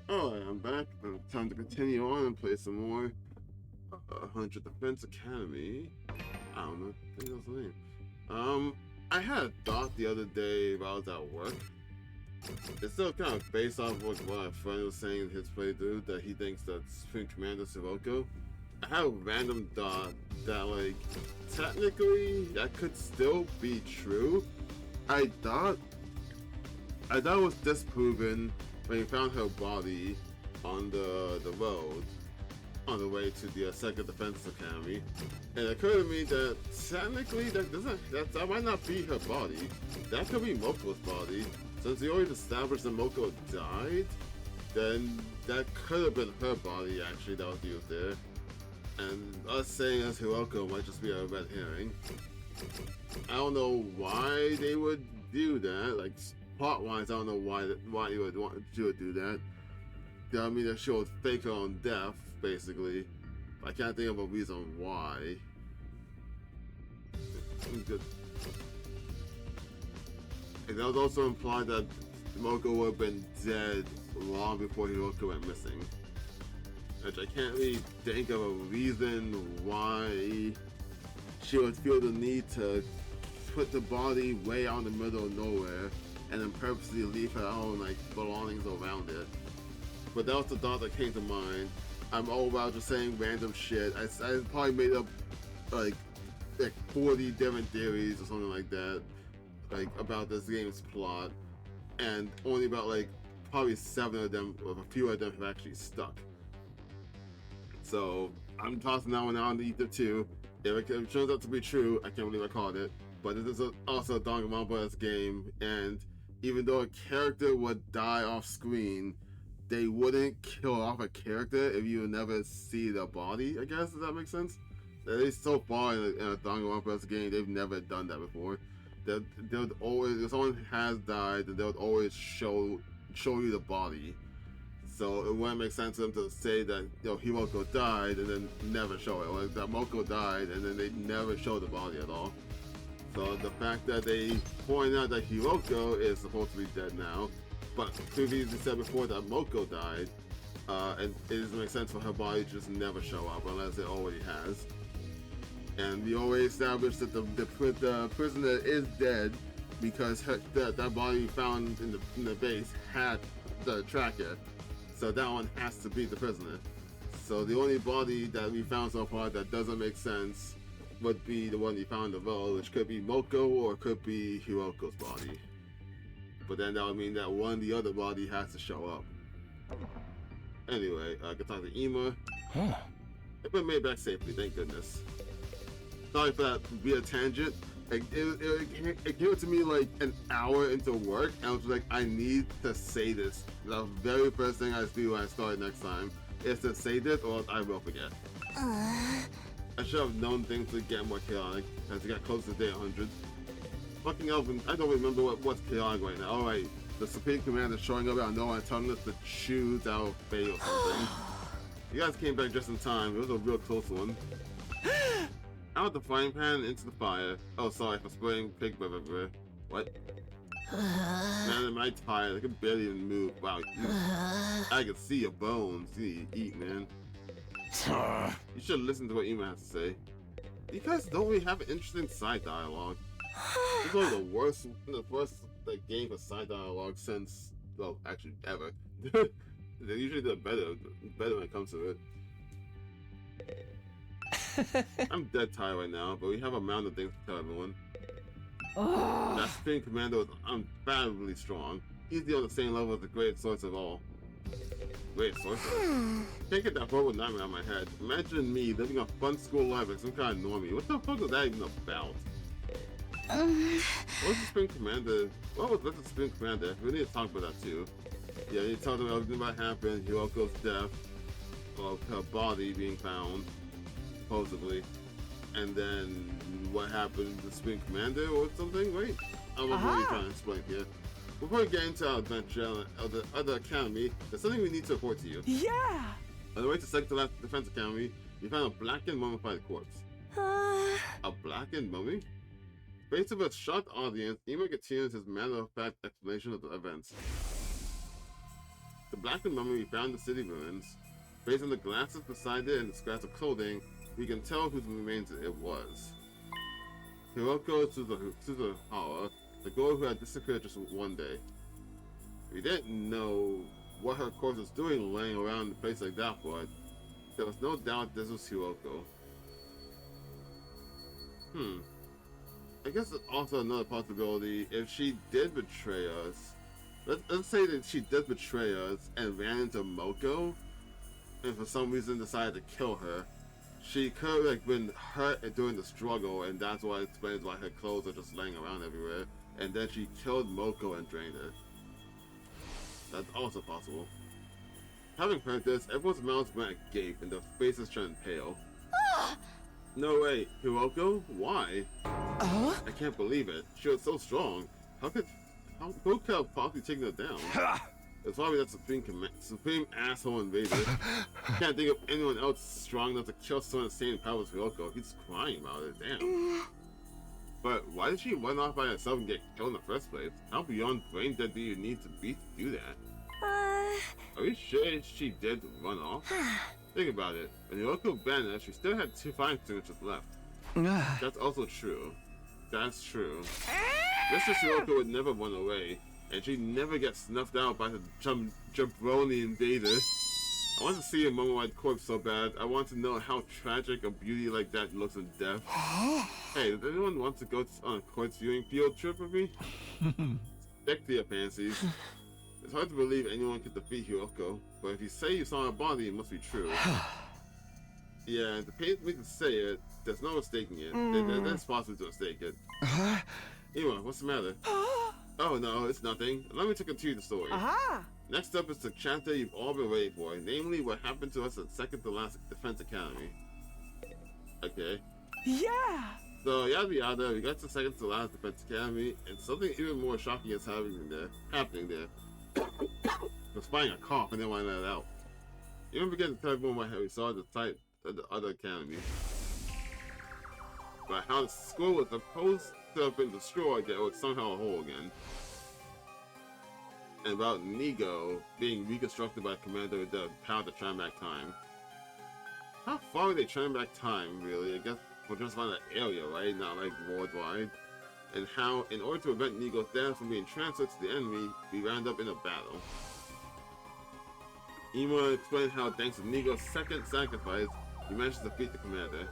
Alright, I'm back. Time to continue on and play some more 100 Defense Academy. I don't know, I think that's the name. I had a thought the other day while I was at work. It's still kind of based off what my friend was saying in his playthrough, that he thinks that Supreme Commander Sirocco. I had a random thought that, like, technically that could still be true. I thought it was disproven when he found her body on the road on the way to the Second Defense Academy. And it occurred to me that technically that might not be her body. That could be Moko's body. Since we already established that Moko died, then that could have been her body actually that was used there. And us saying as Hiroko might just be a red herring. I don't know why they would do that. Like, plot-wise, I don't know why you would want to do that. I mean, that she would fake her own death, basically. I can't think of a reason why. Good. And that would also imply that Moko would have been dead long before Hiroko went missing. Which I can't really think of a reason why she would feel the need to put the body way out in the middle of nowhere and then purposely leave her own like belongings around it. But that was the thought that came to mind. I'm all about just saying random shit. I probably made up like 40 different theories or something like that, like about this game's plot, and only about like probably 7 of them, or a few of them have actually stuck. So I'm tossing that one out on the ether too. If it turns out to be true, I can't believe I called it. But it is also a Danganronpa game, and even though a character would die off screen, they wouldn't kill off a character if you never see the body, I guess. Does that make sense? At least so far in a Danganronpa game, they've never done that before. They would always, if someone has died, then they would always show you the body. So it wouldn't make sense for them to say that, you know, Hiroko died and then never show it, or that Moko died and then they never show the body at all. So the fact that they point out that Hiroko is supposed to be dead now, but previously said before that Moko died, and it doesn't make sense for her body to just never show up unless it already has. And we already established that the prisoner is dead because that body found in the base had the tracker. So that one has to be the prisoner. So the only body that we found so far that doesn't make sense would be the one we found in the road, which could be Moko or it could be Hiroko's body. But then that would mean that the other body has to show up. Anyway, I can talk to Ima. It's been made back safely, thank goodness. Sorry for that weird tangent. It gave it to me like an hour into work, and I was like, I need to say this. The very first thing I do when I start next time is to say this, or else I will forget. I should have known things would get more chaotic as we got close to day 100. Fucking Elvin, I don't remember what's chaotic right now. Alright, the Supreme Commander showing up out of nowhere and telling us to choose our fate or something. You guys came back just in time. It was a real close one. Out the frying pan into the fire. Oh, sorry for spraying pig everywhere. What? Man, am I tired? I can barely even move. Wow, I can see your bones. You need to eat, man. You should listen to what Ima has to say. You guys don't really have an interesting side dialogue. It's one of the worst like, game for side dialogue since, well, actually ever. They usually do better when it comes to it. I'm dead tired right now, but we have a mountain of things to tell everyone. That Supreme Commander is unfathomably strong. He's on the same level as the greatest source of all. Greatest source? Can't get that horrible nightmare out of my head. Imagine me living a fun school life like some kind of normie. What the fuck was that even about? What was the Supreme Commander? What was the Supreme Commander? We need to talk about that too. Yeah, you talked about everything that happened, Hiroko's death, of her body being found, supposedly, and then what happened to the Supreme Commander or something, right? I don't know what you're trying to explain here. Before we get into our adventure of the other academy, there's something we need to report to you. Yeah! On the way to Second Defense Academy, we found a blackened mummified corpse. A blackened mummy? Faced with a shocked audience, Ima continues his matter-of-fact explanation of the events. The blackened mummy we found in the city ruins. Based on the glasses beside it and the scraps of clothing, we can tell whose remains it was. Hiroko Tsuzuhara, the girl who had disappeared just one day. We didn't know what her corpse was doing laying around a place like that, but there was no doubt this was Hiroko. I guess there's also another possibility. If she did betray us, let's say that she did betray us and ran into Moko, and for some reason decided to kill her, she could have been hurt during the struggle, and that's why it explains why her clothes are just laying around everywhere. And then she killed Moko and drained it. That's also possible. Having heard this, everyone's mouths went agape and their faces turned pale. No way, Hiroko? Why? I can't believe it. She was so strong. Who could have possibly taken her down? It's probably that supreme asshole invader. Can't think of anyone else strong enough to kill someone the same power as Hiroko. He's crying about it, damn. But why did she run off by herself and get killed in the first place? How beyond brain dead do you need to be to do that? Are we sure she did run off? Think about it. When Hiroko vanished, she still had 2 fire extinguishers left. That's also true. That's true. Mr. Hiroko would never run away, and she'd never get snuffed out by the jabroni invader. I want to see a mummified corpse so bad. I want to know how tragic a beauty like that looks in death. Hey, does anyone want to go on a corpse viewing field trip with me? Stick to your fancies. It's hard to believe anyone could defeat Hiroko, but if you say you saw her body, it must be true. Yeah, the pains me to say it, there's no mistaking it. It's possible to mistake it. Anyway, what's the matter? Oh no, it's nothing. Let me continue the story. Next up is the chapter you've all been waiting for, namely what happened to us at second to last Defense Academy. Okay. Yeah! So yada yada, we got to second to last Defense Academy, and something even more shocking is happening there. I was fighting a cough and then I let it out. You don't forget to tell everyone what we saw at the site of the other academy. But how the school was supposed to have been destroyed, that it was somehow whole again. And about Nigo being reconstructed by Commander with the power to turn back time. How far are they turning back time, really? I guess we're just around that area, right? Not like worldwide. And how, in order to prevent Nigo's death from being transferred to the enemy, we wound up in a battle. Ima explained how, thanks to Nigo's second sacrifice, we managed to defeat the commander.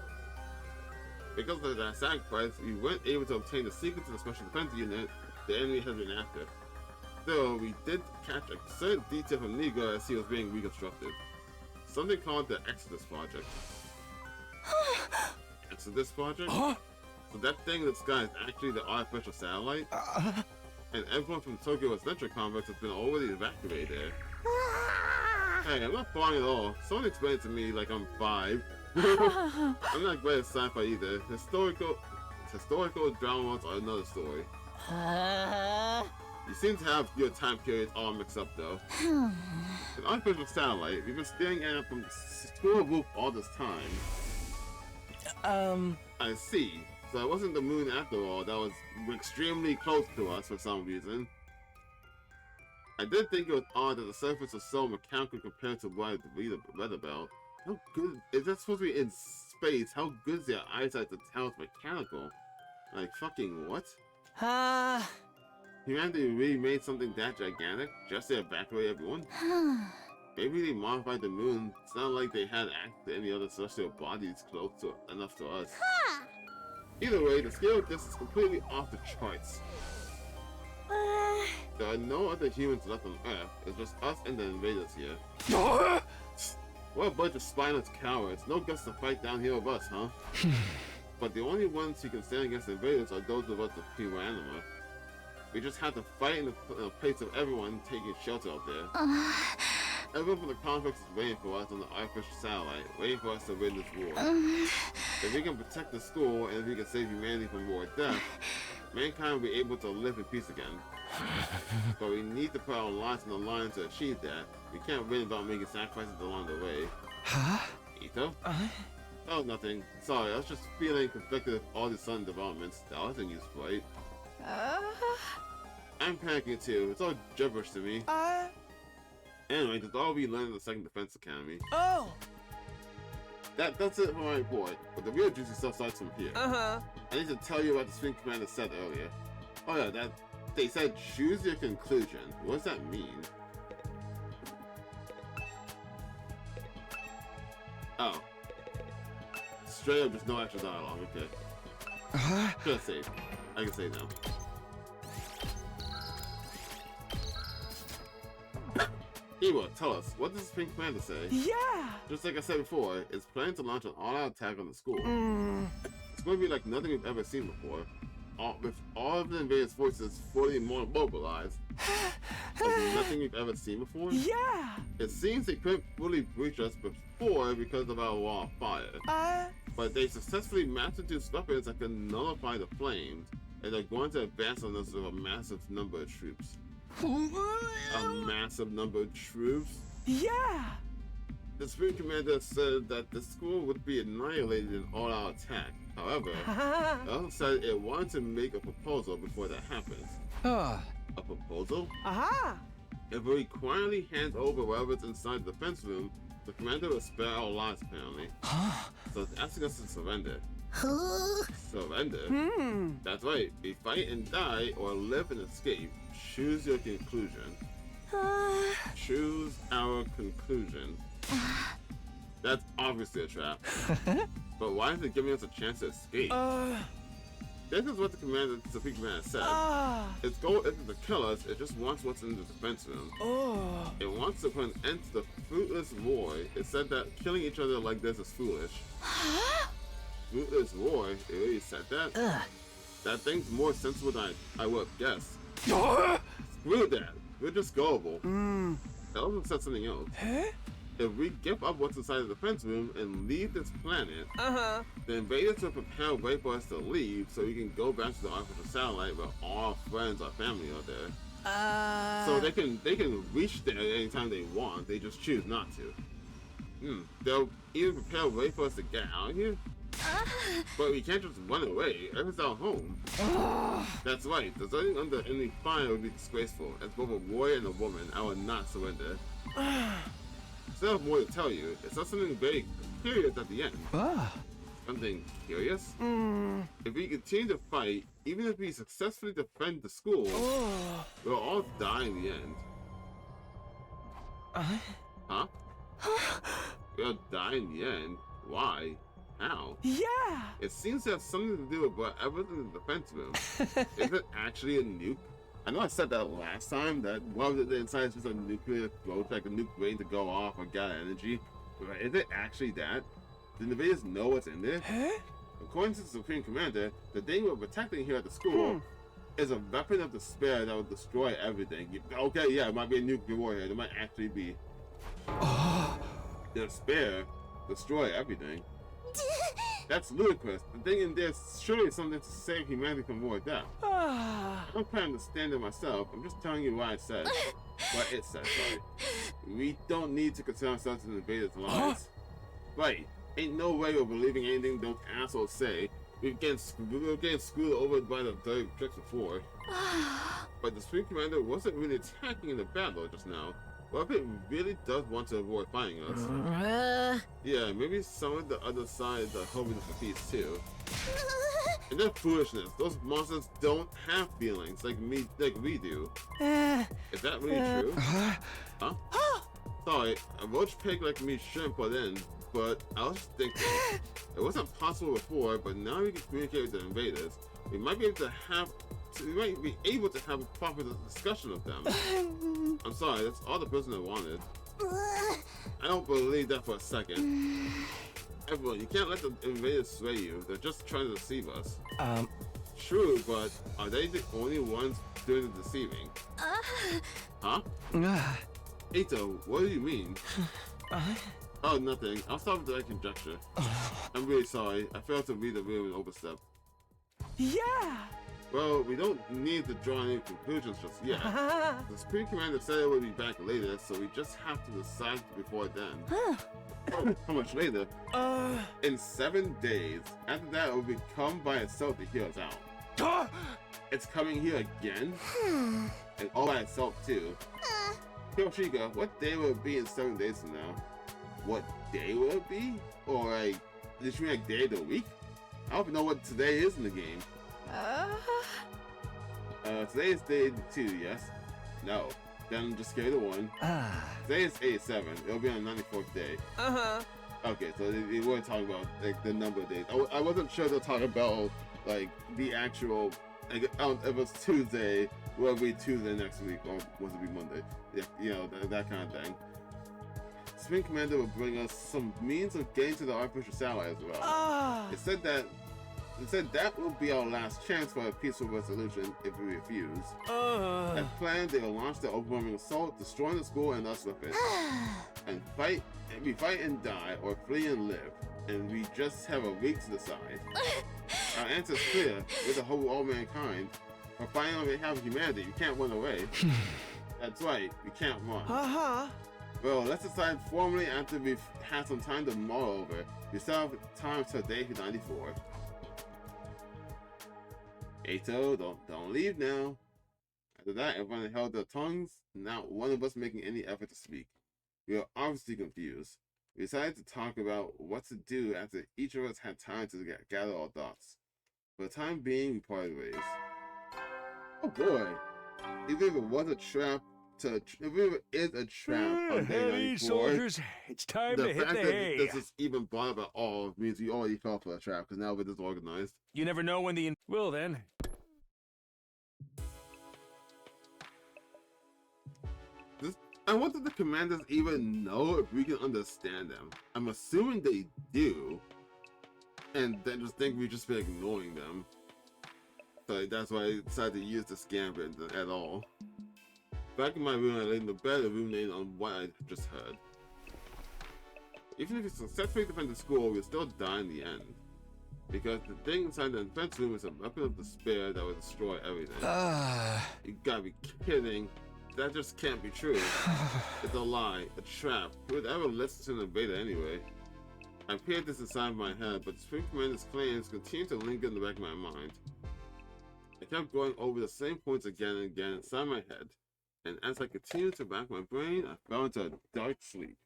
Because of that sacrifice, we weren't able to obtain the secret to the special defense unit the enemy had been after. Still, we did catch a certain detail from Nigo as he was being reconstructed. Something called the Exodus Project. Exodus Project? So that thing in the sky is actually the artificial satellite? And everyone from Tokyo Central Complex has been already evacuated there. Hey, I'm not falling at all. Someone explain it to me like I'm 5. I'm not great at sci-fi either. Historical dramas are another story. You seem to have your time periods all mixed up though. An artificial satellite. We've been staring at it from the school roof all this time. I see. So it wasn't the moon after all. That was extremely close to us for some reason. I did think it was odd that the surface was so mechanical compared to what the weather belt. How good is that supposed to be in space? How good is their eyesight to tell it's mechanical? Like fucking what? Humanity really made something that gigantic just to evacuate everyone? Maybe they modified the moon. It's not like they had access to any other celestial bodies close to enough to us. Either way, the scale of this is completely off the charts. There are no other humans left on Earth. It's just us and the invaders here. What a bunch of spineless cowards. No guts to fight down here with us, huh? But the only ones who can stand against invaders are those of us with pure anima. We just have to fight in the place of everyone taking shelter out there. Everyone from the complex is waiting for us on the artificial satellite, waiting for us to win this war. If we can protect the school and if we can save humanity from more death, mankind will be able to live in peace again. But we need to put our lives on the line to achieve that. We can't win without making sacrifices along the way. Ito? Oh, nothing. Sorry, I was just feeling conflicted with all these sudden developments. That wasn't useful, right? I'm panicking too. It's all gibberish to me. Anyway, that's all we learned in the Second Defense Academy. Oh! That's it for my report, but the real juicy stuff starts from here. Uh-huh. I need to tell you what the Spring Commander said earlier. Oh yeah, they said choose your conclusion. What does that mean? Oh. Straight up, just no extra dialogue, okay. Should have saved. I can say now. Ewa, tell us, what does the Spring Commander say? Yeah! Just like I said before, it's planning to launch an all-out attack on the school. It's going to be like nothing we've ever seen before. With all of the invaders' forces fully mobilized. Like nothing we've ever seen before? Yeah! It seems they couldn't fully breach us before because of our wall of fire. But they successfully mass-produced weapons that can nullify the flames, and they're going to advance on us with a massive number of troops. A massive number of troops? Yeah! The Spring Commander said that the school would be annihilated in all-out attack. However, it also said it wanted to make a proposal before that happens. A proposal? Aha! If we quietly hand over whatever's inside the defense room, the commander will spare our lives, apparently. So it's asking us to surrender. Surrender? That's right. We fight and die or live and escape. Choose your conclusion. Choose our conclusion. That's obviously a trap. But why is it giving us a chance to escape? This is what the Supreme Commander said. Its goal isn't to kill us, it just wants what's in the defense room. It wants to put an end to the fruitless war. It said that killing each other like this is foolish. Fruitless war? It really said that? That thing's more sensible than I would have guessed. Screw that. We're just gullible. It also said something else. If we give up what's inside the defense room and leave this planet, the invaders will prepare a way for us to leave so we can go back to the artificial satellite where all our friends, our family are there. So they can reach there anytime they want, they just choose not to. They'll even prepare a way for us to get out of here. But we can't just run away. Everyone's our home. That's right. Deserting under enemy fire would be disgraceful. As both a warrior and a woman, I will not surrender. Still have more to tell you. It's not something very curious at the end. Something curious? If we continue to fight, even if we successfully defend the school, we'll all die in the end. Huh? We'll die in the end? Why? How? Yeah! It seems to have something to do with whatever's in the defense room. Is it actually a nuke? I know I said that last time, that one of the inside is just a nuclear explosion, like a nuke waiting to go off or gather energy. But is it actually that? Do the invaders know what's in there? According to the Supreme Commander, the thing we're protecting here at the school is a weapon of despair that will destroy everything. Okay, yeah, it might be a nuclear war here. It might actually be despair, destroy everything. That's ludicrous. The thing in there surely is something to save humanity from war death. I don't quite understand it myself. I'm just telling you what I said. What it said, sorry. We don't need to concern ourselves with invaders' lives. Right. Ain't no way we're believing anything those assholes say. We were getting screwed over by the dirty tricks before. But the Supreme Commander wasn't really attacking in the battle just now. What if it really does want to avoid fighting us? Yeah, maybe some of the other sides are hoping for peace too. And that's foolishness. Those monsters don't have feelings like we do. Is that really true? Huh? Sorry, a roach pig like me shouldn't put in, but I was just thinking, it wasn't possible before, but now we can communicate with the invaders. We might be able to have a proper discussion with them. I'm sorry, that's all the prisoner wanted. I don't believe that for a second. Everyone, you can't let the invaders sway you. They're just trying to deceive us. True, but are they the only ones doing the deceiving? Huh? Ito, what do you mean? Oh, nothing. I'll stop with that conjecture. I'm really sorry. I failed to read the room and overstepped. Yeah! Well, we don't need to draw any conclusions just yet. The Supreme Commander said it would be back later, so we just have to decide before then. How much later? In 7 days. After that, it will come by itself to heal us out. It's coming here again? And all by itself, too. Kyoshika, what day will it be in 7 days from now? What day will it be? Or like, did you mean like day of the week? I don't even know what today is in the game. Today is day 2, yes? No. Then just carry the 1. Today is 87. It'll be on the 94th day. Okay, so they were talking about like the number of days. I wasn't sure they're talking about like the actual. Like, if it was Tuesday, will it be Tuesday next week, or was it be Monday? Yeah, you know, that kind of thing. Spring Commander will bring us some means of getting to the artificial satellite as well. It said that will be our last chance for a peaceful resolution if we refuse. As planned, they will launch the overwhelming assault, destroying the school and us with it. And we fight and die, or flee and live. And we just have a week to decide. Our answer is clear. We're the whole all mankind. We're fighting on behalf of humanity. You can't run away. That's right. We can't run. Well, let's decide formally after we've had some time to mull over. We still have time till day 94. Eito, don't leave now. After that, everyone held their tongues, not one of us making any effort to speak. We were obviously confused. We decided to talk about what to do after each of us had time to gather our thoughts. For the time being, we parted ways. Oh boy! Even if it was a trap if it is a trap on day 94, soldiers, it's time to hit the hay. The fact that this is even brought up at all means we already fell for a trap, because now we're disorganized. You never know when the... Well then. I wonder if the commanders even know if we can understand them. I'm assuming they do, and they just think we've just been ignoring them. So that's why I decided to use this gambit at all. Back in my room, I laid in the bed, ruminating on what I just heard. Even if we successfully defend the school, we'll still die in the end. Because the thing inside the defense room is a weapon of despair that will destroy everything. You gotta be kidding. That just can't be true. It's a lie, a trap. Who would ever listen to an invader anyway? I peered this inside my head, but the Spring Commander's claims continued to linger in the back of my mind. I kept going over the same points again and again inside my head, and as I continued to rack my brain, I fell into a dark sleep.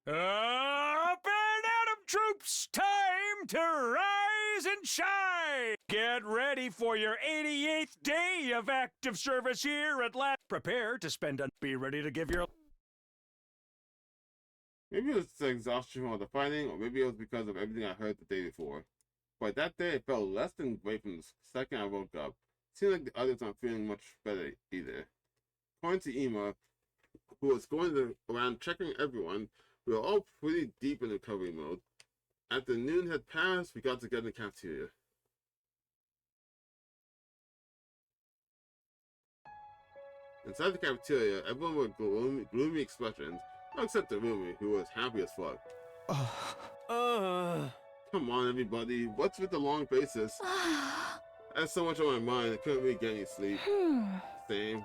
Up and Adam troops, time to rise and shine! Get ready for your 88th day of active service here at last. Prepare to spend a... Be ready to give your... Maybe it was the exhaustion from all the fighting, or maybe it was because of everything I heard the day before. But that day, it felt less than great from the second I woke up. It seemed like the others aren't feeling much better either. According to Ima, who was going around checking everyone, we were all pretty deep in recovery mode. After noon had passed, we got together in the cafeteria. Inside the cafeteria, everyone with gloomy expressions, except the roomie, who was happy as fuck. Come on, everybody. What's with the long faces? I had so much on my mind, I couldn't really get any sleep. Same.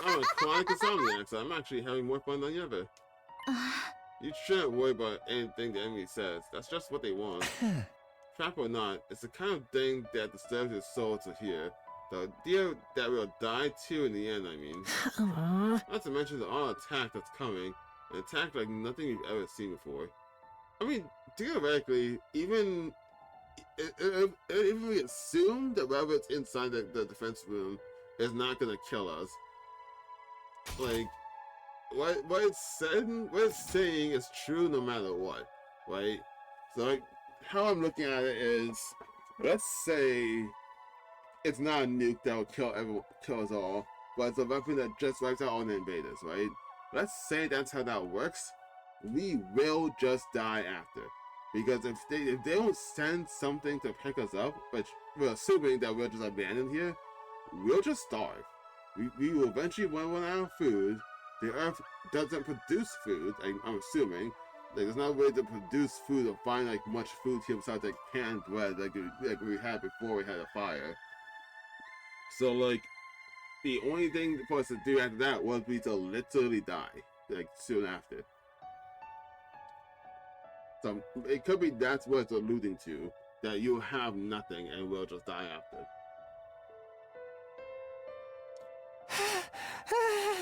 I'm a chronic insomniac, so I'm actually having more fun than ever. You shouldn't worry about anything the enemy says. That's just what they want. Trap or not, it's the kind of thing that disturbs your soul to hear. The idea that we'll die too in the end, I mean. Not to mention the all-attack that's coming. An attack like nothing you've ever seen before. I mean, theoretically, even if we assume that whatever's inside the defense room is not gonna kill us, like, what it's saying is true no matter what, right? So, like, how I'm looking at it is, let's say it's not a nuke that will kill us all, but it's a weapon that just wipes out all the invaders, right? Let's say that's how that works. We will just die after, because if they don't send something to pick us up, which we're assuming that we're just abandoned here, we'll just starve. We will eventually run out of food. The Earth doesn't produce food. I'm assuming. Like, there's not a way to produce food or find like much food here besides like canned bread, like we had before we had a fire. So like, the only thing for us to do after that would be to literally die, like soon after. So it could be that's what it's alluding to, that you have nothing and will just die after.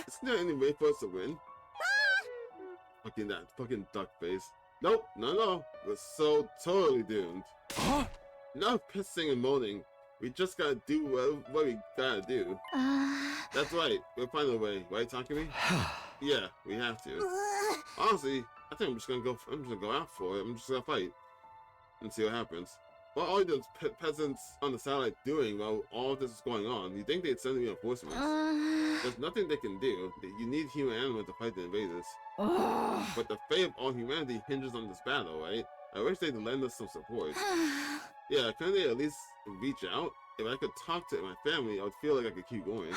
Isn't there any way for us to win? Fucking that fucking duck face. Nope, no. We're so totally doomed. Huh? No pissing and moaning. We just gotta do what we gotta do. That's right, we'll find a way, right, Takumi? Yeah, we have to. Honestly, I think I'm just gonna go out for it. I'm just gonna fight and see what happens. What are those peasants on the satellite doing while all this is going on? You think they'd send reinforcements? There's nothing they can do. You need human animals to fight the invaders. But the fate of all humanity hinges on this battle, right? I wish they'd lend us some support. Yeah, couldn't they at least reach out? If I could talk to my family, I would feel like I could keep going.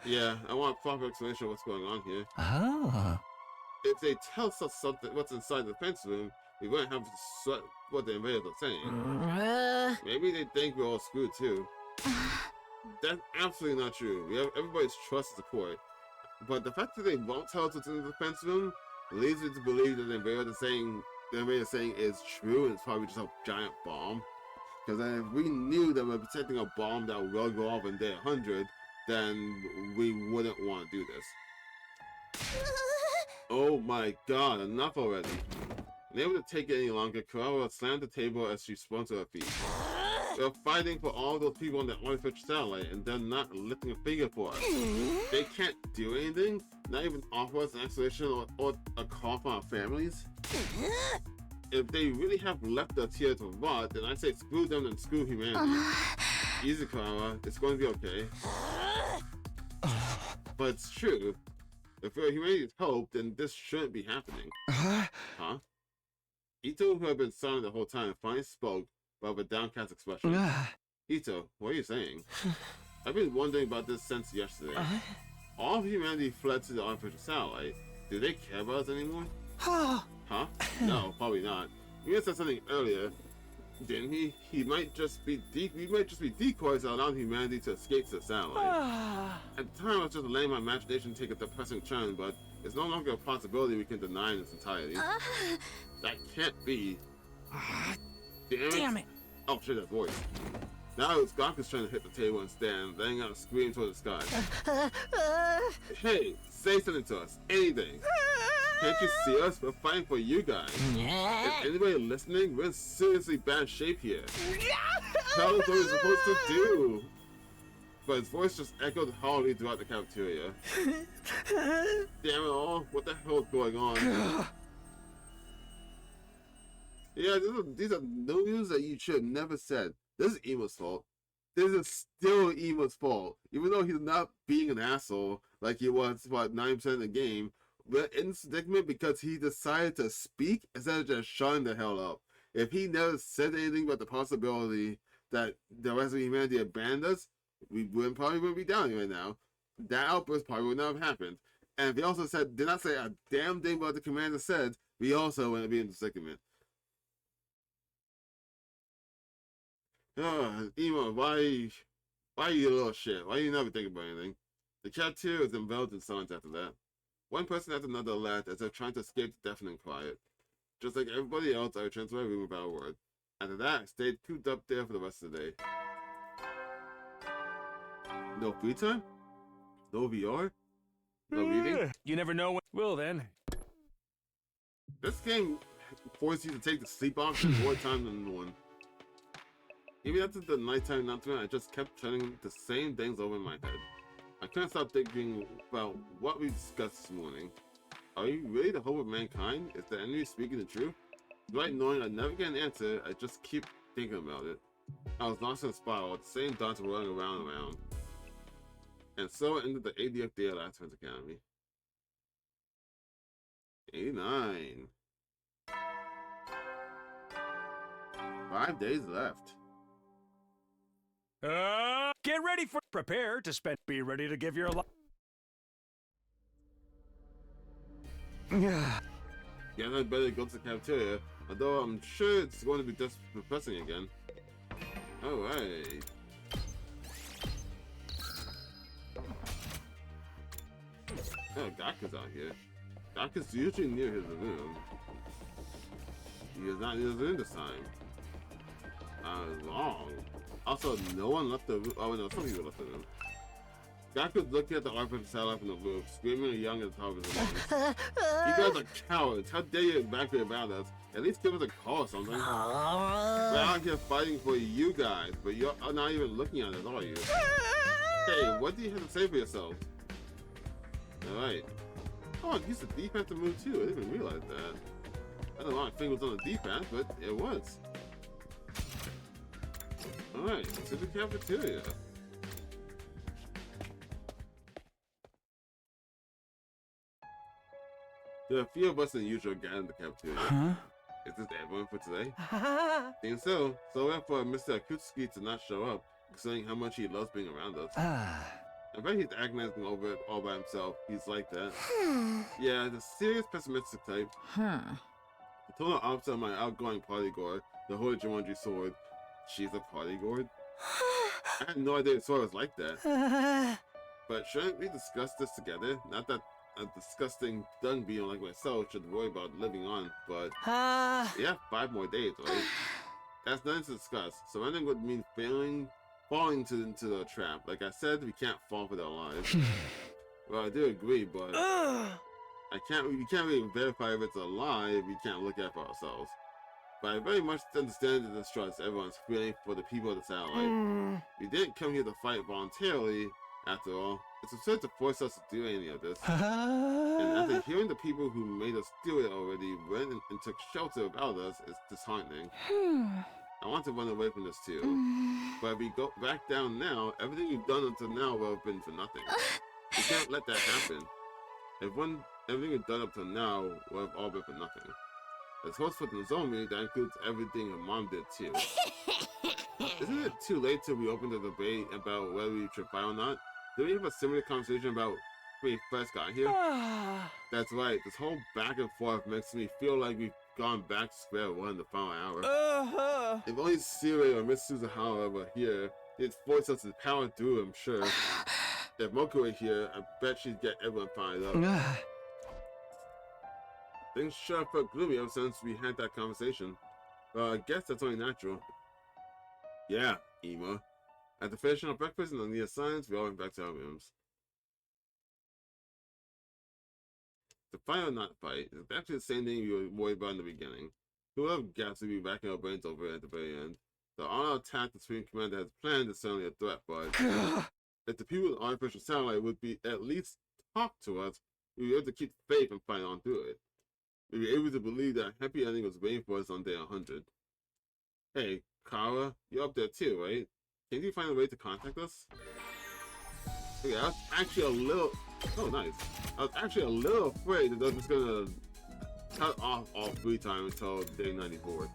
Yeah, I want a proper explanation of what's going on here. If they tell us something, what's inside the fence room, we wouldn't have to sweat what the invaders are saying. Maybe they think we're all screwed too. That's absolutely not true. We have everybody's trust and support. But the fact that they won't tell us what's in the defense room leads me to believe that the invader saying is true, and it's probably just a giant bomb. Because if we knew that we're protecting a bomb that will go off in day 100, then we wouldn't want to do this. Oh my god, enough already. Unable to take it any longer, Karawa slammed the table as she spun to her feet. They're fighting for all those people on the artificial satellite, and they're not lifting a finger for us. They can't do anything, not even offer us an explanation or a call for our families. If they really have left us here to rot, then I say screw them and screw humanity. Easy, Karawa, it's going to be okay. But it's true. If we're humanity's hope, then this shouldn't be happening. Huh? Ito, who had been silent the whole time, finally spoke, but with a downcast expression. Ito, what are you saying? I've been wondering about this since yesterday. All of humanity fled to the artificial satellite. Do they care about us anymore? Huh? No, probably not. You said something earlier, didn't he? We might just be decoys that allow humanity to escape to the satellite. At the time, I was just letting my imagination take a depressing turn, but it's no longer a possibility we can deny in its entirety. That can't be. Damn it! Oh shit, that voice. Now it's Gaku's trying to hit the table and stand, letting out a scream toward the sky. Hey, say something to us. Anything. Can't you see us? We're fighting for you guys. If anybody listening, we're in seriously bad shape here. Tell us what we're supposed to do. But his voice just echoed hollowly throughout the cafeteria. Damn it all, what the hell is going on? Yeah, these are news that you should have never said. This is Emo's fault. This is still Emo's fault. Even though he's not being an asshole like he was, about 9% of the game, we're in this predicament because he decided to speak instead of just shutting the hell up. If he never said anything about the possibility that the rest of humanity abandoned us, we probably wouldn't be down here right now. That outburst probably would not have happened. And if he also did not say a damn thing about the commander said, we also wouldn't be in the predicament. Emo, why are you a little shit? Why you never think about anything? The cafeteria was enveloped in silence after that. One person after another laughed as if trying to escape the deafening quiet. Just like everybody else, I returned to my room without a word. After that, I stayed cooped up there for the rest of the day. No free time? No VR? No reading? You never know when. Well then. This game forces you to take the sleep option more time than one. Even after the nighttime announcement, I just kept turning the same things over in my head. I couldn't stop thinking about what we discussed this morning. Are you really the hope of mankind? Is the enemy speaking the truth? Despite knowing I'd never get an answer, I just keep thinking about it. I was lost in a spiral, the same thoughts rolling around and around. And so I ended the 80th day of Last Defense Academy. 89. 5 days left. Get ready for. Prepare to spend. Be ready to give your life. Yeah, I'd better go to the cafeteria, although I'm sure it's going to be just depressing again. Alright. Oh, Gaku's out here. Gaku's usually near his room. He is not in the room this time. I was wrong. Also, no one left the room. Oh, no, some people left the room. Gaku's looking at the artificial satellite from the roof, screaming and yelling at the top of his lungs. You guys are cowards. How dare you evacuate about us? At least give us a call or something. We're out here fighting for you guys, but you're not even looking at us, are you? Hey, what do you have to say for yourself? Alright. Oh, it used the D-pad to move too. I didn't even realize that. I don't know why my finger was on the D-pad, but it was. Alright, to the cafeteria. There are a few of us than usual gathered in the cafeteria. Huh? Is this everyone for today? Think so. So we're for Mr. Akutsuki to not show up, considering how much he loves being around us. I bet he's agonizing over it all by himself. He's like that. Yeah, the serious pessimistic type. The total opposite of my outgoing party gourd, the Holy Jumanji sword. She's a party gourd? I had no idea the sword was like that. But shouldn't we discuss this together? Not that a disgusting dung beetle like myself should worry about living on, but we have 5 more days, right? That's nothing to discuss. Surrendering would mean falling into the trap. Like I said, we can't fall for their lives. Well, I do agree, but we can't really verify if it's a lie if we can't look at it for ourselves. But I very much understand and distrust everyone's feeling for the people of the satellite. We didn't come here to fight voluntarily, after all. It's absurd to force us to do any of this. And after hearing the people who made us do it already went and took shelter without us, it's disheartening. I want to run away from this too. But if we go back down now, everything we've done until now will have been for nothing. We can't let that happen. Everything we've done up till now will have all been for nothing. As host for Nozomi, that includes everything her mom did too. Isn't it too late to reopen the debate about whether we should fight or not? Did we have a similar conversation about when we first got here? That's right, this whole back and forth makes me feel like we've gone back to square one in the final hour. If only Siri or Miss Suzuhara were here, they'd force us to power through, I'm sure. If Moku were here, I bet she'd get everyone fired up. Things sure have felt gloomy ever since we had that conversation. I guess that's only natural. Yeah, Ema. After finishing our breakfast and on the assignments, we all went back to our rooms. The fight or not fight is actually the same thing we were worried about in the beginning. Who would have got to be racking our brains over it at the very end? The all-out attack the Supreme Commander has planned is certainly a threat, but if the people of the artificial satellite would be at least talk to us, we would be able to keep faith and fight on through it. We'd be able to believe that a happy ending was waiting for us on day 100. Hey, Kara, you're up there too, right? Can you find a way to contact us? Okay, I was actually a little... Oh, nice. I was actually a little afraid that they're just gonna cut off all free time until day 94.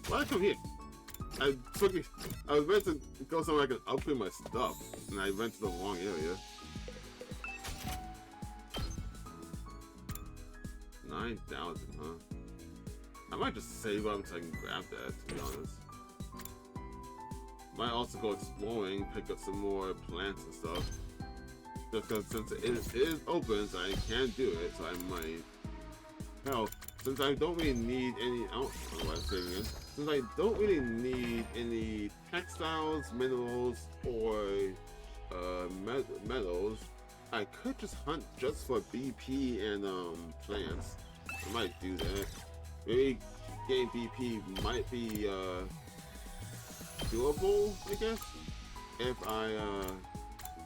Why'd I come here? I was meant to go somewhere I can upgrade my stuff, and I went to the wrong area. 9,000, huh? I might just save up so I can grab that, to be honest. Might also go exploring, pick up some more plants and stuff. Just because since it is open, so I can do it, so I might. Hell, since I don't really need any, I don't know why I'm saving it. Since I don't really need any textiles, minerals, or metals, I could just hunt just for BP and plants. I might do that. Maybe getting BP might be doable, I guess, if I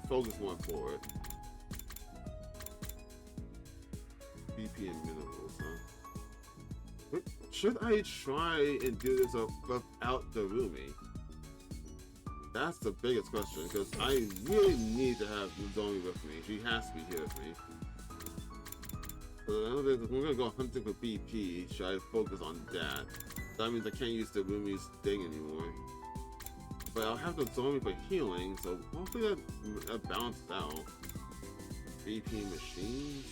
focus more forward. BP and minerals, huh? Should I try and do this without the roomie? That's the biggest question, because I really need to have Nozomi with me. She has to be here with me. So if we're gonna go hunting for BP, should I focus on that? That means I can't use the roomie's thing anymore. But I'll have Nozomi for healing, so hopefully that balances out. BP machines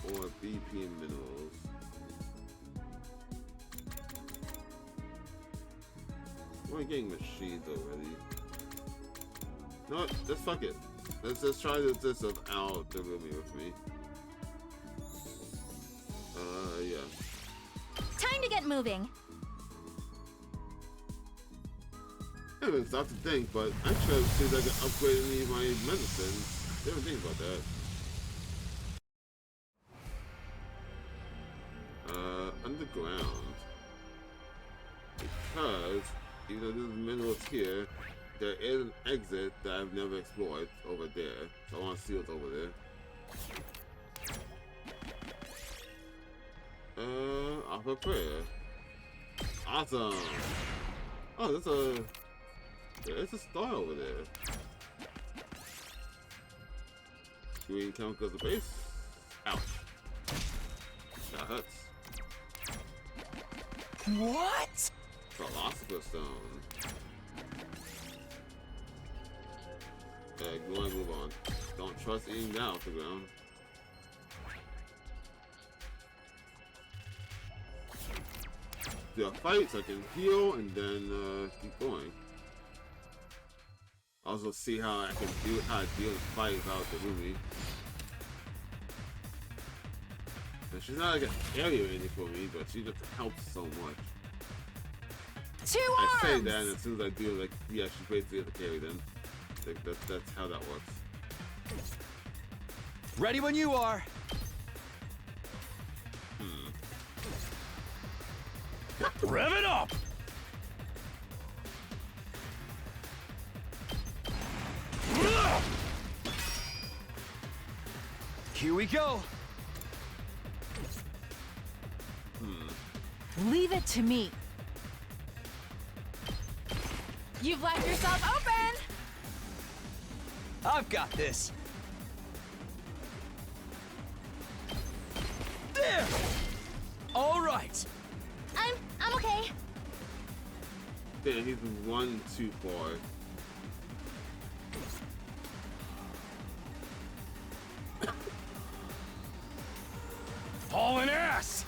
or BP and minerals. We're getting machines already. You know what? Just fuck it. Let's just try this without the roomie with me. moving. I haven't stopped to think, but I try to see if I can upgrade any of my medicines. Never think about that. Underground. Because, even though there's minerals here, there is an exit that I've never explored over there. So I want to see what's over there. Offer prayer. Awesome. Oh, there's a star over there. Green chemicals at base. Ouch. That hurts. What? Philosopher's Stone. Okay, go and move on. Don't trust eating down off the ground. Do a fight so I can heal and then keep going. Also see how I can deal in a fight without the Rumi. And she's not like an area or anything for me, but she just helps so much. Two I arms! say that, and as soon as I do, like, yeah, she's basically the carry then. Like, that's how that works. Ready when you are. Rev it up! Here we go. Leave it to me. You've left yourself open! I've got this. There! All right. I'm okay. Damn, he's one too far. Hauling ass!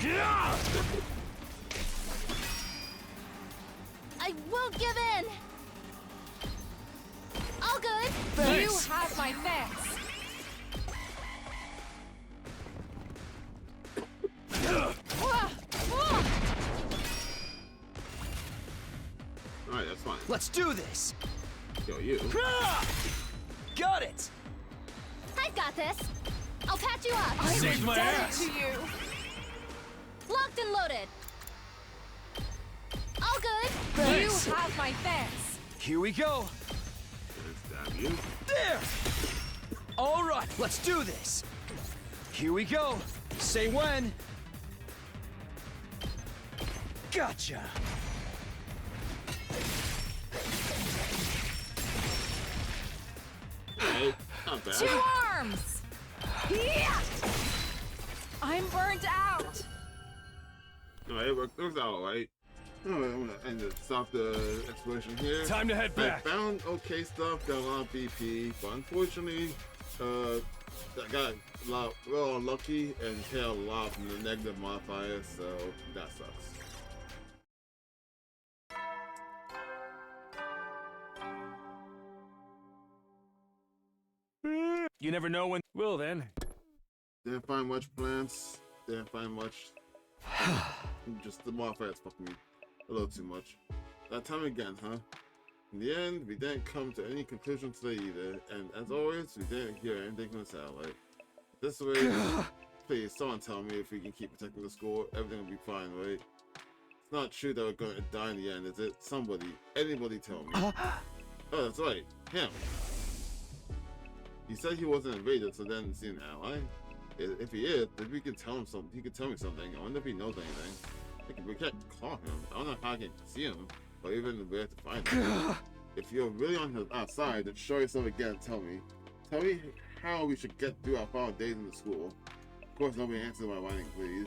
Yeah! I won't give in. All good. Thanks. You have my thanks. Alright, that's fine. Let's do this. Yo, you. Got it. I've got this. I'll patch you up. Saved my ass. To you. Locked and loaded. All good. Thanks. You have my thanks. Here we go. Gonna stab you. There! All right, let's do this. Here we go. Say when. Gotcha. Hey, not bad. Two arms. Yeah. I'm burnt out. Alright, it works out alright. Alright, I'm gonna end it. Stop the exploration here. Time to head back. I found okay stuff, got a lot of BP, but unfortunately, I got a lot real unlucky and hit a lot from the negative modifiers, so that sucks. You never know when. Well then. Didn't find much plants, didn't find much. Just the modifiers fucking me a little too much. That time again, huh? In the end, we didn't come to any conclusion today either, and as always, we didn't hear anything from the satellite. This way, please, someone tell me if we can keep protecting the school, everything will be fine, right? It's not true that we're going to die in the end, is it? Somebody, anybody tell me. Oh, that's right, him. He said he wasn't invaded, so then he's an ally. If he is, then we can tell him something. He could tell me something. I wonder if he knows anything. We can't call him. I don't know how I can see him, or even where to find him. If you're really on his outside, then show yourself again. Tell me how we should get through our final days in the school. Of course, nobody answers my whining, please.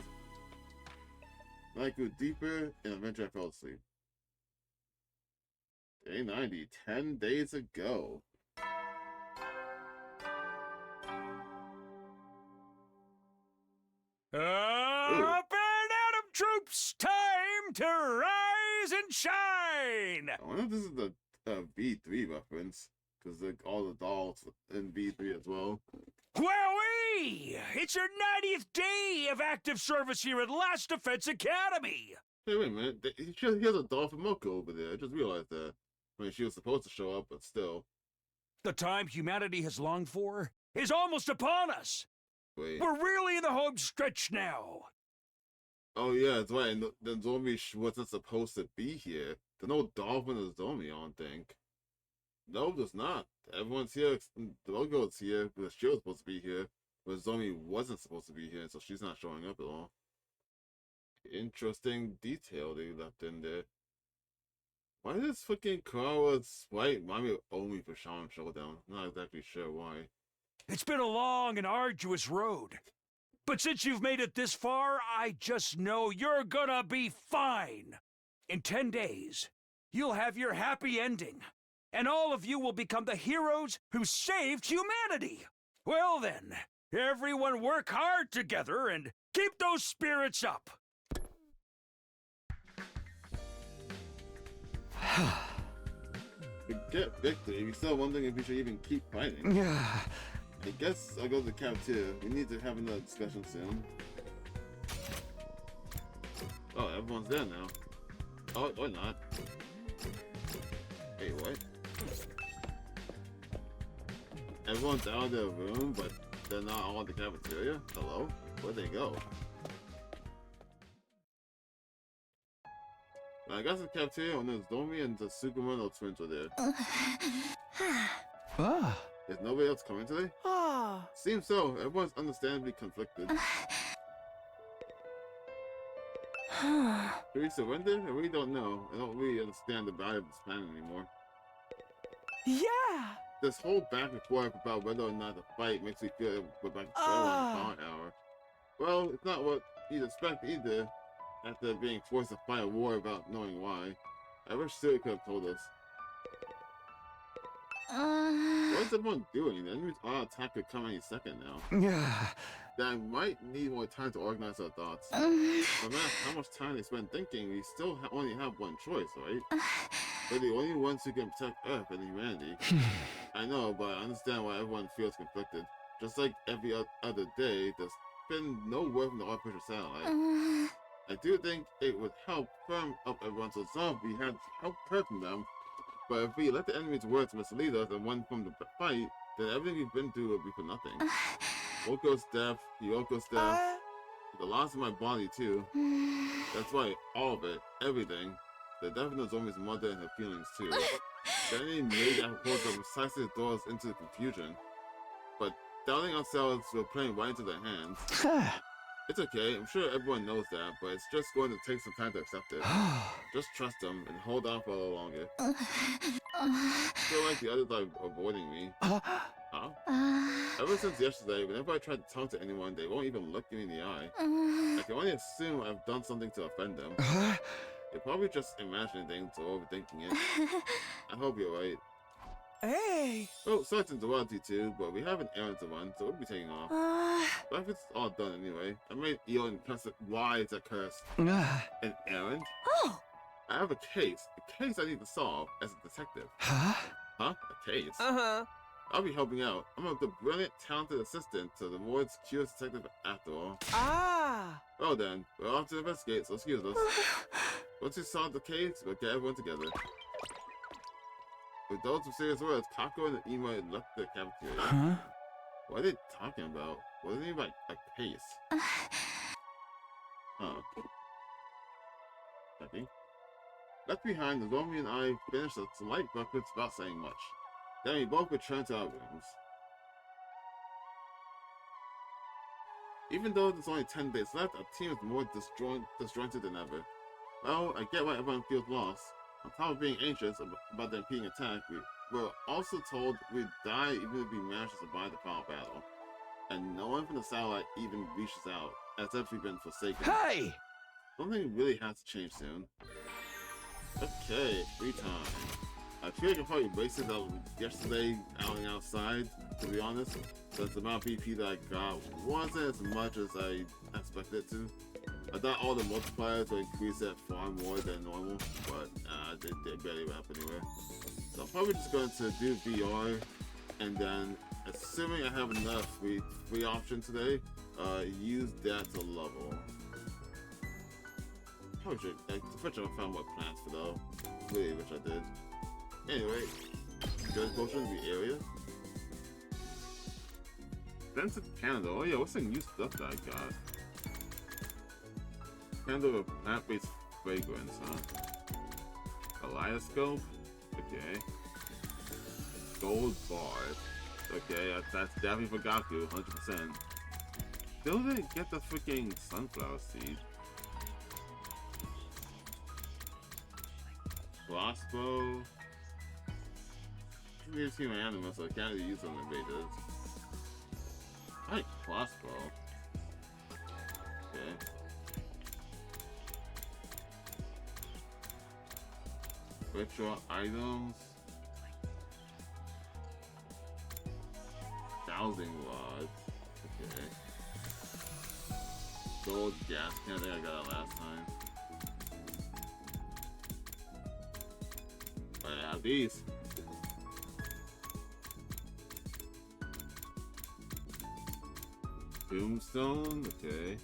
Then I grew deeper, and eventually I fell asleep. Day 90, 10 days ago. Up and Atom troops, time to rise and shine! shine! I wonder if this is the V3 reference, because all the dolls in V3 as well. Wowee! It's your 90th day of active service here at Last Defense Academy! Hey, wait a minute. He has a doll for Moko over there. I just realized that. I mean, she was supposed to show up, but still. The time humanity has longed for is almost upon us! Wait. We're really in the home stretch now! Oh, yeah, that's right. And the Zombie wasn't supposed to be here. There's no dolphin or Zombie, I don't think. No, there's not. Everyone's here. The logo's here, but she was supposed to be here. But Zombie wasn't supposed to be here, so she's not showing up at all. Interesting detail they left in there. Why does fucking Kara's sprite remind me of Omi for Shaman Showdown? I'm not exactly sure why. It's been a long and arduous road. But since you've made it this far, I just know you're gonna be fine. In 10 days, you'll have your happy ending. And all of you will become the heroes who saved humanity. Well then, everyone work hard together and keep those spirits up. To get victory, we're still wondering if we should even keep fighting. Yeah. I guess I'll go to the cafeteria. We need to have another discussion soon. Oh, everyone's there now. Oh, or not. Wait, what? Everyone's out of their room, but they're not all in the cafeteria? Hello? Where'd they go? I guess the cafeteria when there's Domi and the Sukumono twins were there. Ah. Is nobody else coming today? Ah. Seems so. Everyone's understandably conflicted. Should we surrender? I really don't know. I don't really understand the value of this plan anymore. Yeah. This whole back and forth about whether or not to fight makes me feel like we're back to square one in the power hour. Well, it's not what you'd expect either, after being forced to fight a war without knowing why. I wish Siri could have told us. What's everyone doing? The enemy's attack could come any second now. Yeah. That I might need more time to organize our thoughts. No matter how much time they spend thinking, we still only have one choice, right? We're the only ones who can protect Earth and humanity. I know, but I understand why everyone feels conflicted. Just like every other day, there's been no word from the artificial satellite. I do think it would help firm up everyone's resolve if we had help heard from them. But if we let the enemy's words mislead us and run from the fight, then everything we've been through will be for nothing. Woko's death, Yoko's death, the loss of my body too. That's why all of it, everything. The death of Nozomi's mother and her feelings too. The enemy made that force of precisely doors into the confusion. But doubting ourselves, we're playing right into their hands. It's okay, I'm sure everyone knows that, but it's just going to take some time to accept it. Just trust them and hold on for a little longer. I feel like the others are avoiding me. Huh? Ever since yesterday, whenever I try to talk to anyone, they won't even look me in the eye. I can only assume I've done something to offend them. They're probably just imagining things or overthinking it. I hope you're right. Hey. Oh, sorry to interrupt you too, but we have an errand to run, so we'll be taking off. Breakfast is all done anyway. I made Eon cuss it. Why is that curse? An errand? Oh! I have a case I need to solve as a detective. Huh? Huh? A case? Uh-huh. I'll be helping out. I'm the brilliant, talented assistant to the ward's curious detective after all. Ah. Well then, we're off to investigate, so excuse us. Once you solve the case, we'll get everyone together. With those with serious words, Kako and Ima left the cafeteria. Huh? What are they talking about? What do they mean by a case? Huh. Nothing. Left behind, the Zombie and I finished a slight breakfast without saying much. Then we both returned to our rooms. Even though there's only 10 days left, our team is more disjointed than ever. Well, I get why everyone feels lost. On top of being anxious about the impending attack, we were also told we'd die even if we managed to survive the final battle. And no one from the satellite even reaches out, as if we've been forsaken. Hey! Something really has to change soon. Okay, free time. I feel like I probably wasted yesterday outing outside, to be honest, since the amount of BP that I got wasn't as much as I expected it to. I thought all the multipliers would increase that far more than normal, but they barely wrap anywhere. So I'm probably just going to do VR, and then, assuming I have enough free option today, use that to level. Probably should, I wish I found more plants for though. Really wish I did. Anyway, there's potion in the area. Scented candle. Oh yeah, what's the new stuff that I got? Candle with plant-based fragrance, huh? Kaleidoscope? Okay. Gold bar. Okay, that's definitely for Gaku, 100%. Still didn't get the freaking sunflower seed. Crossbow. I haven't seen my animal, so I can't really use them invaders. I like crossbow. Okay. Ritual items. Dowsing rods. Okay. Gold gas can. I think I got it last time. But I have these. Tombstone. Okay.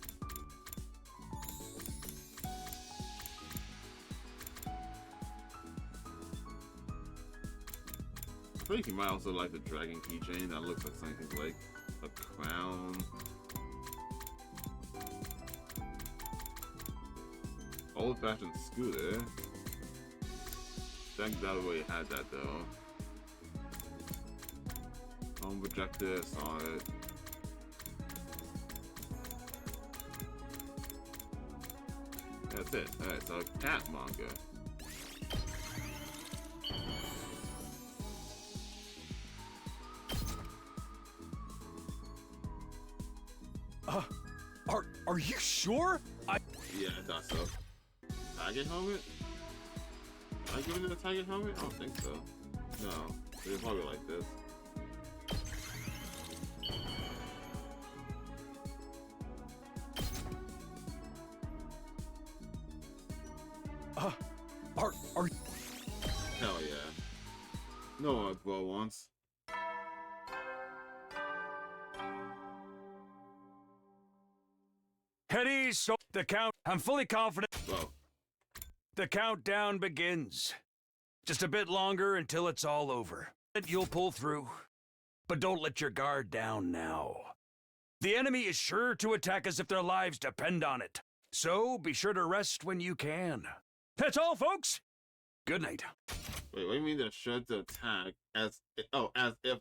I think you might also like the dragon keychain. That looks like something like a crown. Old-fashioned scooter. Think that way had that though. Home projector, saw it. That's it. Alright, so cat manga. Are you sure? Yeah, I thought so. Target helmet? Am I giving it a target helmet? I don't think so. No, they're probably like this. Are Hell yeah. No one bro wants. Head east, so the count. I'm fully confident. Bro. The countdown begins. Just a bit longer until it's all over. You'll pull through. But don't let your guard down now. The enemy is sure to attack as if their lives depend on it. So be sure to rest when you can. That's all, folks. Good night. Wait, what do you mean they're sure to attack as if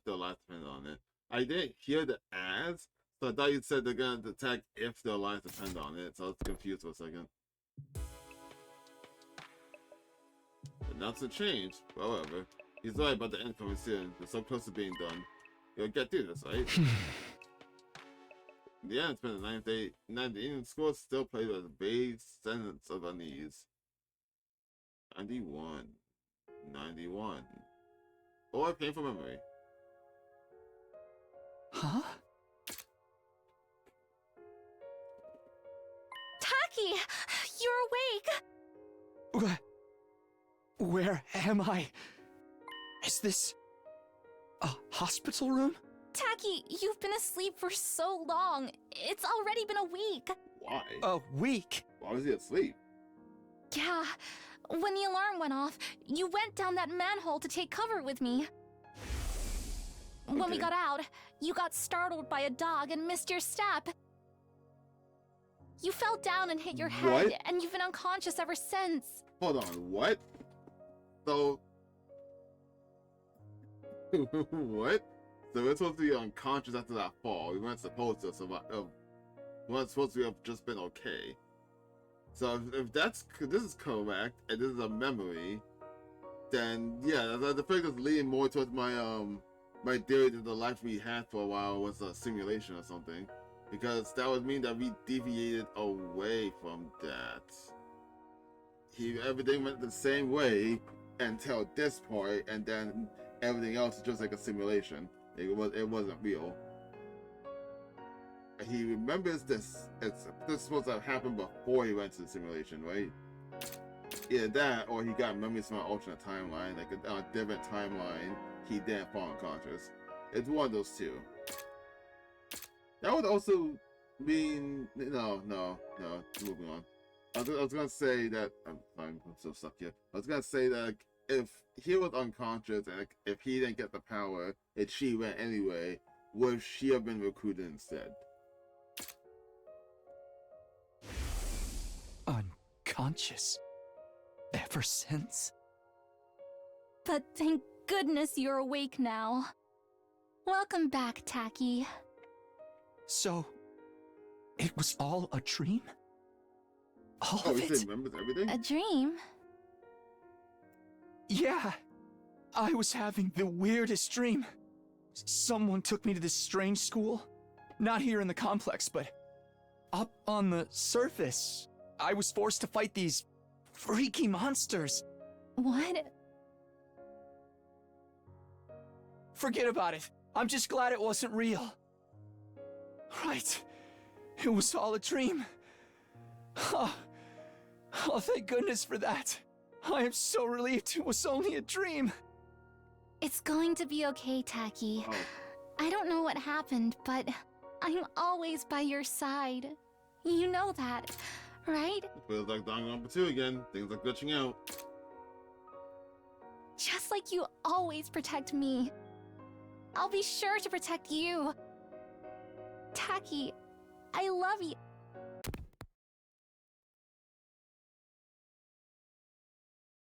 their lives depend on it? I didn't hear the as, so I thought you said they're gonna attack if their lives depend on it, so I was confused for a second. But that's a change. However, he's right about the end coming soon. They're so close to being done. You'll get through this, right? Yeah, it's been the ninth day. The Indian score still plays with a base sentence of unease. 91. 91. Or painful memory. Huh? Taki! You're awake! Where am I? Is this a hospital room? Taki, you've been asleep for so long. It's already been a week. Why? A week? Why was he asleep? Yeah, when the alarm went off, you went down that manhole to take cover with me. When we Okay. got out, you got startled by a dog and missed your step. You fell down and hit your head, What? and you've been unconscious ever since. Hold on, what? So... what? So we're supposed to be unconscious after that fall. We weren't supposed to survive. We weren't supposed to have just been okay. So if this is correct, and this is a memory, then yeah, the fact is leaning more towards my my theory that the life we had for a while was a simulation or something, because that would mean that we deviated away from that. Everything went the same way until this point, and then everything else is just like a simulation. It wasn't real. he remembers this. This is supposed to have happened before he went to the simulation, right? Either that, or he got memories from an alternate timeline, like a different timeline. He didn't fall unconscious. It's one of those two. That would also mean no. Moving on. I was gonna say that I'm so stuck here. I was gonna say that like, if he was unconscious and like, if he didn't get the power and she went anyway, would she have been recruited instead? Unconscious? Ever since? But thank goodness you're awake now. Welcome back, Taki. So, it was all a dream? All Oh, of he it? remembers everything? A dream? Yeah. I was having the weirdest dream. Someone took me to this strange school. Not here in the complex, but up on the surface. I was forced to fight these freaky monsters. What? Forget about it. I'm just glad it wasn't real. Right. It was all a dream. Oh, thank goodness for that. I am so relieved it was only a dream. It's going to be okay, Taki. Oh. I don't know what happened, but I'm always by your side. You know that, right? Feels like Danganronpa 2 again. Things are glitching out. Just like you always protect me. I'll be sure to protect you. Taki, I love you.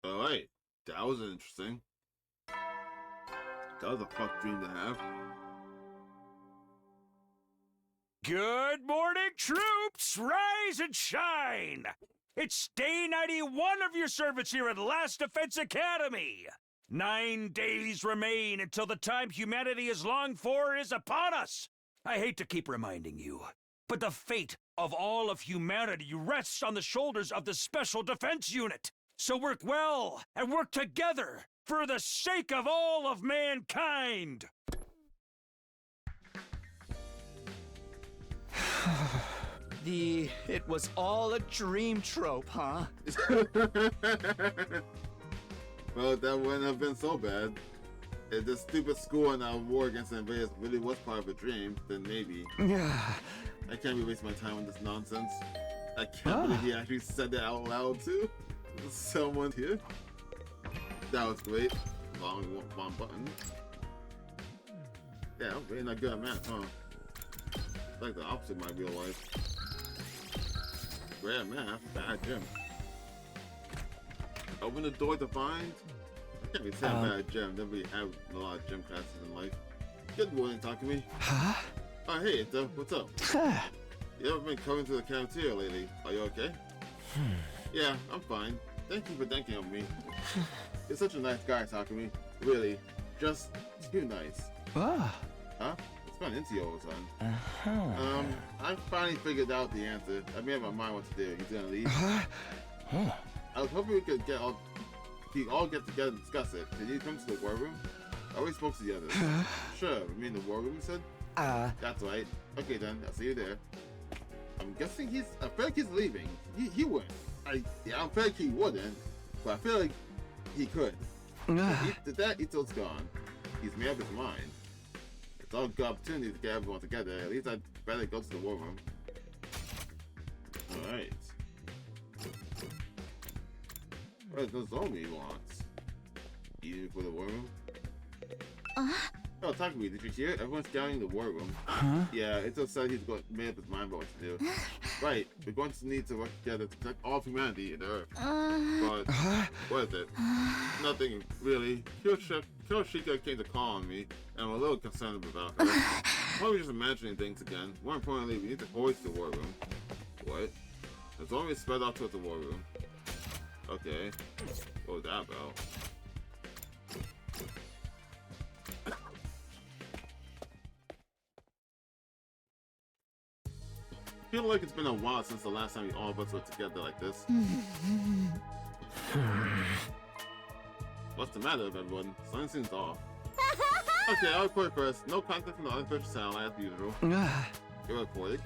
Alright, that was interesting. That was a fuck dream to have. Good morning, troops! Rise and shine! It's day 91 of your service here at Last Defense Academy! 9 days remain until the time humanity has longed for is upon us! I hate to keep reminding you, but the fate of all of humanity rests on the shoulders of the Special Defense Unit! So work well and work together for the sake of all of mankind! The "it was all a dream" trope, huh? Well, that wouldn't have been so bad. If this stupid school and our war against the invaders really was part of a dream, then maybe. I can't be wasting my time on this nonsense. I can't believe he actually said that out loud too. Someone here. That was great. Long button. Yeah, I'm really not good at math, huh? It's like the opposite of my real life. Great at math, bad gym. Open the door to find. I can't be saying bad at gym. Never really have a lot of gym classes in life. Good morning, Takumi. Huh? Oh, hey, Ito. What's up? You haven't been coming to the cafeteria lately. Are you okay? Yeah, I'm fine. Thank you for thinking of me. You're such a nice guy, Takumi. Really, just too nice. Ah. Huh? It's gone into you all of a sudden. I finally figured out the answer. I made up my mind what to do. You gonna leave? I was hoping we could all get together and discuss it. Did you come to the war room? Are we spoke to the others? Sure. You mean the war room, you said? That's right. Okay then, I'll see you there. I'm guessing I feel like he's leaving. He wouldn't. I don't feel like he wouldn't, but I feel like he could. Ito's gone. He's made up his mind. It's all a good opportunity to get everyone together. At least I'd better go to the war room. Alright. What does Zomi wants? You for the war room? Oh, Takumi, did you hear? Everyone's scouting the war room. Huh? Yeah, Ito said he's made up his mind about what to do. Right, we're going to need to work together to protect all of humanity and Earth. But, what is it? Nothing, really. Kiyoshika came to call on me, and I'm a little concerned about her. Probably just imagining things again. More importantly, we need to hoist the war room. What? There's only spread out towards the war room. Okay. What was that about? I feel like it's been a while since the last time all of us were together like this. What's the matter with everyone? Something seems off. Okay, I'll report first. No contact from the unofficial sound as usual. You're recording?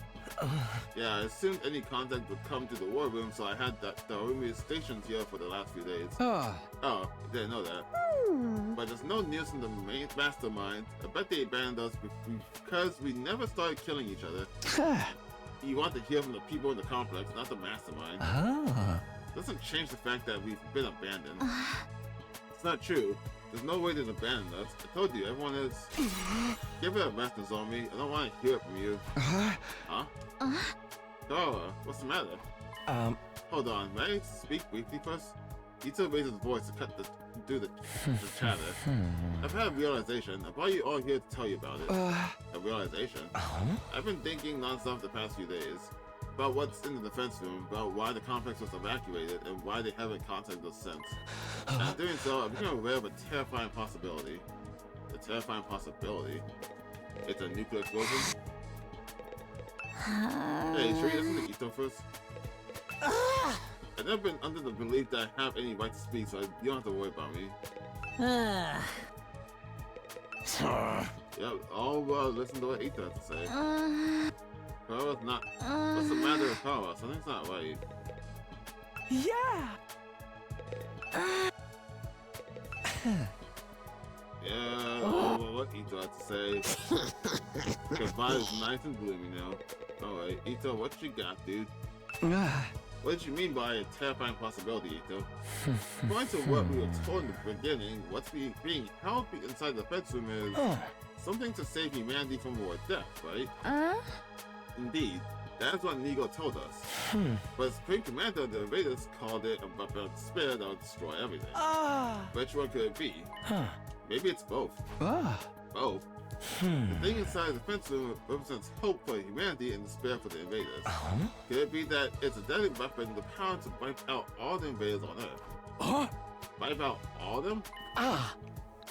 Yeah, I assumed any contact would come to the war room, so I had the roomie stationed here for the last few days. Oh, didn't know that. But there's no news from the main mastermind. I bet they abandoned us because we never started killing each other. You want to hear from the people in the complex, not the mastermind. Doesn't change the fact that we've been abandoned. It's not true. There's no way to abandon us. I told you, everyone is. Give it a rest, Nozomi. I don't want to hear it from you. Huh? Kara, what's the matter? Hold on, may I speak briefly first? Ito raised his voice to do the chatter. I've had a realization. I brought you all here to tell you about it. A realization? I've been thinking nonstop the past few days about what's in the defense room, about why the complex was evacuated, and why they haven't contacted us since. And doing so, I became aware of a terrifying possibility. A terrifying possibility? It's a nuclear explosion? Hey, should we listen to Ito first? I've never been under the belief that I have any right to speak, so you don't have to worry about me. Yep, I'll listen to what Ito has to say. Kara's not. What's the matter with Kara? Something's not right. Yeah! Yeah, what Ito has to say. The vibe is nice and gloomy now. Alright, Ito, what you got, dude? What did you mean by a terrifying possibility, Ito? According to what we were told in the beginning, what's being held inside the fence room is something to save humanity from war death, right? Indeed, that's what Nigo told us. But Supreme Commander of the Invaders called it a weapon of despair that would destroy everything. Which one could it be? Maybe it's both. Both? The thing inside the fence room represents hope for humanity and despair for the invaders. Could it be that it's a deadly weapon, the power to wipe out all the invaders on Earth? Wipe out all of them?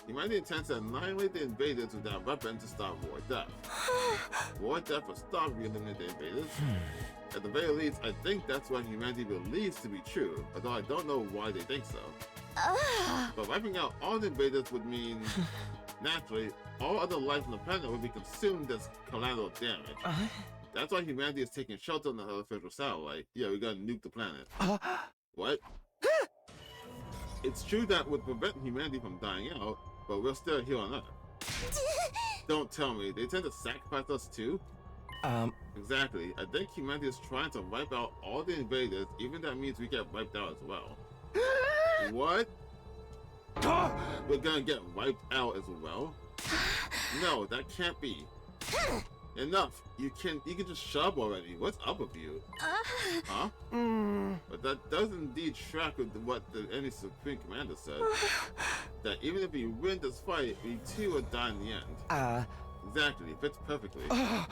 Humanity intends to annihilate the invaders with that weapon to stop war death. War death will stop re-eliminating the invaders. At the very least, I think that's what humanity believes to be true, although I don't know why they think so. But wiping out all the invaders would mean, naturally, all other life on the planet would be consumed as collateral damage. That's why humanity is taking shelter on the artificial satellite. Yeah, we gotta nuke the planet. What? It's true that would prevent humanity from dying out, but we're still here on Earth. Don't tell me, they tend to sacrifice us too? Exactly. I think humanity is trying to wipe out all the invaders, even if that means we get wiped out as well. What? We're gonna get wiped out as well? No, that can't be. Enough. You can just shut up already. What's up with you? Huh? But that does indeed track with what any Supreme Commander said. That even if we win this fight, we too will die in the end. Exactly. Fits perfectly. I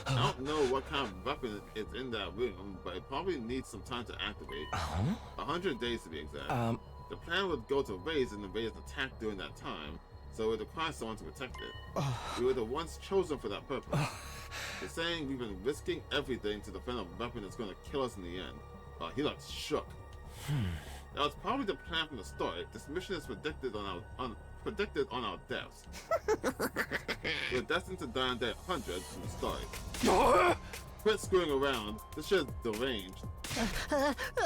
don't know what kind of weapon is in that room, but it probably needs some time to activate. 100 days to be exact. The plan would go to raise and invaders attack during that time, so it would require someone to protect it. We were the ones chosen for that purpose. They're saying we've been risking everything to defend a weapon that's going to kill us in the end. He looks shook. That was probably the plan from the start. This mission is predicted on our deaths. We're destined to die on day 100 from the start. Quit screwing around. This shit is deranged.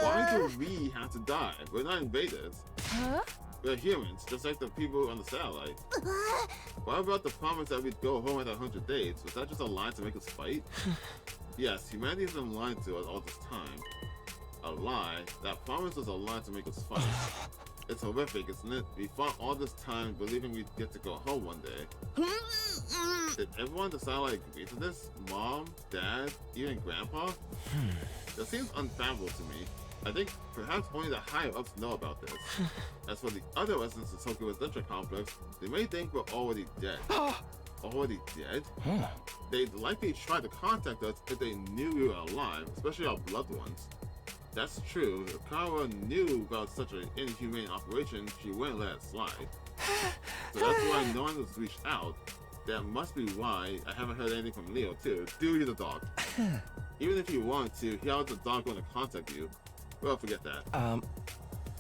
Why do we have to die? We're not invaders. We're humans, just like the people on the satellite. What about the promise that we'd go home after 100 days? Was that just a lie to make us fight? Yes, humanity has been lying to us all this time. A lie? That promise was a lie to make us fight. It's horrific, isn't it? We fought all this time believing we'd get to go home one day. Did everyone on the satellite agree to this? Mom, Dad, even Grandpa? That seems unfathomable to me. I think perhaps only the higher-ups know about this. As for the other residents of Tokyo Residential Complex, they may think we're already dead. Already dead? They'd likely try to contact us if they knew we were alive, especially our loved ones. That's true. If Kara knew about such an inhumane operation, she wouldn't let it slide. So that's why no one has reached out. That must be why I haven't heard anything from Leo, too. Dude, he's a dog. Even if you want to, how's the dog going to contact you? Well, forget that.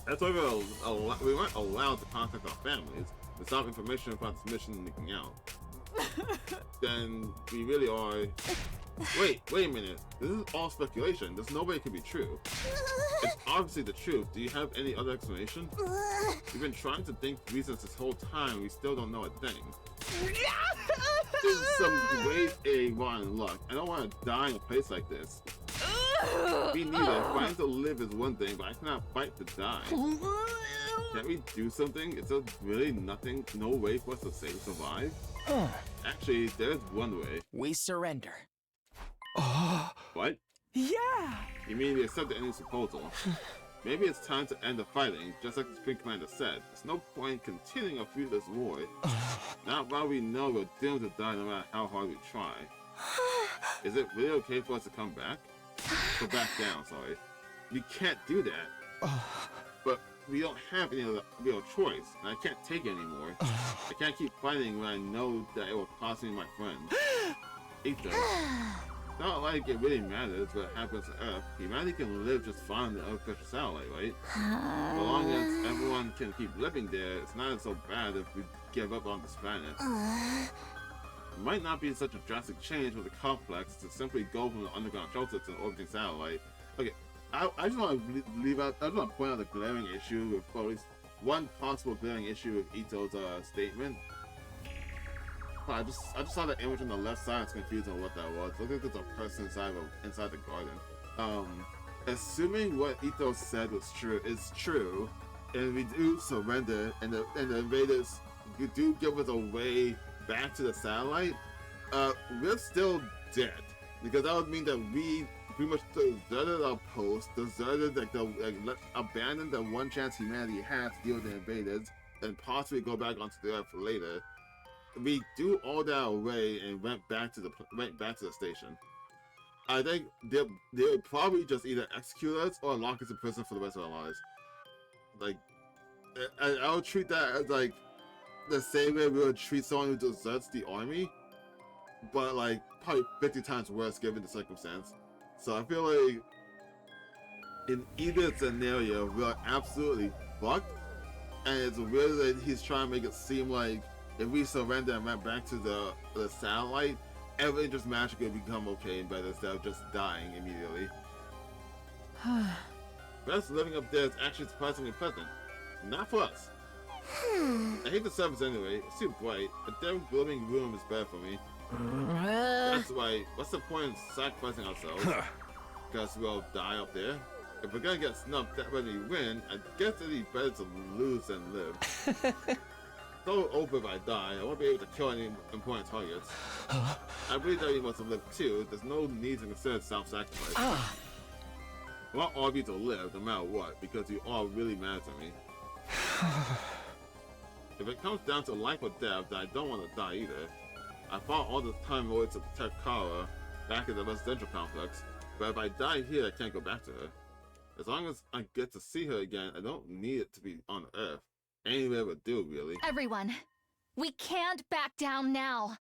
That's why we weren't allowed to contact our families without information about this mission leaking out. then we really are... Wait a minute. This is all speculation. There's no way it could be true. It's obviously the truth. Do you have any other explanation? We've been trying to think reasons this whole time. We still don't know a thing. This is some grade A rotten luck. I don't want to die in a place like this. Me neither. Fighting to live is one thing, but I cannot fight to die. Can't we do something? Is there really nothing, no way for us to survive? Actually, there's one way. We surrender. What? Yeah! You mean we accept the enemy's proposal? Maybe it's time to end the fighting, just like the Supreme Commander said. There's no point continuing a fruitless war. Not while we know we're doomed to die no matter how hard we try. Is it really okay for us to come back? Go back down, sorry. We can't do that. But we don't have any other real choice, and I can't take it anymore. I can't keep fighting when I know that it will cost me my friends. Ito. Not like it really matters what happens to Earth. Humanity can live just fine on the artificial satellite, right? As long as everyone can keep living there, it's not so bad if we give up on this planet. It might not be such a drastic change for the complex to simply go from the underground shelter to an orbiting satellite. Okay, I just want to leave out. I just want to point out the glaring issue with, or at least one possible glaring issue with Ito's statement. I just saw the image on the left side. I was confused on what that was. Look like there's a person inside the garden. Assuming what Ito said was true, and we do surrender, and the invaders do give us a way back to the satellite, we're still dead, because that would mean that we pretty much deserted our post, abandoned the one chance humanity has to deal with the invaders, and possibly go back onto the Earth later. We do all that away and went back to the station. I think they would probably just either execute us or lock us in prison for the rest of our lives. Like, I would treat that as like the same way we would treat someone who deserts the army, but like probably 50 times worse given the circumstance. So I feel like in either scenario we are absolutely fucked, and it's weird that he's trying to make it seem like if we surrender and went back to the satellite, everything just magically become okay and better instead of just dying immediately. Best living up there is actually surprisingly pleasant. Not for us. I hate the surface anyway. It's too bright. A dim glowing room is better for me. That's why, what's the point in sacrificing ourselves? Because we'll die up there. If we're gonna get snubbed that when we win, I guess it'd be better to lose than live. So open if I die, I won't be able to kill any important targets. I believe that he wants to live too. There's no need to consider self-sacrifice. I want all of you to live, no matter what, because you all really matter to me. If it comes down to life or death, then I don't want to die either. I fought all this time away to protect Kara back in the residential complex, but if I die here, I can't go back to her. As long as I get to see her again, I don't need it to be on Earth. Anywhere would do, really. Everyone, we can't back down now.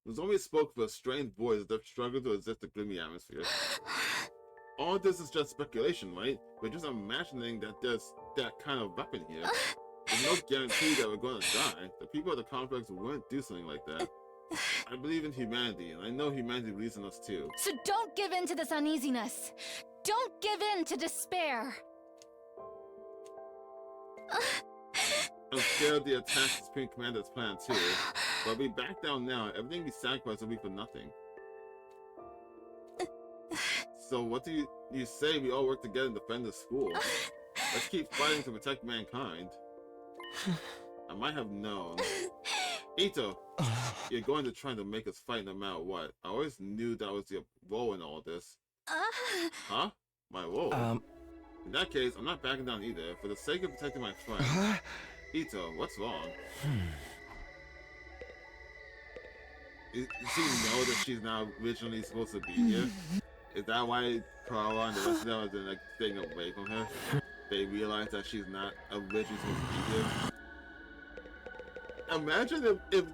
There's only spoke for a strange voice that struggle to resist the gloomy atmosphere. All this is just speculation, right? We're just imagining that there's that kind of weapon here. There's no guarantee that we're going to die. The people at the complex wouldn't do something like that. I believe in humanity, and I know humanity believes in us too. So don't give in to this uneasiness. Don't give in to despair. I'm scared of the attack the Supreme Commander's plan too. But if we back down now, everything we sacrifice will be for nothing. So what do you say we all work together and defend the school? Let's keep fighting to protect mankind. I might have known. Ito, you're going to try to make us fight no matter what. I always knew that was your role in all this. Huh? My role? In that case, I'm not backing down either. For the sake of protecting my friend. Ito, what's wrong? Does she know that she's not originally supposed to be here? Is that why Kara and the rest of them have been like staying away from her? They realize that she's not originally supposed to be here. Imagine if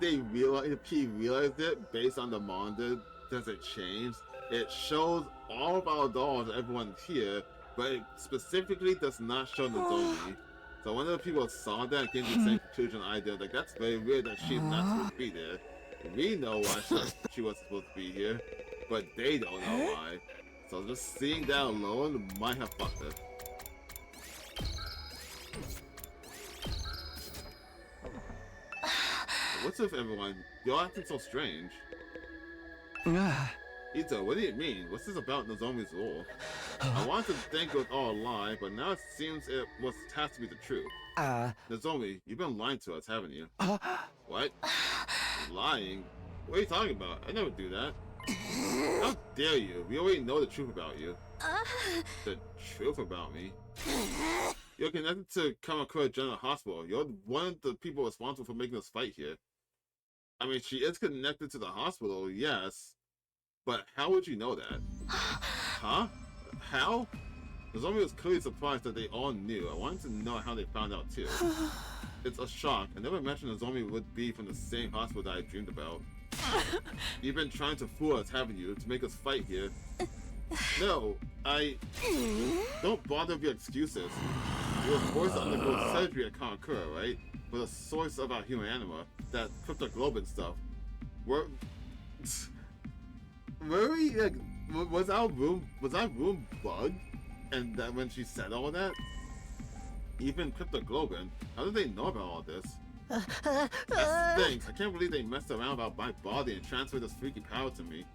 he realized it based on the manga. Does it change? It shows all of our dolls, everyone here, but it specifically does not show Nozomi. So one of the people saw that and came to the same conclusion I did. Like, that's very weird that she's not supposed to be there. We know why she was supposed to be here, but they don't know why. So just seeing that alone might have fucked her. What's with everyone? You're acting so strange. Ito, what do you mean? What's this about Nozomi's role? I wanted to think it was all a lie, but now it seems has to be the truth. Nozomi, you've been lying to us, haven't you? What? Lying? What are you talking about? I never do that. How dare you? We already know the truth about you. The truth about me? You're connected to Kamakura General Hospital. You're one of the people responsible for making us fight here. I mean, she is connected to the hospital, yes. But how would you know that? Huh? How? Nozomi was clearly surprised that they all knew. I wanted to know how they found out too. It's a shock. I never imagined Nozomi would be from the same hospital that I dreamed about. You've been trying to fool us, haven't you? To make us fight here. No, don't bother with your excuses. You were forced to undergo surgery at Kamakura, right? For the source of our human anima, that cryptoglobin stuff. Were we like, was our room bugged? And that when she said all that, even cryptoglobin, how did they know about all this? That stinks. I can't believe they messed around about my body and transferred this freaky power to me.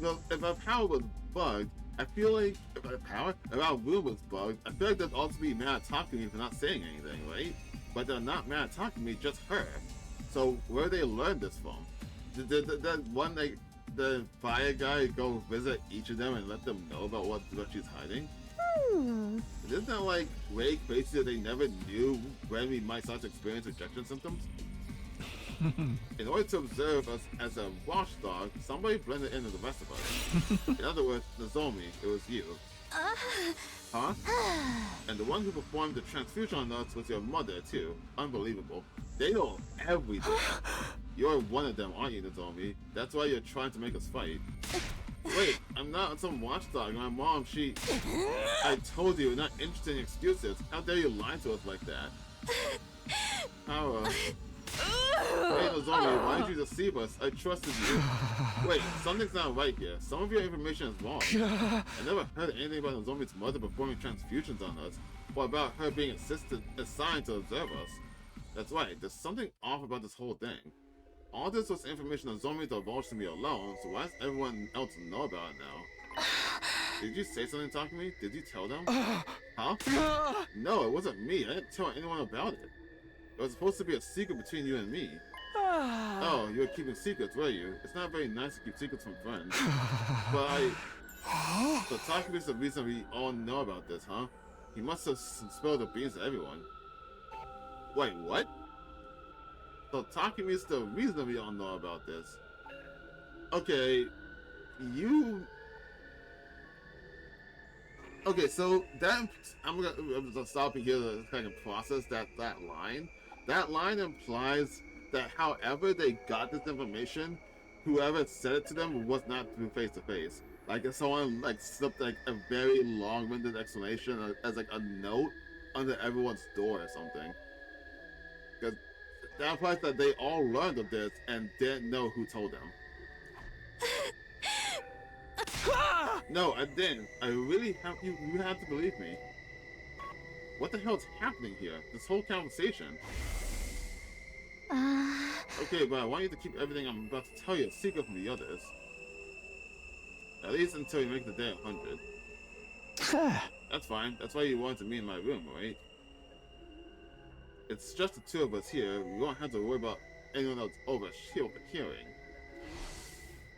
Well, if our power was bugged, I feel like if our room was bugged, I feel like they'd also be mad at Takumi for not saying anything, right? But they're not mad at Takumi, just her. So where did they learn this from? Did that one, like, the fire guy go visit each of them and let them know about what she's hiding? Isn't that like way crazy that they never knew when we might start to experience rejection symptoms? In order to observe us as a watchdog, somebody blended in with the rest of us. In other words, Nozomi, it was you. Huh? And the one who performed the transfusion on us was your mother, too. Unbelievable. They know everything. You're one of them, aren't you, Nozomi? That's why you're trying to make us fight. Wait, I'm not some watchdog. My mom, I told you, not interested in excuses. How dare you lie to us like that? How, Hey, Nozomi, why did you deceive us? I trusted you. Wait, something's not right here. Some of your information is wrong. I never heard anything about Nozomi's mother performing transfusions on us, or about her being assigned to observe us. That's right, there's something off about this whole thing. All this was information Nozomi divulged to me alone, so why does everyone else know about it now? Did you say something, Takumi? Did you tell them? Huh? No, it wasn't me. I didn't tell anyone about it. It was supposed to be a secret between you and me. Oh, you were keeping secrets, were you? It's not very nice to keep secrets from friends. But So Takumi's the reason we all know about this, huh? He must have spilled the beans to everyone. Wait, what? So Takumi's the reason we all know about this. Okay, Okay, so that I'm gonna stop here to kind of process that line. That line implies that however they got this information, whoever said it to them was not through face to face. Like if someone like slipped like a very long-winded explanation as like a note under everyone's door or something. Because that implies that they all learned of this and didn't know who told them. No, I didn't. I really have you have to believe me. What the hell's happening here? This whole conversation. Okay, but I want you to keep everything I'm about to tell you a secret from the others. At least until you make the day 100. That's fine. That's why you wanted to meet in my room, right? It's just the two of us here. We won't have to worry about anyone else overhearing.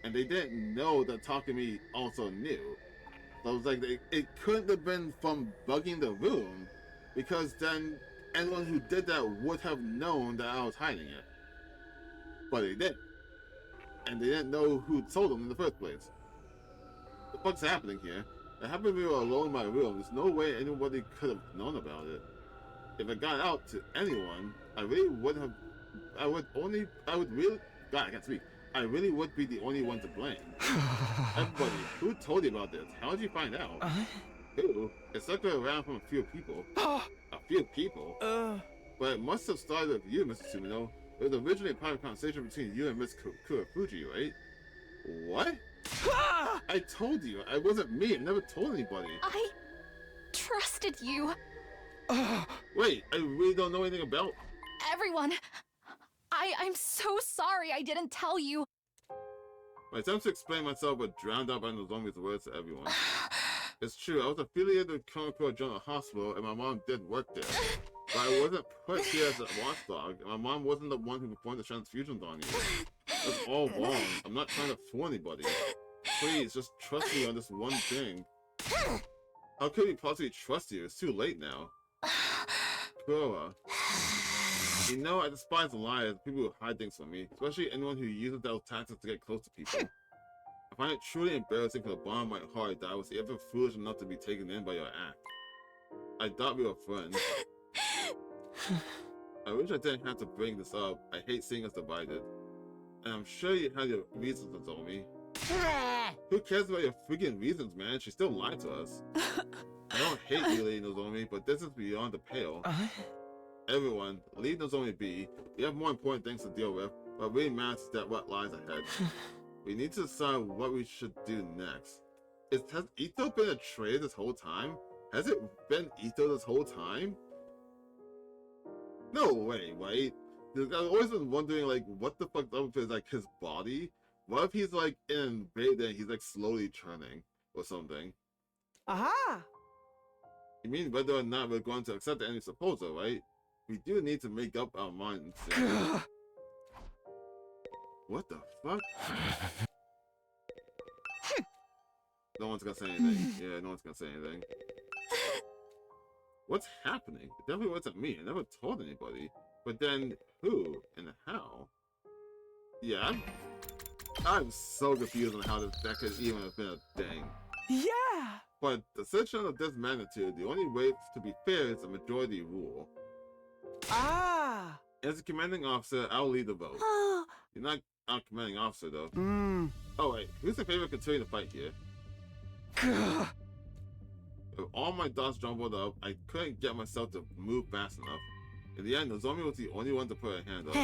And they didn't know that Takumi also knew. So it was like it couldn't have been from bugging the room, because then anyone who did that would have known that I was hiding it. But they didn't. And they didn't know who told them in the first place. What the fuck's happening here? It happened when we were alone in my room. There's no way anybody could have known about it. If it got out to anyone, I really would be the only one to blame. Everybody, who told you about this? How did you find out? Who? It circled around from a few people. A few people? But it must have started with you, Mr. Sumino. It was originally a private conversation between you and Miss Kurofuji, right? What? Ah! I told you, it wasn't me. I never told anybody. I trusted you. Wait, I really don't know anything about... Everyone, I'm so sorry I didn't tell you. My attempts to explain myself were drowned out by Nozomi's words to everyone. It's true, I was affiliated with Kamakura General Hospital and my mom did work there. But I wasn't put here as a watchdog, and my mom wasn't the one who performed the transfusions on you. That's all wrong. I'm not trying to fool anybody. Please, just trust me on this one thing. How could we possibly trust you? It's too late now. Kura. You know, I despise liars, people who hide things from me, especially anyone who uses those tactics to get close to people. I find it truly embarrassing for the bottom of my heart that I was even foolish enough to be taken in by your act. I thought we were friends. I wish I didn't have to bring this up. I hate seeing us divided. And I'm sure you had your reasons, Nozomi. Who cares about your freaking reasons, man? She still lied to us. I don't hate you, Lady Nozomi, but this is beyond the pale. Everyone, leave Nozomi be. We have more important things to deal with, but really matters that what lies ahead. We need to decide what we should do next. Has Ito been a traitor this whole time? Has it been Ito this whole time? No way, right? I've always been wondering, like, what the fuck up with like his body? What if he's like in bed and he's like slowly turning or something? Aha! You mean whether or not we're going to accept any proposal, right? We do need to make up our minds. What the fuck? No one's gonna say anything. Yeah, no one's gonna say anything. What's happening? It definitely wasn't me. I never told anybody. But then, who and how? Yeah, I'm so confused on how that could even have been a thing. Yeah! But the situation of this magnitude, the only way to be fair is a majority rule. Ah! As a commanding officer, I'll lead the vote. You're not our commanding officer, though. Oh, wait. Who's in favor of continuing the fight here? With all my dots jumbled up, I couldn't get myself to move fast enough. In the end, Nozomi was the only one to put her hand up.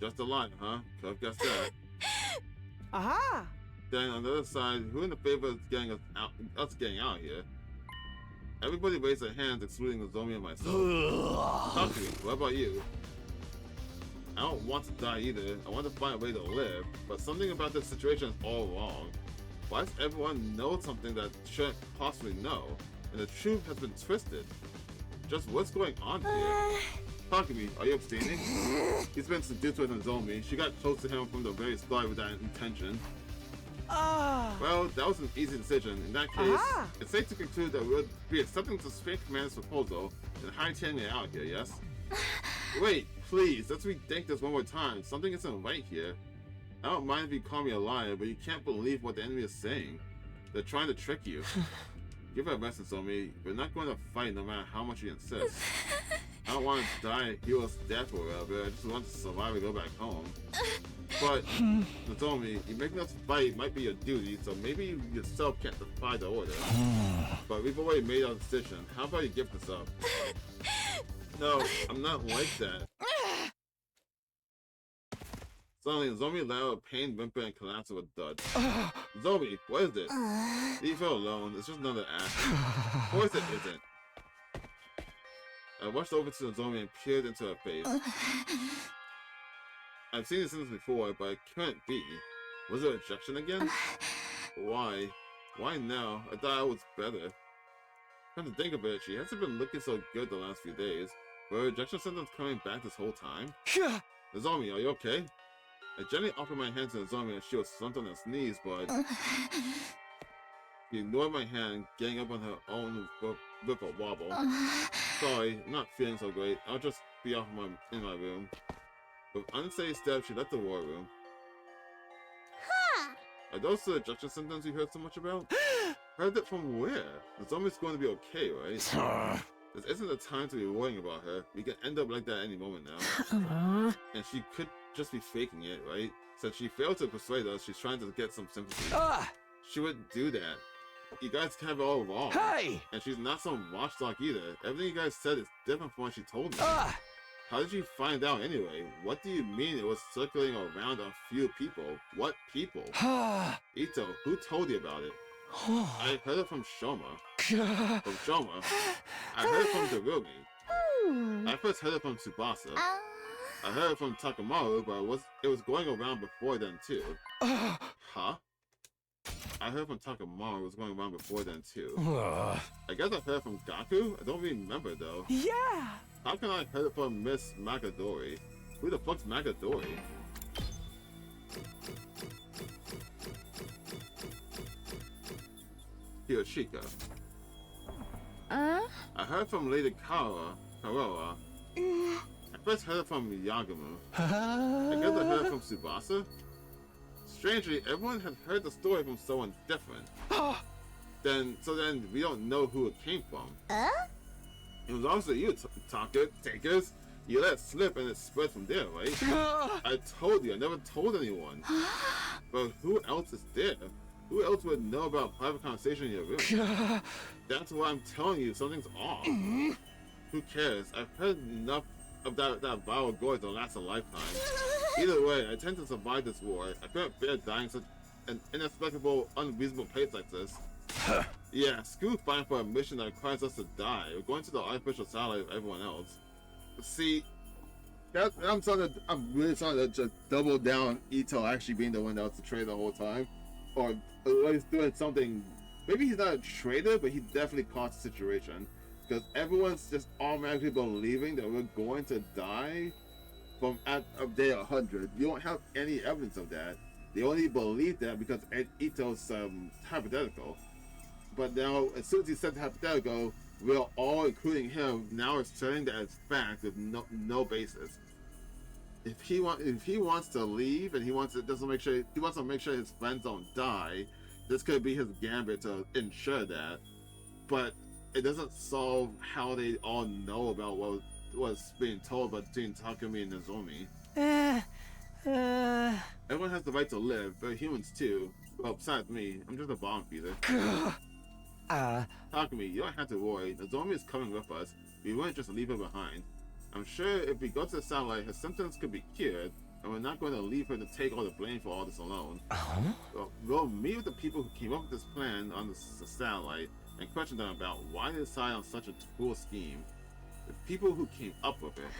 Just a line, huh? Could've guessed that. Aha! Then on the other side, who in the favor of getting us getting out here? Everybody raised their hands, excluding Nozomi and myself. Talk to me. What about you? I don't want to die either. I want to find a way to live, but something about this situation is all wrong. Why does everyone know something that shouldn't possibly know? And the truth has been twisted. Just what's going on here? Talk to me. Are you abstaining? He's been seduced with Nozomi. She got close to him from the very start with that intention. Well, that was an easy decision. In that case, it's safe to conclude that we'll be accepting the Space Command's proposal and hightailing it out here, yes? Wait, please, let's rethink this one more time. Something isn't right here. I don't mind if you call me a liar, but you can't believe what the enemy is saying. They're trying to trick you. Give it a rest, Nozomi. We're not going to fight no matter how much you insist. I don't want to die a hero's death or whatever. I just want to survive and go back home. But, Nozomi, you making us fight might be your duty, so maybe you yourself can't defy the order. But we've already made our decision. How about you give this up? No, I'm not like that. Suddenly, Nozomi let out a pained whimper and collapsed with a thud. Nozomi, what is this? Leave her alone. It's just another act. Of course it isn't. I rushed over to Nozomi and peered into her face. I've seen this sentence before, but it couldn't be. Was it rejection again? Why? Why now? I thought I was better. Come to think of it, she hasn't been looking so good the last few days. Were rejection symptoms coming back this whole time? Nozomi, are you okay? I gently offered my hand to Nozomi and she was slumped on her knees, but she ignored my hand, getting up on her own with a wobble. Sorry, I'm not feeling so great. I'll just be off in my room. With unsteady steps, she left the war room. Are those the rejection symptoms you heard so much about? Heard it from where? Nozomi's going to be okay, right? This isn't the time to be worrying about her. We can end up like that any moment now. And she could just be faking it, right? Since she failed to persuade us, she's trying to get some sympathy. She wouldn't do that. You guys have it all wrong. Hey! And she's not some watchdog either. Everything you guys said is different from what she told me. How did you find out anyway? What do you mean it was circulating around a few people? What people? Ito, who told you about it? I heard it from Shoma. From Shoma. I heard it from Darumi. I first heard it from Tsubasa. I heard it from Takamaru, but it was going around before then too. Huh? I heard from Takamaru, it was going around before then too. I guess I heard from Gaku? I don't remember though. Yeah. How can I heard it from Miss Magadori? Who the fuck's Magadori? Hiroshika. I heard from Lady Karoa. I first heard it from Yagamu. I guess I heard it from Tsubasa. Strangely, everyone had heard the story from someone different. So then we don't know who it came from. It was obviously you, Takers. You let it slip and it spread from there, right? I told you, I never told anyone. But who else is there? Who else would know about private conversation in your room? That's why I'm telling you, something's off. Who cares? I've heard enough of that viral gory to last a lifetime. Either way, I tend to survive this war. I couldn't bear dying such an inexplicable, unreasonable place like this. Yeah, screw fighting for a mission that requires us to die. We're going to the artificial satellite of everyone else. See, I'm really starting to just double down Ito actually being the one that was the traitor the whole time. Or he's doing something. Maybe he's not a traitor, but he definitely caused the situation. Because everyone's just automatically believing that we're going to die from at day 100. You don't have any evidence of that. They only believe that because Ito's hypothetical. But now, as soon as he said the hypothetical, we're all, including him, now are saying that it's fact with no basis. If he wants to leave and he wants to make sure his friends don't die, this could be his gambit to ensure that. But it doesn't solve how they all know about what was being told between Takumi and Nozomi. Everyone has the right to live, but humans too. Well, besides me, I'm just a bomb feeder. Takumi, you don't have to worry. Nozomi is coming with us. We won't just leave her behind. I'm sure if we go to the satellite, her symptoms could be cured, and we're not going to leave her to take all the blame for all this alone. We'll meet with the people who came up with this plan on the satellite and question them about why they decided on such a cool scheme. The people who came up with it.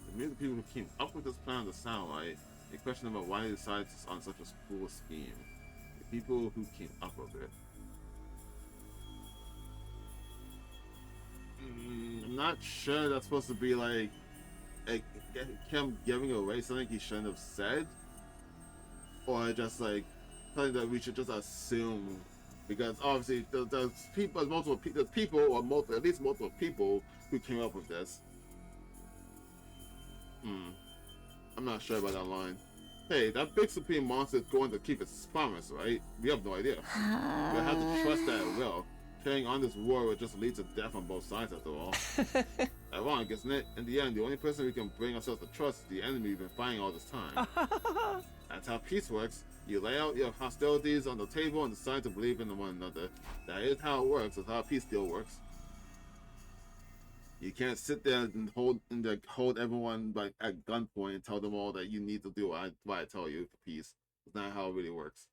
We'll meet the people who came up with this plan on the satellite and question them about why they decided on such a cool scheme. The people who came up with it. I'm not sure that's supposed to be like him giving away something he shouldn't have said, or just like something that we should just assume, because obviously there's people, at least multiple people who came up with this. I'm not sure about that line. Hey, that big supreme monster is going to keep its promise, right? We have no idea. We have to trust that it will. Carrying on this war would just lead to death on both sides, after all. Ironic, isn't it? In the end, the only person we can bring ourselves to trust is the enemy we've been fighting all this time. That's how peace works. You lay out your hostilities on the table and decide to believe in one another. That is how it works. That's how a peace deal works. You can't sit there and hold everyone at gunpoint and tell them all that you need to do what I tell you for peace. It's not how it really works.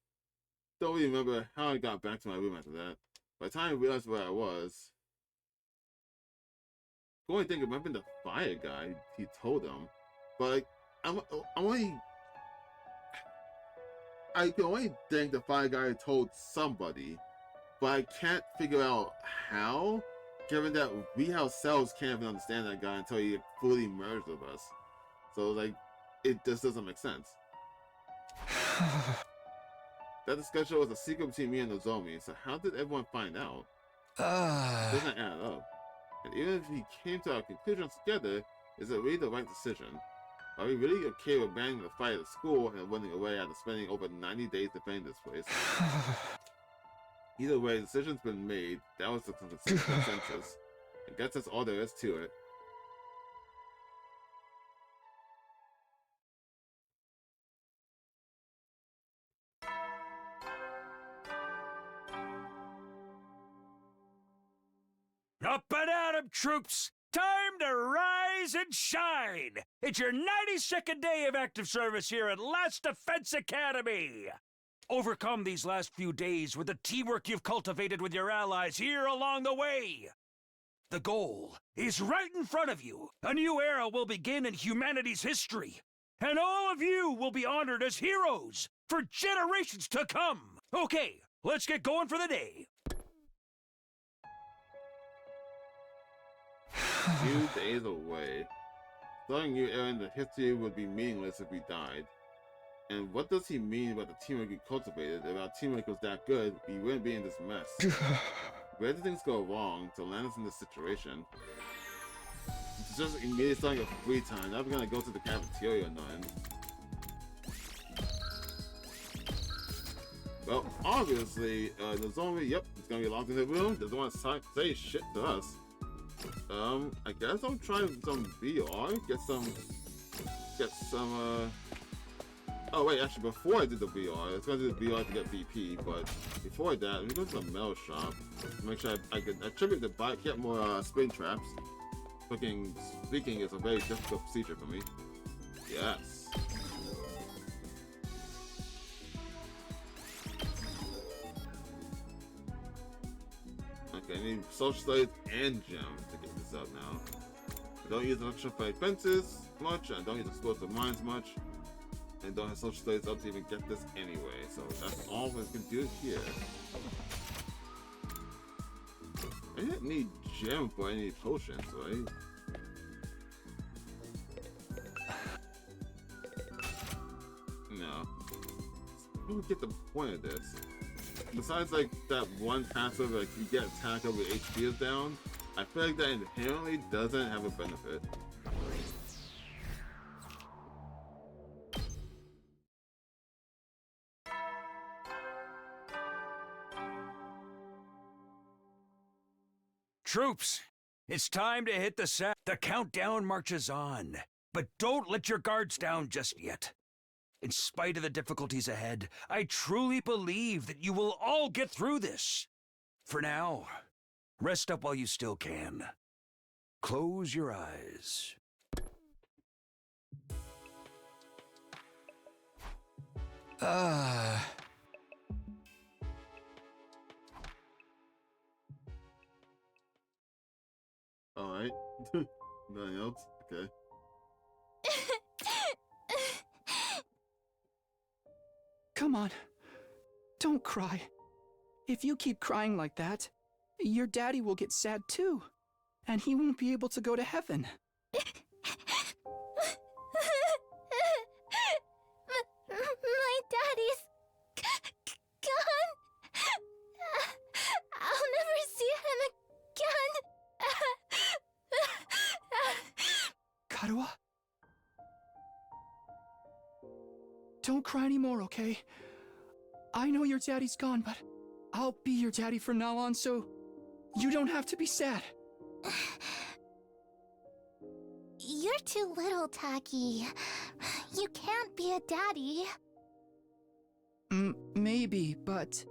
Don't really remember how I got back to my room after that. By the time I realized where I was, the only thing I remember the fire guy, he told him. But like, I can only think the fire guy told somebody, but I can't figure out how, given that we ourselves can't even understand that guy until he fully merged with us. So like, it just doesn't make sense. That discussion was a secret between me and Nozomi, so how did everyone find out? It doesn't add up. And even if we came to our conclusions together, is it really the right decision? Are we really okay with banning the fight at school and running away after spending over 90 days defending this place? Either way, the decision's been made. That was the consensus. I guess that's all there is to it. Up and at 'em, troops! Time to rise and shine! It's your 92nd day of active service here at Last Defense Academy! Overcome these last few days with the teamwork you've cultivated with your allies here along the way! The goal is right in front of you. A new era will begin in humanity's history, and all of you will be honored as heroes for generations to come! Okay, let's get going for the day! Few days away. Starting new era in the history would be meaningless if we died. And what does he mean about the teamwork we cultivated? If our teamwork was that good, we wouldn't be in this mess. Where did things go wrong to land us in this situation? It's just immediately starting a free time. Not gonna go to the cafeteria or nothing. Well, obviously, there's only, yep, it's gonna be locked in the room. Doesn't want to say shit to us. I guess I'll try some VR, get some, oh wait, actually before I did the VR, I was gonna do the VR to get BP, but before that, let me go to the metal shop, make sure I can attribute the bike, get more spin traps. Speaking is a very difficult procedure for me. Yes. Okay, I need social studies and gems to get this up now. I don't use electrified fences much, I don't use explosive mines much, and don't have social studies up to even get this anyway, so that's all we can do here. I didn't need gem for any potions, right? No. I don't get the point of this. Besides like that one passive, like you get attacked over HP is down, I feel like that inherently doesn't have a benefit. Troops, it's time to hit the set. The countdown marches on, but don't let your guards down just yet. In spite of the difficulties ahead, I truly believe that you will all get through this. For now, rest up while you still can. Close your eyes. Alright. Nothing else? Okay. Come on. Don't cry. If you keep crying like that, your daddy will get sad too. And he won't be able to go to heaven. My daddy's gone. I'll never see him again. Karuha? Don't cry anymore, okay? I know your daddy's gone, but I'll be your daddy from now on, so you don't have to be sad. You're too little, Taki. You can't be a daddy. Maybe, but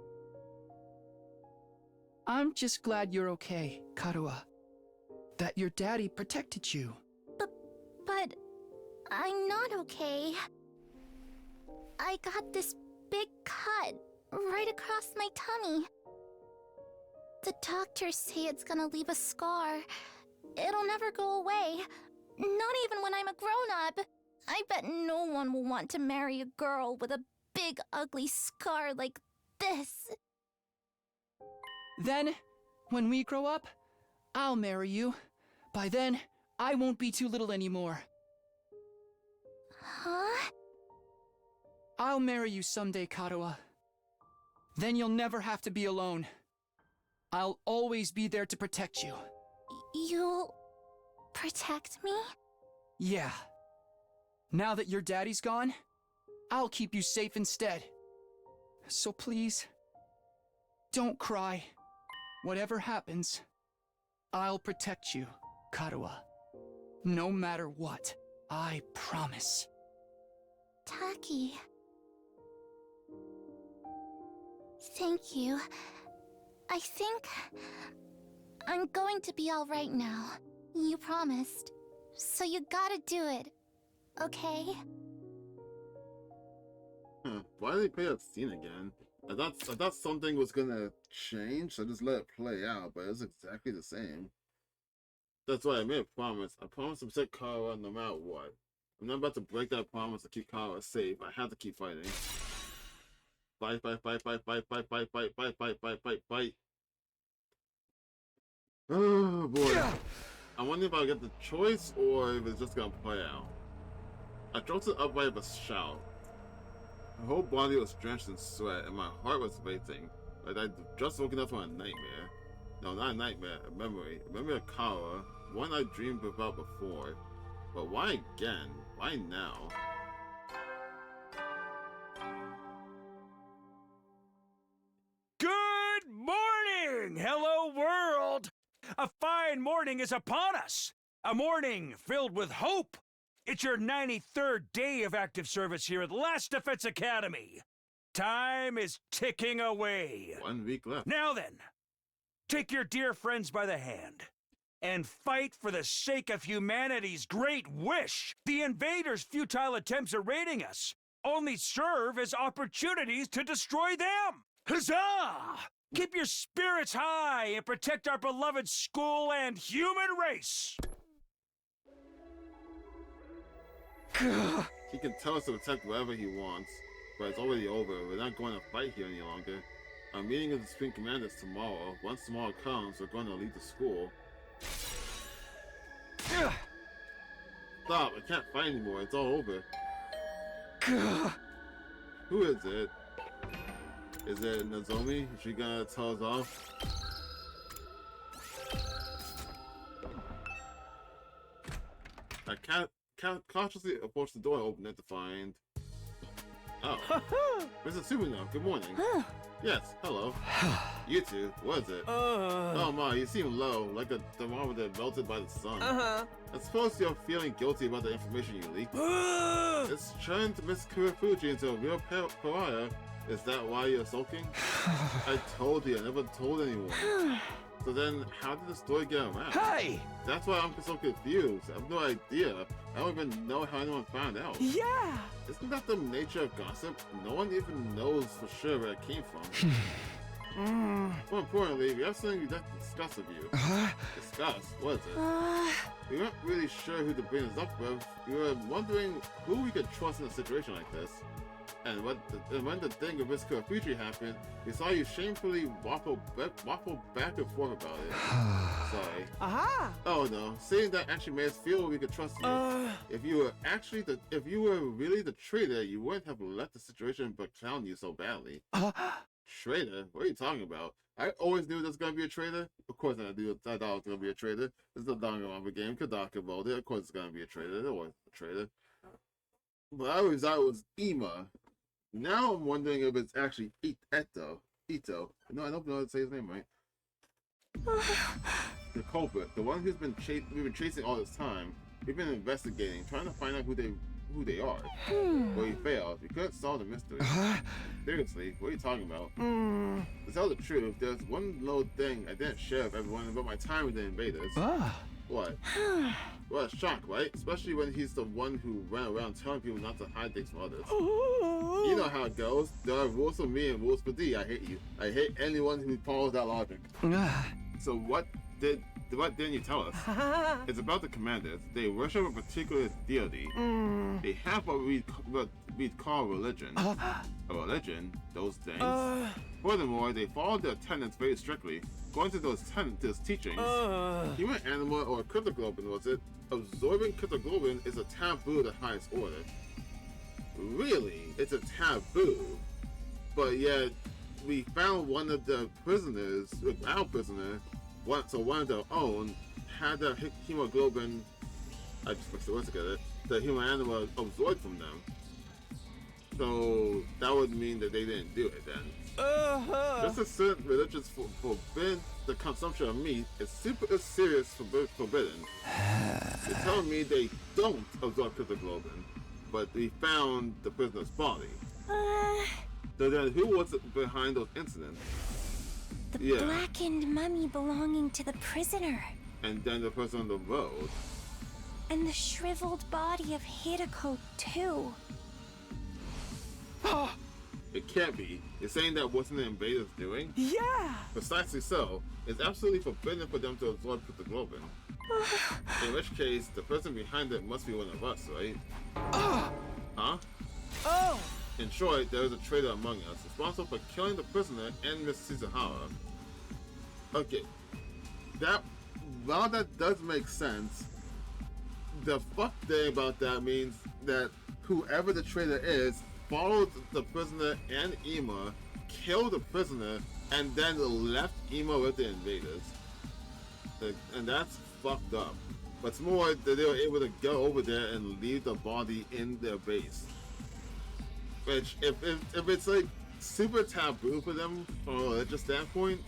I'm just glad you're okay, Karuha. That your daddy protected you. But I'm not okay. I got this big cut right across my tummy. The doctors say it's gonna leave a scar. It'll never go away. Not even when I'm a grown-up. I bet no one will want to marry a girl with a big, ugly scar like this. Then, when we grow up, I'll marry you. By then, I won't be too little anymore. Huh? I'll marry you someday, Karuha. Then you'll never have to be alone. I'll always be there to protect you. You'll protect me? Yeah. Now that your daddy's gone, I'll keep you safe instead. So please, don't cry. Whatever happens, I'll protect you, Karuha. No matter what, I promise. Taki. Thank you. I think I'm going to be alright now. You promised. So you gotta do it. Okay? Why did they play that scene again? I thought something was gonna change, so I just let it play out, but it's exactly the same. That's why I made a promise. I promised to protect Kara no matter what. I'm not about to break that promise to keep Kara safe. I have to keep fighting. Fight, fight, fight, fight, fight, fight, fight, fight, fight, fight, fight, fight, fight. Oh boy. I'm wondering if I'll get the choice or if it's just gonna play out. I dropped it upright with a shout. My whole body was drenched in sweat and my heart was racing. Like I'd just woken up from a nightmare. No, not a nightmare, a memory. A memory of Kara, one I dreamed about before. But why again? Why now? Good morning! Hello, world! A fine morning is upon us. A morning filled with hope. It's your 93rd day of active service here at Last Defense Academy. Time is ticking away. 1 week left. Now then, take your dear friends by the hand and fight for the sake of humanity's great wish. The invaders' futile attempts at raiding us only serve as opportunities to destroy them. Huzzah! Keep your spirits high and protect our beloved school and human race. He can tell us to attack wherever he wants, but it's already over. We're not going to fight here any longer. Our meeting of the Supreme Commanders tomorrow. Once tomorrow comes, we're going to leave the school. Stop! I can't fight anymore. It's all over. Who is it? Is it Nozomi? Is she gonna tell us off? I can't cautiously approach the door and open it to find... Oh. Mr. Tsubino, good morning. Yes, hello. You two, what is it? Oh my, you seem low, like a thermometer melted by the sun. I suppose you're feeling guilty about the information you leaked. It's turned Miss Kurofuji into a real pariah. Is that why you're sulking? I told you, I never told anyone. So then, how did the story get around? Hey! That's why I'm so confused. I have no idea. I don't even know how anyone found out. Yeah! Isn't that the nature of gossip? No one even knows for sure where it came from. More importantly, we have something we'd like to discuss with you. Discuss? What is it? We weren't really sure who to bring this up with. We were wondering who we could trust in a situation like this. And when the thing with Miss Kurofuji happened, we saw you shamefully waffle back and forth about it. Sorry. Aha! Oh no, saying that actually made us feel we could trust you. If you were really the traitor, you wouldn't have let the situation beclown you so badly. Traitor? What are you talking about? I always knew there was gonna be a traitor. Of course I knew I thought it was gonna be a traitor. This is a Danganronpa game, Kadaka wrote it. Of course it's gonna be a traitor. There was a traitor. But I always thought it was Ima. Now I'm wondering if it's actually Ito. No, I don't know how to say his name right. The culprit, the one who's been we've been chasing all this time. We've been investigating, trying to find out who they are. But we failed. We couldn't solve the mystery. Seriously, what are you talking about? To tell the truth, there's one little thing I didn't share with everyone about my time with the invaders. What? Well, a shock, right? Especially when he's the one who ran around telling people not to hide things from others. You know how it goes. There are rules for me and rules for thee. I hate you. I hate anyone who follows that logic. So what didn't you tell us? It's about the commanders. They worship a particular deity. They have what we'd call religion. A religion? Those things? Furthermore, they follow their tenets very strictly. According to those teachings, human animal or cryptoglobin was it? Absorbing cryptoglobin is a taboo of the highest order. Really? It's a taboo. But yet, we found one of the prisoners, our prisoner, one of their own, had the hemoglobin, I just mixed the words together, the human animal absorbed from them. So that would mean that they didn't do it then. Just as certain religions forbid the consumption of meat, it's super serious forbidden. You're telling me they don't absorb cryptoglobin, but we found the prisoner's body. So then who was behind those incidents? The Yeah. blackened mummy belonging to the prisoner. And then the person on the road. And the shriveled body of Hideko, too. It can't be. You're saying that wasn't the invaders doing? Yeah. Precisely so. It's absolutely forbidden for them to absorb Globin. In which case, the person behind it must be one of us, right? Huh? Oh. In short, there is a traitor among us, responsible for killing the prisoner and Miss Suzuhara. Okay. While that does make sense, the fuck thing about that means that whoever the traitor is followed the prisoner and Ima, killed the prisoner, and then left Ima with the invaders. And that's fucked up. What's more, that they were able to go over there and leave the body in their base. Which, if it's like super taboo for them from a religious standpoint,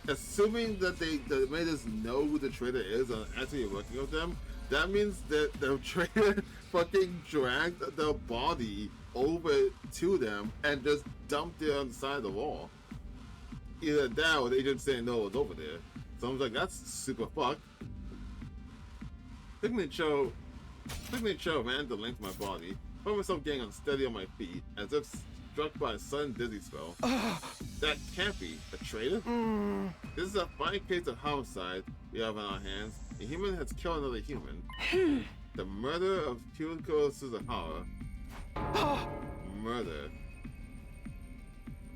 assuming that the invaders know who the traitor is and actually working with them, that means that the traitor fucking dragged the body over to them and just dumped it on the side of the wall. Either that or they didn't say no, it was over there. So I was like, that's super fucked. Signature ran the length of my body, found myself getting unsteady on my feet, as if struck by a sudden dizzy spell. That can't be a traitor. This is a fine case of homicide we have on our hands. A human has killed another human. The murder of Kyoko Suzuhara. Murder.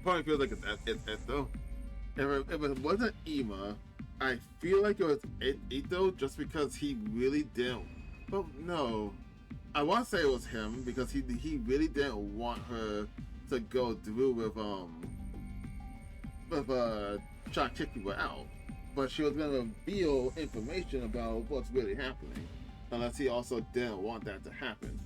Probably feels like it's though. If it wasn't Ima, I feel like it was Ito just because he really didn't. But no, I want to say it was him because he really didn't want her to go through with trying to kick people out. But she was gonna reveal information about what's really happening, unless he also didn't want that to happen.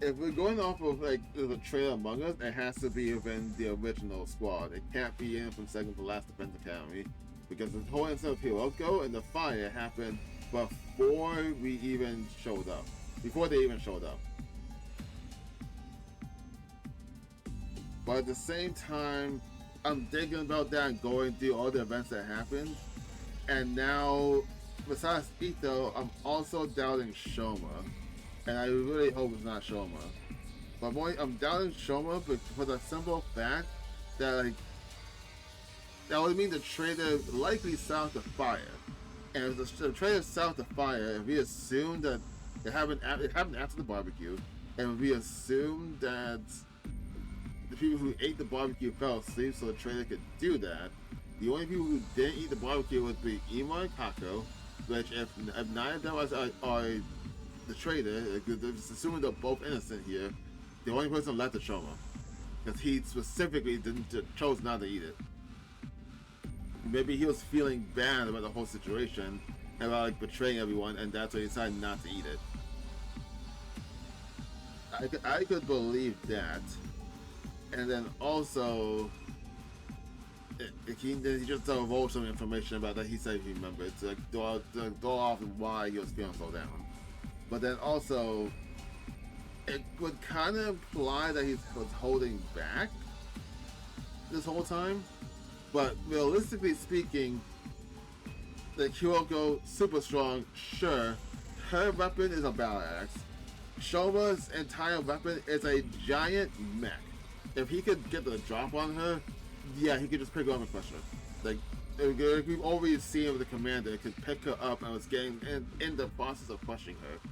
If we're going off of like the trailer Among Us, it has to be within the original squad. It can't be in from second to last Defense Academy, because the whole incident of Hiroko and the fire happened before we even showed up. Before they even showed up. But at the same time, I'm thinking about that and going through all the events that happened. And now, besides Ito, I'm also doubting Shoma. And I really hope it's not Shoma. But boy, I'm doubting Shoma for the simple fact that like that would mean the traitor likely south of fire. And if the traitor south of fire, if we assume that it happened after the barbecue, and we assume that the people who ate the barbecue fell asleep so the traitor could do that, the only people who didn't eat the barbecue would be Ima and Kako, which if neither of them are the traitor, assuming they're both innocent here, the only person left is Shoma, because he specifically chose not to eat it. Maybe he was feeling bad about the whole situation, about like betraying everyone, and that's why he decided not to eat it. I could believe that, and then also he just divulged some information about that. He said he remembered to like go off why he was feeling so down. But then also, it would kind of imply that he was holding back this whole time. But realistically speaking, the Kyoko, super strong, sure. Her weapon is a battle axe. Shoma's entire weapon is a giant mech. If he could get the drop on her, yeah, he could just pick her up and crush her. Like, we've already seen with the commander, it could pick her up and was getting in the process of crushing her.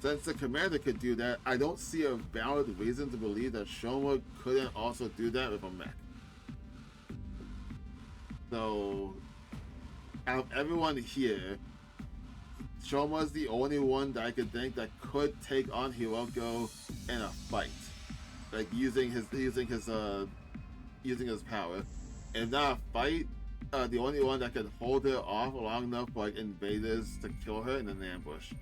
Since the commander could do that, I don't see a valid reason to believe that Shoma couldn't also do that with a mech. So, out of everyone here, Shoma's the only one that I could think that could take on Hiroko in a fight, like using his power. If not a fight, the only one that could hold her off long enough for like invaders to kill her in an ambush.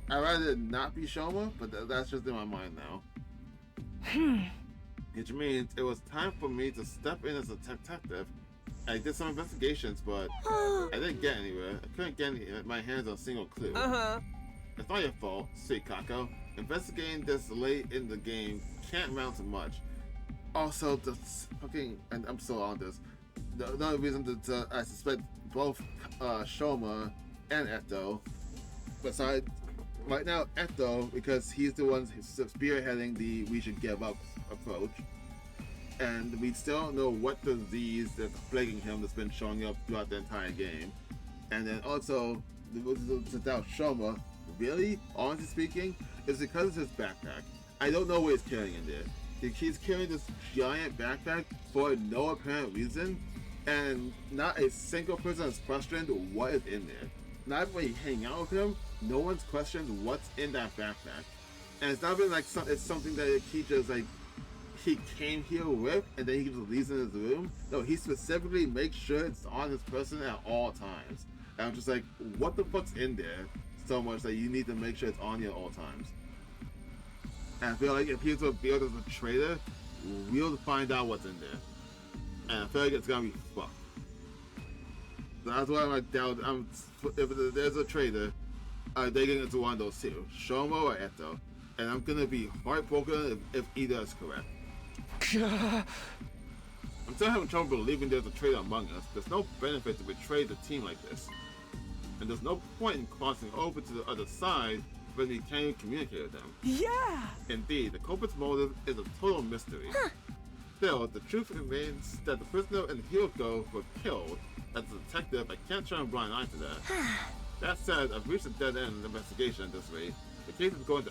I'd rather it not be Shoma, but that's just in my mind now. Which means it was time for me to step in as a detective. I did some investigations, but I didn't get anywhere. I couldn't get my hands on a single clue. It's not your fault, sweet Kako. Investigating this late in the game can't amount to much. Also, the fucking, and I'm still on this. Another reason that I suspect both Shoma and Eto, besides right now Eto, because he's the one spearheading the "we should give up" approach, and we still don't know what disease that's plaguing him that's been showing up throughout the entire game. And then also, to doubt Shoma, really, honestly speaking, is because of his backpack. I don't know what he's carrying in there. He's carrying this giant backpack for no apparent reason, and not a single person has questioned what is in there. Not when you hang out with him, no one's questioned what's in that backpack. And it's not been like it's something that he just like, he came here with and then he just leaves in his room. No, he specifically makes sure it's on his person at all times. And I'm just like, what the fuck's in there so much that you need to make sure it's on you at all times? And I feel like if he's revealed as a traitor, we'll find out what's in there. And I feel like it's gonna be fucked. So that's why I'm like, doubt. If there's a traitor, they're getting into one of those two, Shoma or Eto. And I'm gonna be heartbroken if either is correct. I'm still having trouble believing there's a traitor among us. There's no benefit to betray the team like this. And there's no point in crossing over to the other side when we can't even communicate with them. Yeah! Indeed, the culprit's motive is a total mystery. Still, the truth remains that the prisoner and Hiroko were killed. As a detective, I can't turn a blind eye to that. That said, I've reached a dead-end investigation this way. The case is going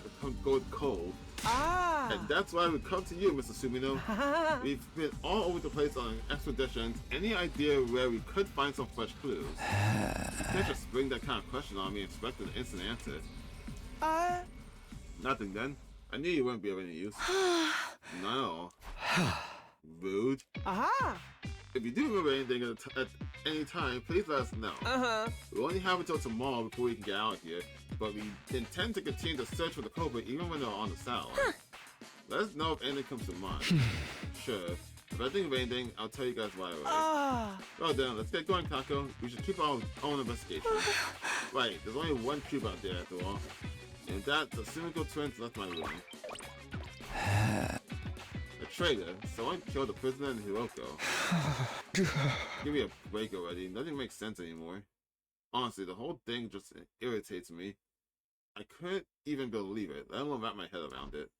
cold. Ah! And that's why we come to you, Mr. Sumino. We've been all over the place on expeditions. Any idea where we could find some fresh clues? You can't just spring that kind of question on me and expect an instant answer. Nothing then. I knew you wouldn't be of any use. No. Rude. Aha! If you do remember anything at any time, please let us know. We only have until tomorrow before we can get out of here, but we intend to continue the search for the culprit even when they're on the satellite. Let us know if anything comes to mind. Sure. If I think of anything, I'll tell you guys right away. Well then, let's get going, Kako. We should keep our own investigation. Right, there's only one cube out there after all. And that, the Sumiko twins left my room. A traitor. Someone killed a prisoner in Hiroko. Give me a break already. Nothing makes sense anymore. Honestly, the whole thing just irritates me. I couldn't even believe it, let alone wrap my head around it.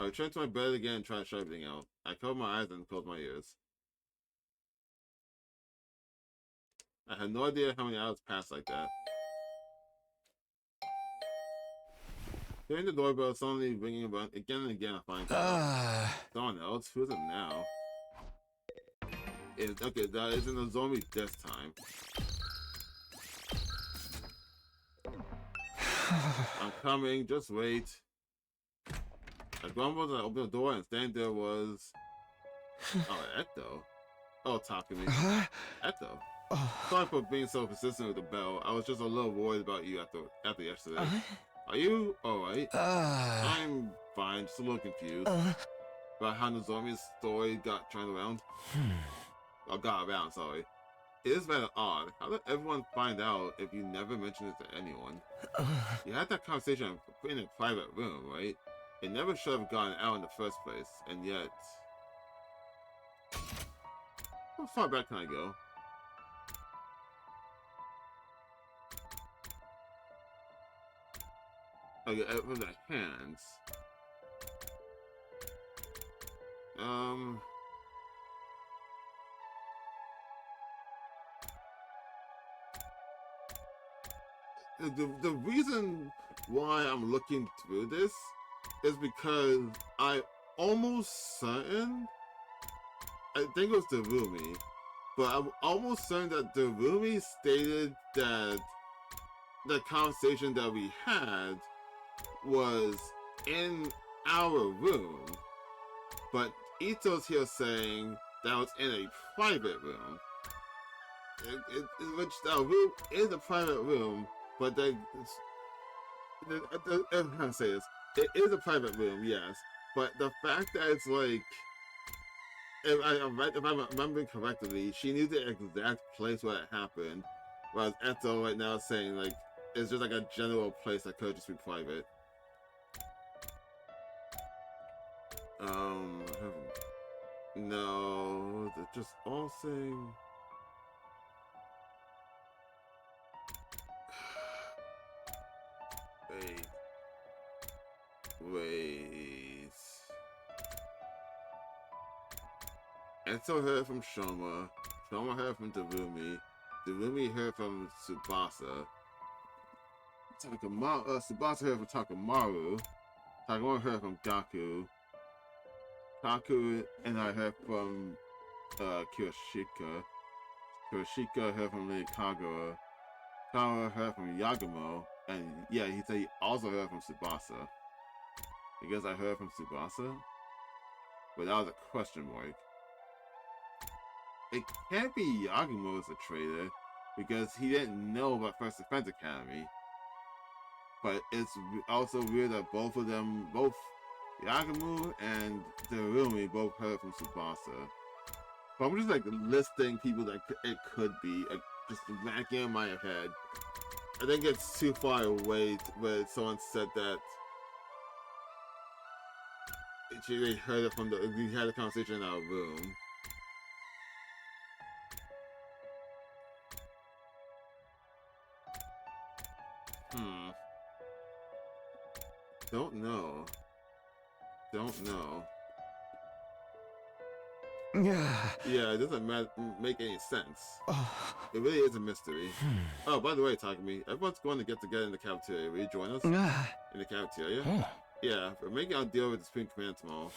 I returned to my bed again and tried to shut everything out. I covered my eyes and closed my ears. I had no idea how many hours passed like that. Hearing the doorbell suddenly ringing about again and again, I find someone else. Who is it now? Okay, that isn't a zombie this time. I'm coming, just wait. I grumbled and I opened the door and standing there was... Oh, Eto. Oh, Takumi. Eto. Sorry for being so persistent with the bell. I was just a little worried about you after yesterday. Are you alright? I'm fine, just a little confused about how the zombie story got turned around. Got around, sorry. It is rather odd. How did everyone find out if you never mentioned it to anyone? You had that conversation in a private room, right? It never should have gotten out in the first place, and yet... How far back can I go? Okay, from the hands. The reason why I'm looking through this is because I almost certain, I think it was Darumi, but I'm almost certain that Darumi stated that the conversation that we had was in our room, but Ito's here saying that was in a private room. Which the room is a private room, but I'm trying to say this. It is a private room, yes, but the fact that it's like, if I'm remembering correctly, she knew the exact place where it happened, whereas Eto right now is saying like it's just like a general place that could just be private. No, they're just all saying. Wait. Eto heard from Shoma. Shoma heard from Darumi. Darumi heard from Tsubasa. Tsubasa heard from Takamaru. Takamaru heard from Gaku. Gaku and I heard from Kiyoshika. Kiyoshika heard from Lady Kagura. Kagura heard from Yagumo. And yeah, he said he also heard from Tsubasa. I guess I heard from Tsubasa? But that was a question mark. It can't be Yagumo as a traitor, because he didn't know about First Defense Academy. But it's also weird that both of them, both Yagumo and Darumi, both heard from Tsubasa. But I'm just like listing people that it could be, just backing in my head. I think it's too far away where someone said that they heard it from we had a conversation in our room. Don't know. Yeah, it doesn't make any sense. It really is a mystery. Oh, by the way, Takumi, everyone's going to get together in the cafeteria. Will you join us? In the cafeteria? Yeah, we're making our deal with the Supreme Command tomorrow.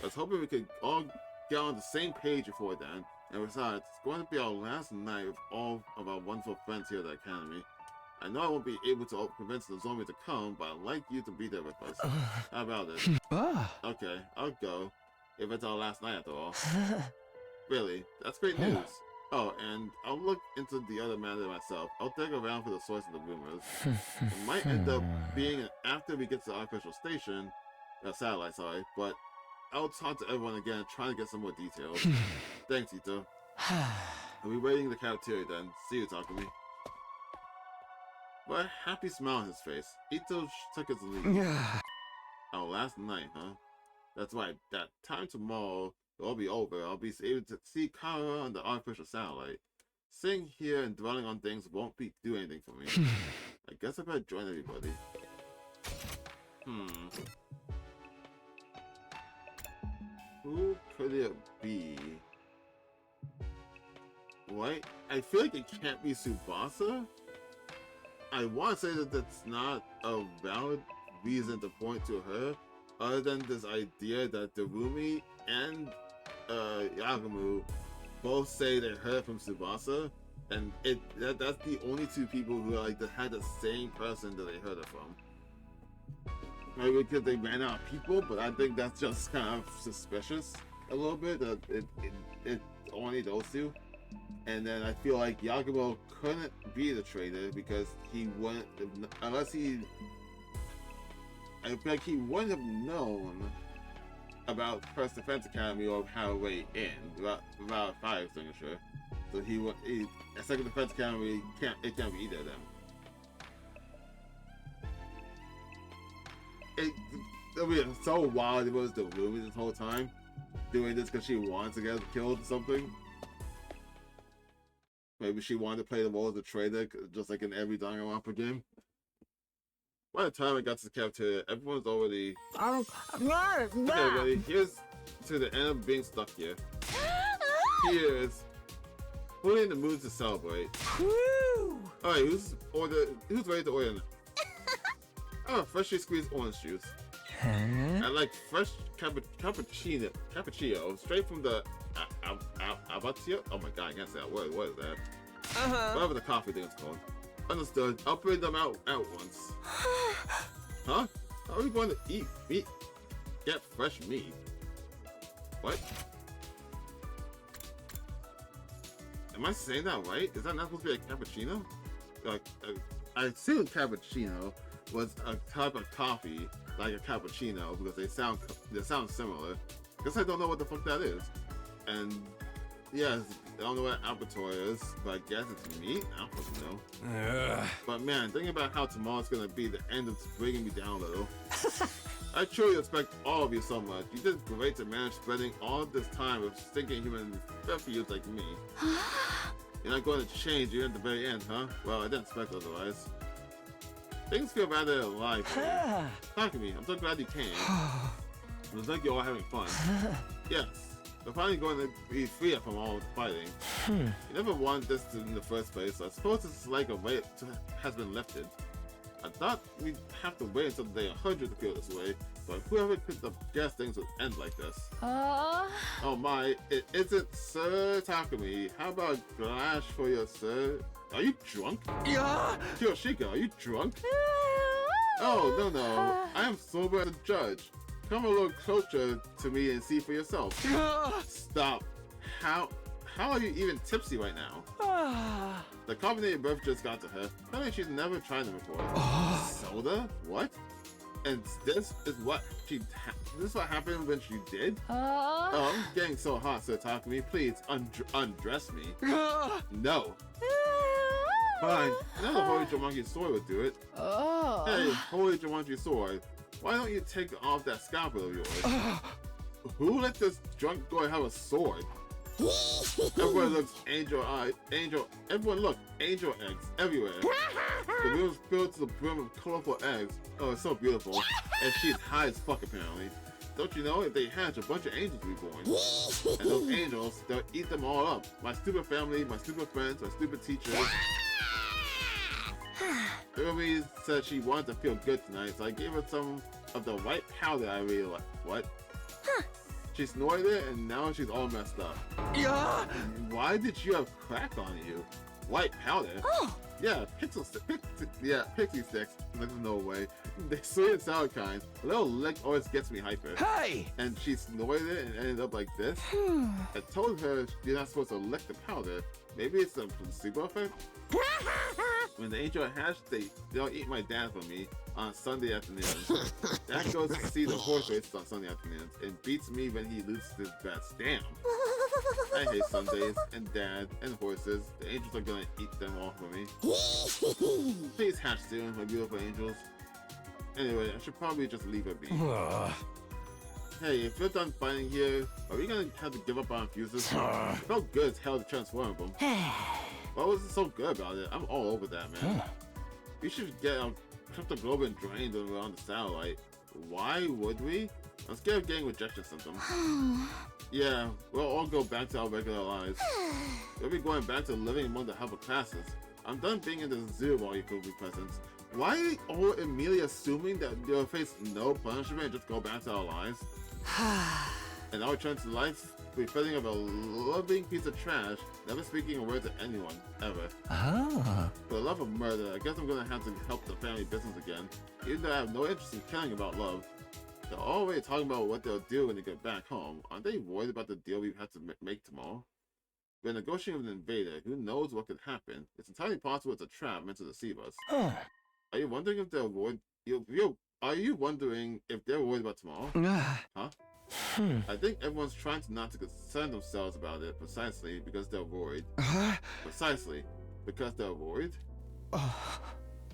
I was hoping we could all get on the same page before then. And besides, it's going to be our last night with all of our wonderful friends here at the Academy. I know I won't be able to convince the zombie to come, but I'd like you to be there with us. How about it? Okay, I'll go. If it's our last night after all. Really, that's great news. Oh, and I'll look into the other matter myself. I'll dig around for the source of the rumors. It might end up being after we get to the artificial station, satellite, sorry, but I'll talk to everyone again and try to get some more details. Thanks, Ito. I'll be waiting in the cafeteria then. See you, Takumi. But a happy smile on his face. Ito took his leave. Oh, last night, huh? That's right. That time tomorrow, it'll be over. I'll be able to see Kara on the artificial satellite. Sitting here and dwelling on things won't do anything for me. I guess I better join everybody. Who could it be? What? I feel like it can't be Tsubasa. I want to say that that's not a valid reason to point to her, other than this idea that Darumi and Yagumo both say they heard from Tsubasa, and that's the only two people who like that had the same person that they heard it from. Maybe because they ran out of people, but I think that's just kind of suspicious a little bit that it's only those two. And then I feel like Yagumo couldn't be the traitor because he wouldn't, unless he, I feel like he wouldn't have known about First Defense Academy or how to way in without a fire extinguisher. So a Second Defense Academy can't be either of them. It'll be so wild if it was Darumi this whole time doing this because she wanted to get killed or something. Maybe she wanted to play the role of the traitor, just like in every Danganronpa game. By the time I got to the cafeteria, everyone's already... Okay, everybody, here's to the end of being stuck here. Here's... Who's in the mood to celebrate? Alright, who's ready to order now? Oh, freshly squeezed orange juice. I like fresh cappuccino, straight from the Abatio? Oh my god, I can't say that word. What is that? Whatever the coffee thing is called. Understood. I'll bring them out at once. Huh? How are we going to eat meat? Get fresh meat. What? Am I saying that right? Is that not supposed to be a cappuccino? I assume cappuccino was a type of coffee like a cappuccino because they sound similar. Guess I don't know what the fuck that is. And yes, I don't know what abattoir is, but I guess it's meat. I don't fucking know. But man, thinking about how tomorrow's gonna be, the end of bringing me down a little. I truly respect all of you so much. You did great to manage spending all this time with stinking human refugees like me. You're not going to change here at the very end, huh? Well, I didn't expect otherwise. Things feel rather alive. Talk to me. I'm so glad you came. It was like you're all having fun. Yes. We're finally going to be free from all the fighting. You never wanted this in the first place, so I suppose it's like a weight has been lifted. I thought we'd have to wait until day 100 to feel this way, but whoever could have guessed things would end like this. Oh my, it isn't Sir Takumi. How about a glass for you, sir? Are you drunk? Yeah. Kiyoshika, are you drunk? Oh, no. I am sober as a judge. Come a little closer to me and see for yourself. Stop. How are you even tipsy right now? The carbonated beverage got to her. Apparently she's never tried them before. Soda? What? And this is what happened when she did? Oh, I'm getting so hot, Sir Takumi. Please undress me. No. Fine. Another Holy Jumanji sword would do it. Hey, Holy Jumanji sword. Why don't you take off that scalpel of yours? Who let this drunk boy have a sword? Everyone looks everyone look, angel eggs everywhere. The room is filled to the brim with colorful eggs. Oh, it's so beautiful. And she's high as fuck apparently. Don't you know, if they hatch, a bunch of angels will be born. And those angels, they'll eat them all up. My stupid family, my stupid friends, my stupid teachers. Ruby said she wanted to feel good tonight, so I gave her some of the white powder I really like. What? She snorted it, and now she's all messed up. Yeah. Why did you have crack on you? White powder? Yeah, pixie sticks. There's no way. They're sweet and sour kind. A little lick always gets me hyper. Hey! And she snorted it and ended up like this. I told her you're not supposed to lick the powder. Maybe it's a placebo effect? When the angel hatched, they'll eat my dad for me on Sunday afternoons. Dad goes to see the horse races on Sunday afternoons and beats me when he loses his bets. Damn. I hate Sundays and dad and horses. The angels are gonna eat them all for me. Please hatch soon, my beautiful angels. Anyway, I should probably just leave her be. Hey, if you're done fighting here, are we gonna have to give up on fuses? It felt good as hell to transform them. What was so good about it? I'm all over that, man. We should get our crypto globe and drained when we're on the satellite. Why would we? I'm scared of getting rejection symptoms. Yeah, we'll all go back to our regular lives. We'll be going back to living among the helper classes. I'm done being in the zoo while you could be present. Why are you all immediately assuming that you'll face no punishment and just go back to our lives? And I'll return to life, be feeling of a loving piece of trash, never speaking a word to anyone, ever. For the love of murder, I guess I'm gonna have to help the family business again, even though I have no interest in caring about love. They're already talking about what they'll do when they get back home. Aren't they worried about the deal we have to make tomorrow? We're negotiating with an invader. Who knows what could happen? It's entirely possible it's a trap meant to deceive us. Are you wondering if they're worried? Are you wondering if they're worried about tomorrow? Huh? I think everyone's trying not to concern themselves about it precisely because they're worried. Precisely because they're worried?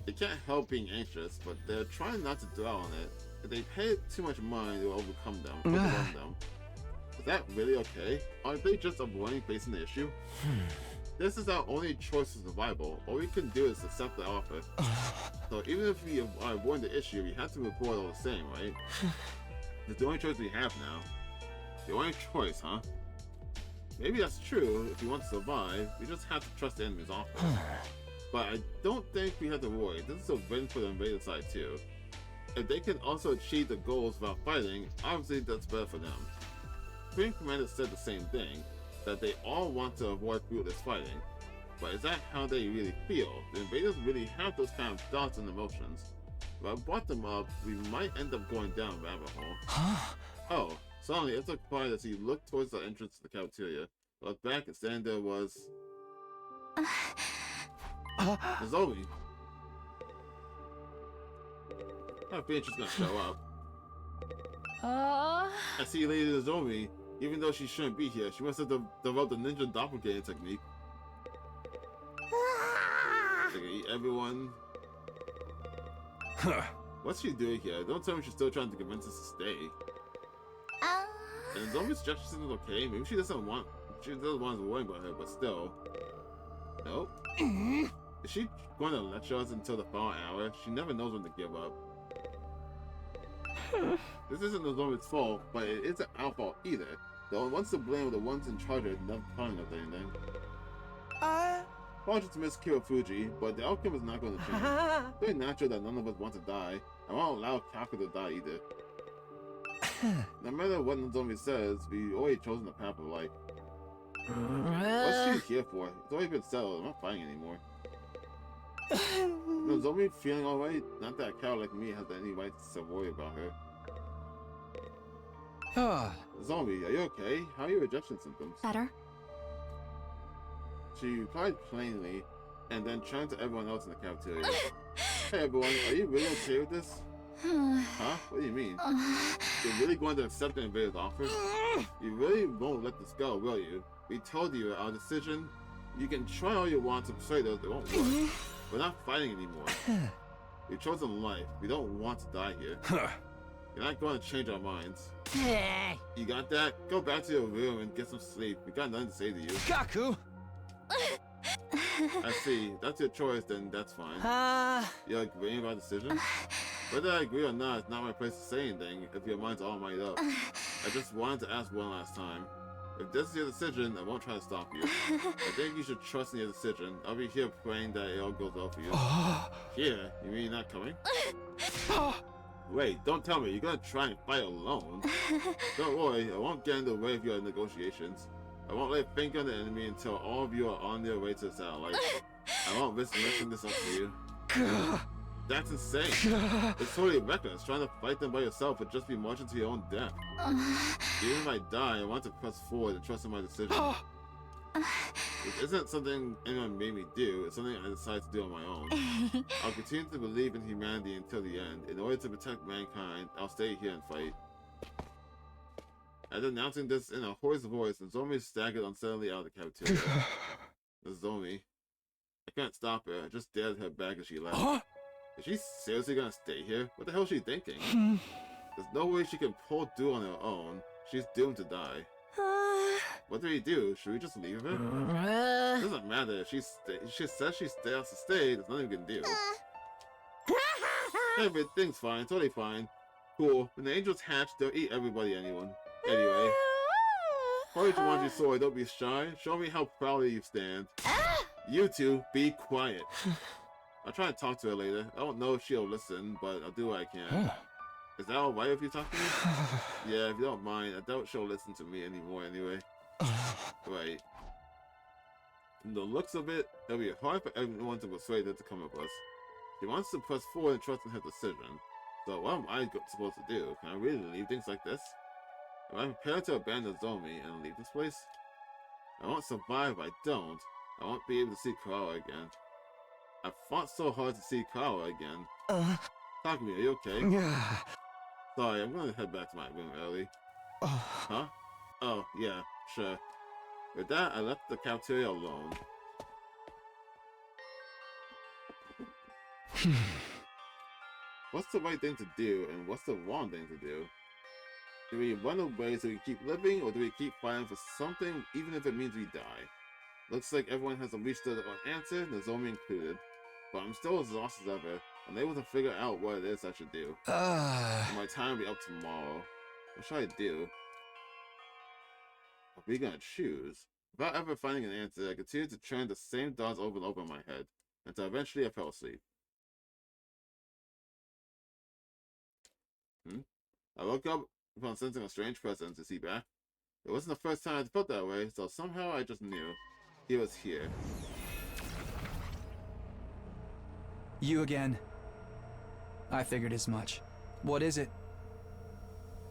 They can't help being anxious, but they're trying not to dwell on it. If they pay too much mind, it will overwhelm them. Is that really okay? Aren't they just avoiding facing the issue? This is our only choice for survival. All we can do is accept the offer. So even if we are avoiding the issue, we have to move forward all the same, right? It's the only choice we have now. The only choice, huh? Maybe that's true. If we want to survive, we just have to trust the enemy's offer. But I don't think we have to worry. This is a win for the invader side too. If they can also achieve the goals without fighting, obviously that's better for them. Supreme Commander said the same thing, that they all want to avoid fruitless fighting. But is that how they really feel? The invaders really have those kind of thoughts and emotions. If I brought them up, we might end up going down a rabbit hole. Oh, suddenly it took quiet as he looked towards the entrance to the cafeteria. Looked back and standing there was... Nozomi. I think she's gonna show up. I see Lady Nozomi. Even though she shouldn't be here, she must have developed the ninja doppelganger technique. They can eat everyone. What's she doing here? Don't tell me she's still trying to convince us to stay. And Zombie's suggestion is okay. Maybe she doesn't want to worry about her, but still. Nope. Is she going to lecture us until the final hour? She never knows when to give up. This isn't the Zombie's fault, but it isn't our fault either. The ones to blame are the ones in charge of never telling us anything. Apologies to Miss Kirofuji, but the outcome is not going to change. It's very natural that none of us want to die. I won't allow Kaku to die either. No matter what Nozomi says, we already chosen the path of life. What's she here for? It's already been settled. I'm not fighting anymore. Nozomi feeling alright? Not that a cow like me has any right to worry about her. Zombie, are you okay? How are your rejection symptoms? Better. She replied plainly, and then turned to everyone else in the cafeteria. Hey everyone, are you really okay with this? Huh? What do you mean? You're really going to accept the invader's offer? You really won't let this go, will you? We told you our decision. You can try all you want to persuade us, it won't work. We're not fighting anymore. We've chosen life. We don't want to die here. You're not going to change our minds. You got that? Go back to your room and get some sleep. We got nothing to say to you. Kaku! I see. That's your choice, then that's fine. You're agreeing about the decision? Whether I agree or not, it's not my place to say anything if your mind's all made up. I just wanted to ask one last time. If this is your decision, I won't try to stop you. I think you should trust in your decision. I'll be here praying that it all goes well for you. Here? You mean you're not coming? Wait, don't tell me. You're gonna try and fight alone. Don't worry, I won't get in the way of your negotiations. I won't lay a finger on the enemy until all of you are on their way to the satellite. I won't risk messing this up for you. That's insane. It's totally reckless. Trying to fight them by yourself would just be marching to your own death. Even if I die, I want to press forward and trust in my decision. It isn't something anyone made me do. It's something I decided to do on my own. I'll continue to believe in humanity until the end. In order to protect mankind, I'll stay here and fight. After announcing this in a hoarse voice, Nozomi staggered unsteadily out of the cafeteria. Nozomi. I can't stop her. I just stared at her back as she left. Is she seriously gonna stay here? What the hell is she thinking? There's no way she can pull through on her own. She's doomed to die. What do we do? Should we just leave her? It doesn't matter. If she says she has to stay, there's nothing we can do. Everything's fine. Totally fine. Cool. When the angels hatch, they'll eat everybody anyway. Courage Jumanji Sword, don't be shy. Show me how proudly you stand. You two, be quiet. I'll try and talk to her later. I don't know if she'll listen, but I'll do what I can. Is that alright if you talk to me? Yeah, if you don't mind. I doubt she'll listen to me anymore anyway. Right. From the looks of it, it'll be hard for everyone to persuade her to come with us. She wants to press forward and trust in her decision. So what am I supposed to do? Can I really leave things like this? Am I prepared to abandon Zomi and leave this place? I won't survive if I don't. I won't be able to see Karawa again. I fought so hard to see Karawa again. Takumi, are you okay? Sorry, I'm gonna head back to my room early. Huh? Oh, yeah, sure. With that, I left the cafeteria alone. What's the right thing to do, and what's the wrong thing to do? Do we run away so we keep living, or do we keep fighting for something, even if it means we die? Looks like everyone has reached the answer, Nozomi included. But I'm still as lost as ever, unable to figure out what it is I should do. My time will be up tomorrow. What should I do? What are we gonna choose? Without ever finding an answer, I continued to turn the same thoughts over and over in my head, until eventually I fell asleep. I woke up upon sensing a strange presence. Is he back? It wasn't the first time I'd felt that way, so somehow I just knew. He was here. You again. I figured as much. What is it?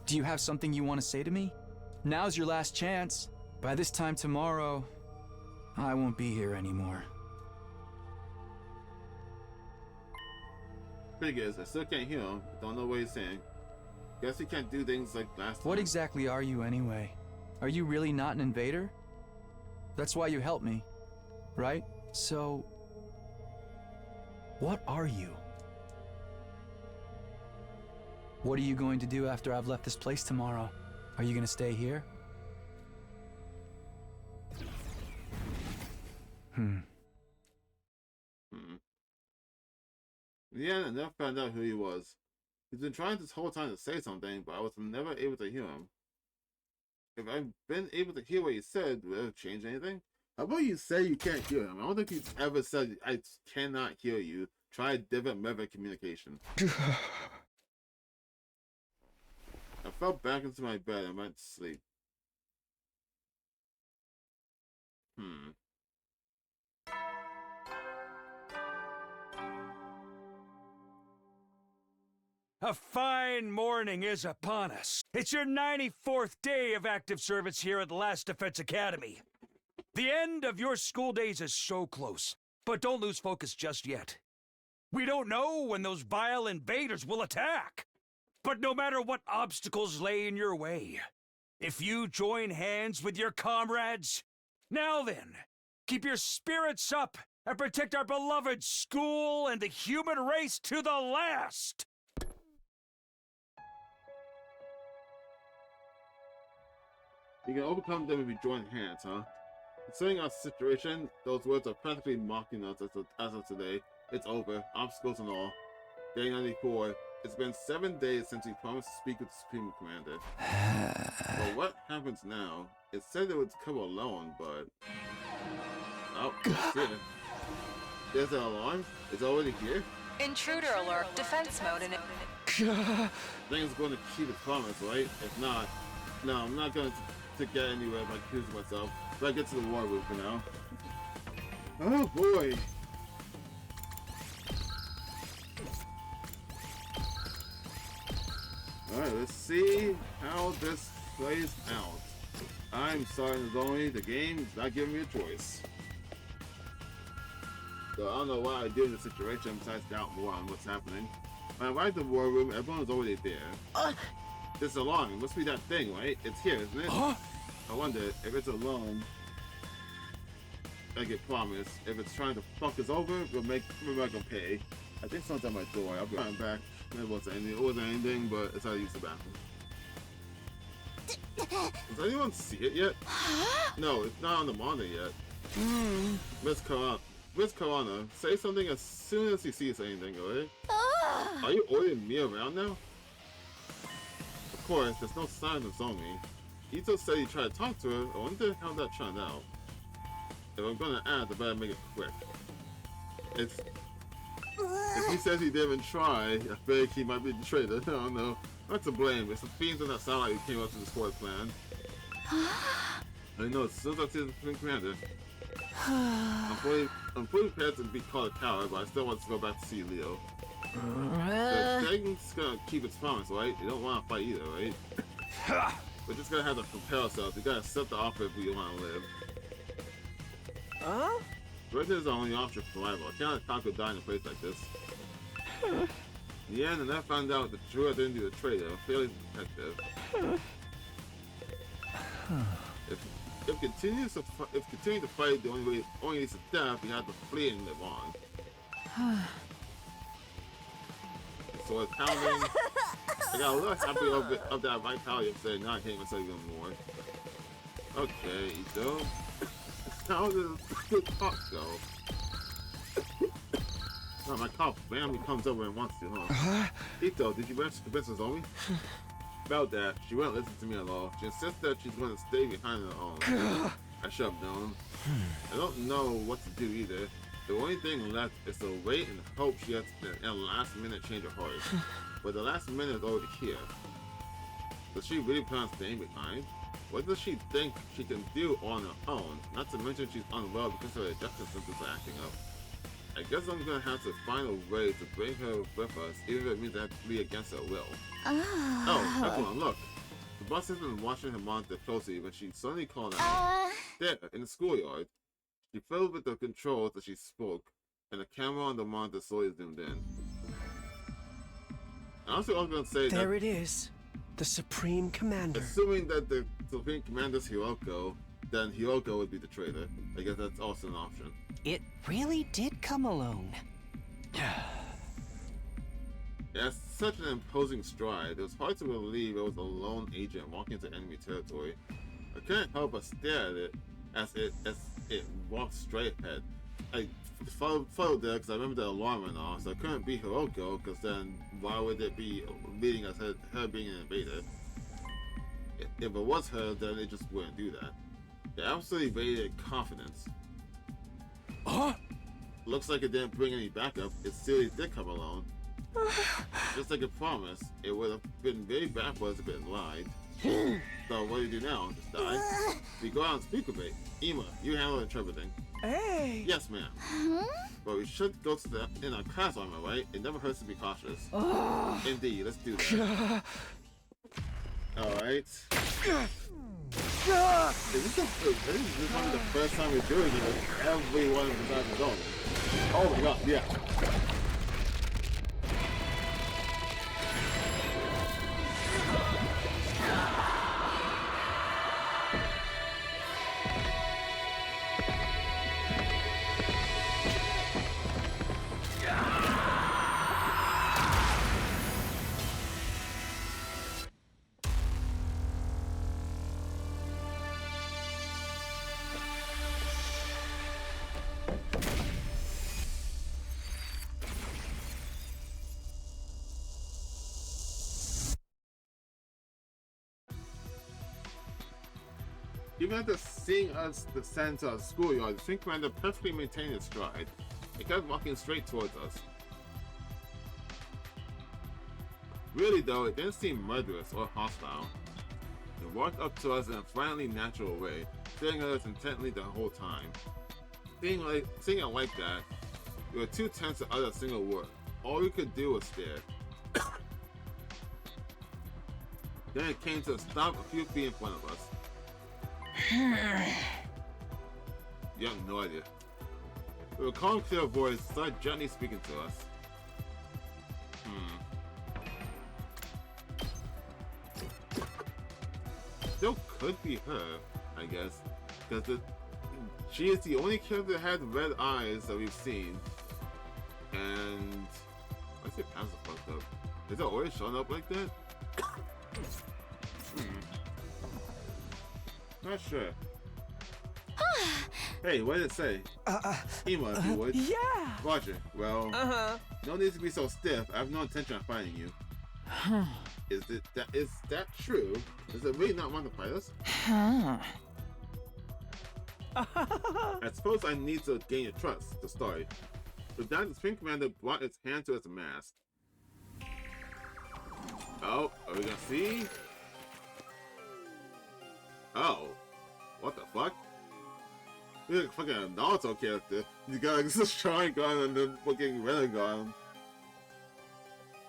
Do you have something you want to say to me? Now's your last chance. By this time tomorrow, I won't be here anymore. Thing is, I still can't hear him. Don't know what he's saying. Guess he can't do things like last time. What exactly are you anyway? Are you really not an invader? That's why you helped me, right? So, what are you? What are you going to do after I've left this place tomorrow? Are you gonna stay here? Yeah, I never found out who he was. He's been trying this whole time to say something, but I was never able to hear him. If I've been able to hear what he said, would it change anything? How about you say you can't hear him? I don't think he's ever said, I cannot hear you. Try a different method of communication. I fell back into my bed and went to sleep. A fine morning is upon us. It's your 94th day of active service here at the Last Defense Academy. The end of your school days is so close, but don't lose focus just yet. We don't know when those vile invaders will attack. But no matter what obstacles lay in your way, if you join hands with your comrades, now then, keep your spirits up and protect our beloved school and the human race to the last! You can overcome them if you join hands, huh? Considering our situation, those words are practically mocking us as of today. It's over, obstacles and all. Day 94. It's been 7 days since we promised to speak with the Supreme Commander. Well, what happens now? It said it would come alone, but... Oh, shit. There's an alarm? It's already here? Intruder alert, defense mode in it. Thing's going to keep its promise, right? If not, no, I'm not going to get anywhere by accusing myself. But I get to the war room for now. Oh boy! Alright, let's see how this plays out. I'm sorry, Nozomi, the game is not giving me a choice. So I don't know what I do in this situation besides doubt more on what's happening. When I arrived at the war room, everyone was already there. This alarm, it must be that thing, right? It's here, isn't it? I wonder if it's alone. I get promised. If it's trying to fuck us over, we're not gonna pay. I think someone's at my door. I'll be right back. It wasn't anything, but it's how I use the bathroom. Does anyone see it yet? No, it's not on the monitor yet. Miss Corona, say something as soon as you see anything, alright? Are you ordering me around now? Of course, there's no sign of Nozomi. Ito said he tried to talk to her. I wonder how that turned out. If I'm gonna ask, I better make it quick. If he says he didn't even try, I think he might be the traitor. I don't know. Not to blame. It's the fiends on that sound like he came up to the squad plan. I know, as soon as I see the Supreme Commander. I'm fully prepared to be called a coward, but I still want to go back to see Leo. The thing's gonna keep its promise, right? You don't want to fight either, right? We're just gonna have to prepare ourselves. We gotta accept the offer if we want to live. Surrender is the only option for survival. I cannot talk or die in a place like this. In the end, and I found out that Drew identity of the traitor, a fairly detective. If continuing to fight the only leads to death, we have to flee and live on. So it's counting. I got a little happy of that vitality of saying not hating myself even more. Okay, Ito. How does the talk go? Oh, my cop randomly comes over and wants to, huh? Ito, did you manage to convince Nozomi? About that, she won't listen to me at all. She insists that she's going to stay behind her own. I should have known. I don't know what to do either. The only thing left is to wait and hope she has a last minute change of heart. But the last minute is already here. Does she really plan on staying behind? What does she think she can do on her own? Not to mention she's unwell because her adjustment symptoms are acting up. I guess I'm gonna have to find a way to bring her with us, even if it means I have to be against her will. Oh, everyone, look. The bus has been watching her monitor closely when she suddenly called out. There, in the schoolyard. She fiddled with the controls as she spoke, and the camera on the monitor slowly zoomed in. Honestly, I was gonna say there it is. The Supreme Commander. Assuming that the Supreme Commander's Hiroko, then Hiroko would be the traitor. I guess that's also an option. It really did come alone. It has such an imposing stride, it was hard to believe it was a lone agent walking into enemy territory. I couldn't help but stare at it as it walked straight ahead. I followed there because I remember the alarm went off, so I couldn't be Hiroko, because then why would it be leading us her being an invader? If it was her, then it just wouldn't do that. It absolutely radiated confidence. Huh? Looks like it didn't bring any backup. It still did come alone. Just like it promised, it would have been very bad for us if it lied. So what do you do now? Just die? We go out and speak with it. Ima, you handle interpreting. Hey! Yes, ma'am. But we should go to in our class armor, right? It never hurts to be cautious. Indeed, let's do that. Alright. This is probably the first time we're doing it with everyone besides his own. Oh my god, yeah. Even after seeing us descend to our schoolyard, the Swing Commander perfectly maintained its stride. It kept walking straight towards us. Really though, it didn't seem murderous or hostile. It walked up to us in a friendly, natural way, staring at us intently the whole time. Seeing it like that, we were too tense to utter a single word. All we could do was stare. Then it came to a stop a few feet in front of us. You have no idea. With a calm, clear voice, started gently speaking to us. Still could be her, I guess, because she is the only character that has red eyes that we've seen. And why is it pants fucked up? Is it always showing up like that? Not sure. Hey, what did it say? Ima, if you would. Yeah! Roger. Well, no need to be so stiff. I have no intention of fighting you. Is that true? Does it really not want to fight us? I suppose I need to gain your trust to start. With that, the Swing Commander brought its hand to its mask. Oh, are we gonna see? Oh, what the fuck? You're like a fucking Naruto character. You got like this Sharingan and then fucking Renegon.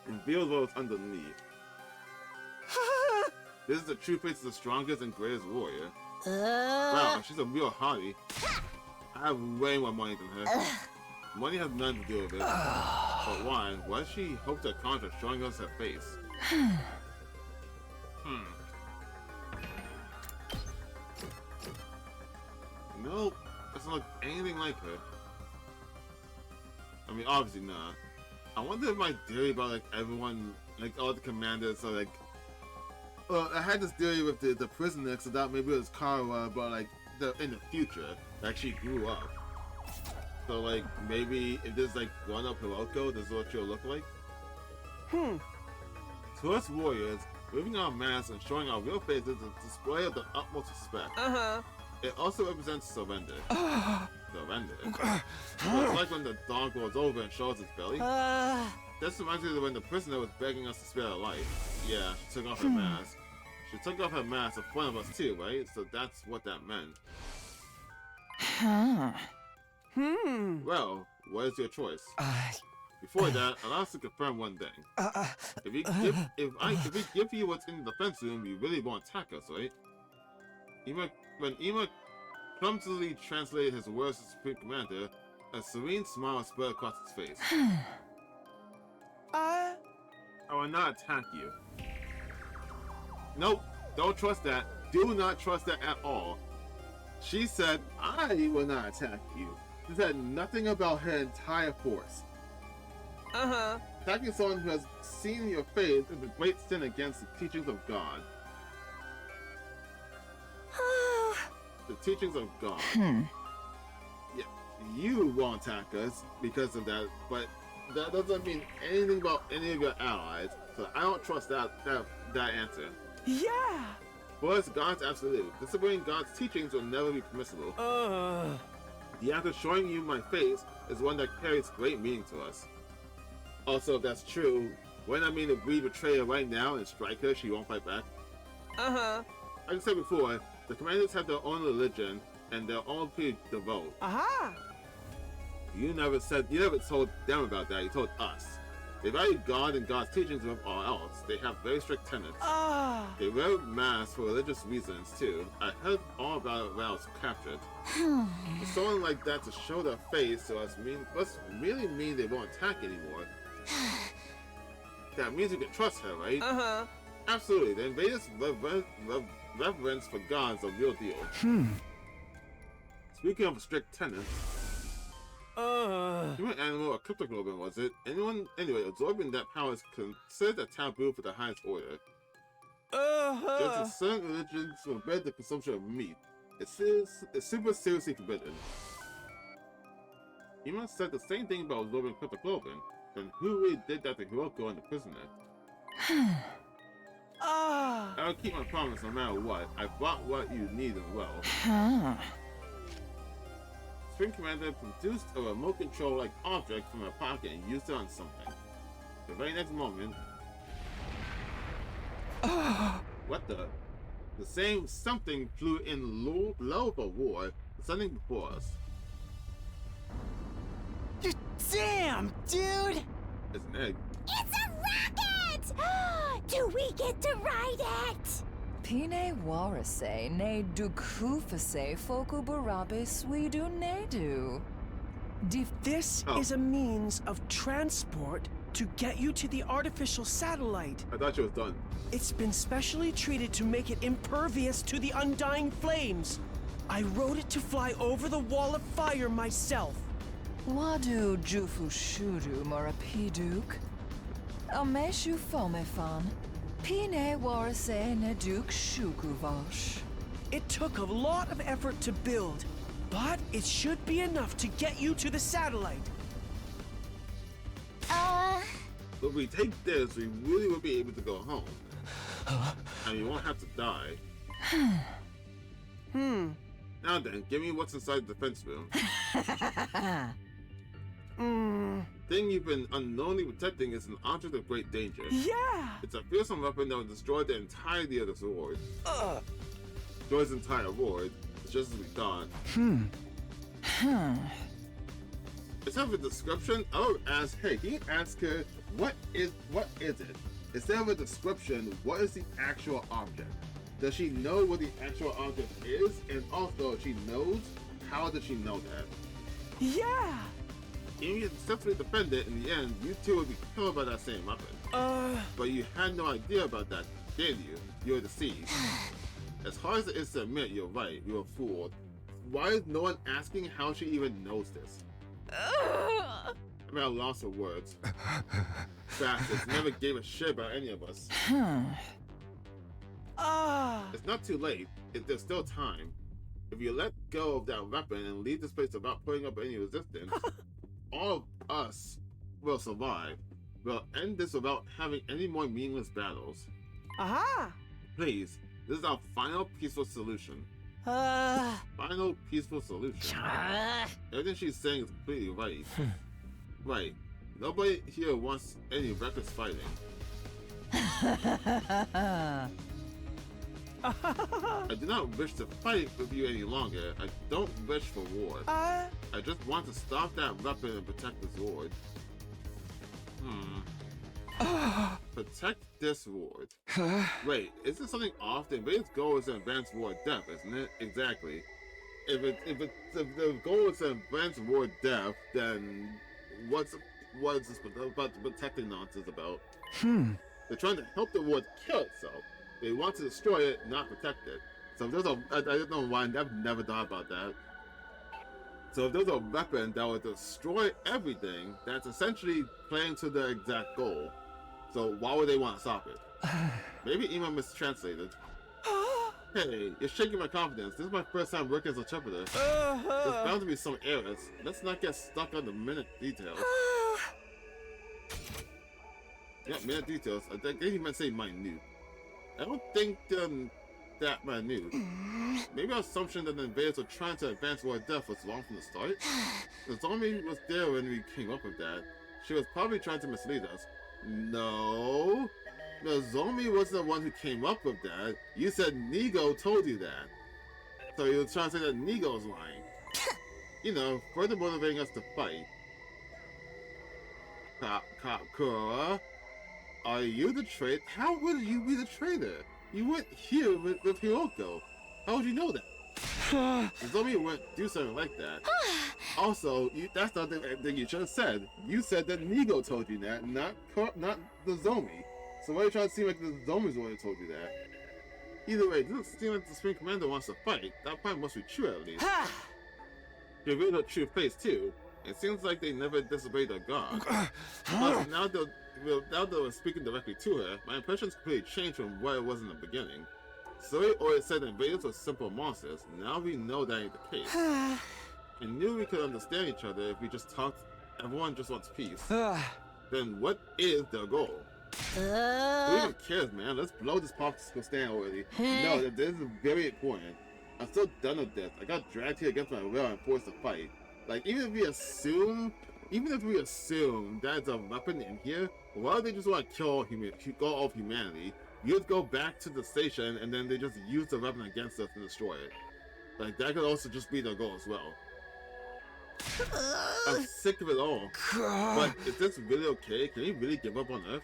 And feels what's underneath. This is the true face of the strongest and greatest warrior. Wow, she's a real hottie. I have way more money than her. Money has nothing to do with it. But why? Why does she hope to conjure showing us her face? Nope, doesn't look anything like her. I mean, obviously not. I wonder if my theory about like everyone, like all the commanders are like. Well, I had this theory with the prisoner, so that maybe it was Kara, but like in the future, like she grew up. So like maybe if there's like one up Hiroko, this is what she'll look like. To us warriors, removing our masks and showing our real faces is a display of the utmost respect. It also represents surrender. Surrender? Well, it's like when the dog rolls over and shows its belly. This reminds me of when the prisoner was begging us to spare her life. Yeah, she took off her mask. She took off her mask in front of us too, right? So that's what that meant. Well, what is your choice? Before that, allow us to confirm one thing. If we give you what's in the defense room, you really won't attack us, right? When Ima clumsily translated his words to Supreme Commander, a serene smile spread across his face. I will not attack you. Nope, don't trust that. Do not trust that at all. She said, I will not attack you. She said nothing about her entire force. Attacking someone who has seen your face is a great sin against the teachings of God. The teachings of God. Yeah, you won't attack us because of that, but that doesn't mean anything about any of your allies, so I don't trust that answer. Yeah! For us, God's absolute. Disobeying God's teachings will never be permissible. The act of showing you my face is one that carries great meaning to us. Also, if that's true, wouldn't I mean if we betray her right now and strike her, she won't fight back? Uh-huh. Like I said before, the commanders have their own religion, and they're all pretty devout. Aha! You never told them about that, you told us. They value God and God's teachings above all else. They have very strict tenets. They wear masks for religious reasons, too. I heard all about it when I was captured. For someone like that to show their face to us must really mean they won't attack anymore. That means we can trust her, right? Uh-huh. Absolutely. The invaders' reverence for God's a real deal. Speaking of strict tenets, human animal or cryptoglobin was it? Anyway, absorbing that power is considered a taboo for the highest order. Just as certain religions forbid the consumption of meat, it's super seriously forbidden. Humans said the same thing about absorbing cryptoglobin. Then who really did that to Hiroko and the prisoner? I'll keep my promise no matter what. I brought what you need as well. Spring Commander produced a remote control-like object from her pocket and used it on something. The very next moment... What the? The same something flew in low of a war, something before us. Damn, dude! It's an egg. It's a rocket! Do we get to ride it? Pine warase ne dukufase foku barabe swidu nedu. This is a means of transport to get you to the artificial satellite. I thought you was done. It's been specially treated to make it impervious to the undying flames. I wrote it to fly over the wall of fire myself. Wadu jufu shudu morapiduk. Ameshu fomefan. Pine warase ne duk shukuvash. It took a lot of effort to build, but it should be enough to get you to the satellite. So if we take this, we really will be able to go home. And you won't have to die. Now then, give me what's inside the defense room. Thing you've been unknowingly protecting is an object of great danger. Yeah! It's a fearsome weapon that will destroy the entirety of this ward. Destroys the entire ward. It's just as we thought. Instead of a description, I would ask, hey, can you ask her, what is it? Instead of a description, what is the actual object? Does she know what the actual object is? And also, if she knows, how does she know that? Yeah! Even if you successfully defend it, in the end, you two would be killed by that same weapon. But you had no idea about that, did you? You were deceived. As hard as it is to admit, you're right, you were fooled. Why is no one asking how she even knows this? I'm at a loss of words. Bastards never gave a shit about any of us. It's not too late. There's still time. If you let go of that weapon and leave this place without putting up any resistance, all of us will survive. We'll end this without having any more meaningless battles. Please, this is our final peaceful solution. Final peaceful solution. Everything she's saying is completely right. Right. Nobody here wants any reckless fighting. I do not wish to fight with you any longer. I don't wish for war. I just want to stop that weapon and protect this ward. Protect this ward. Wait, isn't something off? The invader's goal is to advance ward depth, isn't it? Exactly. If the goal is to advance ward depth, then what's this about the protecting nonsense about? They're trying to help the ward kill itself. They want to destroy it, not protect it. So there's I don't know why I've never thought about that. So if there's a weapon that would destroy everything, that's essentially playing to their exact goal. So why would they want to stop it? Maybe Ema mistranslated. Hey, you're shaking my confidence. This is my first time working as a interpreter. There's bound to be some errors. Let's not get stuck on the minute details. Yeah, minute details. I think he meant to say minute. I don't think that minute. Maybe our assumption that the invaders were trying to advance war death was wrong from the start. The zombie was there when we came up with that. She was probably trying to mislead us. No. The zombie wasn't the one who came up with that. You said Nigo told you that. So you were trying to say that Nigo's lying. You know, further motivating us to fight. Kura, are you the traitor? How would you be the traitor? You weren't here with Hiroko. How would you know that? The zombie wouldn't do something like that. Also, that's not the thing you should have said. You said that Nigo told you that, not the zombie. So why are you trying to seem like the zombies the one who told you that? Either way, it doesn't seem like the Supreme Commander wants to fight. That point must be true at least. You revealed her true face too. It seems like they never disobeyed their god. Plus, now that we're speaking directly to her, my impressions completely changed from what it was in the beginning. Zoe always said the invaders were simple monsters. Now we know that ain't the case. I knew we could understand each other if we just talked. Everyone just wants peace. Then what is their goal? Who even cares, man? Let's blow this popsicle stand already. No, this is very important. I'm so done with this. I got dragged here against my will and forced to fight. Like, even if we assume that's a weapon in here, why do they just want to kill all of humanity? You just go back to the station and then they just use the weapon against us and destroy it. Like, that could also just be their goal as well. I'm sick of it all. But is this really okay? Can you really give up on Earth?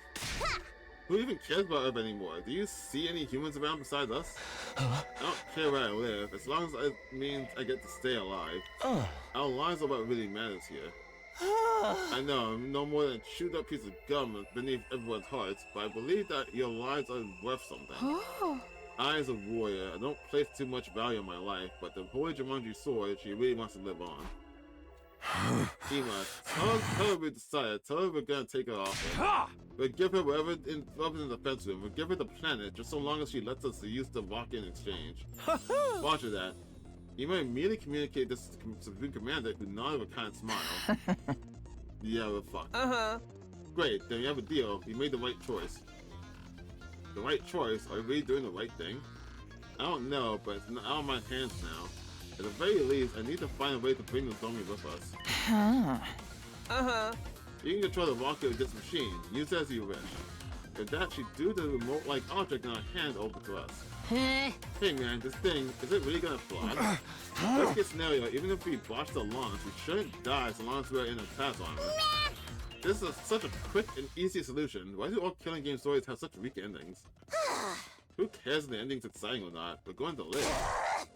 Who even cares about Earth anymore? Do you see any humans around besides us? I don't care where I live, as long as it means I get to stay alive. Our lives are what really matters here. I know I'm no more than a chewed up piece of gum beneath everyone's hearts, but I believe that your lives are worth something. I, as a warrior, I don't place too much value on my life, but the holy Jumanji sword, she really wants to live on. Ema, tell her we decided. Tell her we're gonna take her off. We'll give her whatever in the fence room. We'll give her the planet just so long as she lets us use the rocket in exchange. Watch her that. Ema immediately communicate this to the Supreme Commander, who nodded with a kind smile. Yeah, we're fucked. Great, then we have a deal. We made the right choice. The right choice? Are we really doing the right thing? I don't know, but it's out of my hands now. At the very least, I need to find a way to bring the zombie with us. You can control the rocket with this machine. Use it as you wish. With that, she threw the remote-like object in our hand over to us. Hey man, this thing, is it really gonna fly? Worst case scenario, even if we botch the launch, we shouldn't die so long as we're in a task armor. This is such a quick and easy solution. Why do all killing game stories have such weak endings? Who cares if the ending's exciting or not? We're going to live.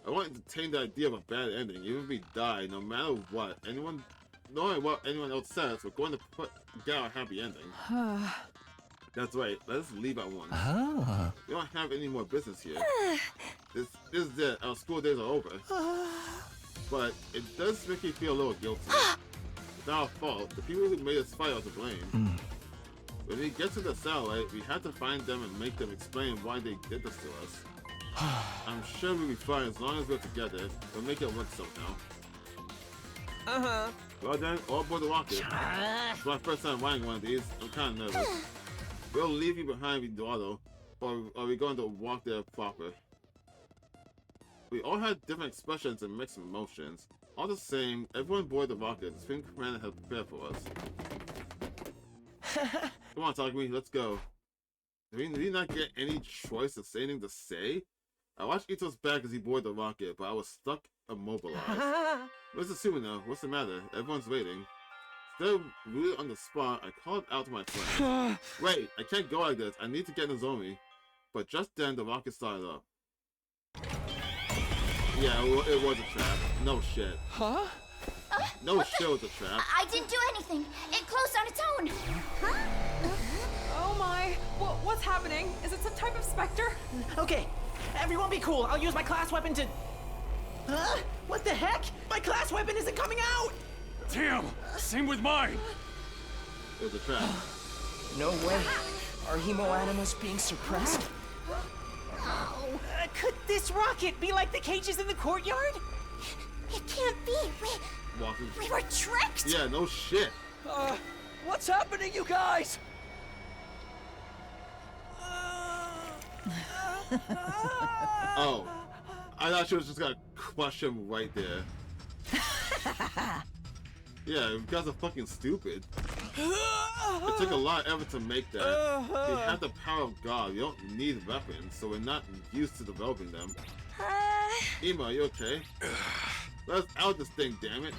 I won't entertain the idea of a bad ending, even if we die, no matter what. Knowing what anyone else says, we're going to get our happy ending. That's right, let's leave at once. We don't have any more business here. This is it, our school days are over. But it does make me feel a little guilty. It's not our fault, the people who made us fight are to blame. When we get to the satellite, we had to find them and make them explain why they did this to us. I'm sure we'll be fine as long as we're together. We'll make it work somehow. Well then, all aboard the rocket. It's my first time riding one of these. I'm kind of nervous. We'll leave you behind, Eduardo, or are we going to walk there proper? We all had different expressions and mixed emotions. All the same, everyone boarded the rocket. The Supreme Commander had prepared for us. Come on, Takumi, let's go. Did we not get any choice of anything to say? I watched Ito's back as he boarded the rocket, but I was stuck immobilized. Where's the Sumino? What's the matter? Everyone's waiting. Still rooted on the spot, I called out to my friend. Wait, I can't go like this. I need to get in Nozomi. But just then, the rocket started up. Yeah, it was a trap. No shit. No shit, it was a trap. I didn't do anything. It closed on its own. Oh my, what's happening? Is it some type of specter? Okay, everyone be cool. I'll use my class weapon to... Huh? What the heck? My class weapon isn't coming out! Damn! Same with mine! There's a trap. No way. Are hemoanimas being suppressed? Could this rocket be like the cages in the courtyard? It can't be. Walking. We were tricked. Yeah, no shit. What's happening, you guys? Oh. I thought she was just gonna crush him right there. Yeah, you guys are fucking stupid. It took a lot of effort to make that. You have the power of God. You don't need weapons, so we're not used to developing them. Ema, are you okay? Let's out this thing, damn it.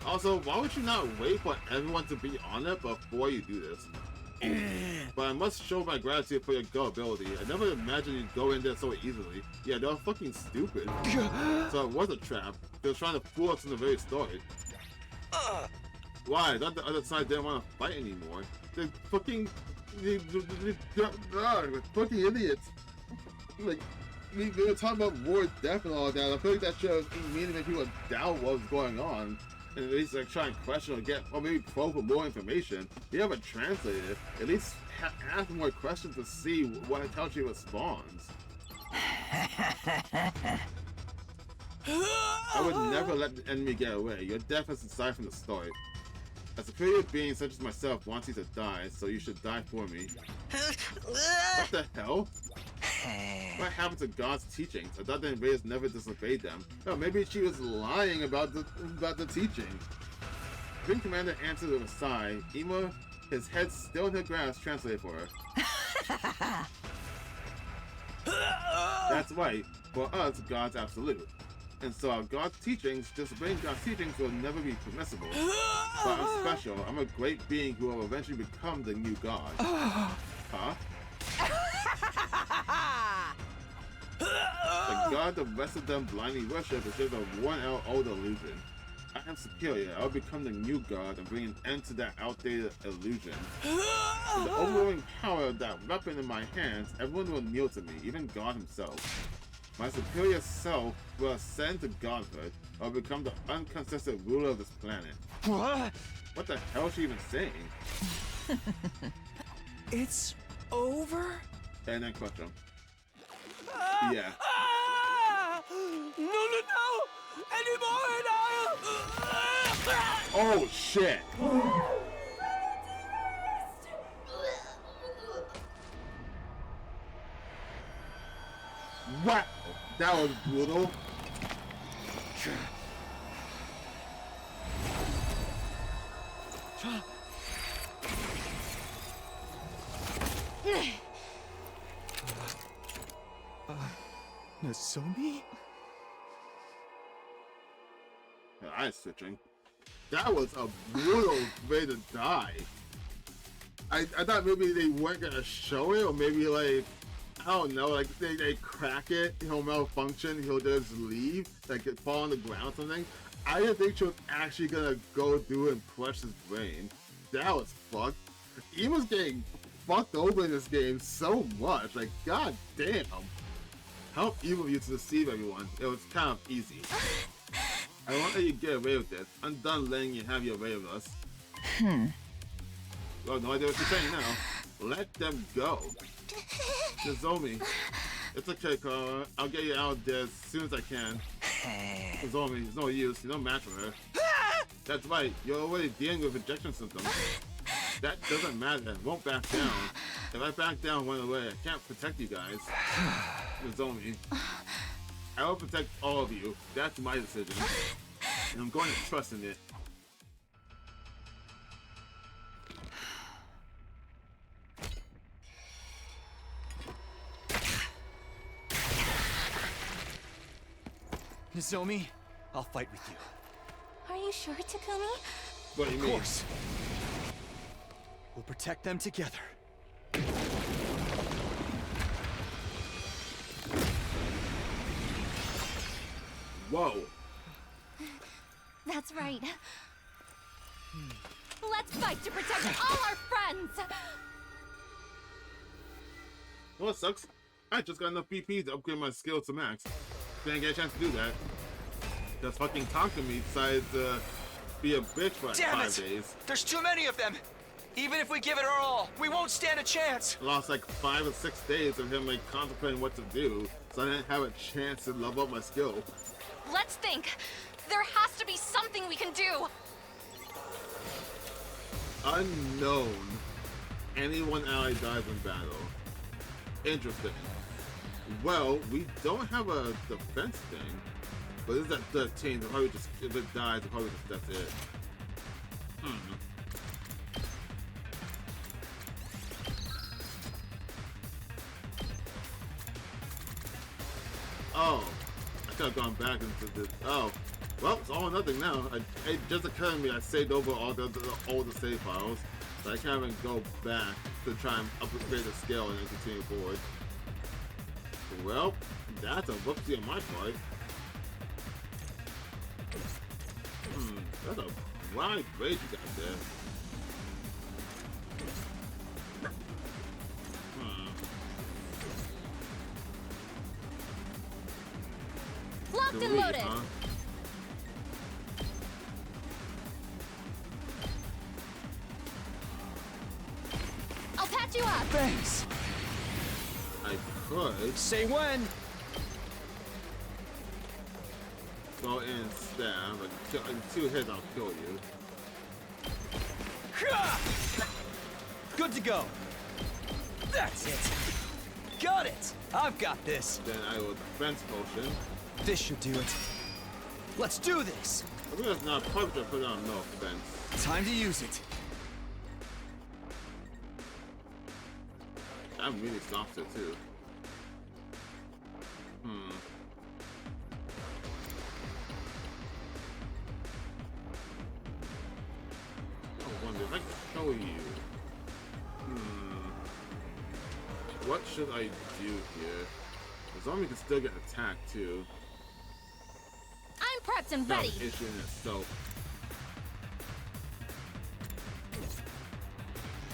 Also, why would you not wait for everyone to be on it before you do this? But I must show my gratitude for your go ability. I never imagined you'd go in there so easily. Yeah, they're fucking stupid. So it was a trap. They were trying to fool us in the very start. Why? I thought the other side didn't want to fight anymore. They're fucking... They're fucking idiots. Like, we were talking about war, death, and all that. I feel like that should have mean to make people doubt what was going on. And at least like try and question or maybe probe for more information. You have a translator. At least ask more questions to see how she responds. I would never let the enemy get away. Your death is decided from the start. A superior being such as myself wants you to die, so you should die for me. What the hell? What happened to God's teachings? I thought the invaders never disobeyed them. Oh, maybe she was lying about the teaching. Green Commander answered with a sigh. Ema, his head still in her grasp, translated for her. That's right. For us, God's absolute. And so God's teachings, disobeying God's teachings will never be permissible. But I'm special. I'm a great being who will eventually become the new God. Huh? The God the rest of them blindly worship is just a worn-out old illusion. I am superior. I'll become the new God and bring an end to that outdated illusion. With the overwhelming power of that weapon in my hands, everyone will kneel to me, even God himself. My superior self will ascend to godhood. I'll become the inconsistent ruler of this planet. What the hell is she even saying? It's over? And then question. Yeah. No! Any more and I'll... Oh shit! What? That was brutal. Nozomi? Eye switching. That was a brutal way to die. I thought maybe they weren't gonna show it, or maybe like, I don't know, like they crack it, he'll malfunction, he'll just leave, like fall on the ground or something. I didn't think she was actually gonna go through and crush his brain. That was fucked. He was getting fucked over in this game so much, like god damn. How evil of you to deceive everyone. It was kind of easy. I won't let you get away with this. I'm done letting you have your way with us. Oh, no idea what you're saying now. Let them go. Nozomi. It's okay, Carl. I'll get you out there as soon as I can. Nozomi, it's no use. You're no match for her. That's right. You're already dealing with rejection symptoms. That doesn't matter. I won't back down. If I back down and run away, I can't protect you guys. Nozomi. I will protect all of you. That's my decision. And I'm going to trust in it. Nozomi, I'll fight with you. Are you sure, Takumi? What do you Of mean? course. We'll protect them together. Whoa. That's right. Let's fight to protect all our friends! You know what sucks? I just got enough PP to upgrade my skill to max. Didn't get a chance to do that. Just fucking talk to me, decided to be a bitch for like Damn 5 it! days. There's too many of them. Even if we give it our all, we won't stand a chance. Lost like 5 or 6 days of him like contemplating what to do, so I didn't have a chance to level up my skill. Let's think. There has to be something we can do. Unknown. Anyone ally dies in battle. Interesting. Well, we don't have a defense thing, but this is at 13. So probably just, if it dies, probably just that's it. Oh, I could have gone back into this. Oh, well, it's all or nothing now. It just occurred to me I saved over all the older save files, so I can't even go back to try and upgrade the scale and then continue forward. Well, that's a whoopsie on my part. That's a wide range you got there. Locked and Delete, loaded. huh? I'll patch you up. Thanks. I could Say when. go in and stab, but in 2 hits I'll kill you. Good to go. That's it. Got it. I've got this. Then I will defense potion. This should do it. Let's do this. I think that's not probably to put on no offense. Time to use it. That really stops it too. I wonder if I can show you. What should I do here? The zombie can still get attacked too. I'm prepped and That's ready. an issue in itself.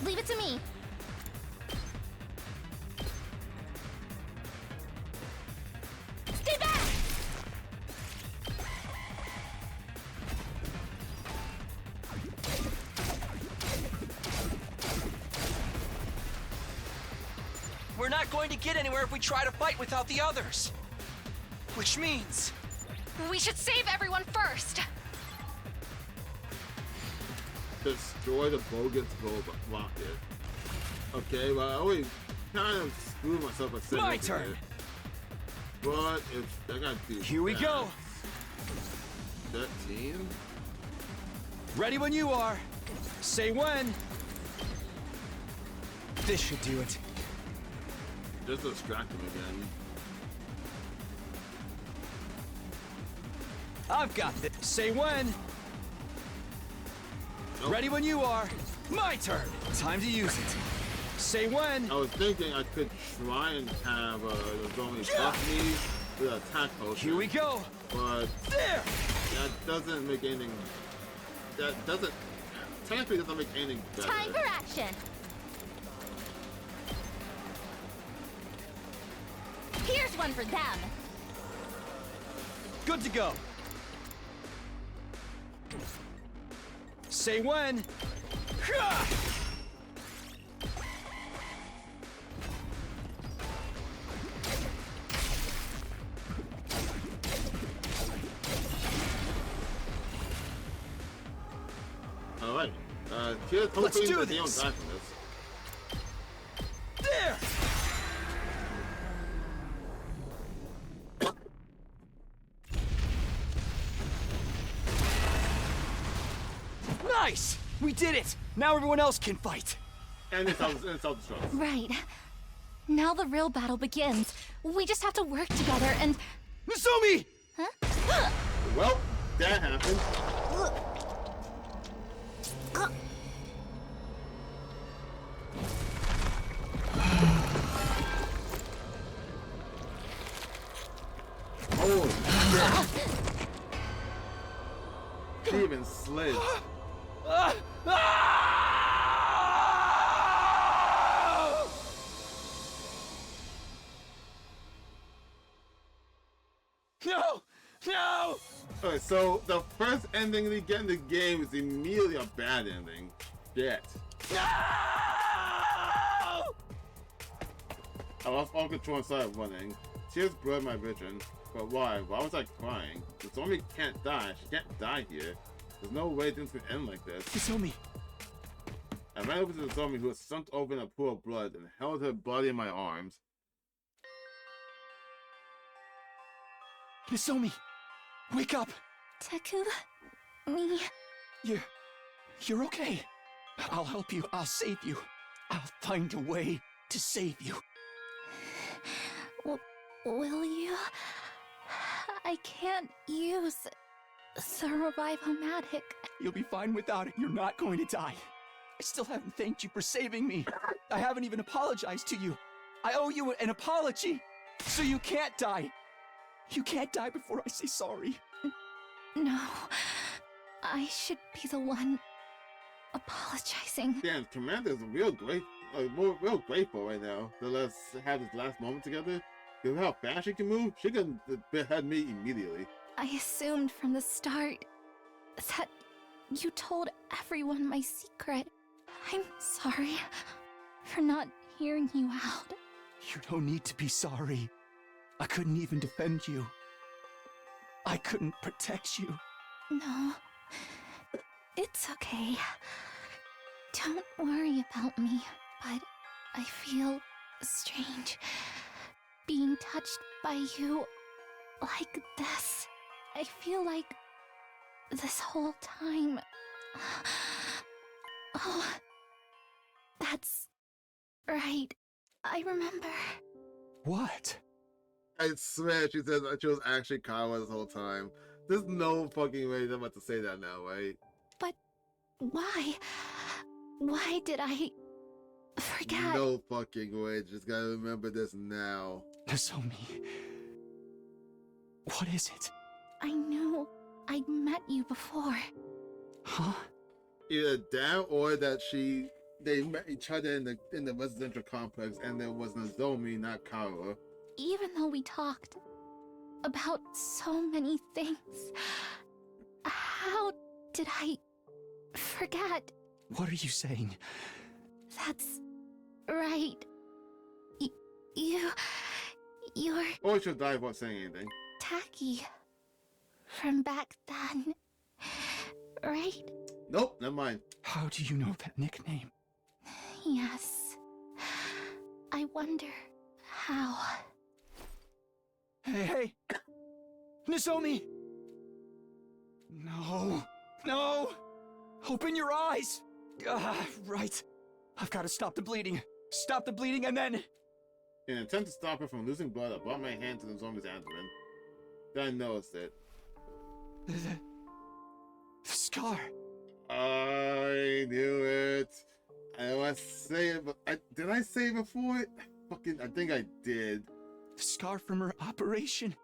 Leave it to me. Stay back! We're not going to get anywhere if we try to fight without the others. Which means... We should save everyone first. Destroy the bogus gold rocket. Okay, well I always kind of screwed myself a second. My turn. But if I gotta do Here we that. go. 13? Ready when you are. Say when. This should do it. Just distract him again. I've got this. Say when. Nope. Ready when you are. My turn. Time to use it. Say when. I was thinking I could try and have the zombie buff me with an attack potion. Here we go. But There. that doesn't make anything. That doesn't. Technically doesn't make anything better. Time for action. Here's one for them. Good to go. Say when. All right. Here's hoping Let's do that they don't this. die from this. There. Nice! We did it! Now everyone else can fight! And it's self-destruct. Right. Now the real battle begins. We just have to work together and... Misumi! Huh? Well, that happened. Oh, shit. She even slid. Alright, so the first ending we get in the game is immediately a bad ending. Shit. No! I lost all control and started running. Tears blurred my vision. But why? Why was I crying? The zombie can't die. She can't die here. There's no way things can end like this. Nozomi. I ran over to the zombie who was sunk over in a pool of blood and held her body in my arms. Nozomi, wake up. Teku, me. You're okay. I'll help you. I'll save you. I'll find a way to save you. Will you? I can't use the Revive-O-Matic. You'll be fine without it. You're not going to die. I still haven't thanked you for saving me. I haven't even apologized to you. I owe you an apology. So you can't die. You can't die before I say sorry. No. I should be the one apologizing. Damn, Commander's real grateful right now. To let's have this last moment together. Because how fast she can move, she can behead me immediately. I assumed from the start that you told everyone my secret. I'm sorry for not hearing you out. You don't need to be sorry. I couldn't even defend you. I couldn't protect you. No, it's okay. Don't worry about me, but I feel strange being touched by you like this. I feel like this whole time... Oh, that's right. I remember. What? I swear she said that she was actually Kawa this whole time. There's no fucking way they're about to say that now, right? But why? Why did I forget? No fucking way. Just gotta remember this now. Nozomi. What is it? I knew I'd met you before. Huh? Either that or that they met each other in the residential complex and there was Nozomi, not Kawa. Even though we talked about so many things, how did I forget? What are you saying? That's right. You're Or she'll die without saying anything. Tacky from back then, right? Nope, never mind. How do you know that nickname? Yes. I wonder how. Hey! Nozomi! No! No! Open your eyes! Right. I've got to stop the bleeding. Stop the bleeding and then... In an attempt to stop her from losing blood, I brought my hand to the zombie's abdomen. Then I noticed it. The scar. I knew it. I must say it, but did I say it before? I think I did. The scar from her operation.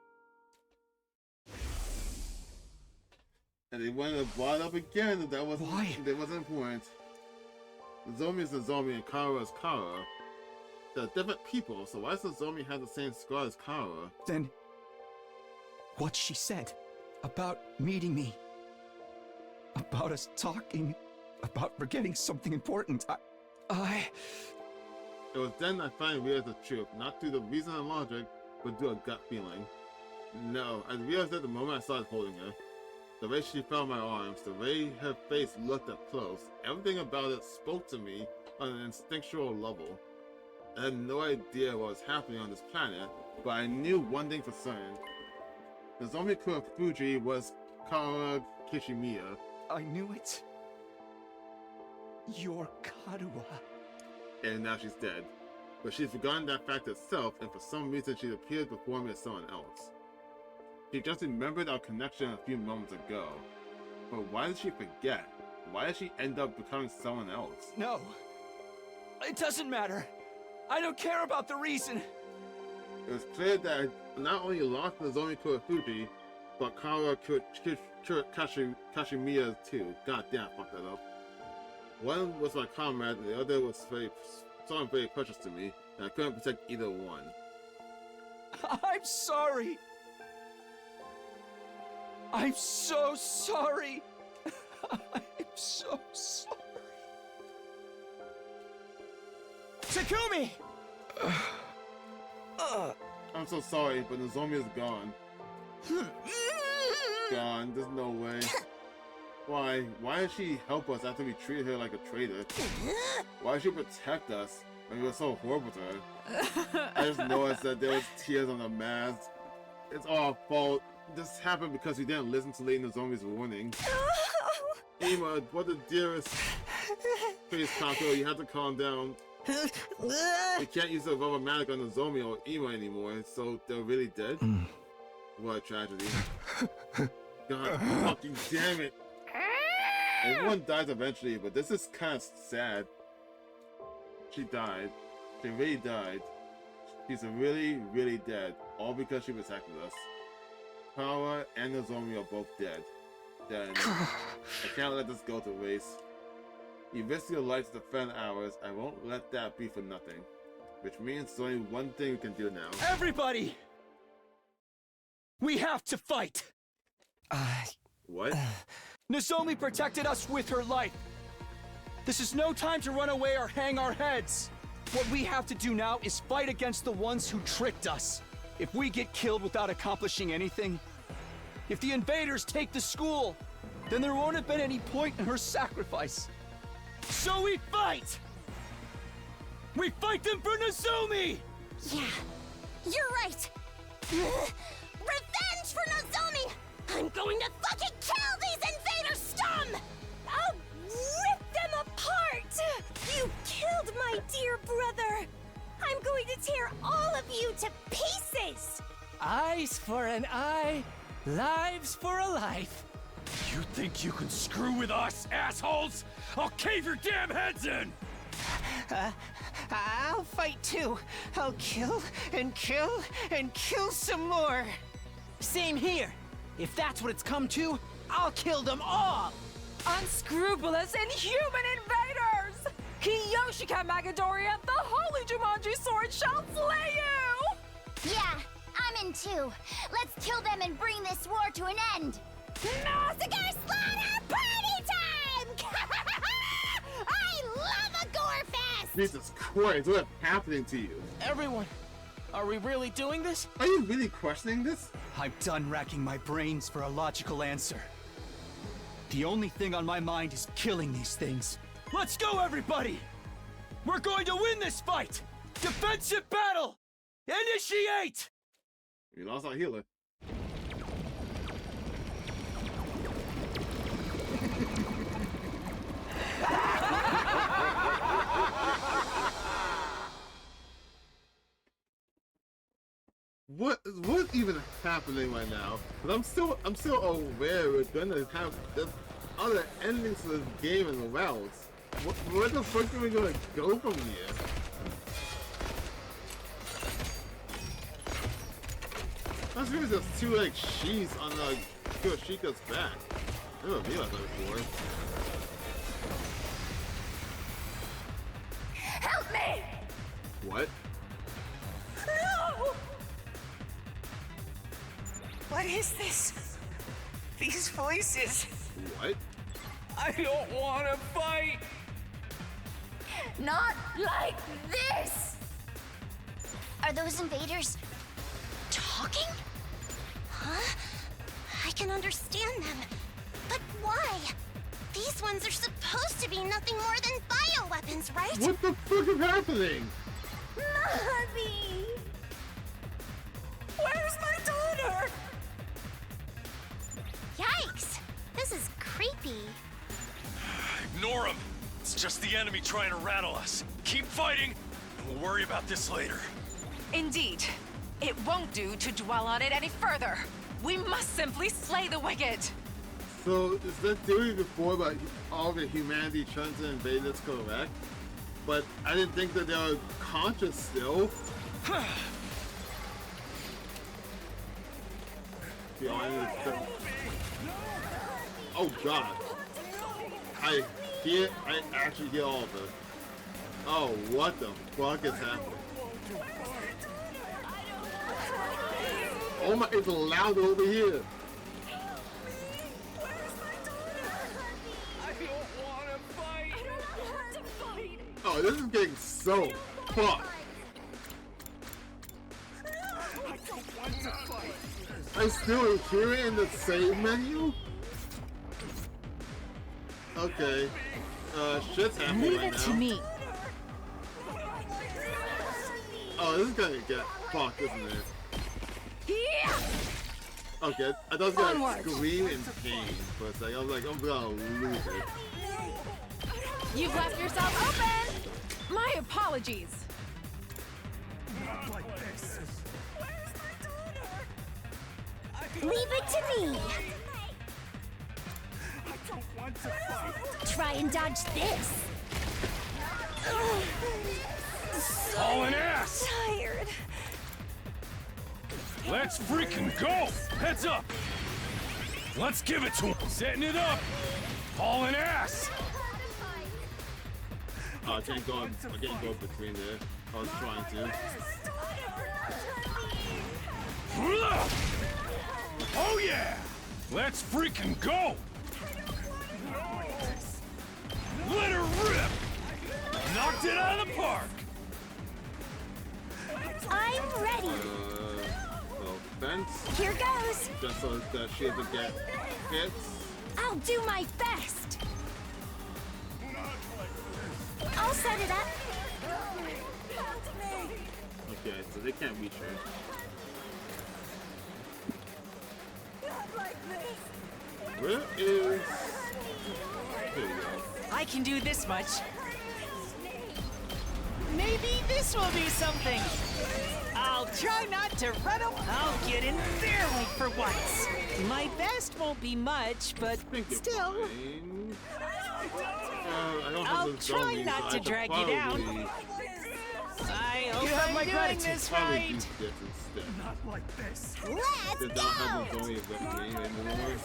And they wanted to brought up again. That wasn't. Why? That wasn't important. The zombie is the zombie and Kara is Kara. They're different people, so why does the zombie have the same scar as Kara? Then... what she said about meeting me. About us talking. About forgetting something important. It was then I finally realized the truth, not through the reason and logic, but through a gut feeling. No, I realized it the moment I started holding her. The way she felt in my arms, the way her face looked up close, everything about it spoke to me on an instinctual level. I had no idea what was happening on this planet, but I knew one thing for certain. The zombie crew of Fuji was Kara Kishimiya. I knew it. You're Karuha. And now she's dead. But she's forgotten that fact herself, and for some reason she appeared before me as someone else. She just remembered our connection a few moments ago. But why did she forget? Why did she end up becoming someone else? No. It doesn't matter. I don't care about the reason. It was clear that I not only lost the zombie crew of Fuji, but Kara Kashimiya too. God damn, I fucked that up. One was my comrade, and the other was someone very precious to me, and I couldn't protect either one. I'm sorry. I'm so sorry. I'm so sorry. Takumi! I'm so sorry, but Nozomi is gone. Gone. There's no way. Why? Why did she help us after we treated her like a traitor? Why did she protect us when we were so horrible to her? I just noticed that there was tears on the mask. It's all our fault. This happened because we didn't listen to Lady Nozomi's warning. Ima, what the dearest. Please, Kanto, you have to calm down. We can't use the rubber manic on Nozomi or Ima anymore, so they're really dead? What a tragedy. God fucking damn it. Everyone dies eventually, but this is kind of sad. She died. She really died. She's really, really dead. All because she protected us. Kawa and Nozomi are both dead. Then, I can't let this go to waste. You risked your life to defend ours. I won't let that be for nothing. Which means there's only one thing we can do now. Everybody! We have to fight! What? Nozomi protected us with her life. This is no time to run away or hang our heads. What we have to do now is fight against the ones who tricked us. If we get killed without accomplishing anything, if the invaders take the school, then there won't have been any point in her sacrifice. So we fight! We fight them for Nozomi! Yeah, you're right. Revenge for Nozomi! I'm going to fucking kill these invader scum! I'll rip them apart! You killed my dear brother! I'm going to tear all of you to pieces! Eyes for an eye, lives for a life. You think you can screw with us, assholes? I'll cave your damn heads in! I'll fight too. I'll kill and kill and kill some more. Same here. If that's what it's come to, I'll kill them all. Unscrupulous, inhuman invaders! Kiyoshika Magadoria, the holy Jumanji sword shall slay you! Yeah, I'm in too. Let's kill them and bring this war to an end. Massacre slaughter party time! I love a gore fest! Jesus Christ, what's happening to you? Everyone, are we really doing this? Are you really questioning this? I'm done racking my brains for a logical answer. The only thing on my mind is killing these things. Let's go, everybody! We're going to win this fight! Defensive battle! Initiate! We lost our healer. What's even happening right now? But I'm still aware we're gonna have this other endings to this game in the rounds. Where the fuck are we gonna go from here? That's really just two like sheaths on Kiyoshika's back. I never realized that before. Help me! What? No! What is this? These voices. What? I don't want to fight. Not like this! Are those invaders talking? Huh? I can understand them. But why? These ones are supposed to be nothing more than bioweapons, right? What the fuck is happening? Mommy! Where's my daughter? Yikes! This is creepy. Ignore him! It's just the enemy trying to rattle us. Keep fighting, and we'll worry about this later. Indeed. It won't do to dwell on it any further. We must simply slay the wicked. So, is that theory before about all the humanity trying to invade us correct? But I didn't think that they were conscious still. Oh god. I actually hear all of it. Oh, what the fuck is happening? Oh my, it's loud over here. Oh, this is getting so fucked. I still hear it in the same menu? Okay. Shit's happening Leave right it to now. me. Oh, this is gonna get fucked, isn't it? Yeah! Okay, I thought I was gonna Onward. scream in pain for a second. I was like, I'm gonna lose it. You've left yourself open! My apologies. Leave it to me. Try and dodge this. Hauling ass! Tired. Let's freaking go! Heads up! Let's give it to him! Setting it up! Hauling ass! I can't go between there. I was trying to. Oh yeah! Let's freaking go! Let her rip! Knocked it out of the park! I'm ready. Well, fence. Here goes. Just so that she doesn't get hit. I'll do my best. I'll set it up. Okay, so they can't reach her. Where is... Here we go. I can do this much. Maybe this will be something. I'll try not to run up. I'll get in their way for once. My best won't be much, but Think you're still. fine. I don't have I'll the try zombies, not so to I could drag you down. probably- I hope You have I'm my doing gratitude. this Probably right. do this instead. Let's They don't have the zombies with me anymore.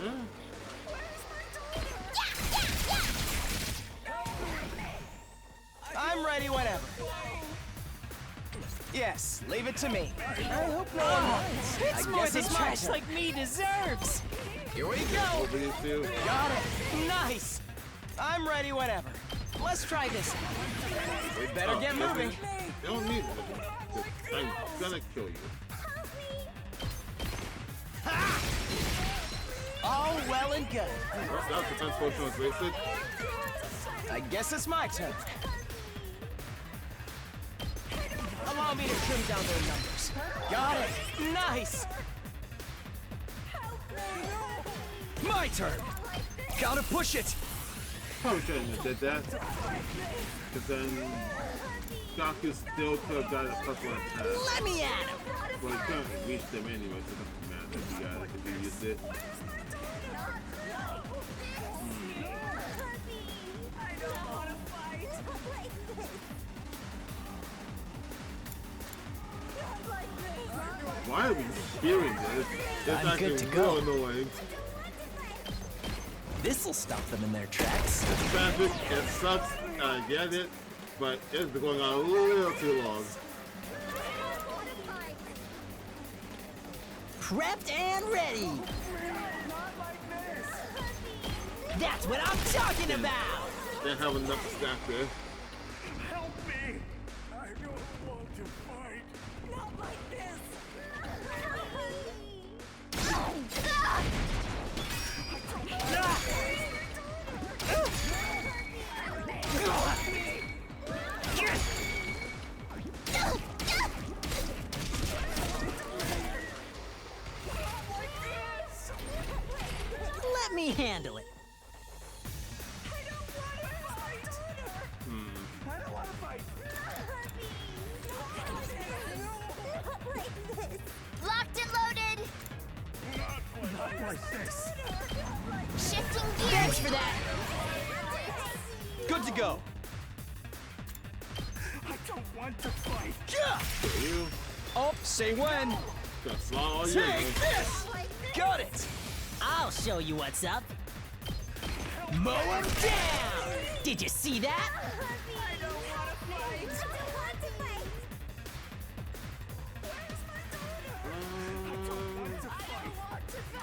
Yeah. I'm ready whenever. Yes, leave it to me. I hope no one minds. It's more than trash like me deserves. Here we go. Over these two. Got it. Nice. I'm ready whenever. Let's try this. We better get moving. You don't need it. I'm gonna kill you. All well and good. Well, that defense potion was wasted. I guess it's my turn. Allow me to trim down their numbers. Got it. Nice. My turn! Gotta push it! Probably shouldn't have did that. Because then Gaku still could have got a plus one attack. Let me at him. Well, he couldn't reach them anyway, so it doesn't matter if you got it, if you used it. Why are we hearing this? It's I'm actually good to real go. annoying. This'll stop them in their tracks. It's traffic, it sucks, I get it, but it's been going on a little too long. Prepped and ready. That's what I'm talking about. They have enough staff there. Help me! I don't want to fight. Not like this. Let me handle it. Locked and loaded. Shifting gears. Thanks for that. Good to go. I don't want to fight. So you Oh, say when! got slot all you. Take this. Got it. I'll show you what's up. Mow him down. Did you see that?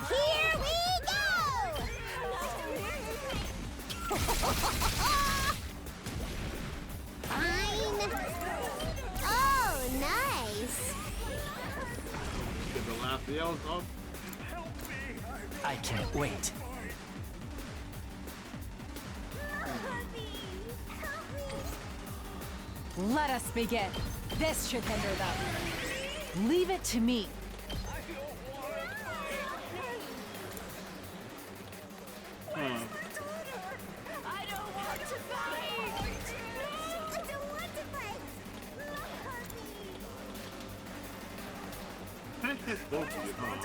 Here we go! Fine. Oh, nice. Get the last yells up. I can't wait. Let us begin. This should hinder them. Leave it to me. I don't want to fight. No, I don't want to fight. Can't hit both of you, huh?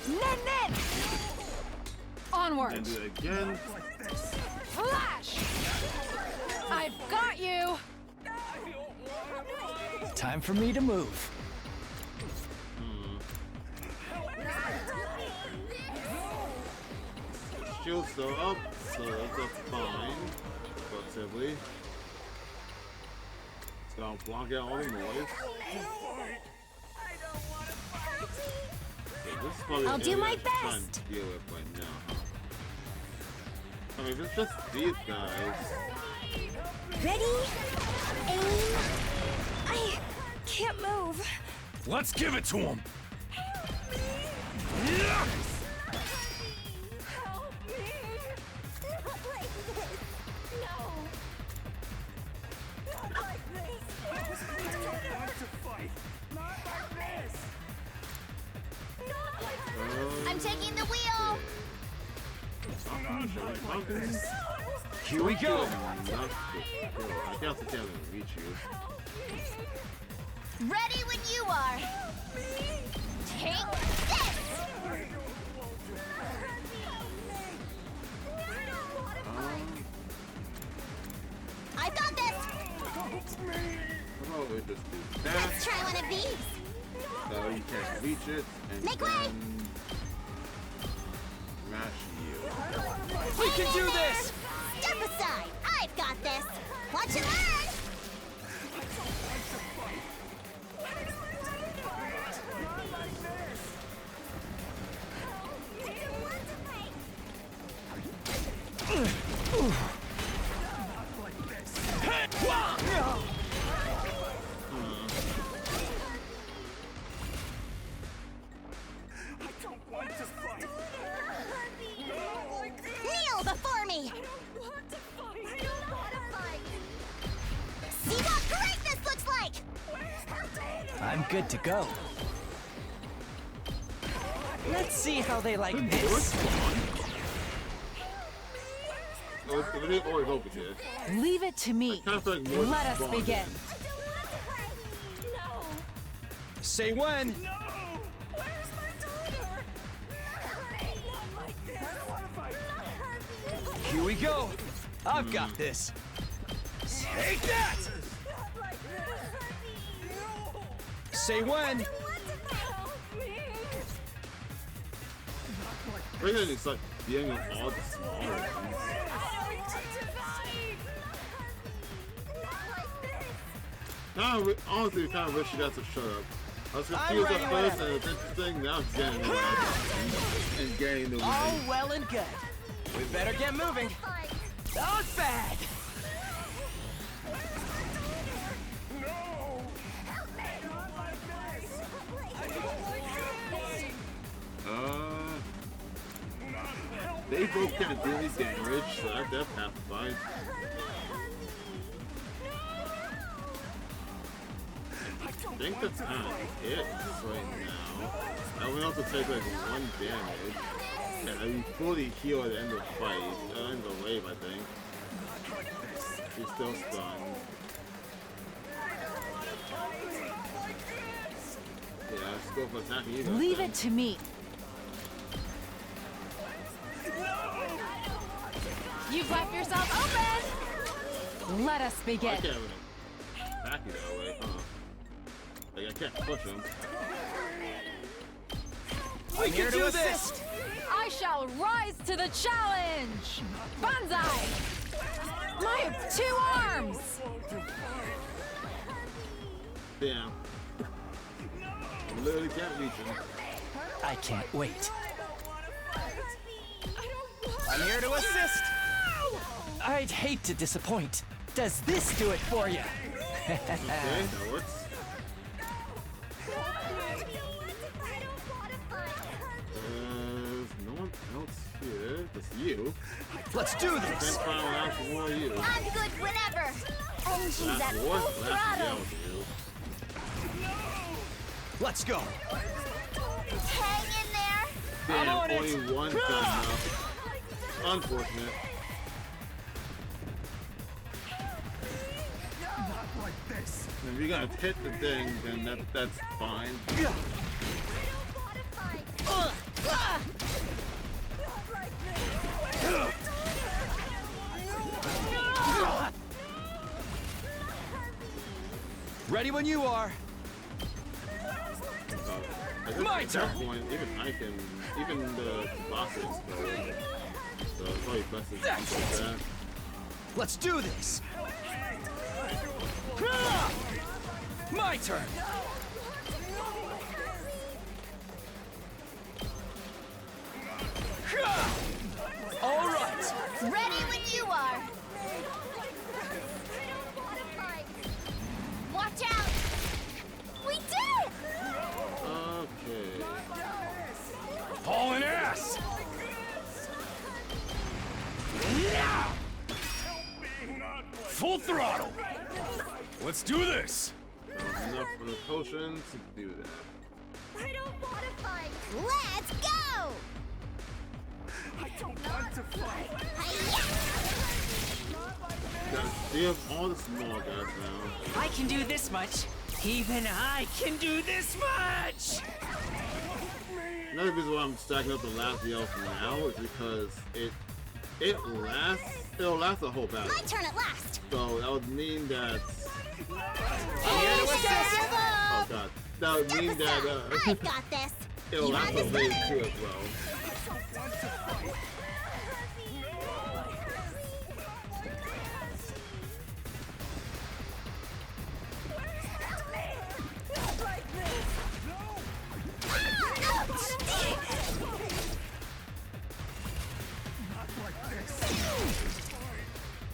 Nen! Onward. And do it again. Flash! I've got you! Time for me to move. Shield's still up, so that's fine. Relatively. It's gonna block out all the noise. Okay, this is probably I'll the do area my I'm trying best. to deal with right now, huh? I mean, if it's just these guys. Ready? Aim. I can't move. Let's give it to him. I'm taking the wheel. Here we go. I guess I can't reach you. Ready when you are. Take this. I got this. How about we just do that? Let's try one of these. So you can't reach it, and Make way. then smash you. We can do this! Step aside. I've got this. Watch and learn. Kneel before me. See what greatness looks like. I'm good to go. Let's see how they like this. Oh, it's really always open here. Leave it to me. Kind of feel like more Let us spawn. begin. Say when. Here we go. I've got this. Take that! Say when. Right now, it's like dealing with all the smaller ones. No, honestly, I kind of wish you guys would shut up. I was confused ready at first, whenever. and it's interesting. Now I'm getting the and getting the All win. well and good. We better get moving. That was bad. They both can't do any damage, so that's half fine. I think that's kind of it right now. I went up to take like 1 damage, and I fully heal at the end of the fight. End of the wave, I think. She's still stunned. Yeah, let's go for attacking you guys. Leave then. it to me. You've left yourself open. Let us I begin. can't really attack you that way, huh? Like, I can't push him. We can do this. I shall rise to the challenge. Banzai. I have 2 arms. Damn. I literally can't reach him. I can't wait. I'm here to assist. I'd hate to disappoint. Does this do it for you? Okay, that works. There's no one else here. Just you. Let's do this! Can't find one else more you. I'm good whenever. Engines at Last full war, last throttle. yell to you. Let's go! Hang in there. Damn, on it. only one gun now. Unfortunate. If you're gonna hit the thing, then that's fine. Ready when you are. My At turn. that point, even I can, even the bosses go in. So it's probably best to do that. Let's do this! My turn! All right! Ready when you are. Watch out. We did it. Okay. Hauling ass! Full throttle! Let's do this! Enough for the potion to do that. I don't want to fight. Let's go. I don't want to fight! We have all the small guys now. I can do this much. Even I can do this much. Another reason why I'm stacking up the last yell now is because it'll last the whole battle. My turn at last. So that would mean that Oh god. That would mean that I've got this. it'll You last have a this wave back? too as well.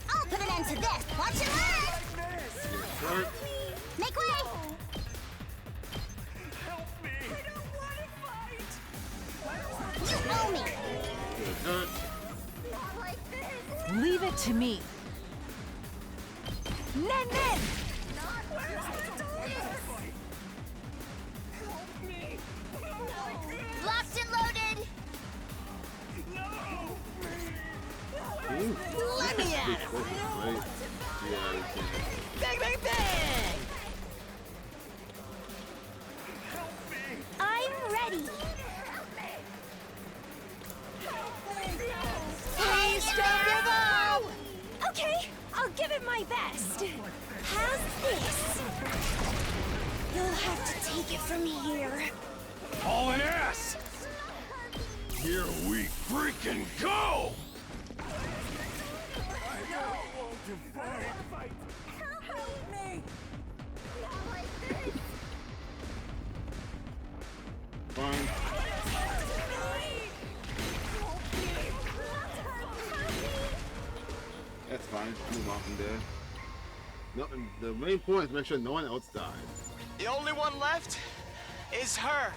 I'll put an end to this. Watch it learn. Hurt. Make way. You owe me. Hurt. Leave it to me. Nen Nen! Locked and loaded. Let me at him. Right? Yeah, you can. Bang, bang, bang! I'm ready. Please don't give up! Okay, I'll give it my best. How's this? You'll have to take it from here. Hauling ass! Here we freaking go! Fine. That's fine. Move on from there. No, the main point is make sure no one else dies. The only one left is her.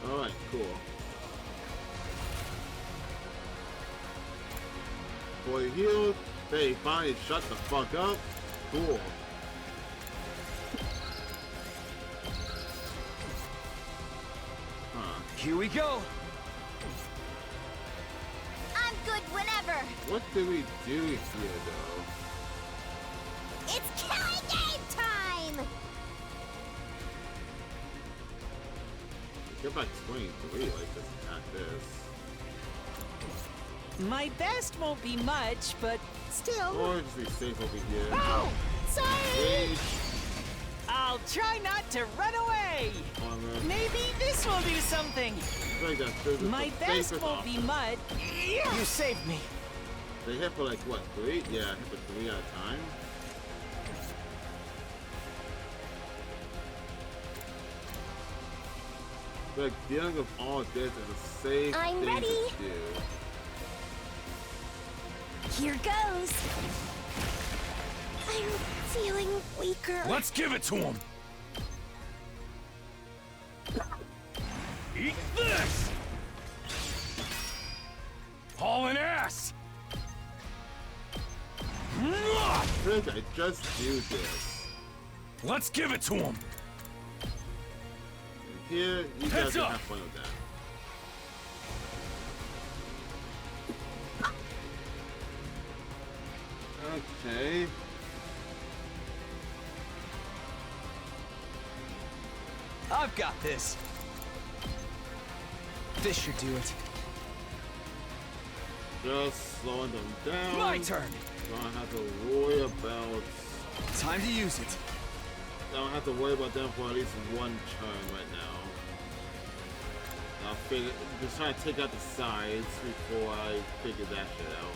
Alright, cool. Boy healed. They finally shut the fuck up. Cool. Huh. Here we go! I'm good whenever. What do we do here, though? It's killing game time. Get back 23 like this, not this. My best won't be much, but still. Or just be safe over here. Oh! Sorry! Rage. I'll try not to run away! Armor. Maybe this will do something! Like that. This is My the best safest won't be option. mud. You saved me. They hit for like what, 3? Yeah, hit for 3 at a time. But dealing with all this is a safe I'm thing ready. to do. Here goes. I'm feeling weaker. Let's give it to him! Eat this! Hauling ass! I think I just do this. Let's give it to him! And here, you guys Heads can up. have fun with that. Okay. I've got this. This should do it. Just slowing them down. My turn. Don't have to worry about. Time to use it. Don't have to worry about them for at least one turn right now. I'll figure. Just trying to take out the sides before I figure that shit out.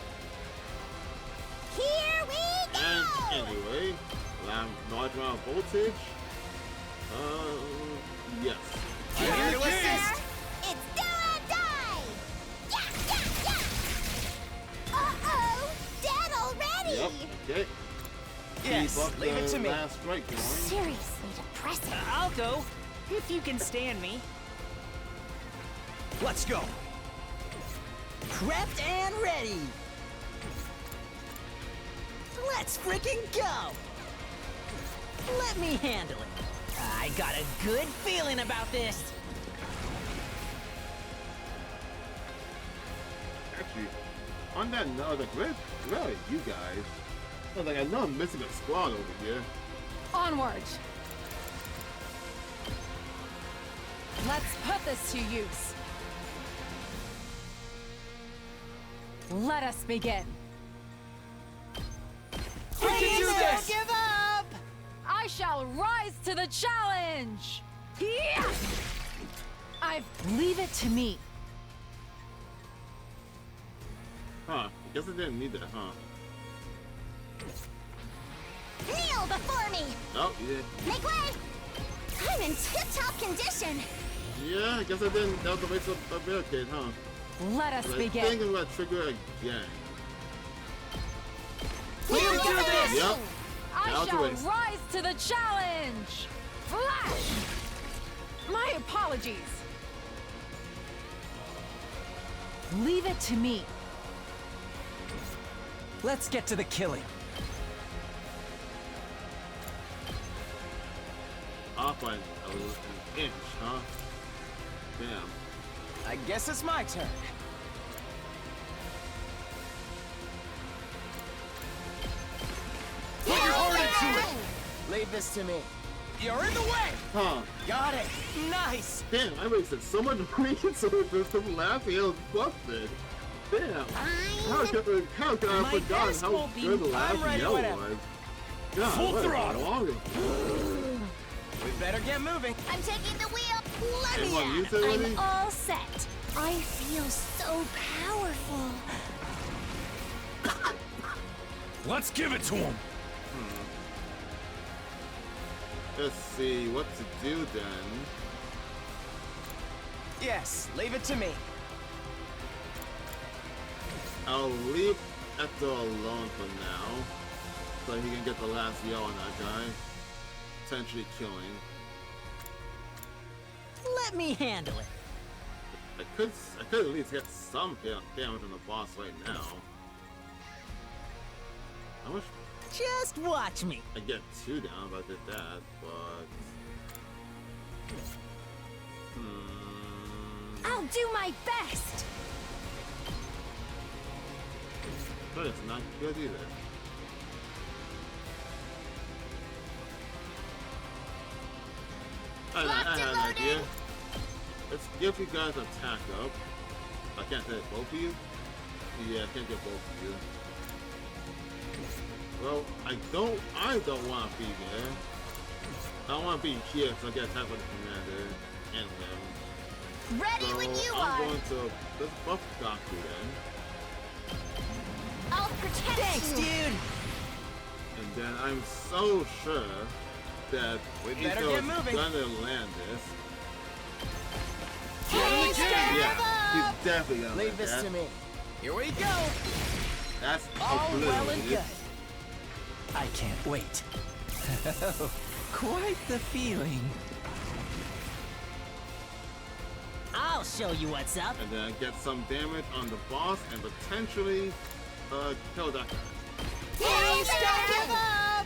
Here we go! And anyway, large amount of voltage. Yes. I'm here to assist. It's do or die! Yeah, yeah, yeah! Uh-oh! Dead already! Yep. Okay. Yes, Keep up leave the it to me. last strike going. Seriously depressing. I'll go, if you can stand me. Let's go. Prepped and ready. Let's freaking go. Let me handle it. I got a good feeling about this. Actually, on that note, I was like, where are you guys? I was like, I know I'm missing a squad over here. Onward! Let's put this to use. Let us begin. We can do this! Don't give up! I shall rise to the challenge! Yeah! Leave it to me. Huh, I guess I didn't need that, huh? Kneel before me! Oh, yeah. Make way! I'm in tip-top condition. Yeah, I guess I didn't. That was a waste of a barricade, huh? Let us But I begin. think I'm gonna trigger again. We'll do this! Yep. I Now it's a shall waste. rise to the challenge! Flash! My apologies. Leave it to me. Let's get to the killing. Off by an inch, huh? Damn. I guess it's my turn. Put your heart into it. Leave this to me. You're in the way. Huh. Got it. Nice. Damn, I wasted so much resources from laughing. It was busted. Damn. How could I My have forgotten best how won't be- good the last I'm ready, yell whatever. was? God, Full what a throttle. longer. We better get moving. I'm taking the wheel. Let me Everyone use out. it already? I'm all set. I feel so powerful. Let's give it to him! Let's see what to do then. Yes, leave it to me. I'll leave Ecto alone for now, so he can get the last yell on that guy, potentially killing. Let me handle it. I could at least get some damage on the boss right now. How much? Just watch me. I get 2 down if I did that, but I'll do my best. but it's not good either. I Locked had and an idea. loaded. Let's give you guys attack up. I can't hit both of you. Yeah, I can't get both of you. Well, I don't want to be there. I don't want to be here because I get attacked by the commander and him. Ready So when you I'm are. going to let's buff Gaku then. I'll protect Thanks, you. dude. And then I'm so sure that We better Ito's get moving. gonna land this. Hey, Yeah, he's definitely gonna Leave land this that. to me. Here we go. That's All well and obliterated. good. I can't wait. Quite the feeling. I'll show you what's up. And then get some damage on the boss and potentially kill that guy. Hey, don't give up.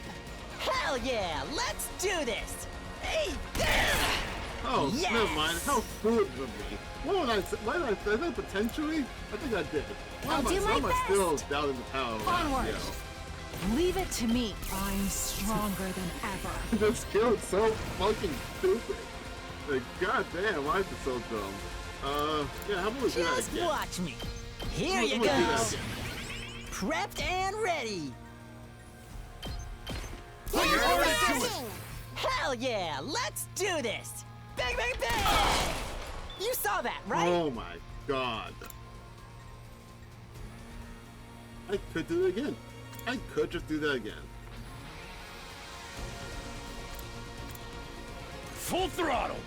Hell yeah, let's do this. Hey there. Oh, Yes! never mind. How foolish of me. What would I say? Why did I say that potentially? I think I did. Why I'll am I, do why my am I still best. doubting the power of Onward. Yo? Leave it to me. I'm stronger than ever. This skill is so fucking stupid. Like, goddamn, why is it so dumb? Yeah, how about we do that Just again? watch me. Here How you about we do that go. again? Prepped and ready. You're ready to it. Hell yeah, let's do this. Bang, bang, bang. You saw that, right? Oh my god. I could do it again. I could just do that again. Full throttle.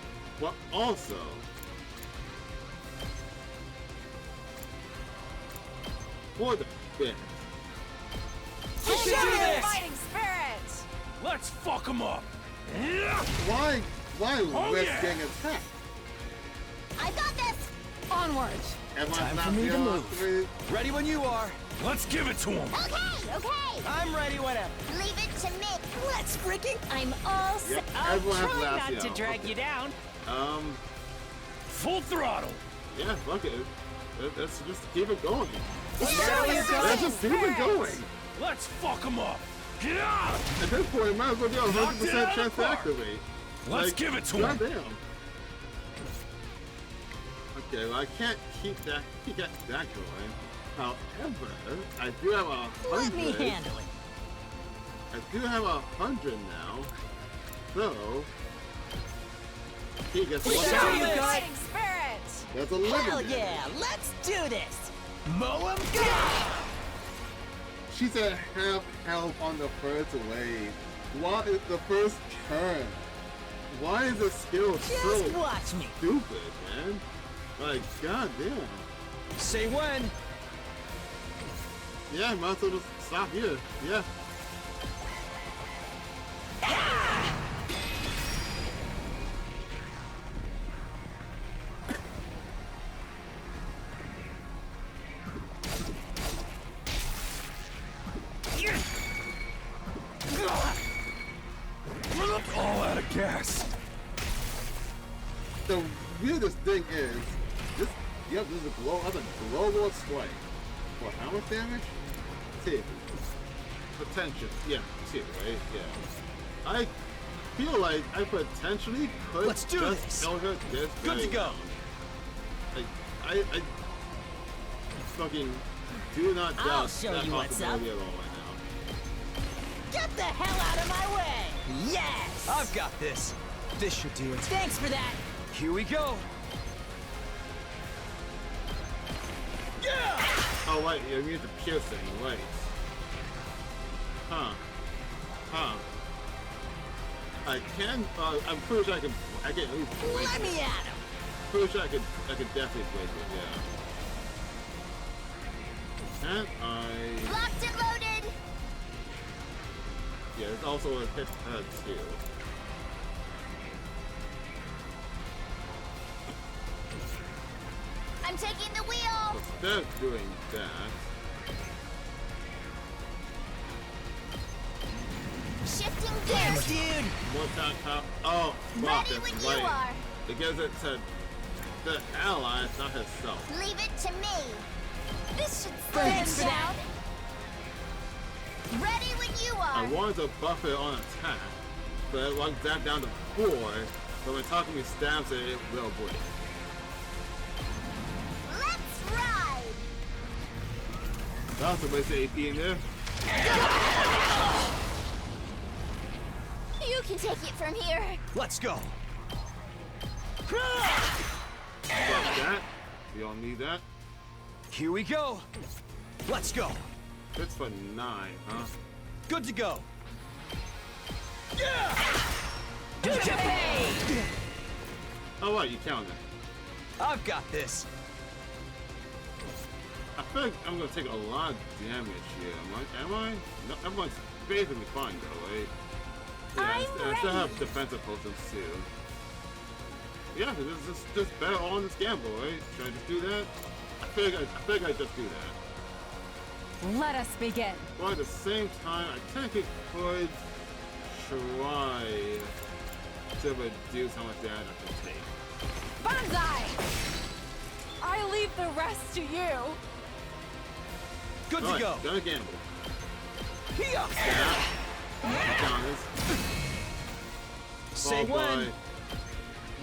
But also, for the bit, Show do your this. fighting spirit! Let's fuck him up. why Oh, risk yeah. getting attacked? I got this. Onward. Am I Time not for me to feeling move. activated? Ready when you are. Let's give it to him. Okay. I'm ready whenever. Leave it to me. Let's freaking. I'm all set. Yep, everyone has last not to drag you down. Full throttle. Yeah, fuck it. Let's just keep it going. Show you Let's just keep it going. Let's fuck him up. Yeah. At this point, it might as well be a Knocked it 100% out of chance the to park. activate. Let's give it to him. Goddamn. Okay, well I can't keep that going. However, I do have 100. Let me handle it. I do have 100 now. So he gets Show one you down. got- Fighting spirit! That's 11. Hell yeah, let's do this. Mow 'em down. She said half health on the first wave. Why is the first turn? Why is the skill Just so watch me. stupid, man? Like, goddamn. Say when. Yeah, might as well just stop here. Yeah. All out of gas. The weirdest thing is, this is that's a global strike. For how much damage? 2. Potential. Yeah, 2, right? Yeah. I feel like I potentially could Let's do just this. kill her this Good to way go. down. Like, I fucking do not doubt I'll show that you what's up. possibility at all right now. Get the hell out of my way. Yes. I've got this. This should do it. Thanks for that. Here we go. Oh, wait, you're immune to piercing, right. Huh. I can, I'm pretty sure I can at least break Let it. me at him. Pretty sure I could definitely break it, yeah. And I... Locked and loaded. Yeah, there's also a hit too. I'm taking the wheel. Instead of doing that, Shifting Thanks, gears. dude. one time top. Oh, fuck, Ready when that's you right. are. It gives it to the allies, not herself. Leave it to me. This should slow Thanks him for that. down. Ready when you I are. wanted to buff it on attack, but it locked that down to 4, but when Takumi stabs it, it will break. Let's ride. That's a waste of AP in there. You can take it from here. Let's go. Fuck that. We don't need that. Here we go. Let's go. That's for 9, huh? Good to go. Oh, what? You counted. I've got this. I feel like I'm gonna take a lot of damage here. Am I? No, everyone's basically fine though, right? Yeah, I still have defensive potions too. Yeah, this is just better on this gamble, right? Should I just do that? I feel like I just do that. Let us begin. But at the same time, I technically could try to reduce how much damage I can take. Banzai! I leave the rest to you. Good to go. Gonna gamble. Here. Say when.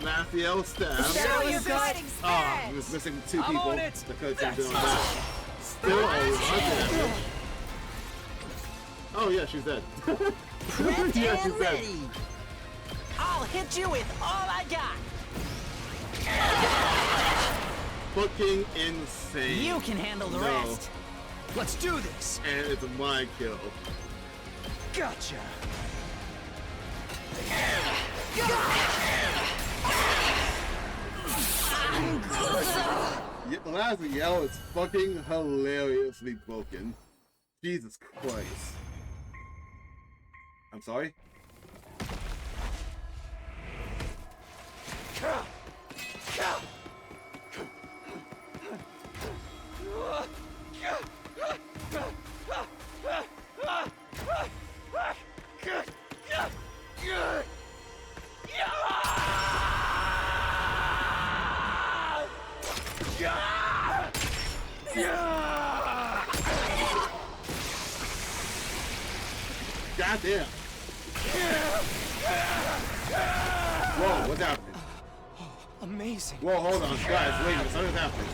Matthew stab. Show your fighting Oh, spirit. he was missing 2 I'm people. on it. Because he's doing that. Still a lot of damage. Oh yeah, she's dead. Prepped Yeah, and she's dead. ready. I'll hit you with all I got. Fucking insane. You can handle the No. rest. Let's do this. And it's my kill. Gotcha. The last yell is fucking hilariously broken. Jesus Christ. I'm sorry? Goddamn. Whoa, what's happening? Amazing. Whoa, hold on, guys, wait a minute, something's happening.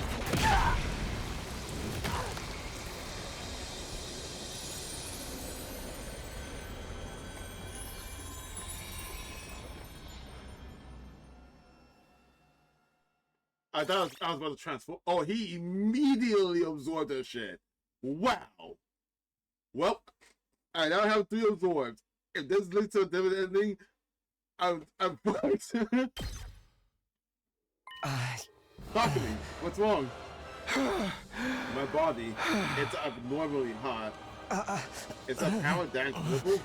I thought I was about to transform. Oh, he immediately absorbed that shit. Wow. Well, I now have 3 absorbed. If this leads to a different ending, I'm fucked. Talk to me. What's wrong? My body, it's abnormally hot. It's a power dance level.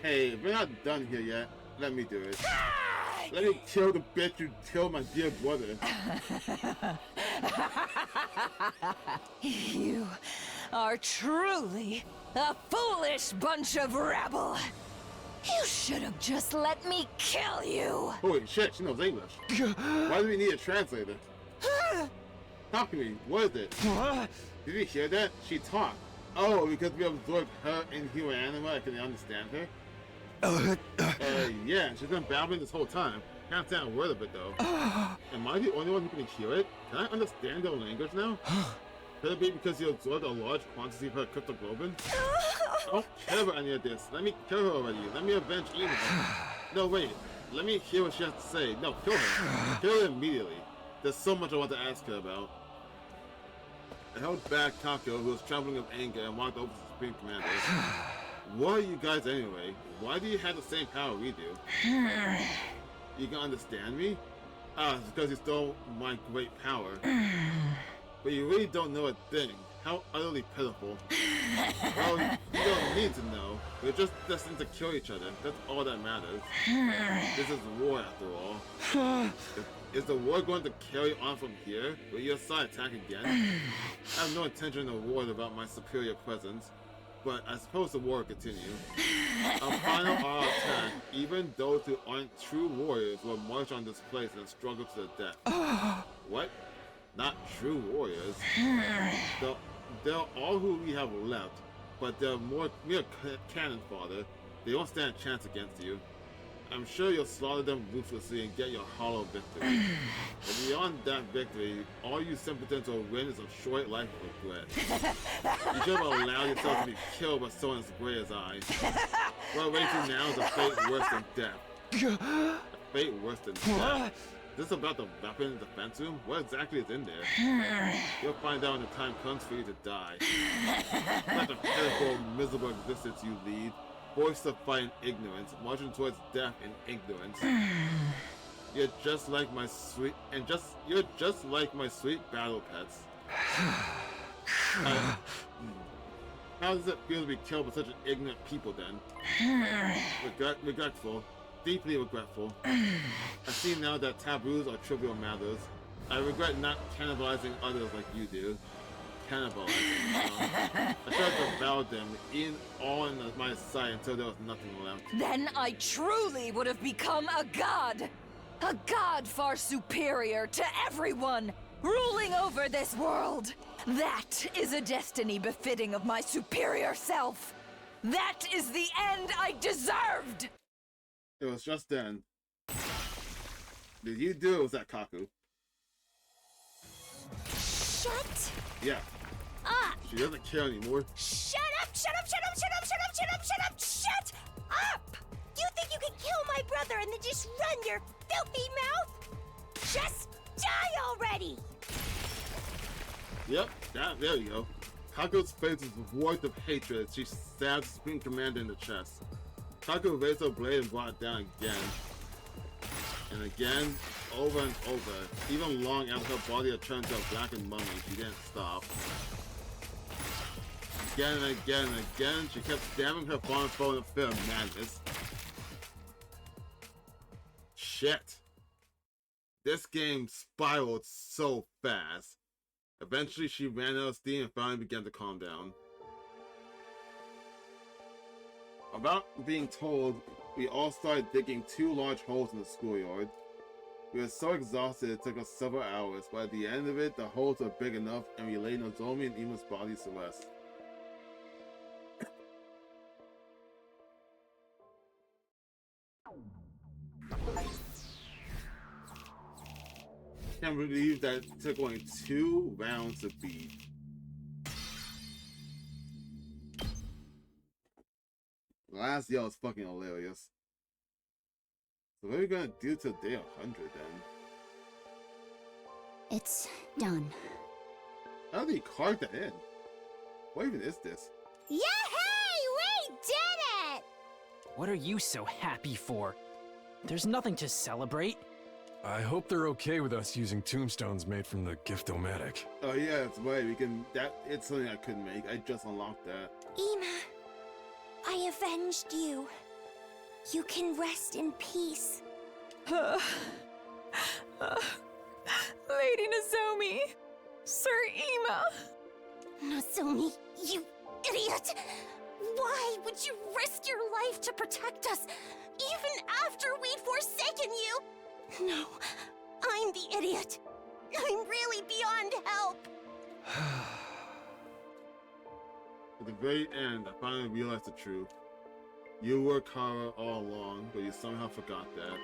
Hey, we're not done here yet. Let me do it. Let me kill the bitch who killed my dear brother. You are truly a foolish bunch of rabble. You should have just let me kill you. Holy shit, she knows English. Why do we need a translator? Talk to me. What is it? Did you hear that? She talked. Oh, because we absorbed her inhuman animal, I can understand her? Yeah, she's been babbling this whole time. Can't understand a word of it though. Am I the only one who can hear it? Can I understand their language now? Could it be because you absorbed a large quantity of her cryptoglobin? I don't care about any of this. Let me kill her already. Let me avenge Eva. No, wait. Let me hear what she has to say. No, kill her. Kill her immediately. There's so much I want to ask her about. I held back Taco, who was trembling with anger, and walked over to the Supreme Commander. What are you guys anyway? Why do you have the same power we do? You can understand me? Ah, it's because you stole my great power. But you really don't know a thing. How utterly pitiful. Well, you don't need to know. We're just destined to kill each other. That's all that matters. This is war, after all. Is the war going to carry on from here? Will your side attack again? I have no intention of war without my superior presence. But I suppose the war will continue. A final attack, even those who aren't true warriors will march on this place and struggle to the death. What? Not true warriors. They're all who we have left, but they're more mere cannon fodder. They won't stand a chance against you. I'm sure you'll slaughter them ruthlessly and get your hollow victory. But beyond that victory, all you simpletons will win is a short life of regret. You should have allowed yourself to be killed by someone as great as I. What awaits you now is a fate worse than death. A fate worse than death. Is this about the weapon in the defense room? What exactly is in there? You'll find out when the time comes for you to die. Such a pitiful, miserable existence you lead. Forced to fight in ignorance, marching towards death in ignorance. You're just like my sweet battle pets. How does it feel to be killed by such an ignorant people then? Regretful. Deeply regretful. I see now that taboos are trivial matters. I regret not cannibalizing others like you do. Cannibalizing. I should have devoured them, eaten all in my sight until there was nothing left. Then I truly would have become a god! A god far superior to everyone, ruling over this world! That is a destiny befitting of my superior self! That is the end I deserved! It was just then. Did you do it? Was that Kaku? Shut Yeah. up! She doesn't care anymore. Shut up! Shut up! Shut up! Shut up! Shut up! Shut up! Shut up! Shut up! You think you can kill my brother and then just run your filthy mouth? Just die already! Yep, there you go. Kaku's face is void of hatred as she stabs the Supreme Commander in the chest. Kaku raised her blade and brought it down again. And again, over and over. Even long after her body had turned to a blackened mummy, she didn't stop. Again and again and again, she kept stabbing her fallen foe in a fit of madness. Shit. This game spiraled so fast. Eventually, she ran out of steam and finally began to calm down. About being told, we all started digging 2 large holes in the schoolyard. We were so exhausted it took us several hours, but at the end of it, the holes were big enough and we laid Nozomi and Ima's bodies to rest. Can't believe that it took only 2 rounds to beat. The last yell is fucking hilarious. So what are we gonna do till day 100 then? It's done. How did he carve that in? What even is this? Yay! We did it! What are you so happy for? There's nothing to celebrate. I hope they're okay with us using tombstones made from the Gift-O-Matic. Oh yeah, that's right. We can. It's something I couldn't make. I just unlocked that. Ima, I avenged you. You can rest in peace. Lady Nozomi! Sir Ima! Nozomi, you idiot! Why would you risk your life to protect us, even after we'd forsaken you? No, I'm the idiot. I'm really beyond help. At the very end, I finally realized the truth. You were Kara all along, but you somehow forgot that.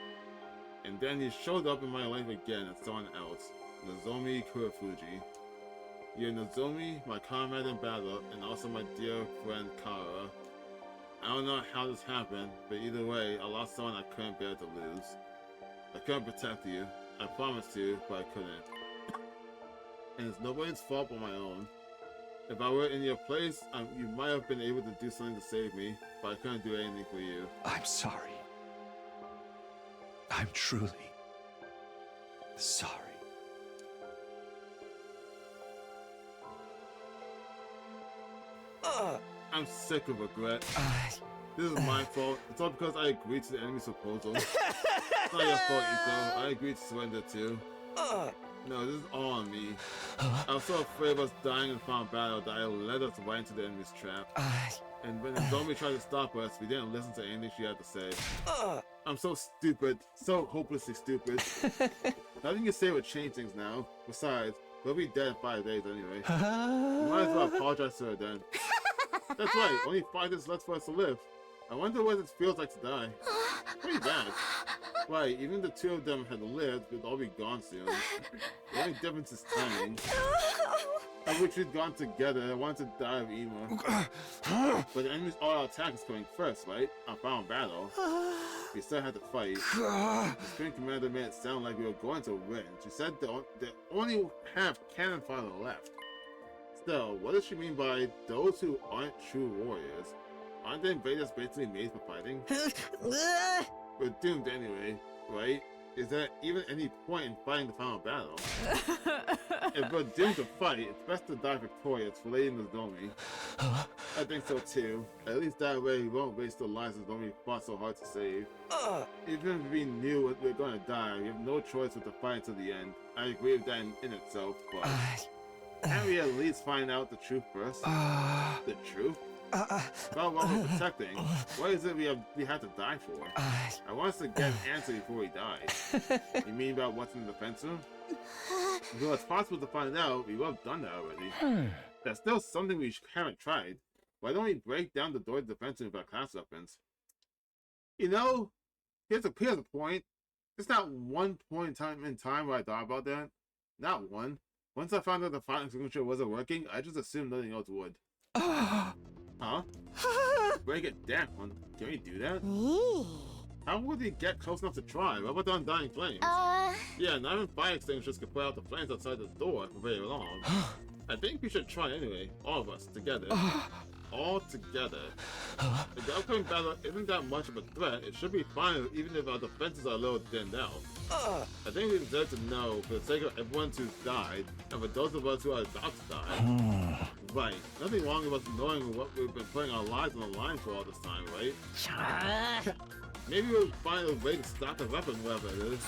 And then you showed up in my life again as someone else, Nozomi Kurofuji. You're Nozomi, my comrade in battle, and also my dear friend Kara. I don't know how this happened, but either way, I lost someone I couldn't bear to lose. I couldn't protect you. I promised you, but I couldn't. And it's nobody's fault but my own. If I were in your place, you might have been able to do something to save me, but I couldn't do anything for you. I'm sorry. I'm truly sorry. I'm sick of regret. This is my fault. It's all because I agreed to the enemy's proposal. It's not your fault, Iko. I agreed to surrender too. No, this is all on me. I was so afraid of us dying in final battle that I led us right into the enemy's trap. And when Nozomi tried to stop us, we didn't listen to anything she had to say. I'm so stupid. So hopelessly stupid. Nothing you say would change things now. Besides, we'll be dead in 5 days anyway. You might as well apologize to her then. That's right, only 5 days left for us to live. I wonder what it feels like to die. Pretty bad. Right, even the two of them had lived, we'd all be gone soon. The only difference is timing. I wish we'd gone together. I wanted to die of Ema. But the enemy's all-out attack is coming first, right? Our final battle. We still had to fight. The Screen Commander made it sound like we were going to win. She said they only have cannon fodder left. Still, what does she mean by those who aren't true warriors? Aren't the invaders basically made for fighting? We're doomed anyway, right? Is there even any point in fighting the final battle? If we're doomed to fight, it's best to die victorious for Lady Nozomi. I think so too. At least that way we won't waste the lives of Nozomi fought so hard to save. Even if we knew we're gonna die, we have no choice but to fight to the end. I agree with that in itself, but can't we at least find out the truth first? The truth? About what we're protecting. What is it we have to die for? I want us to get an answer before we die. You mean about what's in the defense room? If it was possible to find out, we would have done that already. There's still something we haven't tried. Why don't we break down the door to the defense room with our class weapons? You know, here's a point. It's not one point in time where I thought about that. Not one. Once I found out the fighting signature wasn't working, I just assumed nothing else would. Huh? Break it down. Can we do that? How would we get close enough to try? What about the undying flames? Yeah, not even fire extinguishers can put out the flames outside the door for very long. I think we should try anyway. All of us, together. All together. If the upcoming battle isn't that much of a threat, it should be fine even if our defenses are a little thinned out. I think we deserve to know, for the sake of everyone who's died, and for those of us who are about to die. Right. Nothing wrong with us knowing what we've been putting our lives on the line for all this time, right? Maybe we'll find a way to stop the weapon, whatever it is.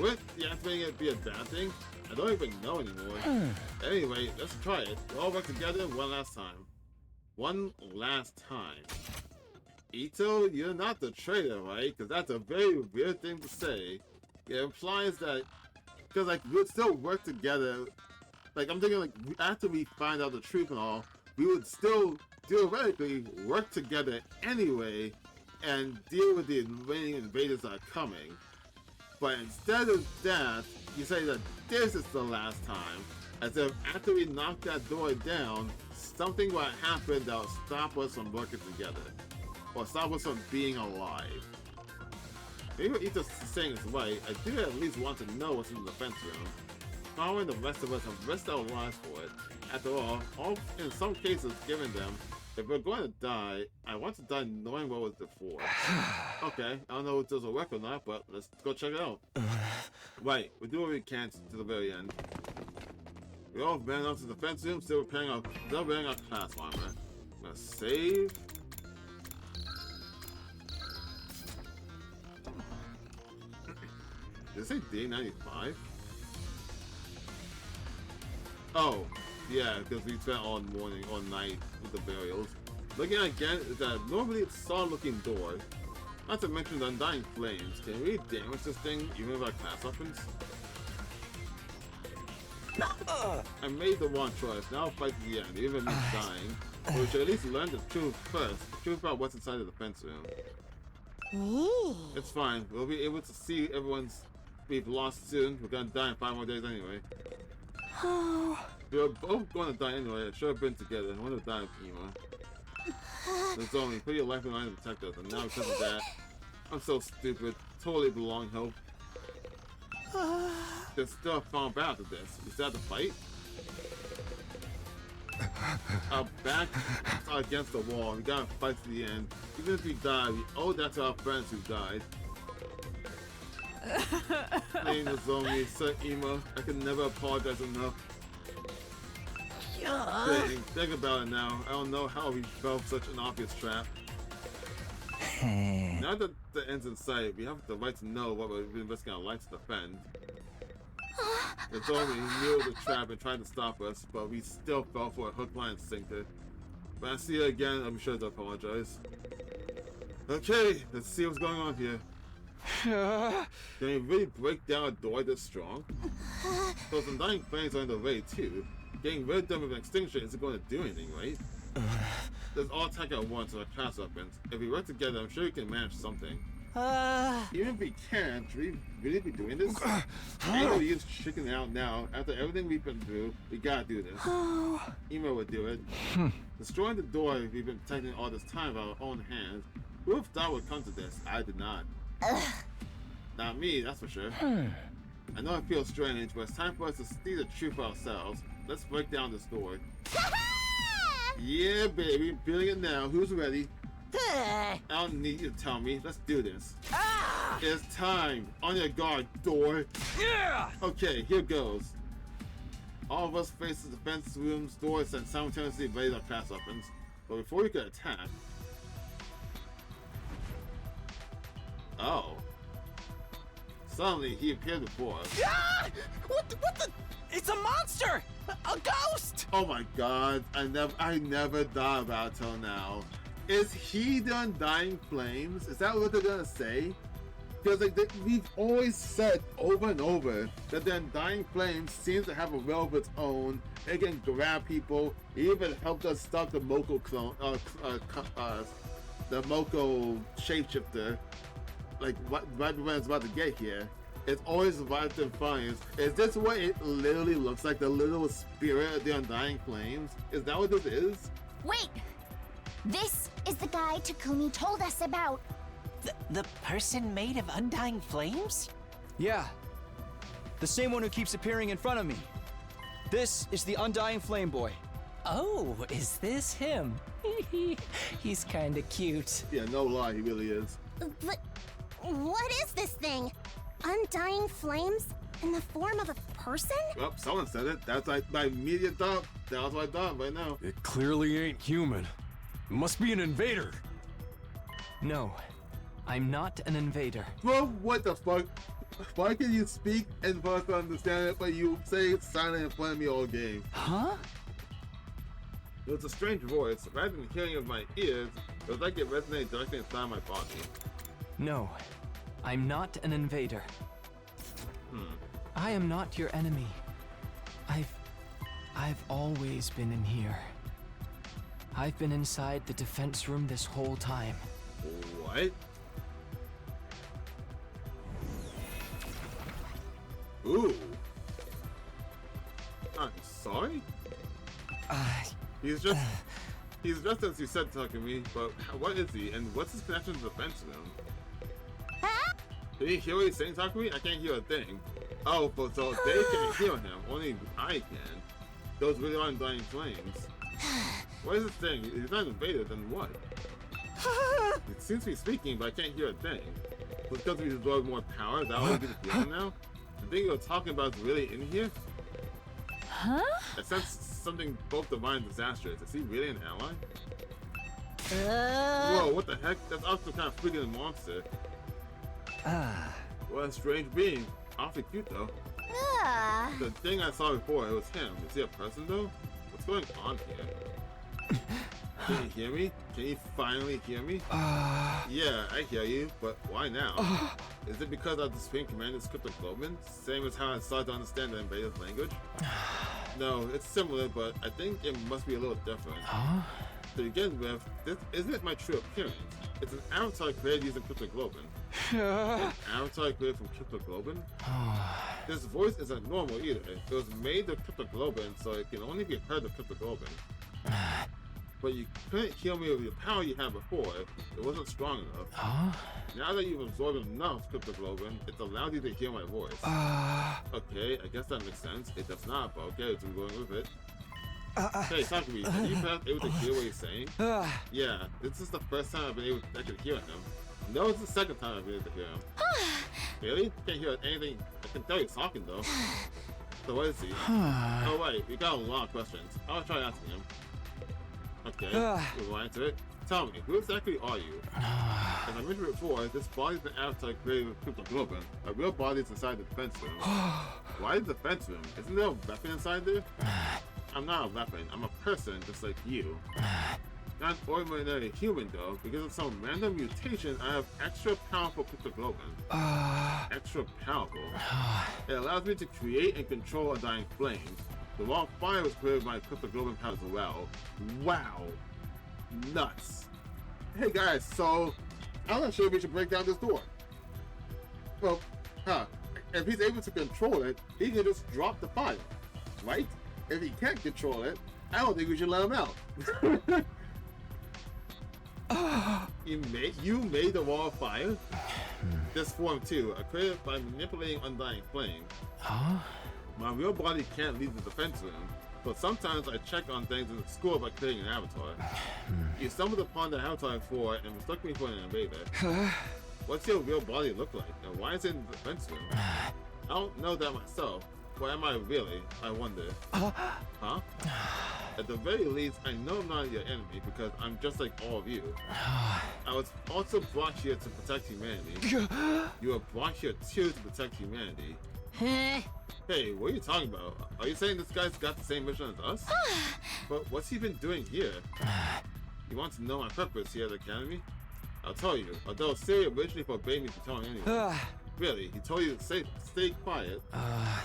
Would deactivating it be a bad thing? I don't even know anymore. Anyway, let's try it. We'll all work together one last time. One last time. Ito, you're not the traitor, right? Because that's a very weird thing to say. It implies that, because like we'd still work together. Like I'm thinking, like after we find out the truth and all, we would still theoretically work together anyway and deal with the invading invaders that are coming. But instead of that, you say that this is the last time, as if after we knock that door down, something will happen that will stop us from working together, or stop us from being alive. Maybe what Ito's saying is right. I do at least want to know what's in the defense room. Following the rest of us have risked our lives for it. After all in some cases, given them, if we're going to die, I want to die knowing what was before. Okay, I don't know if this will work or not, but let's go check it out. Right, we do what we can to the very end. We all ran up to the defense room, still wearing our class armor. I'm gonna save. Did it say day 95? Oh, yeah, because we spent all morning, all night with the burials. Looking again is that normally it's solid-looking door. Not to mention the undying flames. Can we damage this thing even with our class weapons? I made the wrong choice. Now I'll fight to the end, even me dying. But we should at least learn the truth first. The truth about what's inside of the fence room. It's fine. We'll be able to see everyone's we've lost soon. We're gonna die in 5 more days anyway. We were both going to die anyway. I should have been together. I want to die with Ema. Nozomi, put your life in line to protect us, and now because of that, I'm so stupid. Totally belong help. There's still a final battle to this. We still have to fight? Our back are against the wall. We gotta fight to the end. Even if we die, we owe that to our friends who died. Lady Nozomi, Sir Ema, I can never apologize enough. Think about it now. I don't know how we fell such an obvious trap. Now that the end's in sight, we have the right to know what we've been risking our lives to defend. Nozomi knew the trap and tried to stop us, but we still fell for a hook, line, and sinker. When I see her again, I'm sure to apologize. Okay, let's see what's going on here. Can we really break down a door this strong? Those undying flames are in the way too. Getting rid of them with an extinguisher isn't going to do anything, right? Let's all attack at once with our class weapons. If we work together, I'm sure we can manage something. Even if we can't, should we really be doing this? Ain't no use checking it out now. After everything we've been through, we gotta do this. Emo would do it. Destroying the door we've been protecting all this time with our own hands. Who would have thought would come to this? I did not. Not me, that's for sure. I know it feels strange, but it's time for us to see the truth for ourselves. Let's break down this door. Yeah, baby, feeling it now. Who's ready? I don't need you to tell me. Let's do this. It's time. On your guard, door. Yeah! Okay, here goes. All of us face the defense room's doors and simultaneously raise our class weapons. But before we could attack... Oh. Suddenly, he appeared before us. Ah! What the? It's a monster! A ghost! Oh my god, I never thought about it till now. Is he the Undying Flames? Is that what they're gonna say? Because we've always said over and over that the Undying Flames seems to have a will of its own. It can grab people. It even helped us stop the Moko clone, the Moko shapeshifter. Like right when it's about to get here. It's always survived the flames. Is this what it literally looks like? The little spirit of the Undying Flames? Is that what this is? Wait! This is the guy Takumi told us about. The person made of undying flames? Yeah. The same one who keeps appearing in front of me. This is the Undying Flame Boy. Oh, is this him? He's kinda cute. Yeah, no lie, he really is. But what is this thing? Undying flames in the form of a person? Well, someone said it. That's like my immediate thought. That was what I thought right now. It clearly ain't human. It must be an invader. No, I'm not an invader. Bro, what the fuck? Why can you speak and for us to understand it, but you say it's silent in front of me all game? Huh? It was a strange voice. Rather than hearing it with my ears, it was like it resonated directly inside my body. No, I'm not an invader. I am not your enemy. I've always been in here. I've been inside the defense room this whole time. What? Ooh. I'm sorry? He's just as you said, Takumi, but what is he, and what's his connection to the defense room? Can you hear what he's saying, Takumi? I can't hear a thing. Oh, but so they can't hear him, only I can. Those really are Undying Flames. What is this thing? If he's not invaded, then what? It seems to be speaking, but I can't hear a thing. Was because we absorbed more power? Is that what we get to hear now? The thing you're talking about is really in here? Huh? I sense something both divine and disastrous. Is he really an ally? Whoa, what the heck? That's also kind of freaking monster. What a strange being. Awfully cute though. The thing I saw before, it was him. Is he a person though? What's going on here? Can you hear me? Can you finally hear me? Yeah, I hear you, but why now? Is it because of the Supreme Commander's cryptogloban? Same as how I started to understand the invader's language? No, it's similar, but I think it must be a little different. To begin with, this isn't my true appearance. It's an avatar created using cryptogloban. An avatar created from cryptogloban? This voice isn't normal either. It was made of cryptogloban, so it can only be heard of cryptogloban. But you couldn't heal me with the power you had before. It wasn't strong enough. Now that you've absorbed enough cryptogloban, it's allowed you to hear my voice. Okay, I guess that makes sense. It does not, but okay, so I'm going with it. Hey, Takumi, are you perhaps able to hear what he's saying? Yeah, this is the first time I can hear him. No, it's the second time I've been able to hear him. Really? Can't hear anything. I can tell he's talking though. So what is he? Oh wait, we got a lot of questions. I'll try asking him. Okay, we'll answer it. Tell me, who exactly are you? As I mentioned before, this body is an avatar created with cryptogloban. A real body is inside the defense room. Why the defense room? Isn't there a weapon inside there? I'm not a weapon, I'm a person just like you. Not ordinary human though, because of some random mutation I have extra powerful cryptogloban. Extra powerful. It allows me to create and control Undying Flames. The wall of fire was created by cryptogloban power as well. Wow! nuts. Hey guys, so I'm not sure if we should break down this door. Well, if he's able to control it, he can just drop the fire, right? If he can't control it, I don't think we should let him out. You made the wall of fire? This form too, created by manipulating undying flame. My real body can't leave the defense room, but sometimes I check on things in the school by creating an avatar. You stumbled upon the avatar before and mistook me for an invader. What's your real body look like, and why is it in the defense room? I don't know that myself, but am I really? I wonder. Huh? At the very least, I know I'm not your enemy because I'm just like all of you. I was also brought here to protect humanity. You were brought here too to protect humanity. Hey, what are you talking about? Are you saying this guy's got the same mission as us? But what's he been doing here? You want to know my purpose here at the Academy? I'll tell you, although Siri originally forbade me from telling anyone. Really, he told you to stay quiet,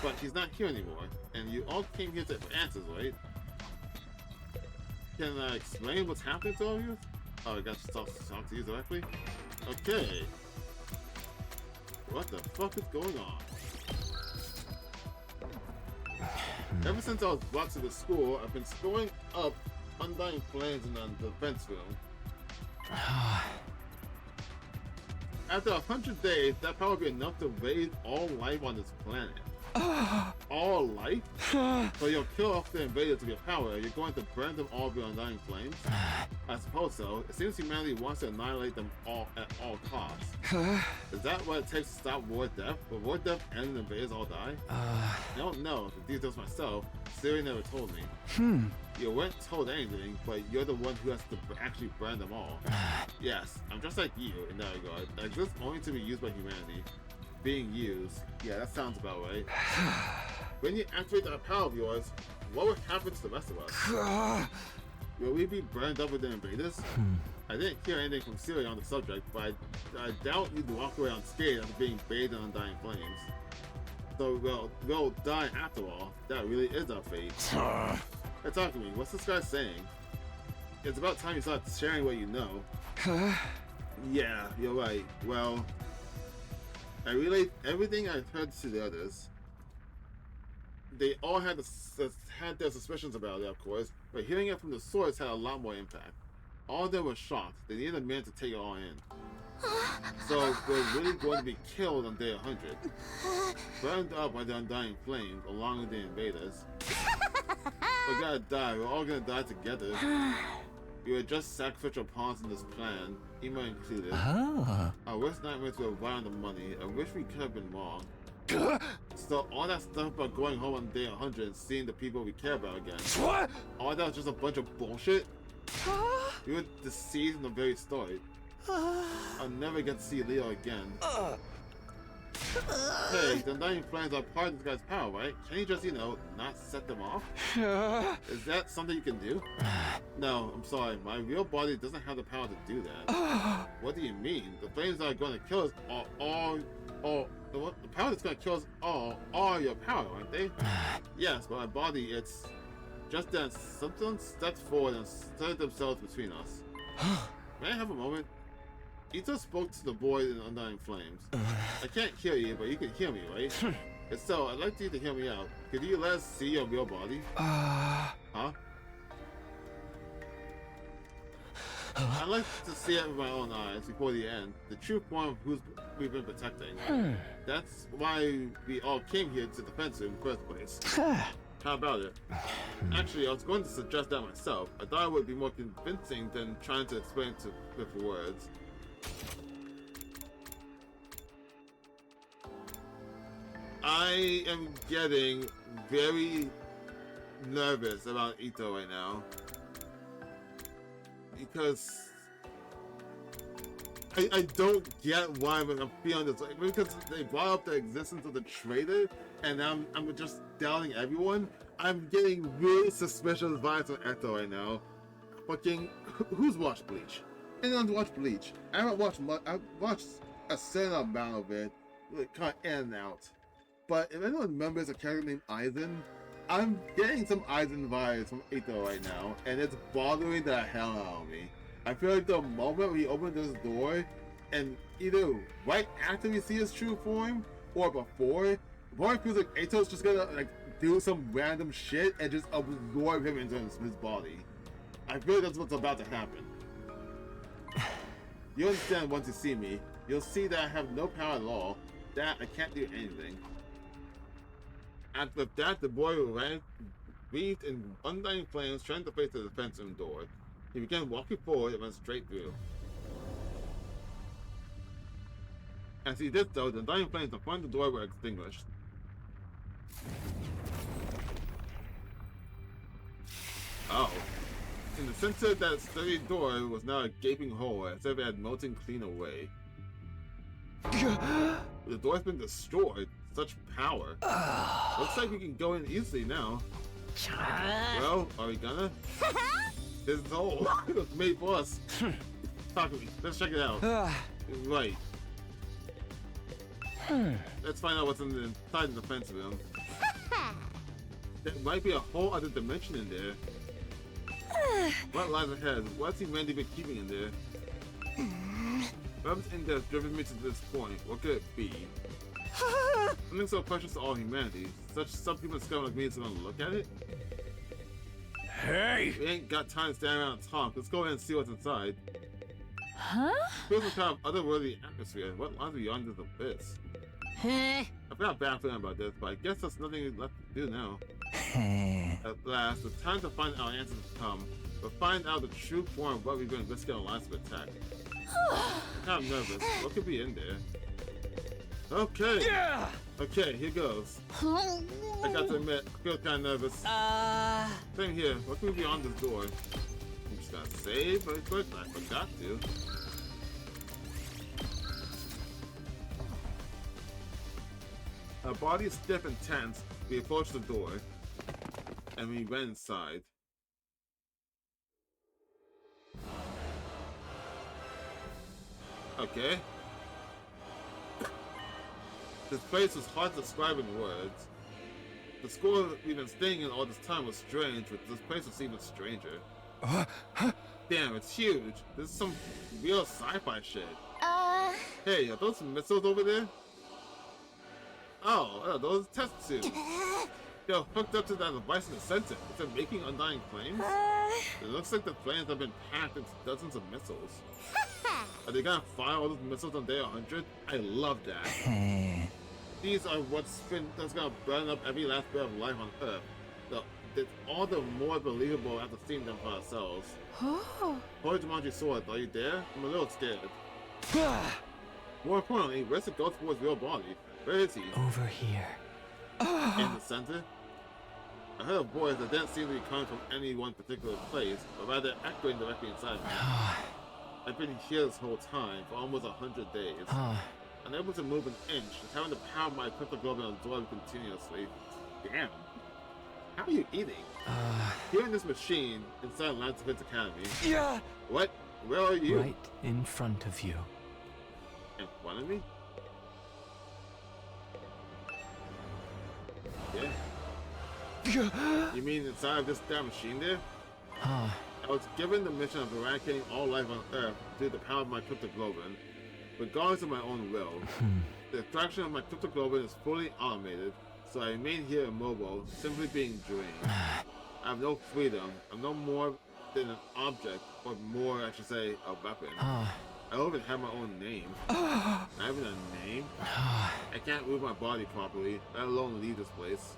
but he's not here anymore, and you all came here for answers, right? Can I explain what's happening to all of you? Oh, I got to talk to you directly? Okay. What the fuck is going on? Ever since I was brought to the school, I've been storing up undying flames in the defense room. After 100 days, that power would be enough to raise all life on this planet. All life? So you'll kill off the invaders with your power, you're going to burn them all with your undying flames? I suppose so. It seems humanity wants to annihilate them all at all costs. Is that what it takes to stop war death? Will war death end and the invaders all die? I don't know the details myself. Siri never told me. You weren't told anything, but you're the one who has to actually burn them all. Yes, I'm just like you in that regard. I exist only to be used by humanity. Being used. Yeah, that sounds about right. When you activate that power of yours, what would happen to the rest of us? Will we be burned up with the invaders? I didn't hear anything from Siri on the subject, but I doubt you'd walk away unscathed after being bathed in undying flames. So we'll die after all. That really is our fate. Hey, talk to me. What's this guy saying? It's about time you start sharing what you know. Yeah, you're right. Well, I relayed everything I heard to the others. They all had their suspicions about it, of course, but hearing it from the source had a lot more impact. All of them were shocked. They needed a man to take it all in. So we're really going to be killed on day 100. Burned up by the undying flames along with the invaders. We're gonna die. We're all gonna die together. We were just sacrificial pawns in this plan, Ema included. Our worst nightmares were right on the money. I wish we could have been wrong. So all that stuff about going home on day 100 and seeing the people we care about again. What? All that was just a bunch of bullshit? We were deceived in the very start. I'll never get to see Leo again. Hey, the undying flames are part of this guy's power, right? Can you just, not set them off? Is that something you can do? No, I'm sorry. My real body doesn't have the power to do that. What do you mean? The flames that are going to kill us the power that's going to kill us all are your power, aren't they? Yes, but my body, it's just that something stepped forward and stirred themselves between us. May I have a moment? Ito spoke to the boy in undying flames. I can't hear you, but you can hear me, right? If so, I'd like you to hear me out. Could you let us see your real body? Huh? I'd like to see it with my own eyes before the end. The true form of who we've been protecting. That's why we all came here to the defense in the first place. How about it? Actually, I was going to suggest that myself. I thought it would be more convincing than trying to explain it with words. I am getting very nervous about Ito right now. Because I don't get why I'm feeling this. Because they brought up the existence of the traitor, and I'm just doubting everyone. I'm getting really suspicious vibes on Ito right now. Fucking, who's watched Bleach? Anyone's watched Bleach? I haven't watched much. I've watched a certain amount of it, kind of in and out. But if anyone remembers a character named Aizen, I'm getting some Aizen vibes from Ito right now, and it's bothering the hell out of me. I feel like the moment we open this door, and either right after we see his true form, or before, it feels like Ito's just gonna like do some random shit and just absorb him into his body. I feel like that's what's about to happen. You understand once you see me, you'll see that I have no power at all, that I can't do anything. After that, the boy ran, breathed in undying flames, trying to face the defense room door. He began walking forward and went straight through. As he did so, the undying flames in front of the door were extinguished. Oh. In the center of that sturdy door was now a gaping hole, as if it had melted clean away. The door's been destroyed. Such power. Looks like we can go in easily now. Well, are we gonna? This hole. It was made for us. Talk to me. Let's check it out. Right. Let's find out what's inside the defense room. There might be a whole other dimension in there. What lies ahead? What's Randy been keeping in there? Whatever's in there has driven me to this point. What could it be? Something so precious to all humanity. Such subhuman scum like me is gonna look at it? Hey! We ain't got time to stand around and talk. Let's go ahead and see what's inside. Huh? Feels some kind of otherworldly atmosphere. What lies beyond this abyss? I forgot a bad feeling about this, but I guess there's nothing left to do now. At last, the time to find our answers has come, but find out the true form of what we've been risking our lives to attack. I'm kind of nervous. What could be in there? Okay. Yeah! Okay, here goes. I got to admit, I feel kind of nervous. Same here. What could be on this door? I'm just gonna save, but it's good. I forgot to. Our bodies stiff and tense. We approached the door, and we went inside. Okay. This place was hard to describe in words. The school we've been staying in all this time was strange, but this place was even stranger. Damn, it's huge. This is some real sci-fi shit. Hey, are those missiles over there? Oh, those test tubes. They're hooked up to that device in the center. Is it making undying flames? It looks like the flames have been packed into dozens of missiles. Are they gonna fire all those missiles on day 100? I love that. These are that's gonna burn up every last bit of life on Earth. It's all the more believable after seeing them for ourselves. Holy Jumanji Sword, are you there? I'm a little scared. More importantly, where's the Ghost Boy's real body? Where is he? Over here. In the center? I heard a voice that didn't seem to be coming from any one particular place, but rather echoing directly inside me. I've been here this whole time, for almost 100 days. Unable to move an inch, just having the power of my cryptoglobin absorbed continuously. Damn. How are you eating? Here in this machine, inside Lance Vince Academy. Yeah! What? Where are you? Right in front of you. In front of me? Yeah. You mean inside of this damn machine there? I was given the mission of eradicating all life on Earth through the power of my cryptoglobin, regardless of my own will. The extraction of my cryptoglobin is fully automated, so I remain here immobile, simply being drained. I have no freedom. I'm no more than an object, or more, I should say, a weapon. I don't even have my own name. Not even a name? I can't move my body properly, let alone leave this place.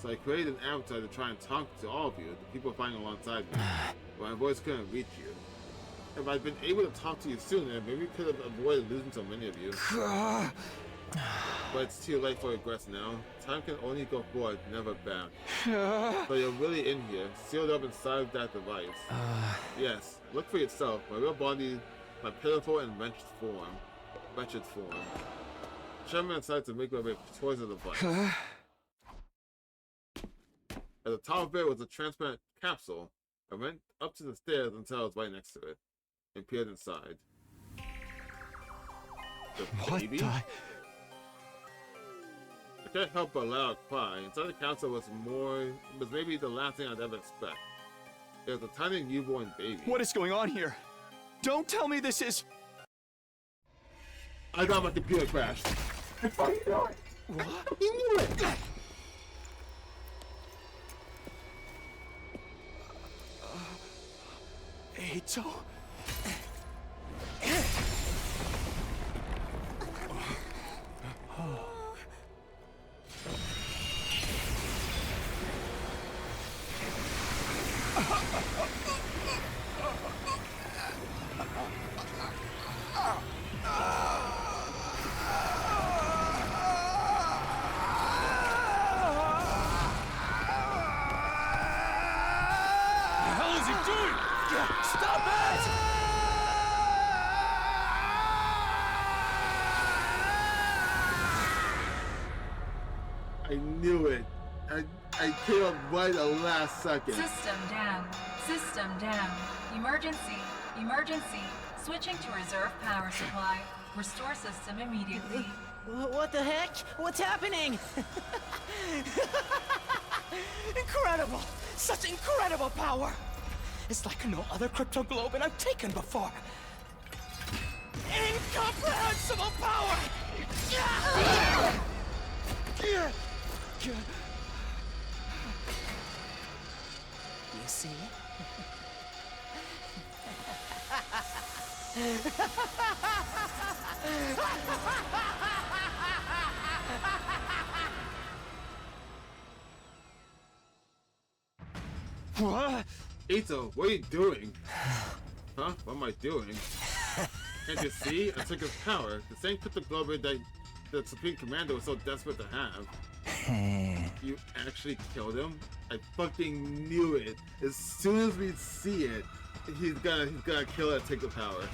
So I created an avatar to try and talk to all of you, the people fighting alongside me, but my voice couldn't reach you. If I'd been able to talk to you sooner, maybe we could have avoided losing so many of you. But it's too late for regrets now. Time can only go forward, never back. So you're really in here, sealed up inside of that device. Yes, look for yourself. My real body, my pitiful and wretched form. Sherman decided to make my way towards the device. At the top of it was a transparent capsule. I went up to the stairs until I was right next to it, and peered inside. The baby? The can't help but let out a cry. Inside the castle was maybe the last thing I'd ever expect. It was a tiny newborn baby. What is going on here? Don't tell me this is... I got my computer crashed. I fucking knew it. What? I knew it. Eito? Stop it! I knew it. I came up right at the last second. System down. System down. Emergency. Emergency. Switching to reserve power supply. Restore system immediately. What the heck? What's happening? Incredible! Such incredible power! It's like no other crypto globe I've taken before. Incomprehensible power! You see? What? Ito, what are you doing? Huh? What am I doing? Can't you see? I took his power. The same crypto globe that the Supreme Commander was so desperate to have. You actually killed him? I fucking knew it. As soon as we see it, he's gonna kill it and take the power.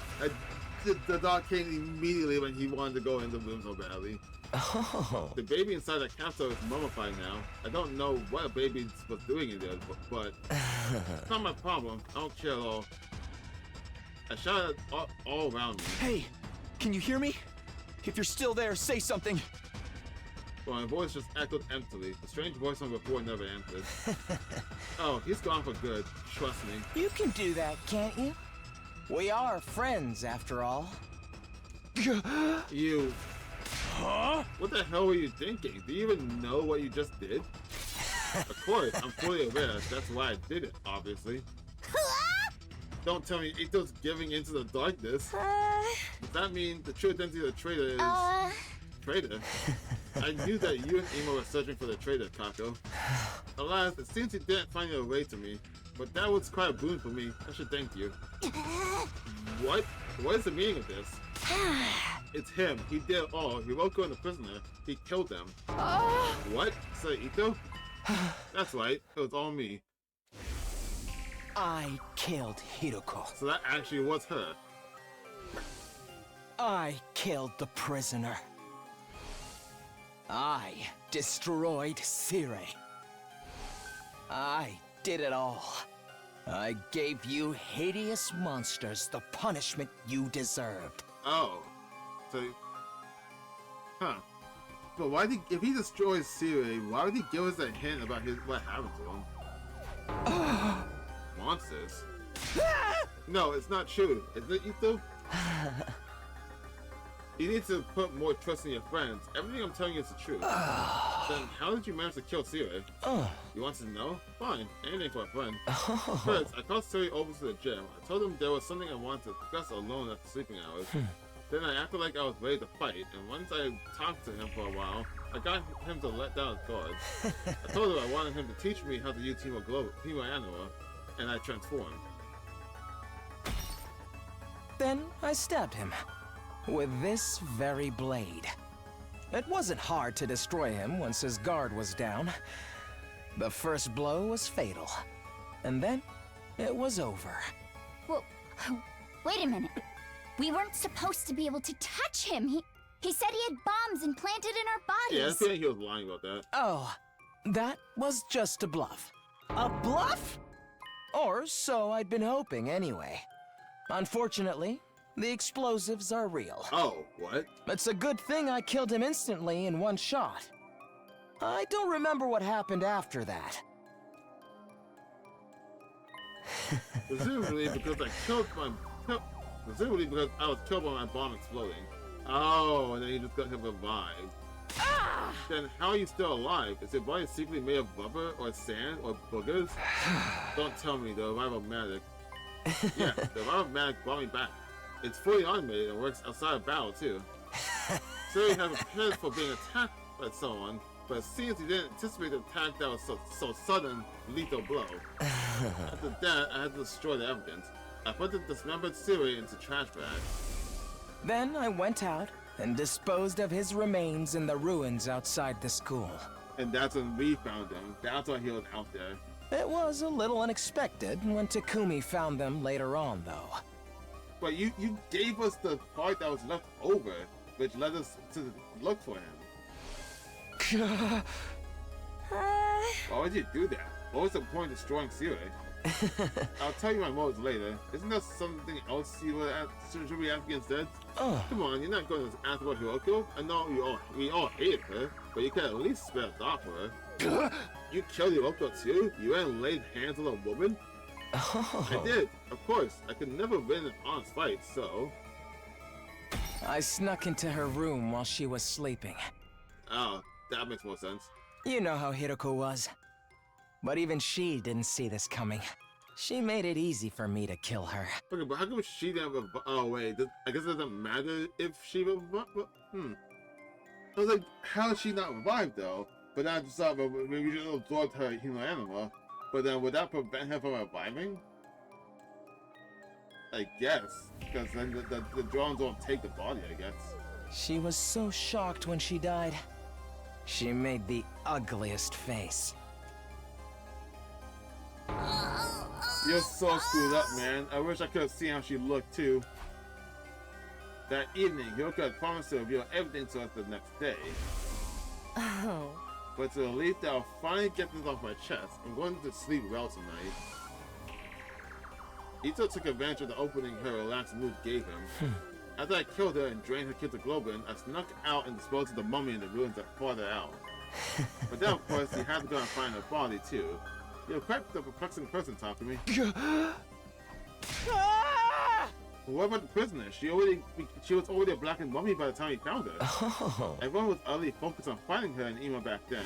The dog came immediately when he wanted to go in the room so badly. Oh. The baby inside that capsule is mummified now. I don't know what a baby was doing in there, but it's not my problem. I don't care at all. I shot it all around me. Hey, can you hear me? If you're still there, say something. Well, my voice just echoed emptily. The strange voice from before never answered. Oh, he's gone for good. Trust me. You can do that, can't you? We are friends, after all. You... Huh? What the hell were you thinking? Do you even know what you just did? Of course, I'm fully aware. That's why I did it, obviously. Don't tell me Ito's giving into the darkness. Does that mean the true identity of the traitor is... Traitor? I knew that you and Emo were searching for the traitor, Kako. Alas, it seems you didn't find your way to me. But that was quite a boon for me. I should thank you. What? What is the meaning of this? It's him. He did it all. He woke up the prisoner. He killed them. What? Say Ito? That's right. It was all me. I killed Hiruko. So that actually was her. I killed the prisoner. I destroyed Sire. I did it all. I gave you hideous monsters the punishment you deserved. Oh. So... Huh. But why did if he destroys Siri, why would he give us a hint about what happened to him? Monsters? No, it's not true. Is it, Ito? You need to put more trust in your friends. Everything I'm telling you is the truth. Then how did you manage to kill Siri? You want to know? Fine. Anything for a friend. First, I called Siri over to the gym. I told him there was something I wanted to discuss alone after sleeping hours. Then I acted like I was ready to fight, and once I talked to him for a while, I got him to let down his guard. I told him I wanted him to teach me how to use Team Anua, and I transformed. Then I stabbed him with this very blade. It wasn't hard to destroy him once his guard was down. The first blow was fatal, and then it was over. Well, wait a minute. We weren't supposed to be able to touch him. He said he had bombs implanted in our bodies. Yeah, I feel like he was lying about that. Oh, that was just a bluff. A bluff? Or so I'd been hoping anyway. Unfortunately, the explosives are real. Oh, what? It's a good thing I killed him instantly in one shot. I don't remember what happened after that. Presumably because presumably because I was killed by my bomb exploding. Oh, and then you just got him revived. Then how are you still alive? Is your body secretly made of rubber or sand or boogers? Don't tell me the Revival-Matic. Yeah, the Revival-Matic brought me back. It's fully automated and works outside of battle too. So you have prepared for being attacked by someone, but it seems you didn't anticipate the attack that was so sudden, lethal blow. After that, I had to destroy the evidence. I put the dismembered Siri into trash bags. Then I went out and disposed of his remains in the ruins outside the school. And that's when we found him. That's why he was out there. It was a little unexpected when Takumi found them later on, though. But you gave us the part that was left over, which led us to look for him. Why would you do that? What was the point of destroying Siri? I'll tell you my motives later. Isn't there something else you would should we ask instead? Come on, you're not going to ask about Hiroko. I know we all hated her, but you could at least spare a thought for her. You killed Hiroko too? You hadn't laid hands on a woman? I did, of course. I could never win an honest fight, so... I snuck into her room while she was sleeping. Oh, that makes more sense. You know how Hiroko was. But even she didn't see this coming. She made it easy for me to kill her. Okay, but how come she didn't revive? Oh wait, I guess it doesn't matter if she revived. I was like, how did she not revive though? But then I just thought, maybe we just absorbed her human anima. But then would that prevent her from reviving? I guess, because then the drones don't take the body, I guess. She was so shocked when she died. She made the ugliest face. You're so screwed up, man. I wish I could have seen how she looked too. That evening, Hiroko had promised to reveal everything to us the next day. Oh. But to the relief that I'll finally get this off my chest, I'm going to sleep well tonight. Ito took advantage of the opening her relaxed mood gave him. After I killed her and drained her kit of globin, I snuck out and disposed of the mummy in the ruins that farther out. But then, of course, he had to go and find her body too. You're quite the perplexing person, Takumi. What about the prisoner? She was already a blackened mummy by the time he found her. Everyone was utterly focused on finding her in Ima back then.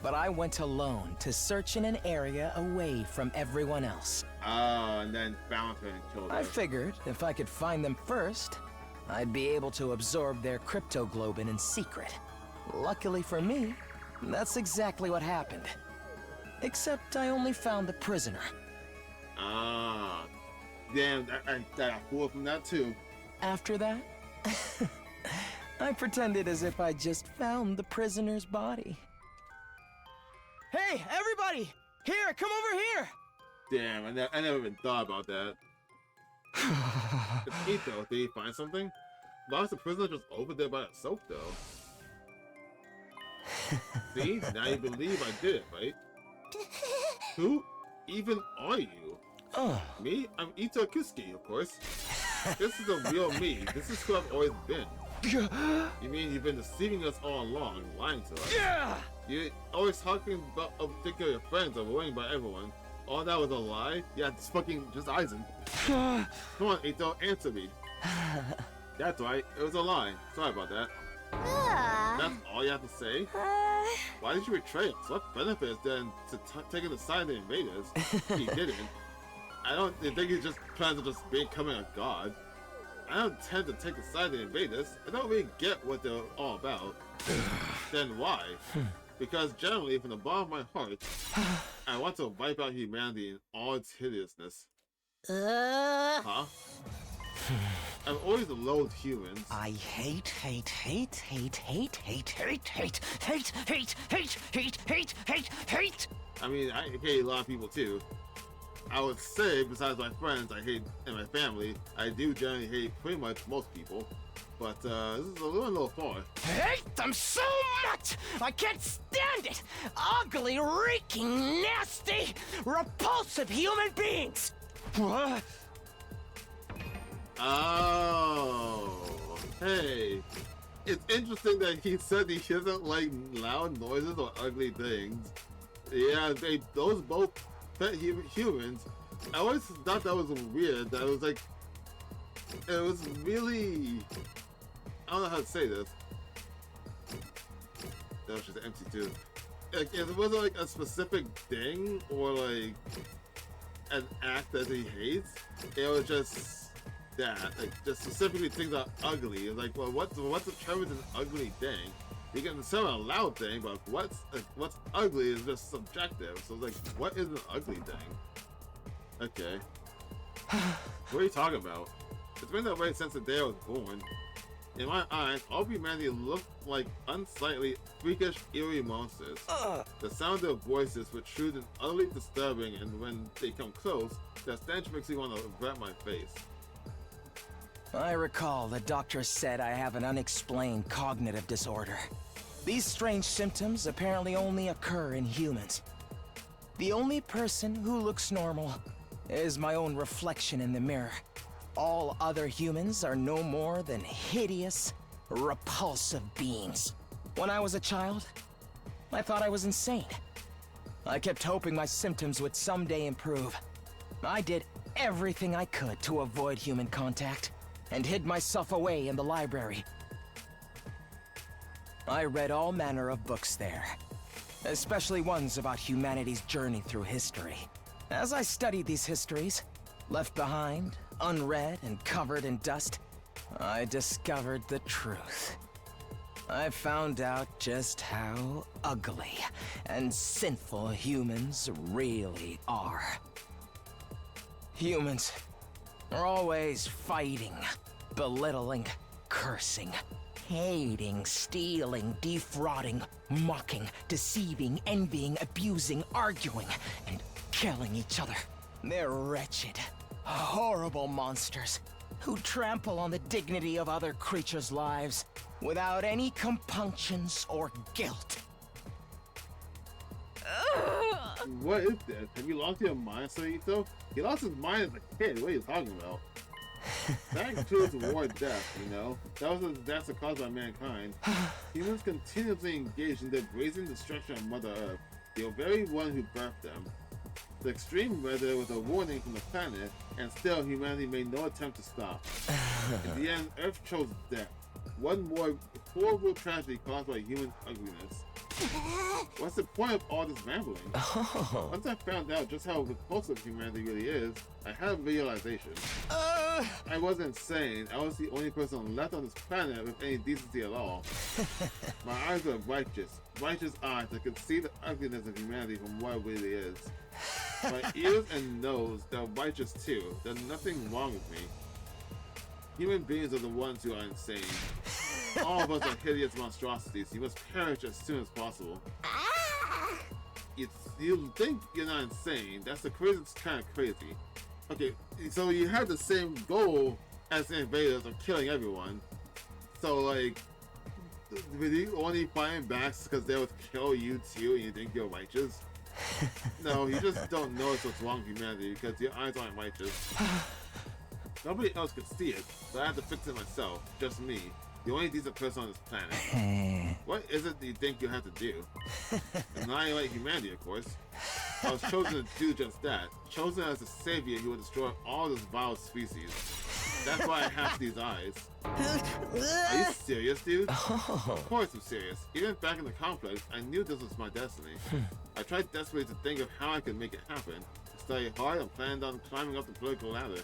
But I went alone to search in an area away from everyone else. And then found her and killed her. I figured if I could find them first, I'd be able to absorb their cryptoglobin in secret. Luckily for me, that's exactly what happened. Except I only found the prisoner. Damn, I got fooled from that too. After that, I pretended as if I just found the prisoner's body. Hey, everybody! Here, come over here! Damn, I never even thought about that. It's neat though. Did he find something? Why was the prisoner just over there by herself though? See? Now you believe I did it, right? Who even are you? Me? I'm Ito Kusuke, of course. This is the real me. This is who I've always been. You mean you've been deceiving us all along, lying to us? Yeah! You're always talking about particular your friends, avoiding by everyone. All that was a lie? Yeah, just Aizen. Come on, Ito, answer me. That's right, it was a lie. Sorry about that. That's all you have to say? Why did you betray us? What benefits then to taking the side of the invaders? He didn't. I don't think he just plans on just becoming a god. I don't intend to take the side of the invaders. I don't really get what they're all about. Then why? Because generally, from the bottom of my heart, I want to wipe out humanity in all its hideousness. Huh? I've always loathed humans. I hate. I mean, I hate a lot of people too. I would say, besides my friends, I hate, and my family, I do generally hate pretty much most people. But this is a little far. Hate them so much! I can't stand it! Ugly, reeking, nasty, repulsive human beings! Oh, hey. it's interesting that he said he doesn't like loud noises or ugly things. Yeah, those both pet humans. I always thought that was weird. That was like, it was really, I don't know how to say this. That was just empty too. Like, it wasn't like a specific thing or like an act that he hates. It was just that, like, just specifically things that are ugly. It's like, well, what's the term is an ugly thing? You can say a loud thing, but what's ugly is just subjective. So it's like, what is an ugly thing? Okay. What are you talking about? It's been that way since the day I was born. In my eyes, all humanity looked like unsightly, freakish, eerie monsters. The sound of their voices protrude and utterly disturbing, and when they come close, that stench makes me want to grab my face. I recall the doctor said I have an unexplained cognitive disorder. These strange symptoms apparently only occur in humans. The only person who looks normal is my own reflection in the mirror. All other humans are no more than hideous, repulsive beings. When I was a child, I thought I was insane. I kept hoping my symptoms would someday improve. I did everything I could to avoid human contact, and hid myself away in the library. I read all manner of books there, especially ones about humanity's journey through history. As I studied these histories, left behind, unread and covered in dust, I discovered the truth. I found out just how ugly and sinful humans really are. Humans are always fighting, belittling, cursing, hating, stealing, defrauding, mocking, deceiving, envying, abusing, arguing, and killing each other. They're wretched, horrible monsters who trample on the dignity of other creatures' lives without any compunctions or guilt. What is this? Have you lost your mind, Saito? He lost his mind as a kid. What are you talking about? That includes war and death, you know? That was a disaster caused by mankind. Humans continuously engaged in the brazen destruction of Mother Earth, the very one who birthed them. The extreme weather was a warning from the planet, and still humanity made no attempt to stop. In the end, Earth chose death. One more horrible tragedy caused by human ugliness. What's the point of all this rambling? Once I found out just how repulsive humanity really is, I had a realization. I wasn't insane. I was the only person left on this planet with any decency at all. My eyes are righteous. Righteous eyes that can see the ugliness of humanity from what it really is. My ears and nose, they're righteous too. There's nothing wrong with me. Human beings are the ones who are insane. All of us are hideous monstrosities. You must perish as soon as possible. You think you're not insane. That's the craziest kind of crazy. Okay, so you have the same goal as the invaders of killing everyone. So, like, were you only fighting back because they would kill you too and you think you're righteous? No, you just don't notice what's wrong with humanity because your eyes aren't righteous. Nobody else could see it, but I had to fix it myself. Just me. The only decent person on this planet. What is it that you think you have to do? Annihilate humanity, of course. I was chosen to do just that. Chosen as a savior who would destroy all this vile species. That's why I have these eyes. Are you serious, dude? Of course I'm serious. Even back in the complex, I knew this was my destiny. I tried desperately to think of how I could make it happen. Studied hard and planned on climbing up the political ladder.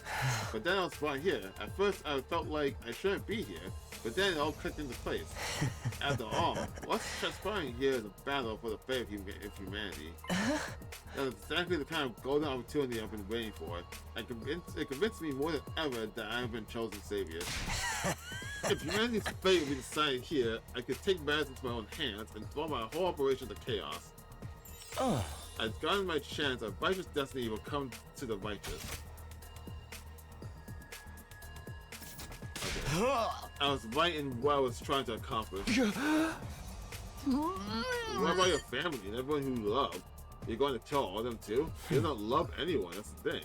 But then I was brought here. At first I felt like I shouldn't be here, but then it all clicked into place. After all, what's transpiring here is a battle for the fate of humanity. That's exactly the kind of golden opportunity I've been waiting for. It convinced me more than ever that I have been chosen savior. If humanity's fate would be decided here, I could take matters into my own hands and throw my whole operation to chaos. I've gotten my chance. A righteous destiny will come to the righteous. Okay. I was right in what I was trying to accomplish. What about your family and everyone who you love? You're going to kill all of them too? You don't love anyone, that's the thing.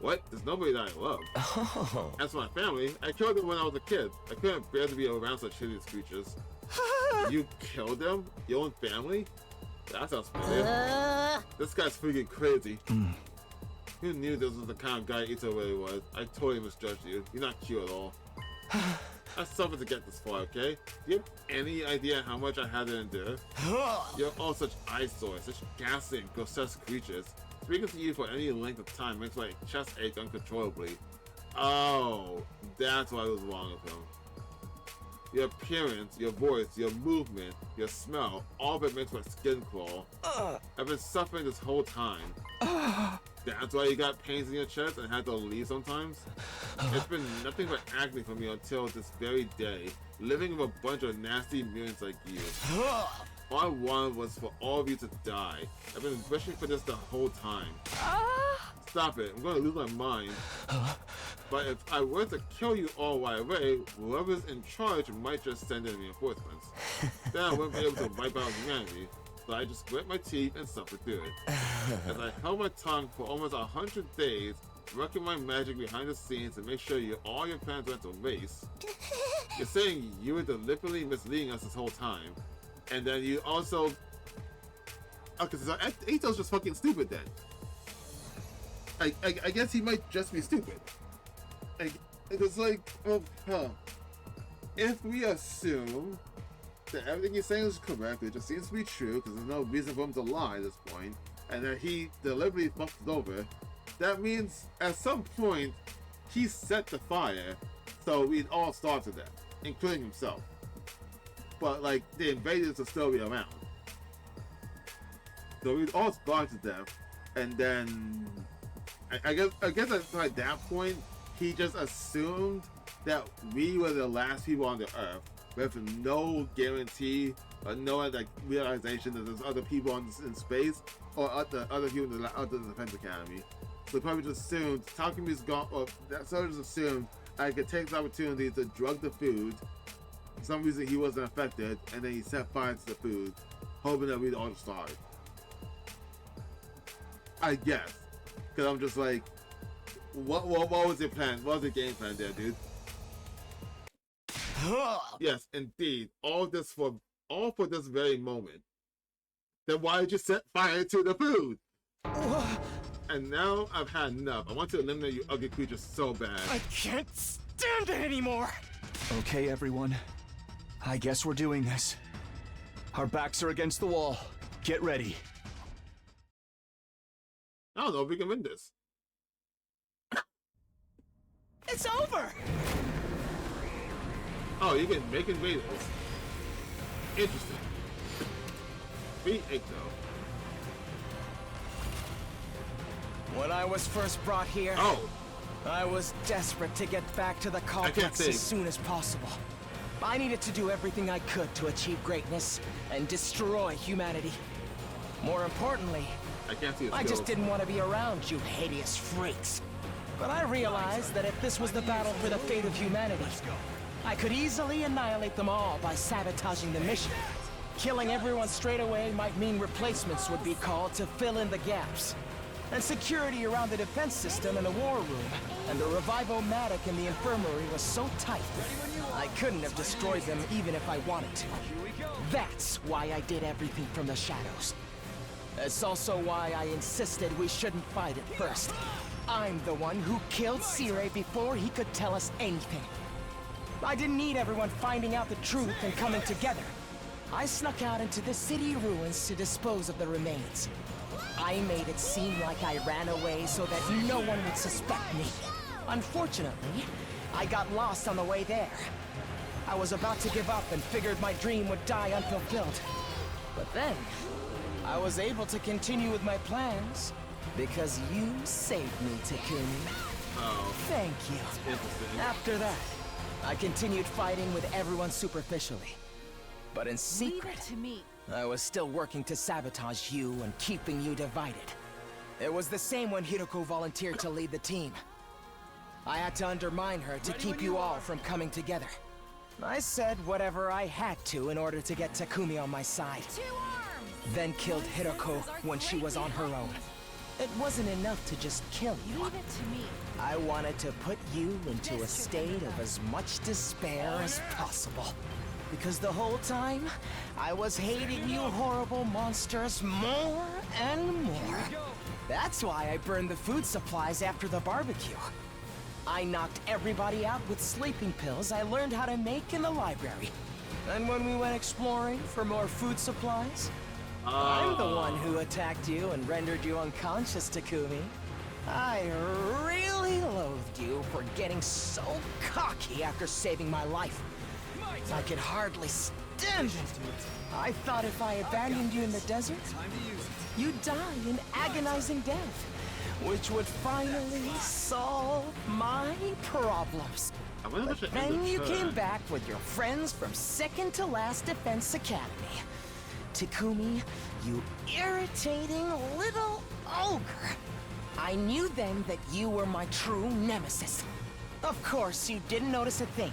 What? There's nobody that I love. Oh. As for my family, I killed them when I was a kid. I couldn't bear to be around such hideous creatures. You killed them? Your own family? That sounds familiar. This guy's freaking crazy. Who knew this was the kind of guy Ito really was? I totally misjudged you. You're not cute at all. I suffered to get this far, okay? Do you have any idea how much I had to endure? You're all such eyesores, such ghastly and grotesque creatures. Speaking to you for any length of time makes my chest ache uncontrollably. Oh, that's why I was wrong with him. Your appearance, your voice, your movement, your smell, all of it makes my skin crawl. I've been suffering this whole time. That's why you got pains in your chest and had to leave sometimes? It's been nothing but agony for me until this very day, living with a bunch of nasty mutants like you. All I wanted was for all of you to die. I've been wishing for this the whole time. Stop it, I'm gonna lose my mind. But if I were to kill you all right away, whoever's in charge might just send in reinforcements. Then I wouldn't be able to wipe out humanity. So I just grit my teeth and suffered through it. As I held my tongue for almost 100 days, working my magic behind the scenes to make sure all your plans went to waste. You're saying you were deliberately misleading us this whole time. And then you also... Okay, so Ito's just fucking stupid then. I guess he might just be stupid. It's like, well, if we assume that everything he's saying is correct, it just seems to be true because there's no reason for him to lie at this point, and that he deliberately fucked it over, that means at some point he set the fire so we'd all starve to death, including himself. But like the invaders will still be around. So we'd all starve to death, and then I guess at that point he just assumed that we were the last people on the earth, with no guarantee or no like realization that there's other people in space or other people in the Defense Academy. So probably just assumed Takumi's gone, or that sort of just assumed I could take the opportunity to drug the food. For some reason he wasn't affected, and then he set fire to the food, hoping that we'd all starve. I guess. Because I'm just like, what was your plan? What was your game plan there, dude? Yes, indeed. All for this very moment. Then why did you set fire to the food? And now I've had enough. I want to eliminate you ugly creatures so bad. I can't stand it anymore! Okay, everyone. I guess we're doing this. Our backs are against the wall. Get ready. I don't know if we can win this. It's over! Oh, you can make invaders. Interesting. Beat Ito. When I was first brought here, I was desperate to get back to the complex as soon as possible. I needed to do everything I could to achieve greatness and destroy humanity. More importantly, I just didn't want to be around you hideous freaks. But I realized that if this was the battle for the fate of humanity, I could easily annihilate them all by sabotaging the mission. Killing everyone straight away might mean replacements would be called to fill in the gaps. And security around the defense system and the war room and the revivomatic in the infirmary was so tight, I couldn't have destroyed them even if I wanted to. That's why I did everything from the shadows. It's also why I insisted we shouldn't fight at first. I'm the one who killed Sire before he could tell us anything. I didn't need everyone finding out the truth and coming together. I snuck out into the city ruins to dispose of the remains. I made it seem like I ran away so that no one would suspect me. Unfortunately, I got lost on the way there. I was about to give up and figured my dream would die unfulfilled. But then, I was able to continue with my plans because you saved me, Takumi. Oh. Thank you. Interesting. After that, I continued fighting with everyone superficially. But in secret, to me. I was still working to sabotage you and keeping you divided. It was the same when Hiroko volunteered to lead the team. I had to undermine her to keep you all from coming together. I said whatever I had to in order to get Takumi on my side. Then killed Hiroko when she was on her own. It wasn't enough to just kill you. Leave it to me. I wanted to put you into a This should state be of enough. as much despair as possible. Because the whole time, I was hating you horrible monsters more and more. That's why I burned the food supplies after the barbecue. I knocked everybody out with sleeping pills I learned how to make in the library. And when we went exploring for more food supplies, I'm the one who attacked you and rendered you unconscious, Takumi. I really loathed you for getting so cocky after saving my life. I could hardly stand it. I thought if I abandoned you in the desert, you'd die an agonizing death, which would finally solve my problems. I wonder But what then you came back with your friends from Second to Last Defense Academy. Takumi, you irritating little ogre. I knew then that you were my true nemesis. Of course, you didn't notice a thing.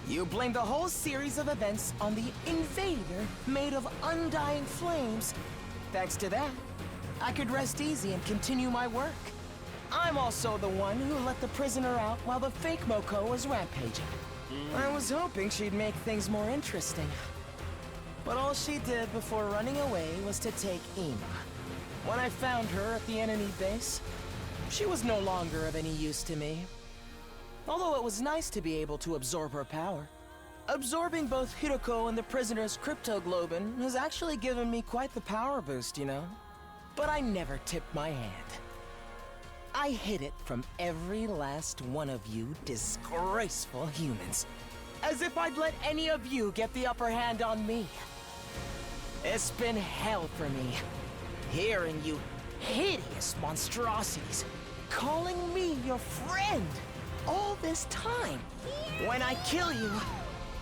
You blamed the whole series of events on the invader made of undying flames. Thanks to that, I could rest easy and continue my work. I'm also the one who let the prisoner out while the fake Moko was rampaging. I was hoping she'd make things more interesting. But all she did before running away was to take Ima. When I found her at the enemy base, she was no longer of any use to me. Although it was nice to be able to absorb her power. Absorbing both Hiroko and the prisoner's cryptoglobin has actually given me quite the power boost, you know? But I never tipped my hand. I hid it from every last one of you disgraceful humans. As if I'd let any of you get the upper hand on me. It's been hell for me, hearing you hideous monstrosities calling me your friend all this time. When I kill you,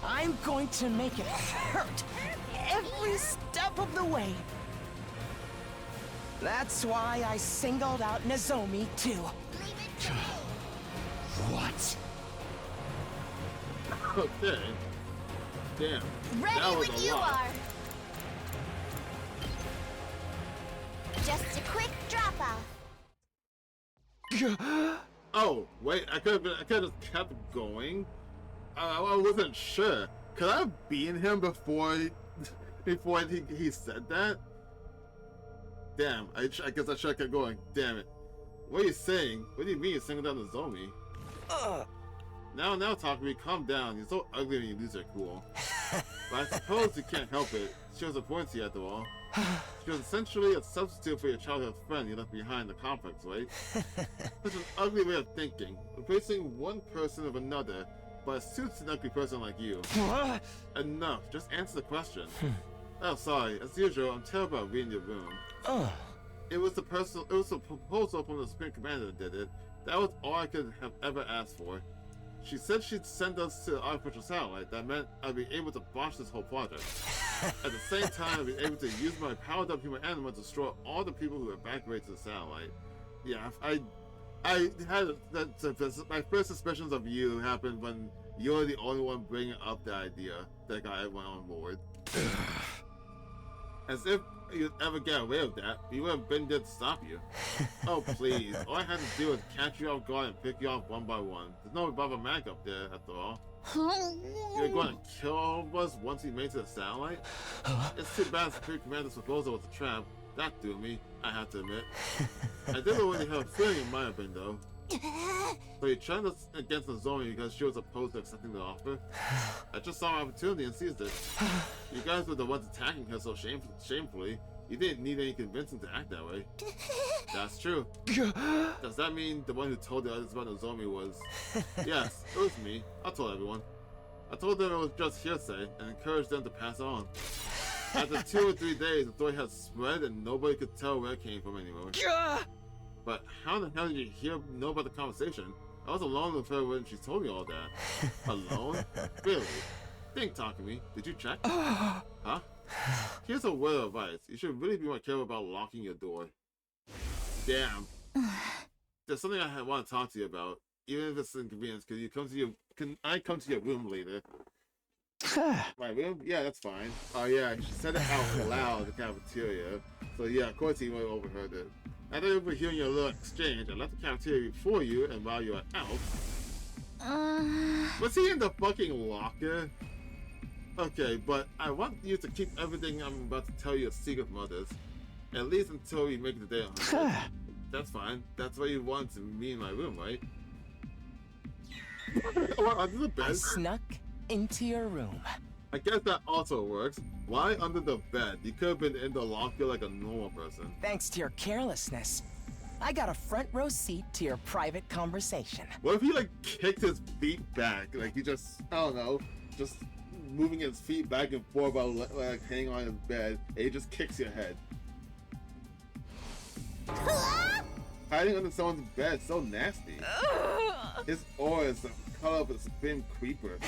I'm going to make it hurt every step of the way. That's why I singled out Nozomi too. What? Okay. Damn. Ready That was when a you lot. are. Just a quick drop off. Oh, wait, I could have just kept going. I wasn't sure. Could I have beaten him before he said that? Damn, I guess I should have kept going. Damn it. What are you saying? What do you mean you're singling down the Zomi? Now, Takumi, calm down. You're so ugly when you lose your cool. But I suppose you can't help it. She was a point to you after all. She was essentially a substitute for your childhood friend you left behind in the complex, right? Such an ugly way of thinking. Replacing one person with another, but it suits an ugly person like you. Enough. Just answer the question. Oh, sorry. As usual, I'm terrible at reading your room. It was the proposal from the Supreme Commander that did it. That was all I could have ever asked for. She said she'd send us to the artificial satellite. That meant I'd be able to botch this whole project. At the same time, I'd be able to use my powered-up human animal to destroy all the people who evacuated to the satellite. Yeah, I had my first suspicions of you happened when you were the only one bringing up the idea that got everyone on board. As if you'd ever get away with that, we would have been there to stop you. Oh please, all I had to do was catch you off guard and pick you off one by one. There's no Baba Mac up there, after all. You're going to kill all of us once he made it to the satellite? It's too bad the Supreme Commander's proposal was a trap. That threw me, I have to admit. I didn't really have a feeling it might have been, though. So you turned us against Nozomi because she was opposed to accepting the offer? I just saw an opportunity and seized it. You guys were the ones attacking her so shamefully. You didn't need any convincing to act that way. That's true. Does that mean the one who told the others about Nozomi was... Yes, it was me. I told everyone. I told them it was just hearsay and encouraged them to pass on. After 2 or 3 days, the story had spread and nobody could tell where it came from anymore. But how the hell did you know about the conversation? I was alone with her when she told me all that. Alone? Really? Think, Takumi. Did you check? Huh? Here's a word of advice. You should really be more careful about locking your door. Damn. There's something I want to talk to you about, even if it's inconvenience. Can I come to your room later? My room? Yeah, that's fine. Oh yeah, she said it out loud in the cafeteria. So yeah, of course he might have overheard it. After overhearing your little exchange, I left the cafeteria for you, and while you were out... Was he in the fucking locker? Okay, but I want you to keep everything I'm about to tell you a secret from others. At least until we make the day 100. That's fine. That's why you wanted to be in my room, right? What, under the bed? I snuck into your room. I guess that also works. Why under the bed? You could have been in the locker like a normal person. Thanks to your carelessness, I got a front row seat to your private conversation. What if he like kicked his feet back? Like he just, I don't know, just moving his feet back and forth while like hanging on his bed, and he just kicks your head. Hiding under someone's bed, so nasty. His aura is the color of a supreme creeper.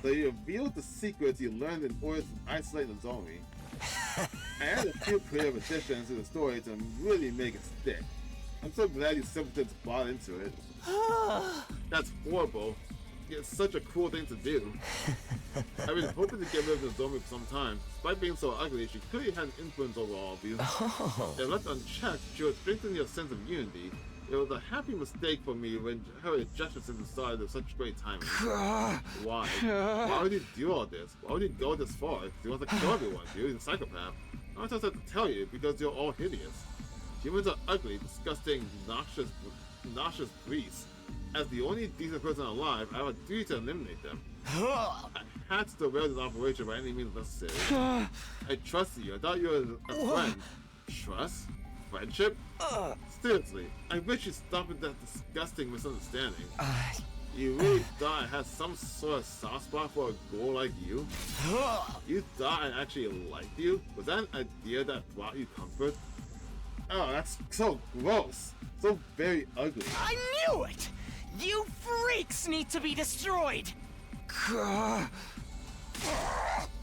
So you revealed the secrets you learned in order to isolate Nozomi. I added a few creative additions to the story to really make it stick. I'm so glad you simpletons bought into it. That's horrible. It's such a cool thing to do. I've been hoping to get rid of Nozomi for some time. Despite being so ugly, she clearly had an influence over all of you. If left unchecked, she would strengthen your sense of unity. It was a happy mistake for me when her gestures decided of such great timing. Why? Why would you do all this? Why would you go this far? You want to kill everyone, dude. You're a psychopath. I just have to tell you because you're all hideous. Humans are ugly, disgusting, noxious beasts. As the only decent person alive, I have a duty to eliminate them. I had to derail this operation by any means necessary. I trusted you. I thought you were a friend. Trust? Friendship? Seriously, I wish you'd stop with that disgusting misunderstanding. You really thought I had some sort of soft spot for a girl like you? You thought I actually liked you? Was that an idea that brought you comfort? Oh, that's so gross. So very ugly. I knew it! You freaks need to be destroyed!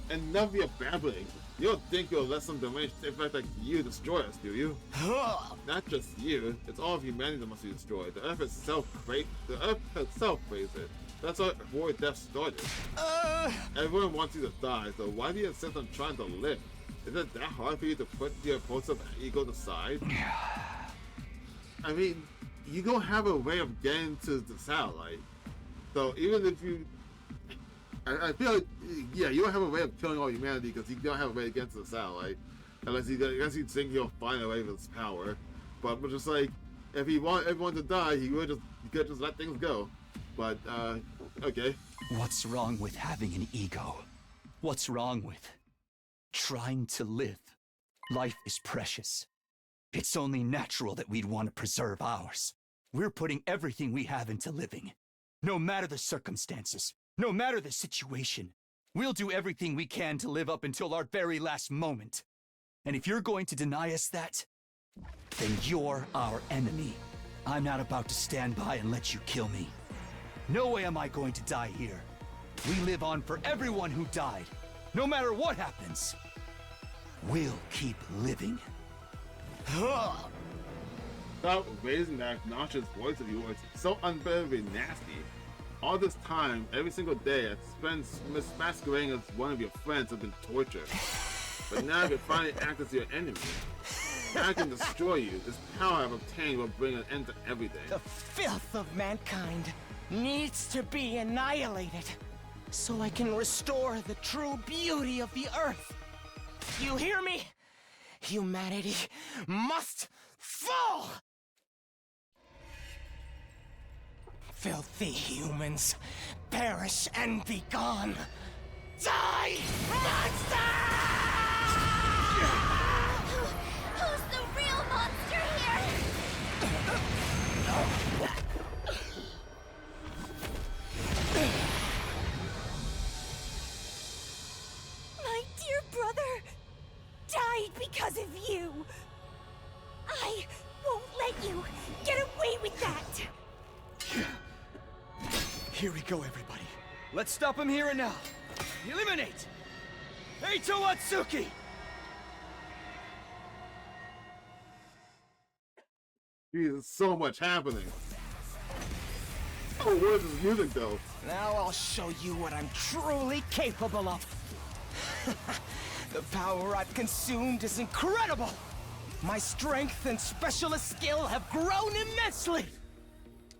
Enough of your babbling. You don't think you'll let some deranged effect like you destroy us, do you? Not just you, it's all of humanity that must be destroyed. The Earth itself craves it. That's why war death started. Everyone wants you to die, so why do you insist on trying to live? Is it that hard for you to put your impulsive ego aside? I mean, you don't have a way of getting to the satellite. So even if you... I feel like, yeah, you don't have a way of killing all humanity because you don't have a way to get to the satellite. Unless you think he'll find a way with his power. But just like, if he want everyone to die, he could just let things go. But, okay. What's wrong with having an ego? What's wrong with trying to live? Life is precious. It's only natural that we'd want to preserve ours. We're putting everything we have into living. No matter the circumstances, no matter the situation, we'll do everything we can to live up until our very last moment. And if you're going to deny us that, then you're our enemy. I'm not about to stand by and let you kill me. No way am I going to die here. We live on for everyone who died. No matter what happens, we'll keep living. Stop raising that obnoxious voice of yours. It's so unbearably nasty. All this time, every single day, I spent masquerading as one of your friends have been tortured. But now I can finally act as your enemy. Now I can destroy you. This power I've obtained will bring an end to everything. The filth of mankind needs to be annihilated so I can restore the true beauty of the earth. You hear me? Humanity must fall! Filthy humans, perish and be gone! Die, monster! Who's the real monster here? My dear brother died because of you. I won't let you get away with that. Here we go, everybody. Let's stop him here and now. Eliminate! Eito Atsuki! Jesus, so much happening. Oh, where's this music though? Now I'll show you what I'm truly capable of. The power I've consumed is incredible! My strength and specialist skill have grown immensely!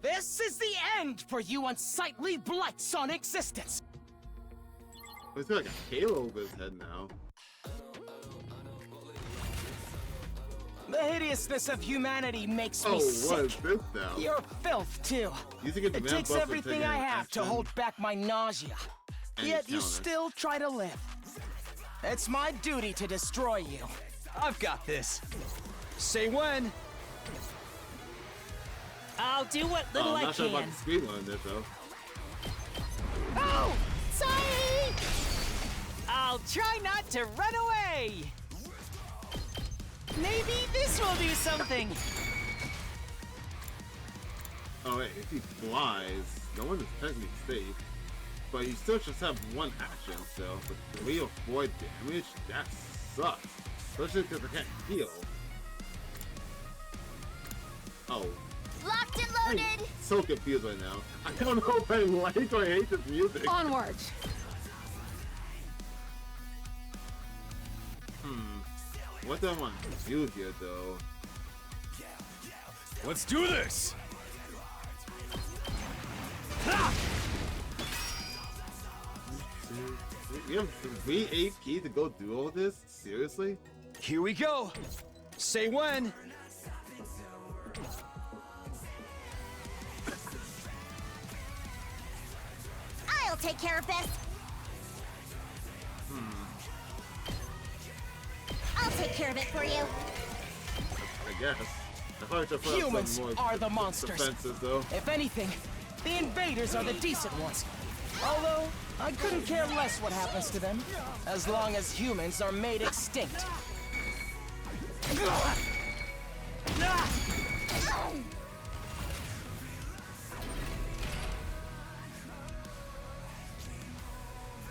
This is the end for you unsightly blights on existence! He's got like a halo over his head now. The hideousness of humanity makes me Oh, sick. what is this now? You're filth, too. Using a It demand takes buff for everything taking I have to action. hold back my nausea. And Yet you counter. still try to live. It's my duty to destroy you. I've got this. Say when. I'll do what little I'm I not sure about can. the screen on this though. Oh! Sorry! I'll try not to run away! Maybe this will do something! Oh wait, if he flies, no one is technically safe. But you still just have one action still. But the way you avoid damage, that sucks. Especially because I can't heal. Oh. Locked and I'm loaded! so confused right now. I don't know if I like or hate this music. Onward. What do I want to do here though? Let's do this! We have 3 AP to go do all this? Seriously? Here we go. Say when. I'll take care of this! I'll take care of it for you! I guess. I thought I should put up Humans some more are the monsters. defenses though. If anything, the invaders are the decent ones. Although, I couldn't care less what happens to them, as long as humans are made extinct.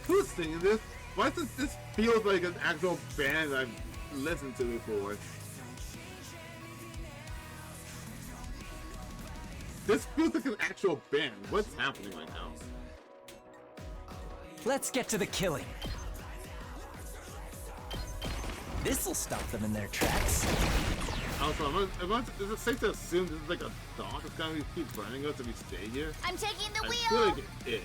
Who's singing this? Why does this feel like an actual band I've listened to before? This feels like an actual band. What's happening right now? Let's get to the killing. This'll stop them in their tracks. Also, is it safe to assume this is like a dog that's gonna keep burning us if we stay here? I'm taking the I wheel! feel like it is.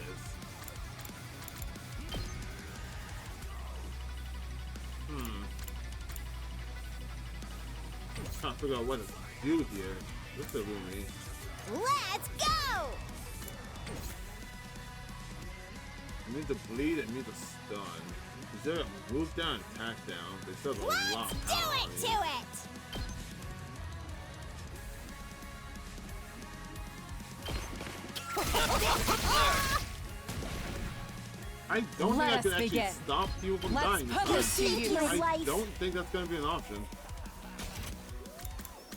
Trying to figure out what to do here. What's the roomie? Let's go! It means to bleed, it means to stun. Is there a move down, attack down? They still have a lot Let's of do power. it to it! I don't Let think I us can actually begin. stop people from Let's dying. put this to use. My I life. don't think that's gonna be an option.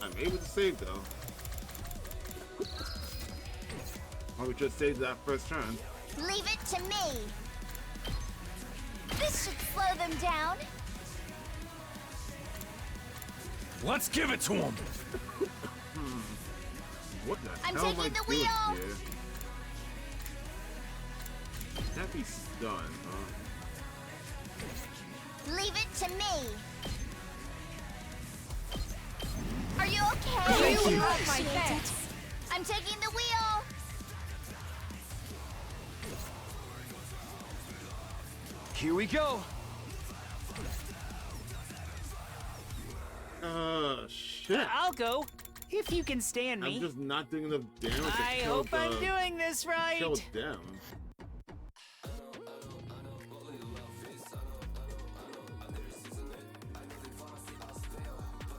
I'm able to save though. Or we just saved that first turn. Leave it to me! This should slow them down! Let's give it to him! What the I'm hell am I taking the doing wheel. here? Can't be stunned, huh? Leave it to me! Are you okay? Thank you. Appreciate it. I'm taking the wheel! Here we go. Shit. I'll go, if you can stand me. I'm just not doing enough damage to I kill hope I'm doing this right. kill them.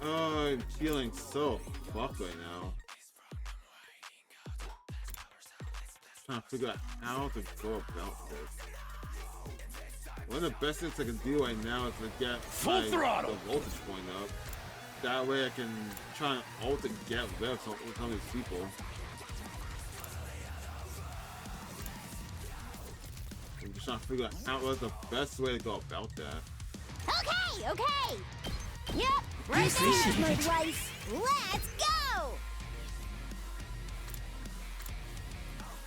Oh, I'm feeling so fucked right now. Trying to figure out how to go about this. One of the best things I can do right now is to get Full throttle! the voltage point up. That way I can try and ult and get rid of some of these people. I'm just trying to figure out what's the best way to go about that. Okay, okay! Yep, right there's my life! Let's go!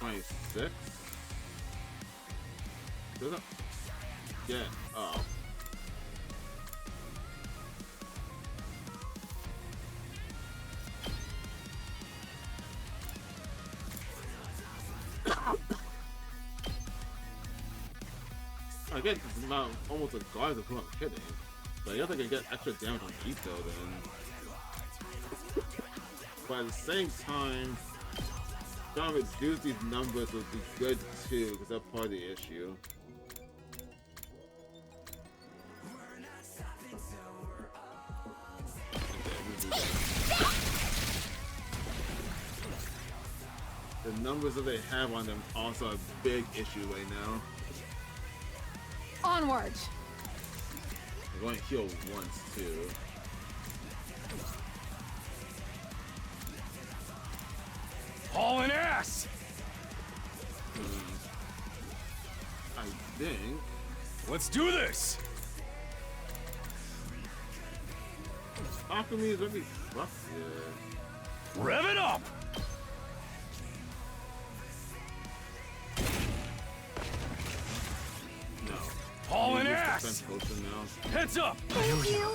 26? Does it? Yeah, oh. I get about almost a guard to I'm hitting. But I guess I can get extra damage on Ito then. But at the same time, trying to reduce these numbers would be good too, because that's part of the issue. The numbers that they have on them also a big issue right now. Onward! They're going to heal once too. Hauling ass! I think. Let's do this! Alchemy is gonna be rough here. Rev it up! No. Hauling Use ass! defense potion now. Heads up! Thank you!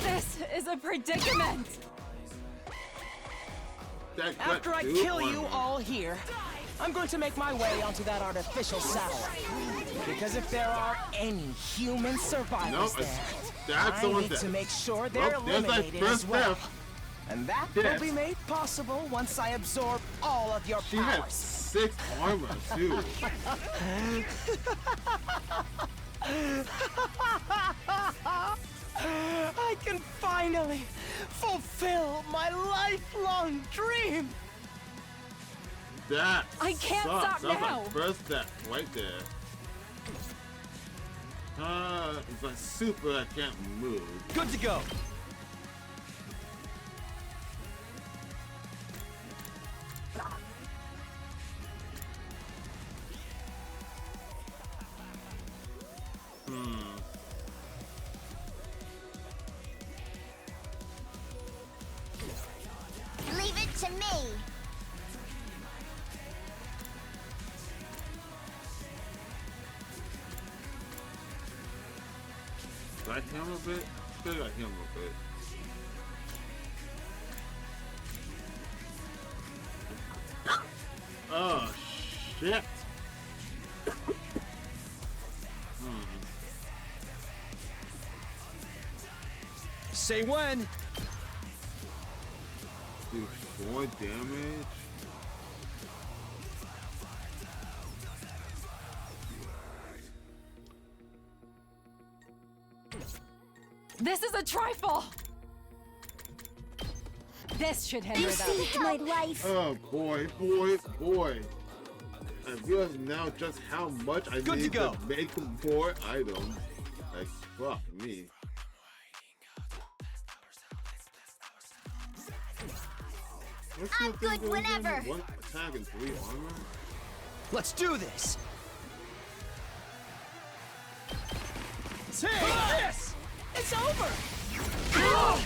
This is a predicament! After I kill you all here, I'm going to make my way onto that artificial satellite. Because if there are any human survivors I need to make sure they're eliminated as well. And that will be made possible once I absorb all of your She has powers. 6 armor too. I can finally fulfill my lifelong dream. That I can't sucks. stop That was now. my first step right there. If I super, I can't move. Good to go. Leave it to me. Do I heal him a bit? Still got heal him a bit. Oh shit! Say when. Do 4 damage? This is a trifle! This should hinder them. Saved my life. Oh boy, boy. I realize now just how much I Good need to go. to make more items. Like, fuck me. I'm good whenever. 1 attack and 3 armor? Let's do this. Take this! It's over! I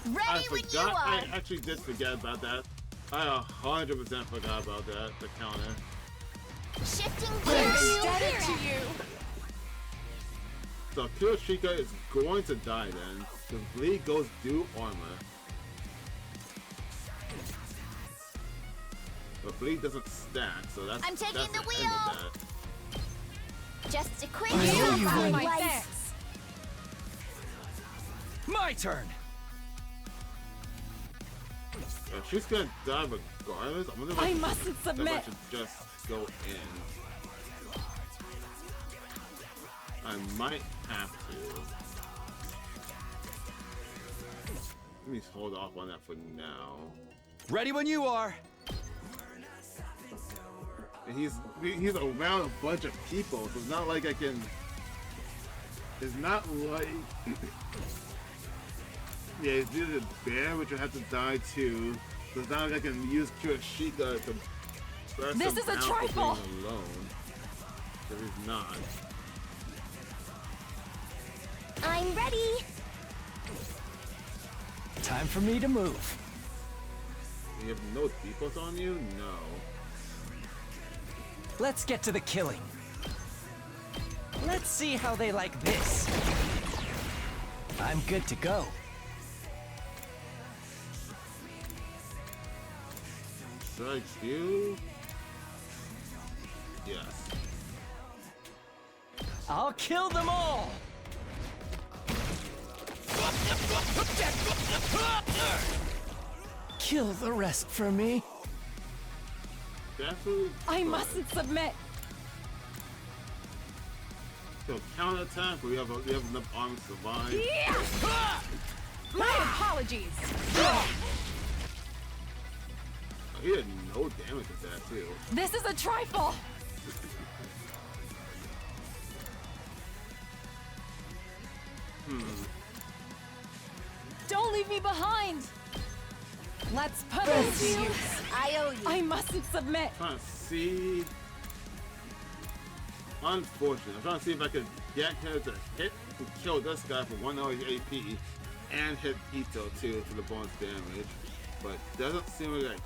Ready when you forgot. are. I actually did forget about that. I 100% forgot about that. The counter. Shifting Let's gears. get it to you! So Kiyoshika is going to die then. The bleed goes due armor. But bleed doesn't stack, so that's I'm taking that's the the end of wheel. that. Just a quick You save found on my life. thanks! My turn. If she's gonna die regardless, I'm gonna I mustn't if I submit! should just go in. I might have to. Let me hold off on that for now. Ready when you are. And he's around a bunch of people, so it's not like I can. It's not like. Yeah, it's either a bear, which I have to die too. So it's not like I can use Kiyoshika to. burst This him is a down for trifle. being alone. So he's not. I'm ready. Time for me to move. You have no defaults on you? No. Let's get to the killing. Let's see how they like this. I'm good to go. Should I do? Yes. I'll kill them all! Kill the rest for me. Definitely. I mustn't submit. So counterattack, we have enough arms to survive. Yeah! My apologies. He had no damage with that too. This is a trifle. Don't leave me behind. Let's punish you. I owe you. I mustn't submit. I'm trying to see. Unfortunate. I'm trying to see if I could get him to hit and kill this guy for 1 hour AP and hit Ito too for the bonus damage. But doesn't seem like I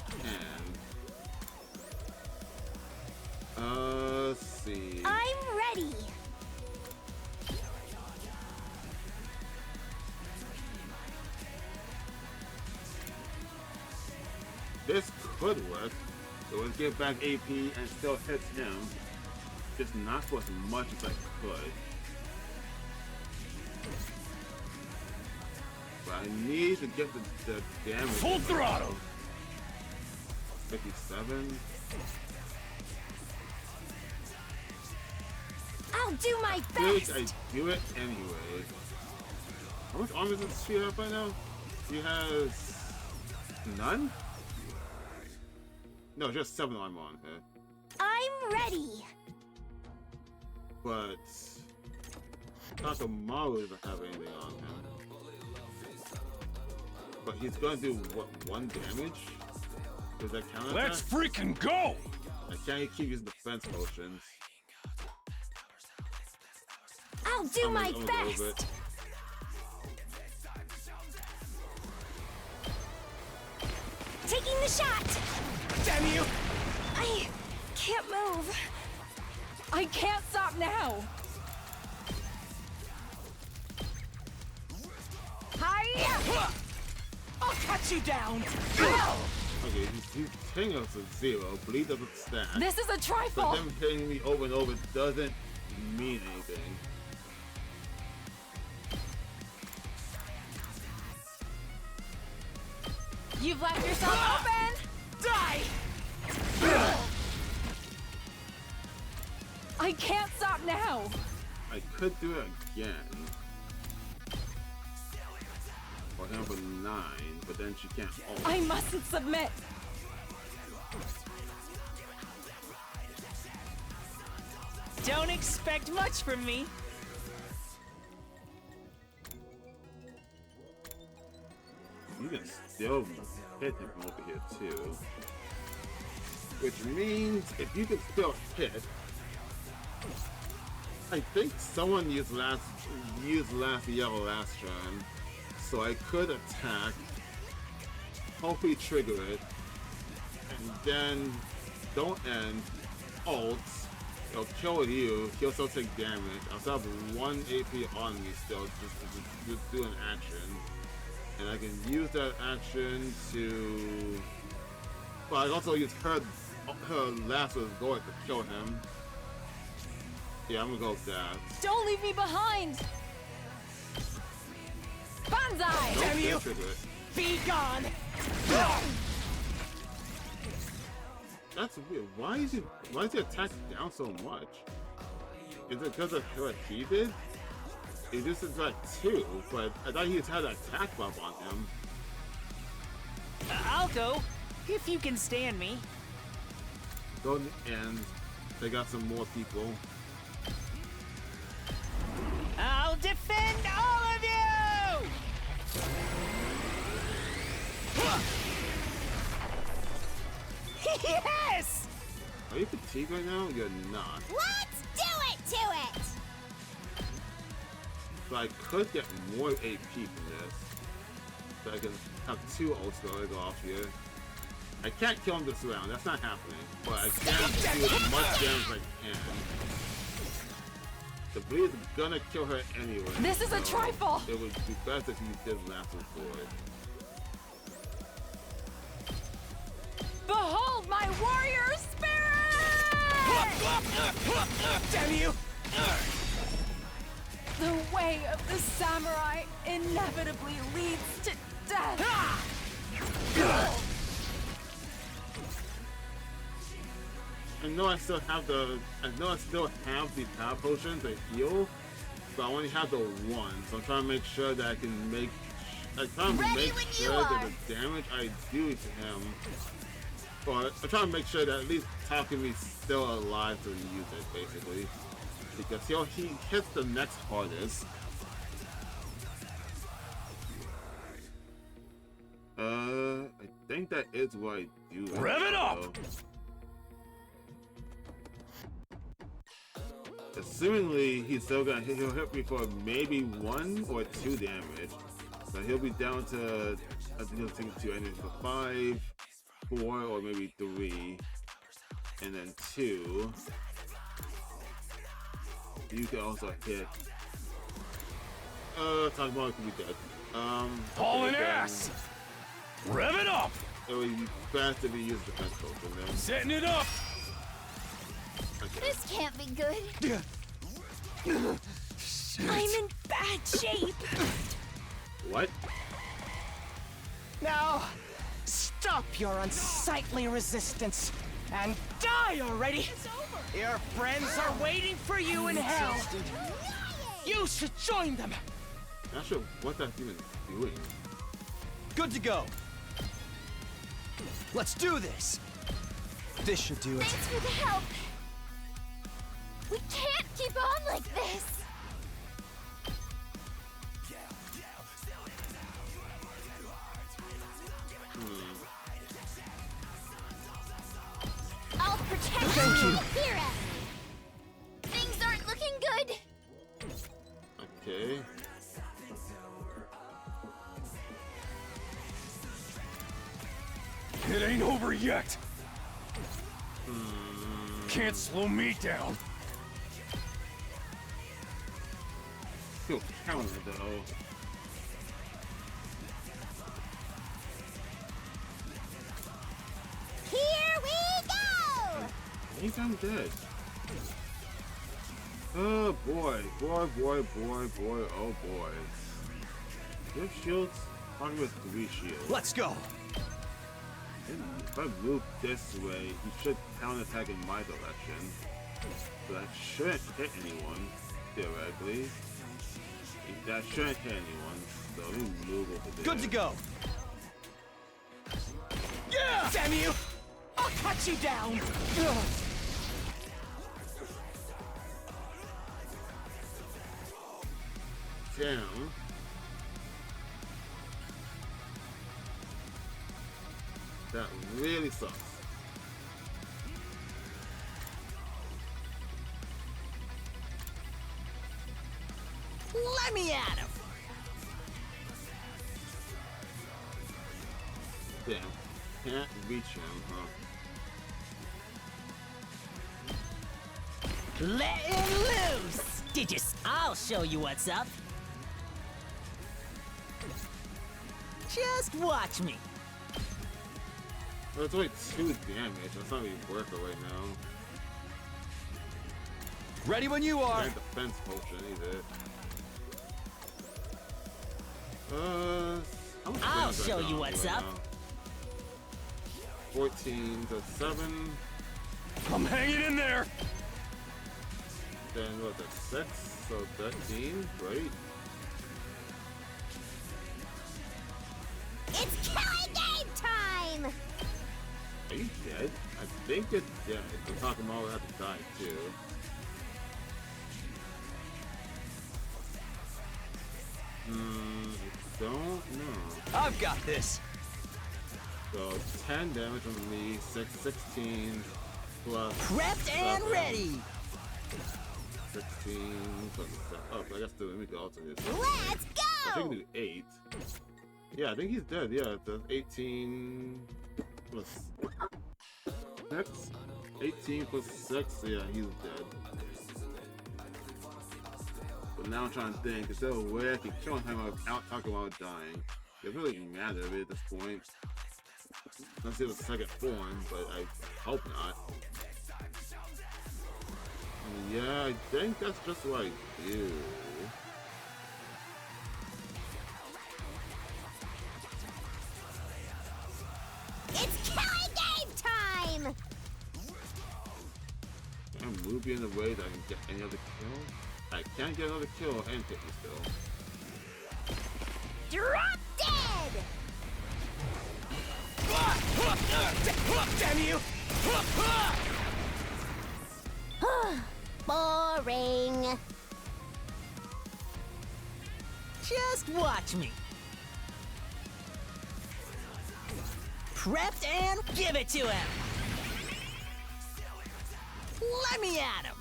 can. Let's see. I'm ready. This could work. It would give back AP and still hits him. Just not for as much as I could. But I need to get the damage. Full throttle! 57. I'll do my I think best. I do it anyway. How much armor does she have right now? She has none? No, just 7 armor on her. I'm ready. But Takamaru doesn't have anything on him. But he's gonna do what, 1 damage? Does that count? Let's freaking go! I can't keep using defense potions. I'll do my best. Taking the shot. Damn you! I can't move. I can't stop now. Hiya! I'll cut you down! Okay, he's hitting us at 0. Bleed doesn't stack. This is a trifle. But him hitting me over and over doesn't mean anything. You've left yourself open. Die! I can't stop now. I could do it again. Or him for 9, but then she can't ult. I mustn't submit. Don't expect much from me. You can still hit him from over here too. Which means if you can still hit, I think someone used last yellow last turn, so I could attack, hopefully trigger it, and then don't end, ult, it'll kill you, he'll still take damage, I'll still have 1 AP on me still, just do an action, and I can use that action to, well I can also use her last resort to kill him. Yeah, I'm gonna go with that. Don't leave me behind. Banzai! Damn you! Be gone! That's weird. Why is he attack down so much? Is it because of what he did? He just attacked 2, but I thought he just had an attack buff on him. I'll go, if you can stand me. Go to the end. They got some more people. I'll defend all of you! Yes! Are you fatigued right now? You're not. Let's do it to it. So I could get more AP from this. So I can have 2 ults going off here. I can't kill him this round, that's not happening. But I can do as much damage as I can. The bleed is gonna kill her anyway. This is a trifle! It would be best if you did last before. Behold my warrior spirit! Damn you! The way of the samurai inevitably leads to death. I know I still have the power potion to heal, but I only have the one, so I'm trying to make sure that I can make sure that the damage I do to him, or I'm trying to make sure that at least Takemi's still alive to use it, basically, because he hits the next hardest. I think that is what I do. Rev it up! Assumingly, he'll hit me for maybe 1 or 2 damage. So he'll be down to, I think he'll take 2 enemies for 5, 4, or maybe 3. And then 2. You can also hit. Takemura could be dead. Hauling ass! Rev it up! It would be best if he used defense potion then. Setting it up! Okay. This can't be good. I'm in bad shape. What? Now, stop your unsightly resistance and die already! Your friends are waiting for you in hell! You should join them! Not sure what that's even doing. Good to go. Let's do this. This should do it. Thanks for the help. We can't keep on like this. I'll protect you, Akira. Things aren't looking good. Okay. It ain't over yet! Can't slow me down! Still counter though. Here we go! I think I'm dead. Oh boy, oh boy. Your shields? Talking with 3 shields. Let's go. If I move this way, he should counterattack in my direction. But I shouldn't hit anyone, theoretically. That shouldn't hit anyone, so let me move over there. Good to go. Yeah! Damn you! I'll cut you down! Damn. That really sucks. Let me at him! Damn. Can't reach him, huh? Let him loose! Did you? I'll show you what's up. Just watch me. Well, it's only 2 damage. That's not really worth it right now. Ready when you are. Can't defense potion either. I'll show you what's up. 14 to 7. I'm hanging in there! Then what's that? 6, so 13, right? It's killing game time! Are you dead? I think it's dead. The Takemura will have to die too. I don't know. I've got this. So 10 damage on me, 16 plus. Prepped and 7. ready! 16 plus 7. Oh, I guess let me go alter this. Let's I think go! we do 8. Yeah, I think he's dead. Yeah, it's 18 plus 6. 18 plus 6. Yeah, he's dead. But now I'm trying to think. Is there a way I can kill him without talking about dying? It doesn't really matter at this point. Unless he has a second form, but I hope not. Yeah, I think that's just what I do. It's killing game time! I'm moving in a way that I can get any other kill. I can't get another kill and hit me still. Drop dead! Damn you! Boring. Just watch me. Prepped and give it to him. Let me at him.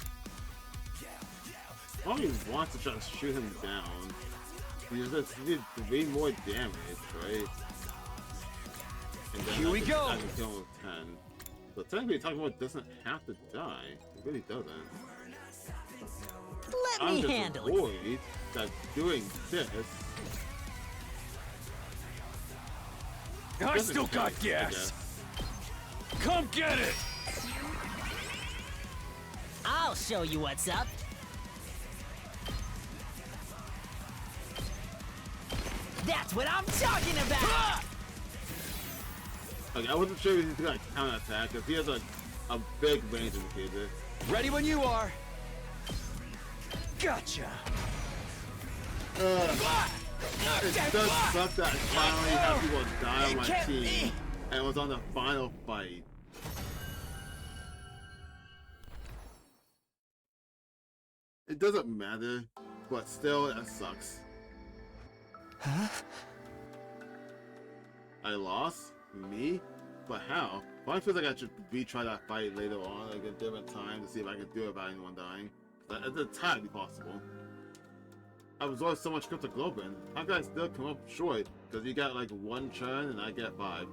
All he wants to try to shoot him down. He just did way more damage, right? And then Here we go. I can kill him with 10. So technically, talking about doesn't have to die. It really doesn't. Let I'm me just handle it. worried that doing this. I doesn't still got count, I gas. guess. Come get it! I'll show you what's up. That's what I'm talking about! Okay, I wasn't sure if he's gonna counterattack because he has a big range indicator. Ready when you are. Gotcha. It does suck that I finally have people die on my team, and it was on the final fight. It doesn't matter, but still, that sucks. Huh? I lost? Me? But how? Well, I feel like I should retry that fight later on, like a different time, to see if I can do it without anyone dying. But it's entirely possible. I absorbed so much cryptoglobin. How can I still come up short? Because you got like 1 churn and I get 5.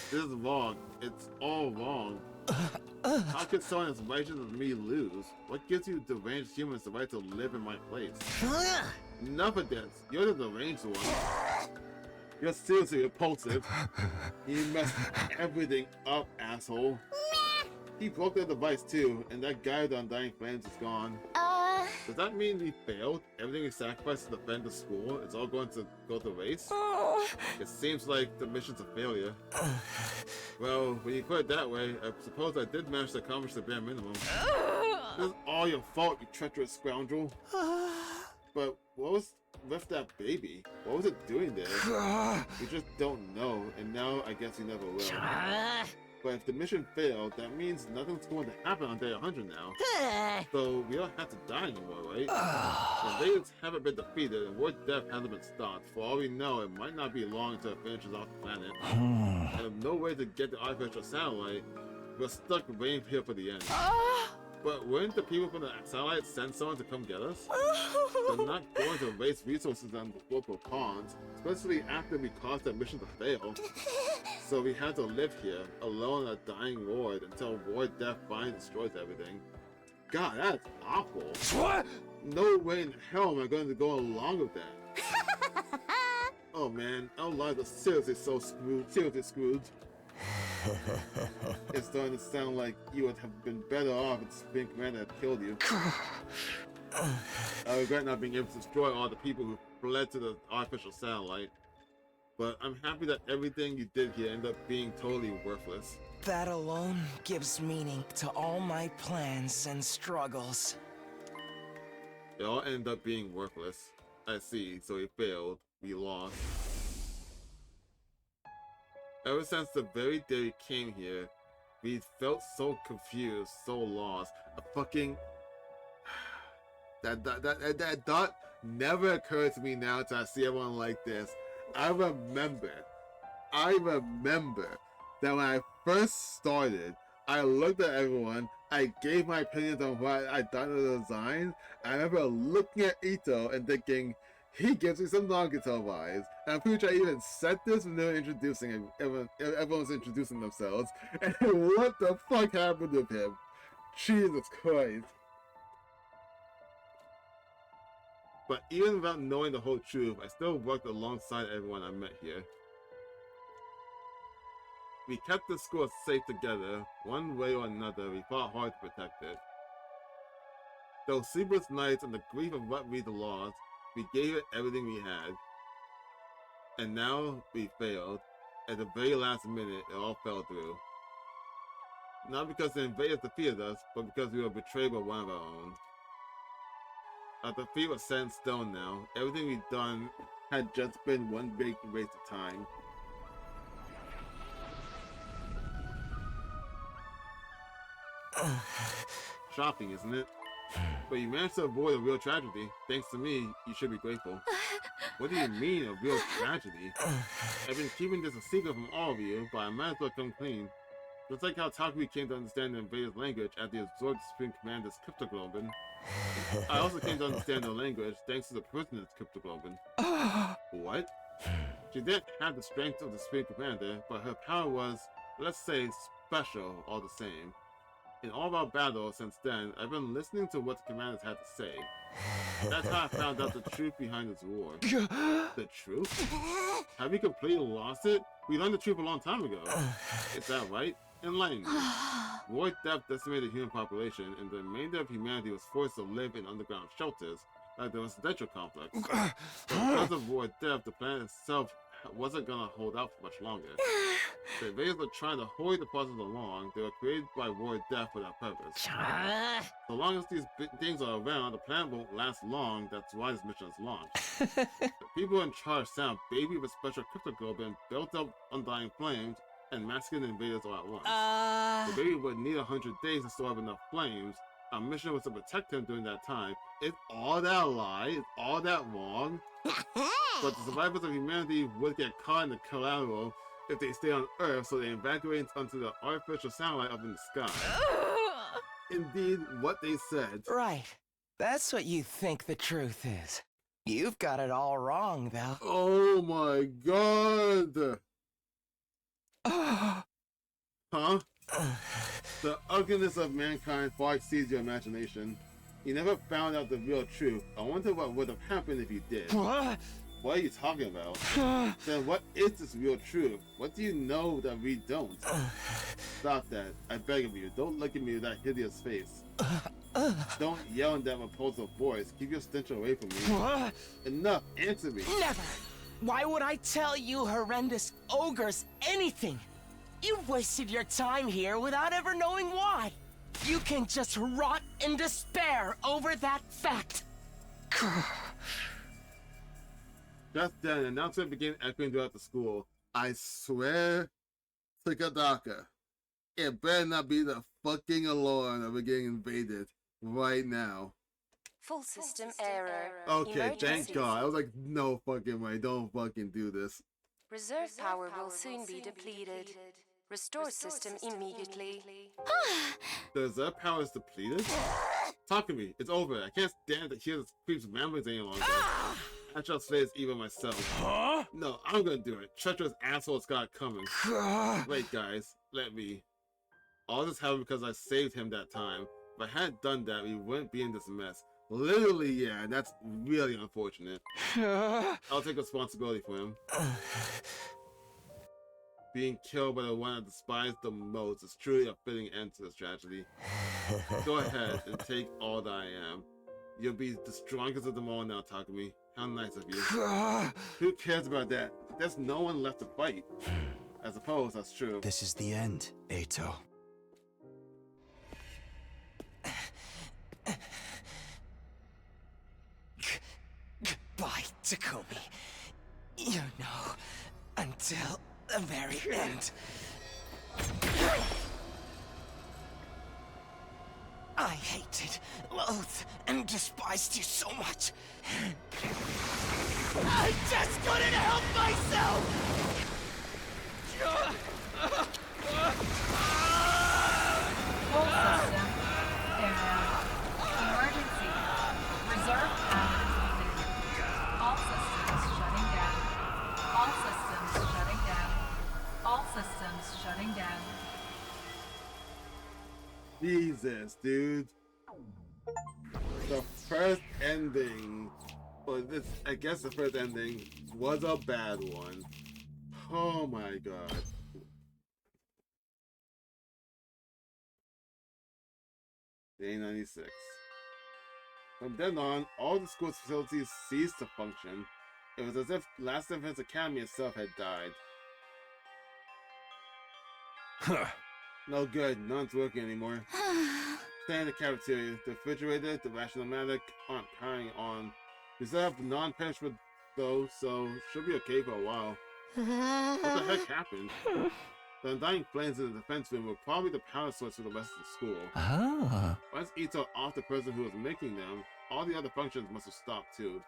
This is wrong. It's all wrong. How could someone as righteous as me lose? What gives you deranged humans the right to live in my place? Enough of this. You're the deranged one. You're seriously repulsive. You messed everything up, asshole. He broke the device too, and that guy with the Undying Flames is gone. Does that mean we failed? Everything we sacrificed to defend the school, it's all going to go to waste? It seems like the mission's a failure. Well, when you put it that way, I suppose I did manage to accomplish the bare minimum. This is all your fault, you treacherous scoundrel. But what was with that baby? What was it doing there? We just don't know, and now I guess we never will. But if the mission failed, that means nothing's going to happen on day 100 now. So we don't have to die anymore, right? The invaders haven't been defeated, and World Death hasn't been stopped. For all we know, it might not be long until it finishes off the planet. And with no way to get the artificial satellite, we're stuck waiting here for the end. But wouldn't the people from the satellite send someone to come get us? They're not going to waste resources on the local ponds, especially after we caused that mission to fail. So we had to live here, alone in a dying world, until War Death finally destroys everything. God, that's awful. What? No way in hell am I going to go along with that. Oh man, our lives are seriously so screwed, seriously screwed. It's starting to sound like you would have been better off if the Supreme Commander had killed you. I regret not being able to destroy all the people who fled to the artificial satellite. But I'm happy that everything you did here ended up being totally worthless. That alone gives meaning to all my plans and struggles. It all ended up being worthless. I see, so we failed. We lost. Ever since the very day we came here, we felt so confused, so lost. A fucking... That thought never occurred to me now until I see everyone like this. I remember that when I first started, I looked at everyone, I gave my opinions on what I thought of the design. I remember looking at Ito and thinking, he gives me some Nagato vibes. And I'm pretty sure I even said this when they were introducing him. Everyone was introducing themselves. And what the fuck happened with him? Jesus Christ. But even without knowing the whole truth, I still worked alongside everyone I met here. We kept the school safe together. One way or another, we fought hard to protect it. Those sleepless nights and the grief of what we lost, we gave it everything we had. And now we failed. At the very last minute, it all fell through. Not because the invaders defeated us, but because we were betrayed by one of our own. Our defeat was set in stone now. Everything we'd done had just been one big waste of time. Shocking, isn't it? But you managed to avoid a real tragedy. Thanks to me, you should be grateful. What do you mean, a real tragedy? I've been keeping this a secret from all of you, but I might as well come clean. Just like how Takumi came to understand the invaders' language after he absorbed the Supreme Commander's cryptoglobin. I also came to understand their language thanks to the prisoner's cryptoglobin. What? She didn't have the strength of the Supreme Commander, but her power was, let's say, special all the same. In all of our battles since then, I've been listening to what the commanders had to say. That's how I found out the truth behind this war. The truth? Have we completely lost it? We learned the truth a long time ago. Is that right? Enlighten me. War death decimated the human population, and the remainder of humanity was forced to live in underground shelters, like the residential complex. But because of war death, the planet itself wasn't gonna hold out for much longer. The invaders were trying to hurry the process along. They were created by war death for that purpose. So long as these things are around, the planet won't last long. That's why this mission is launched. The people in charge sound baby with special cryptoglobin built up undying flames and masking the invaders all at once. The baby would need 100 days to store up enough flames. Our mission was to protect him during that time. Is all that a lie? Is all that wrong? But the survivors of humanity would get caught in the collateral if they stay on Earth, so they evacuate onto the artificial satellite up in the sky. Indeed, what they said. Right. That's what you think the truth is. You've got it all wrong, though. Oh my god! Huh? The ugliness of mankind far exceeds your imagination. You never found out the real truth. I wonder what would have happened if you did. What are you talking about? Then what is this real truth? What do you know that we don't? Stop that. I beg of you. Don't look at me with that hideous face. Don't yell in that repulsive voice. Keep your stench away from me. Enough. Answer me. Never! Why would I tell you horrendous ogres anything? You wasted your time here without ever knowing why. You can just rot in despair over that fact. Just then, an announcement began echoing throughout the school. I swear to Kadaka, it better not be the fucking alarm that we're getting invaded right now. Full system error. Okay, thank God. I was like, no fucking way. Don't fucking do this. Reserve power will soon be depleted. Restore system immediately. The reserve power is depleted? Talk to me. It's over. I can't stand to hear this creep's ramblings any longer. I shall slay this evil myself. Huh? No, I'm gonna do it. Treacherous asshole's got it coming. Wait, guys. Let me. All this happened because I saved him that time. If I hadn't done that, we wouldn't be in this mess. Literally, yeah, and that's really unfortunate. I'll take responsibility for him. Being killed by the one I despise the most is truly a fitting end to this tragedy. Go ahead and take all that I am. You'll be the strongest of them all now, Takumi. How nice of you. Who cares about that? There's no one left to fight. I suppose that's true. This is the end, Eito. Goodbye, Takumi. You know, until the very end. I hated, loathed, and despised you so much. I just couldn't help myself! Full system error. Emergency. Reserve power depleted. All systems shutting down. All systems shutting down. All systems shutting down. Jesus, dude. The first ending, or this, I guess the first ending, was a bad one. Oh my god. Day 96. From then on, all the school's facilities ceased to function. It was as if Last Defense Academy itself had died. Huh. No good, none's working anymore. Stay in the cafeteria. The refrigerator, the rationomatic aren't carrying on. We still have the non-perishable though, so should be okay for a while. What the heck happened? The undying flames in the defense room were probably the power source for the rest of the school. Ah. Once Ito off the person who was making them, all the other functions must have stopped too.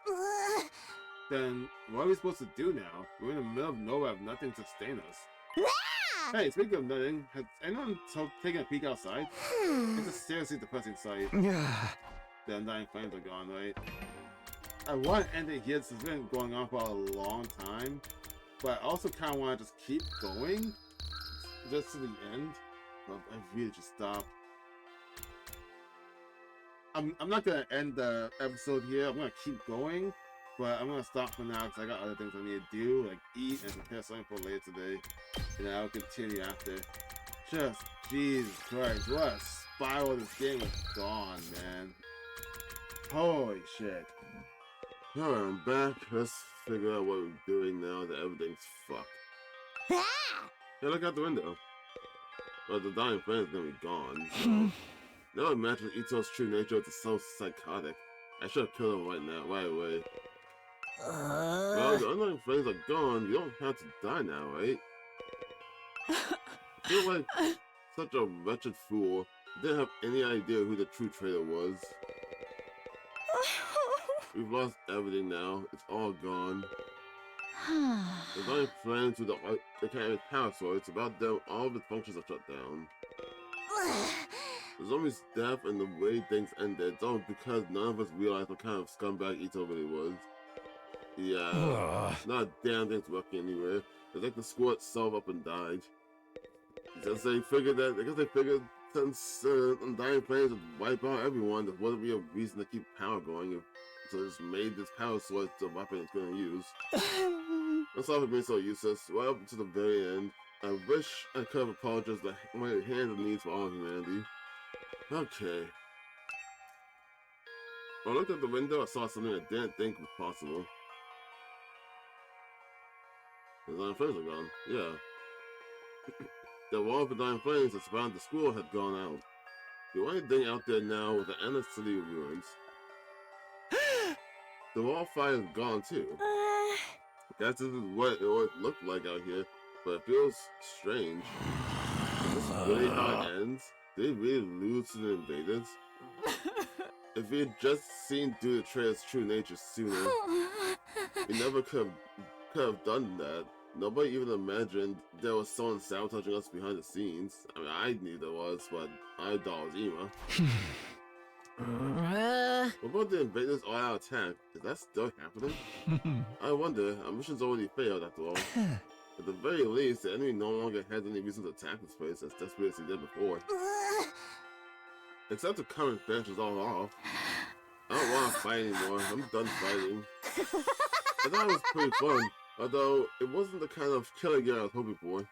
Then, what are we supposed to do now? We're in the middle of nowhere with nothing to sustain us. Hey, speaking of nothing, has anyone taken a peek outside? It's a seriously depressing sight. Yeah. The undying flames are gone, right? I want to end it here. This has been going on for a long time, but I also kind of want to just keep going, just to the end. But I really just stopped. I'm not gonna end the episode here. I'm gonna keep going, but I'm gonna stop for now because I got other things I need to do, like eat and prepare something for later today, and I'll continue after. Just Jesus Christ, what a spiral this game has gone, man. Holy shit. Alright, I'm back. Let's figure out what we're doing now that everything's fucked. Hey, look out the window. Well, the dying friend is gonna be gone. So. Now imagine Ito's true nature is so psychotic. I should have killed him right away. Well, the undying flames are gone. You don't have to die now, right? I feel like such a wretched fool. Didn't have any idea who the true traitor was. We've lost everything now. It's all gone. The dying flames with the Academy power source. About them, all the functions are shut down. The zombie's death and the way things ended, it's all because none of us realized what kind of scumbag Ito really was. Yeah, not a damn thing's working anywhere. It's like the school itself up and died. I guess they figured since Undying Flames would wipe out everyone, there wouldn't be a reason to keep power going. So they just made this power source the weapon it's going to use. That's all for being so useless. Right up to the very end. I wish I could have apologized to my hands and knees for all humanity. Okay. When I looked at the window, I saw something I didn't think was possible. The dying flames are gone. Yeah. The wall of the dying flames that surrounded the school had gone out. The only thing out there now was the endless city of ruins. The wall of fire is gone too. Guess this is what it always looked like out here, but it feels strange. Is this really how it ends? Did they really lose to the invaders? If we had just seen through the traitor's true nature sooner, we never could have done that. Nobody even imagined there was someone sabotaging us behind the scenes. I mean, I knew there was, but I thought it was Ima. What about the invaders all-out attack? Is that still happening? I wonder. Our mission's already failed after all. At the very least, the enemy no longer has any reason to attack this place as desperately as he did before. Except to come and finish us all off. I don't want to fight anymore. I'm done fighting. I thought it was pretty fun, although it wasn't the kind of killer gear I was hoping for.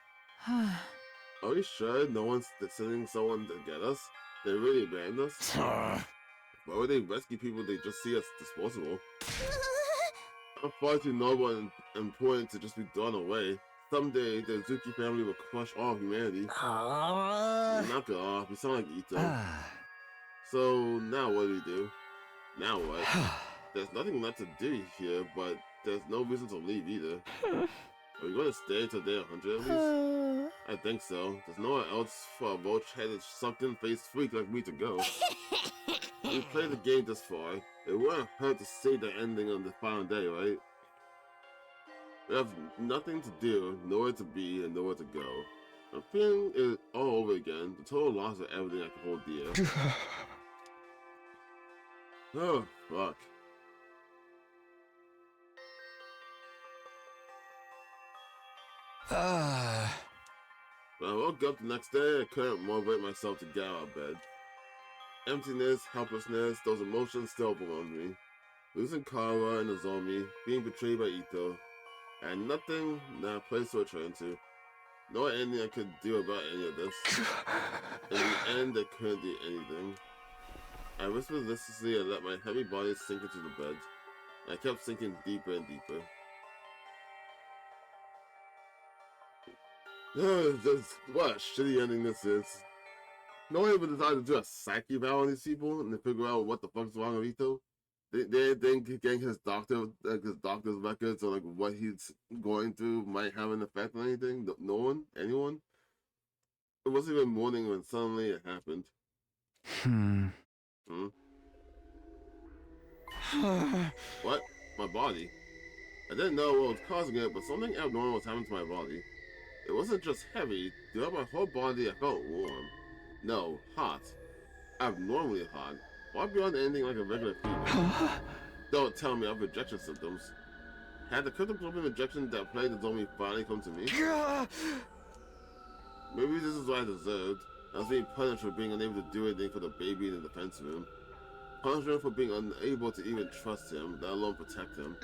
Are we sure no one's sending someone to get us? They really abandoned us? Why would they rescue people if they just see us disposable? I'm far too noble and important to just be thrown away. Someday, the Zuki family will crush all of humanity. Knock it off, you sound like Ito. So, now what do? Now what? There's nothing left to do here, but there's no reason to leave either. Are we going to stay till day 100 at least? I think so. There's nowhere else for a roach-headed, sucked-in-face freak like me to go. We played the game this far. It wouldn't hurt to see the ending on the final day, right? We have nothing to do, nowhere to be, and nowhere to go. I'm feeling it all over again. The total loss of everything I can hold dear. Oh, fuck. When I woke up the next day, I couldn't motivate myself to get out of bed. Emptiness, helplessness, those emotions still overwhelmed me. Losing Kara and Nozomi, being betrayed by Ito. I had nothing, not a place to return to. No ending I could do about any of this. In the end, I couldn't do anything. I whispered listlessly and let my heavy body sink into the bed. I kept sinking deeper and deeper. What a shitty ending this is. No one even decided to do a psyche eval on these people and to figure out what the fuck's wrong with Ito. They think getting his doctor's records on like what he's going through might have an effect on anything. No one, anyone. It wasn't even morning when suddenly it happened. What? My body? I didn't know what was causing it, but something abnormal was happening to my body. It wasn't just heavy. Throughout my whole body, I felt warm. No, hot. Abnormally hot. Far beyond anything like a regular fever. Don't tell me I have rejection symptoms. Had the cryptoglobin rejection that plagued the zombie finally come to me? Maybe this is what I deserved. I was being punished for being unable to do anything for the baby in the defense room. Punishment for being unable to even trust him, let alone protect him.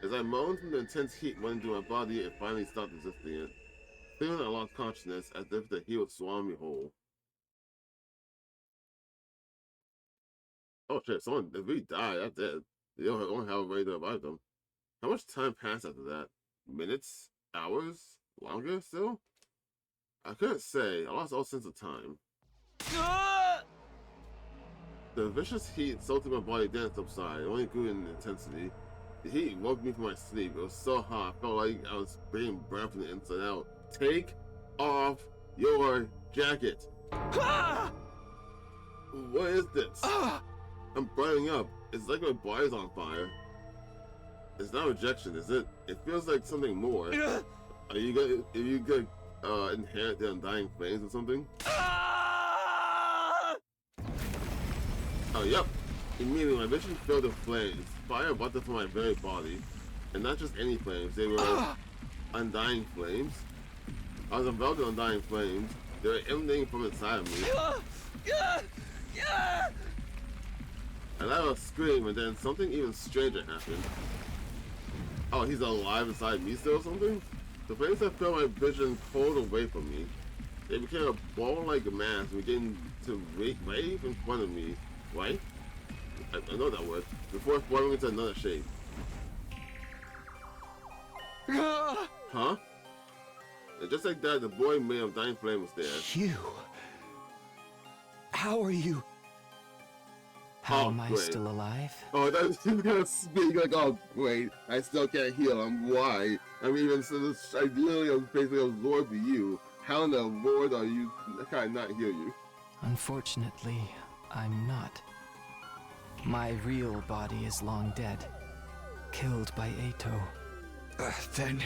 As I moaned from the intense heat running through my body, it finally stopped resisting it. Feeling I lost consciousness as if the heat would swallow me whole. Oh shit, if we die, that's it. They don't have a way to revive them. How much time passed after that? Minutes? Hours? Longer still? I couldn't say. I lost all sense of time. The vicious heat soaked my body then subsided. It only grew in intensity. The heat woke me from my sleep. It was so hot, I felt like I was being burned from the inside out. Take off your jacket. What is this? I'm burning up. It's like my body's on fire. It's not rejection, is it? It feels like something more. Are you gonna inherit the undying flames or something? Oh, yep. Immediately, my vision filled with flames. Fire erupted from my very body. And not just any flames, they were undying flames. I was enveloped in undying flames. They were emanating from inside of me. I let out a scream, and then something even stranger happened. Oh, he's alive inside me still or something? The flames that filled my vision pulled away from me. They became a ball-like mass and began to wave in front of me. Right? I know that word. Before forming into another shape. Huh? And just like that, the boy made of dying flame was there. You? How are you? How am I still alive? Oh, that's gonna speak like, oh great, I still can't heal him. Why? I mean, even so, ideally, I'm basically absorbed to you. How in the world are you? Can I not heal you? Unfortunately, I'm not. My real body is long dead, killed by Ato. Then,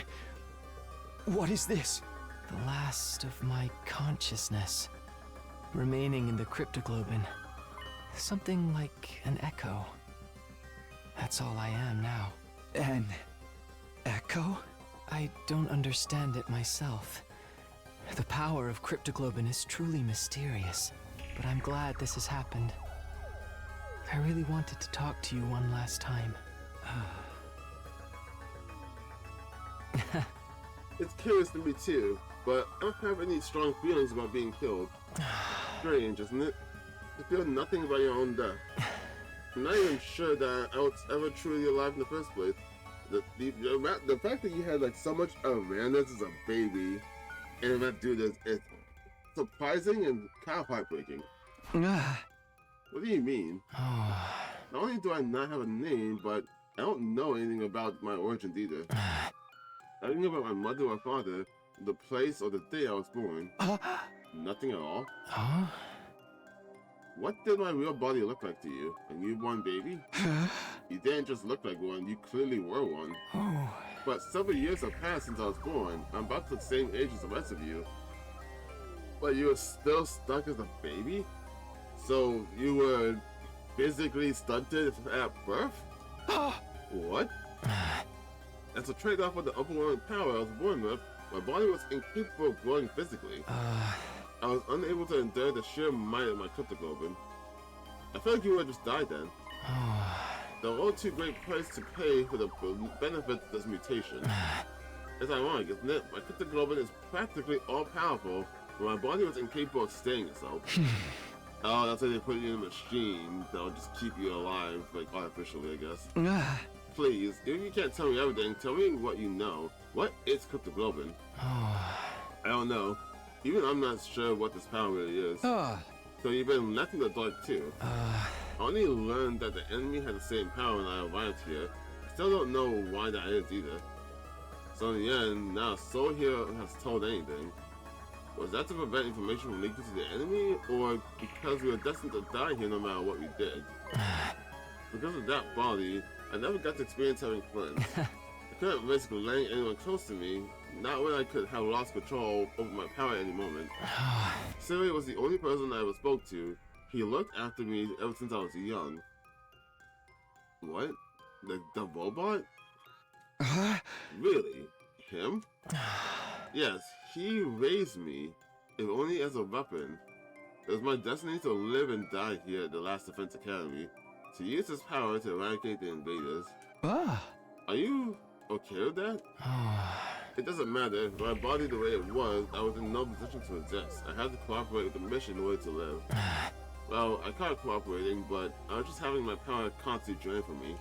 what is this? The last of my consciousness, remaining in the cryptoglobin. Something like an echo. That's all I am now. An echo? I don't understand it myself. The power of cryptoglobin is truly mysterious, but I'm glad this has happened. I really wanted to talk to you one last time. It's curious to me too, but I don't have any strong feelings about being killed. Strange, isn't it? You feel nothing about your own death. I'm not even sure that I was ever truly alive in the first place. The fact that you had like so much awareness as a baby and not do this is surprising and kind of heartbreaking. What do you mean? Not only do I not have a name, but I don't know anything about my origins either. Nothing about my mother or father, the place or the day I was born. Nothing at all. What did my real body look like to you? A newborn baby? You didn't just look like one, you clearly were one. But several years have passed since I was born. I'm about the same age as the rest of you. But you were still stuck as a baby? So you were physically stunted at birth? What? As a trade-off of the overwhelming power I was born with, my body was incapable of growing physically. I was unable to endure the sheer might of my cryptoglobin. I feel like you would have just died then. The all too great price to pay for the benefits of this mutation. It's ironic, isn't it? My cryptoglobin is practically all-powerful, but my body was incapable of staying itself. Oh, that's why they put you in a machine that'll just keep you alive, like artificially, I guess. Please, if you can't tell me everything, tell me what you know. What is cryptoglobin? I don't know. Even I'm not sure what this power really is. So you've been left in the dark too. I only learned that the enemy had the same power when I arrived here. I still don't know why that is either. So in the end, now Soul here has told anything. Was that to prevent information from leaking to the enemy, or because we were destined to die here no matter what we did? Because of that body, I never got to experience having friends. I couldn't risk letting anyone close to me, not when I could have lost control over my power at any moment. Siri was the only person I ever spoke to. He looked after me ever since I was young. What? The robot? Really? Him? Yes, he raised me, if only as a weapon. It was my destiny to live and die here at the Last Defense Academy, to use his power to eradicate the invaders. Are you okay with that? It doesn't matter. If my body the way it was, I was in no position to exist. I had to cooperate with the mission in order to live. Well, I tried cooperating, but I was just having my power constantly drained from me.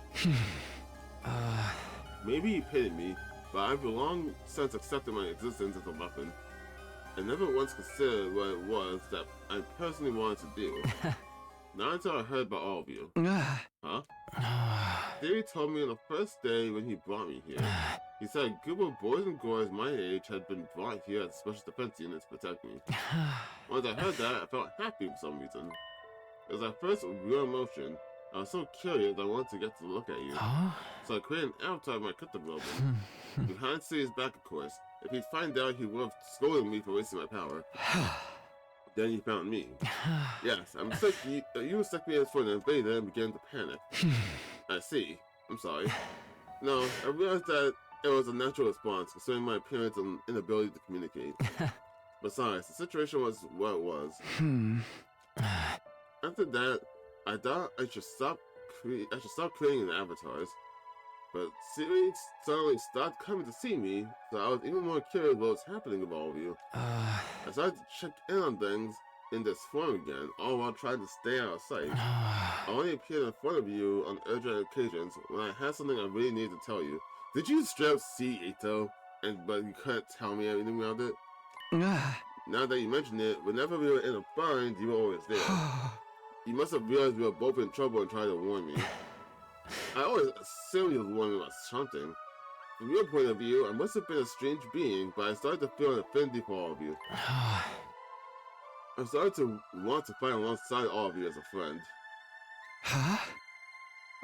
Maybe he pitied me, but I've long since accepted my existence as a weapon. I never once considered what it was that I personally wanted to do. Not until I heard about all of you. Huh? Theory told me on the first day when he brought me here. He said a group of boys and girls my age had been brought here as special defense units to protect me. Once I heard that, I felt happy for some reason. It was my first real emotion. I was so curious I wanted to get to look at you. So I created an avatar of my cryptoglobin. Behind Siri's back, of course. If he'd find out, he would have scolded me for wasting my power. Then you found me. Yes, I'm sick. You mistook me as for an invader and began to panic. I see. I'm sorry. No, I realized that it was a natural response considering my appearance and inability to communicate. Besides, the situation was what it was. After that, I thought I should stop creating the avatars. But Siri suddenly stopped coming to see me, so I was even more curious what was happening with all of you. I started to check in on things in this form again, all while trying to stay out of sight. I only appeared in front of you on urgent occasions when I had something I really needed to tell you. Did you straight up see Ito, but you couldn't tell me anything about it? Now that you mention it, whenever we were in a bind, you were always there. You must have realized we were both in trouble and tried to warn me. I always assumed you was warning me about something. From your point of view, I must have been a strange being, but I started to feel an affinity for all of you. I started to want to fight alongside all of you as a friend.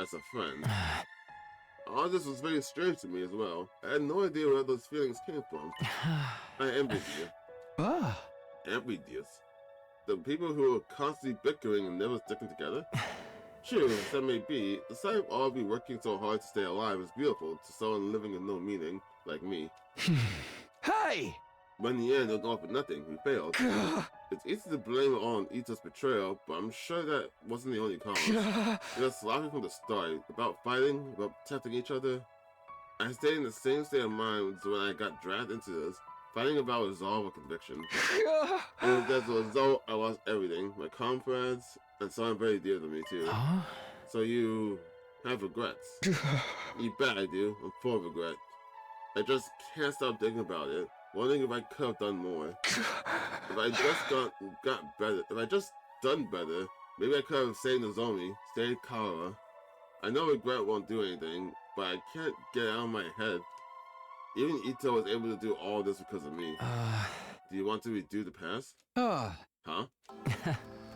As a friend. All this was very strange to me as well. I had no idea where those feelings came from. I envied you. Envied you. The people who were constantly bickering and never sticking together. True, as that may be, the sight of all of you working so hard to stay alive is beautiful to someone living with no meaning, like me. Hey! But in the end, it was all for nothing. We failed. It's easy to blame it all on Ito's betrayal, but I'm sure that wasn't the only cause. It was sloppy from the start, about fighting, about protecting each other. I stayed in the same state of mind when I got dragged into this, fighting about resolve or conviction. And as a result, I lost everything. My comrades, and someone very dear to me too. So you have regrets. You bet I do. I'm full of regret. I just can't stop thinking about it, wondering if I could have done more. If I just got better, if I just done better, maybe I could have saved Nozomi, stayed Kara. I know regret won't do anything, but I can't get it out of my head. Even Ito was able to do all this because of me. Do you want to redo the past? Huh?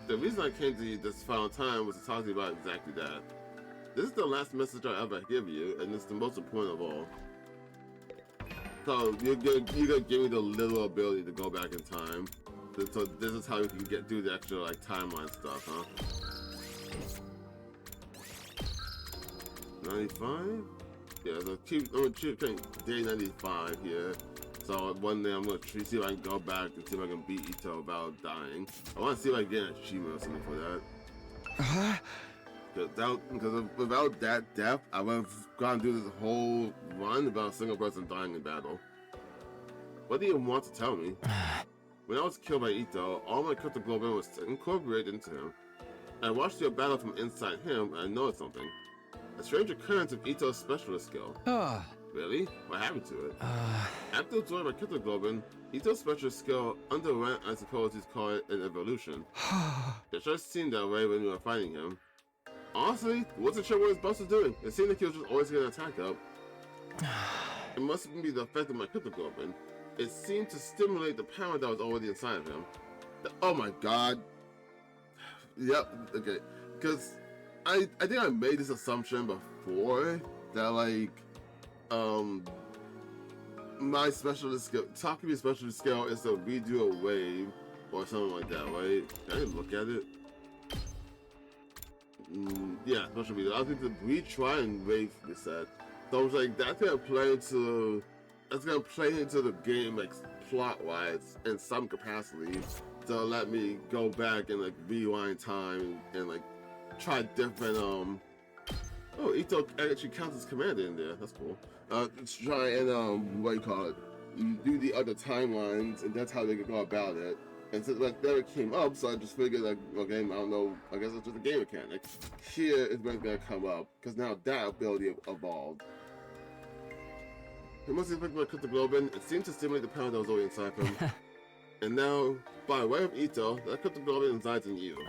The reason I came to you this final time was to talk to you about exactly that. This is the last message I ever give you, and it's the most important of all. So you're gonna give me the little ability to go back in time. So this is how you can do the extra like timeline stuff, huh? 95? Yeah, so I'm gonna keep day 95 here. So one day I'm gonna see if I can go back and see if I can beat Ito without dying. I want to see if I can get an achievement or something for that. Because without that death, I would have gone through this whole run without a single person dying in battle. What do you want to tell me? When I was killed by Ito, all my cryptoglobin was incorporated into him. I watched your battle from inside him and I noticed something. A strange occurrence of Ito's specialist skill. Really? What happened to it? After absorbing my cryptoglobin, Ito's specialist skill underwent, I suppose you'd call it, an evolution. It just seemed that way when we were fighting him. Honestly, wasn't sure what his boss was doing. It seemed like he was just always getting an attack up. It must be the effect of my cryptoglobin. It seemed to stimulate the power that was already inside of him. Oh my god. Yep, okay. Because I think I made this assumption before that, like, my specialist skill, Takumi's specialist skill is to redo a wave or something like that, right? Can I look at it? Yeah, special redo. I think to retry and wave reset. So I was like, that's gonna play into the game, like, plot-wise in some capacity, to let me go back and, like, rewind time and like try different oh, Ito actually counts as commander in there. That's cool. Let's try and what do you call it? You do the other timelines, and that's how they could go about it. And so that never came up, so I just figured, like, okay, I don't know, I guess it's just a game mechanic. Here is when it's gonna come up, because now that ability evolved. It must have affected my cryptoglobin. It seemed to stimulate the power that was already inside him. And now, by way of Ito, that cryptoglobin resides in you.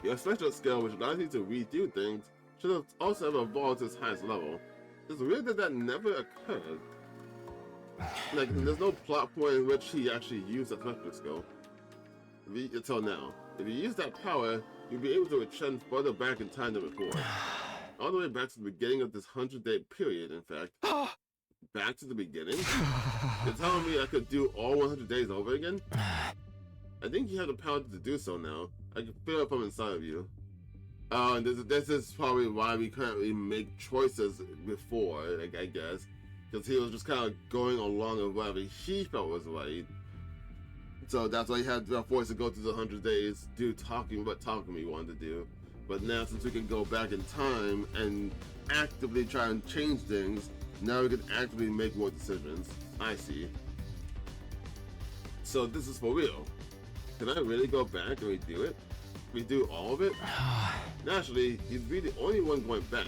Your special skill, which allows you to redo things, should have also have evolved to its highest level. It's weird that that never occurred. Like, there's no plot point in which he actually used that special skill. Until now. If you use that power, you'll be able to return further back in time than before. All the way back to the beginning of this 100-day period, in fact. Back to the beginning? You're telling me I could do all 100 days over again? I think you have the power to do so now. I can feel it from inside of you. And this is probably why we couldn't really make choices before, like, I guess. Because he was just kind of going along with whatever he felt was right. So that's why he had the force to go through the 100 days, do what Takumi wanted to do. But now, since we can go back in time and actively try and change things, now we can actively make more decisions. I see. So this is for real. Can I really go back and redo it? Redo all of it? Naturally, he'd be the only one going back.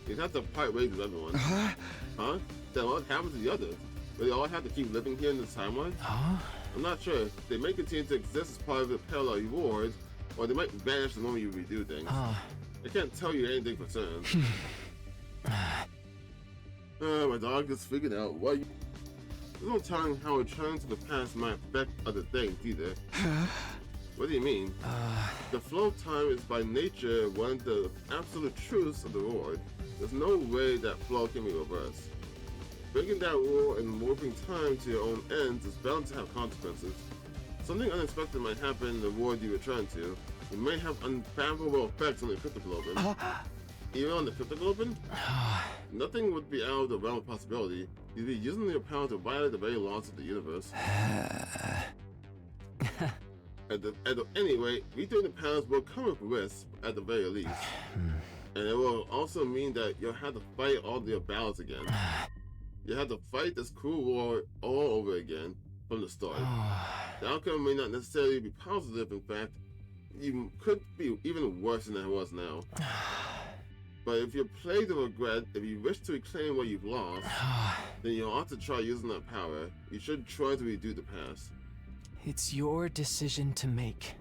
He'd have to part ways with everyone. Huh? Then what happened to the others? Will they all have to keep living here in this timeline? I'm not sure. They may continue to exist as part of the parallel rewards, or they might vanish the moment you redo things. I can't tell you anything for certain. My dog is freaking out. What? There's no telling how returning to the past might affect other things either. What do you mean? The flow of time is by nature one of the absolute truths of the reward. There's no way that flow can be reversed. Breaking that rule and warping time to your own ends is bound to have consequences. Something unexpected might happen in the world you return to. It may have unfathomable effects on the cryptoglobin. Even on the cryptoglobin? Nothing would be out of the realm of possibility. You'd be using your power to violate the very laws of the universe. Anyway, redoing the powers will come with risks at the very least. And it will also mean that you'll have to fight all your battles again. You have to fight this cruel war all over again from the start. The outcome may not necessarily be positive. In fact, you could be even worse than it was now. But if you're plagued with regret, if you wish to reclaim what you've lost, then you ought to try using that power. You should try to redo the past. It's your decision to make.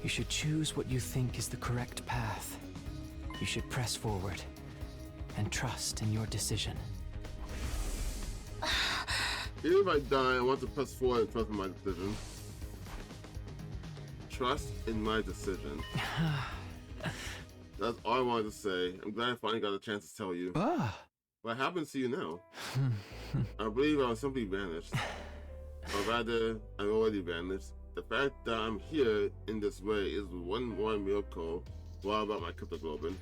You should choose what you think is the correct path. You should press forward and trust in your decision. Even if I die, I want to press forward and trust in my decision. Trust in my decision. That's all I wanted to say. I'm glad I finally got a chance to tell you. What happens to you now? I believe I was simply vanished. Or rather, I've already vanished. The fact that I'm here in this way is one more miracle. What about my cryptoglobin?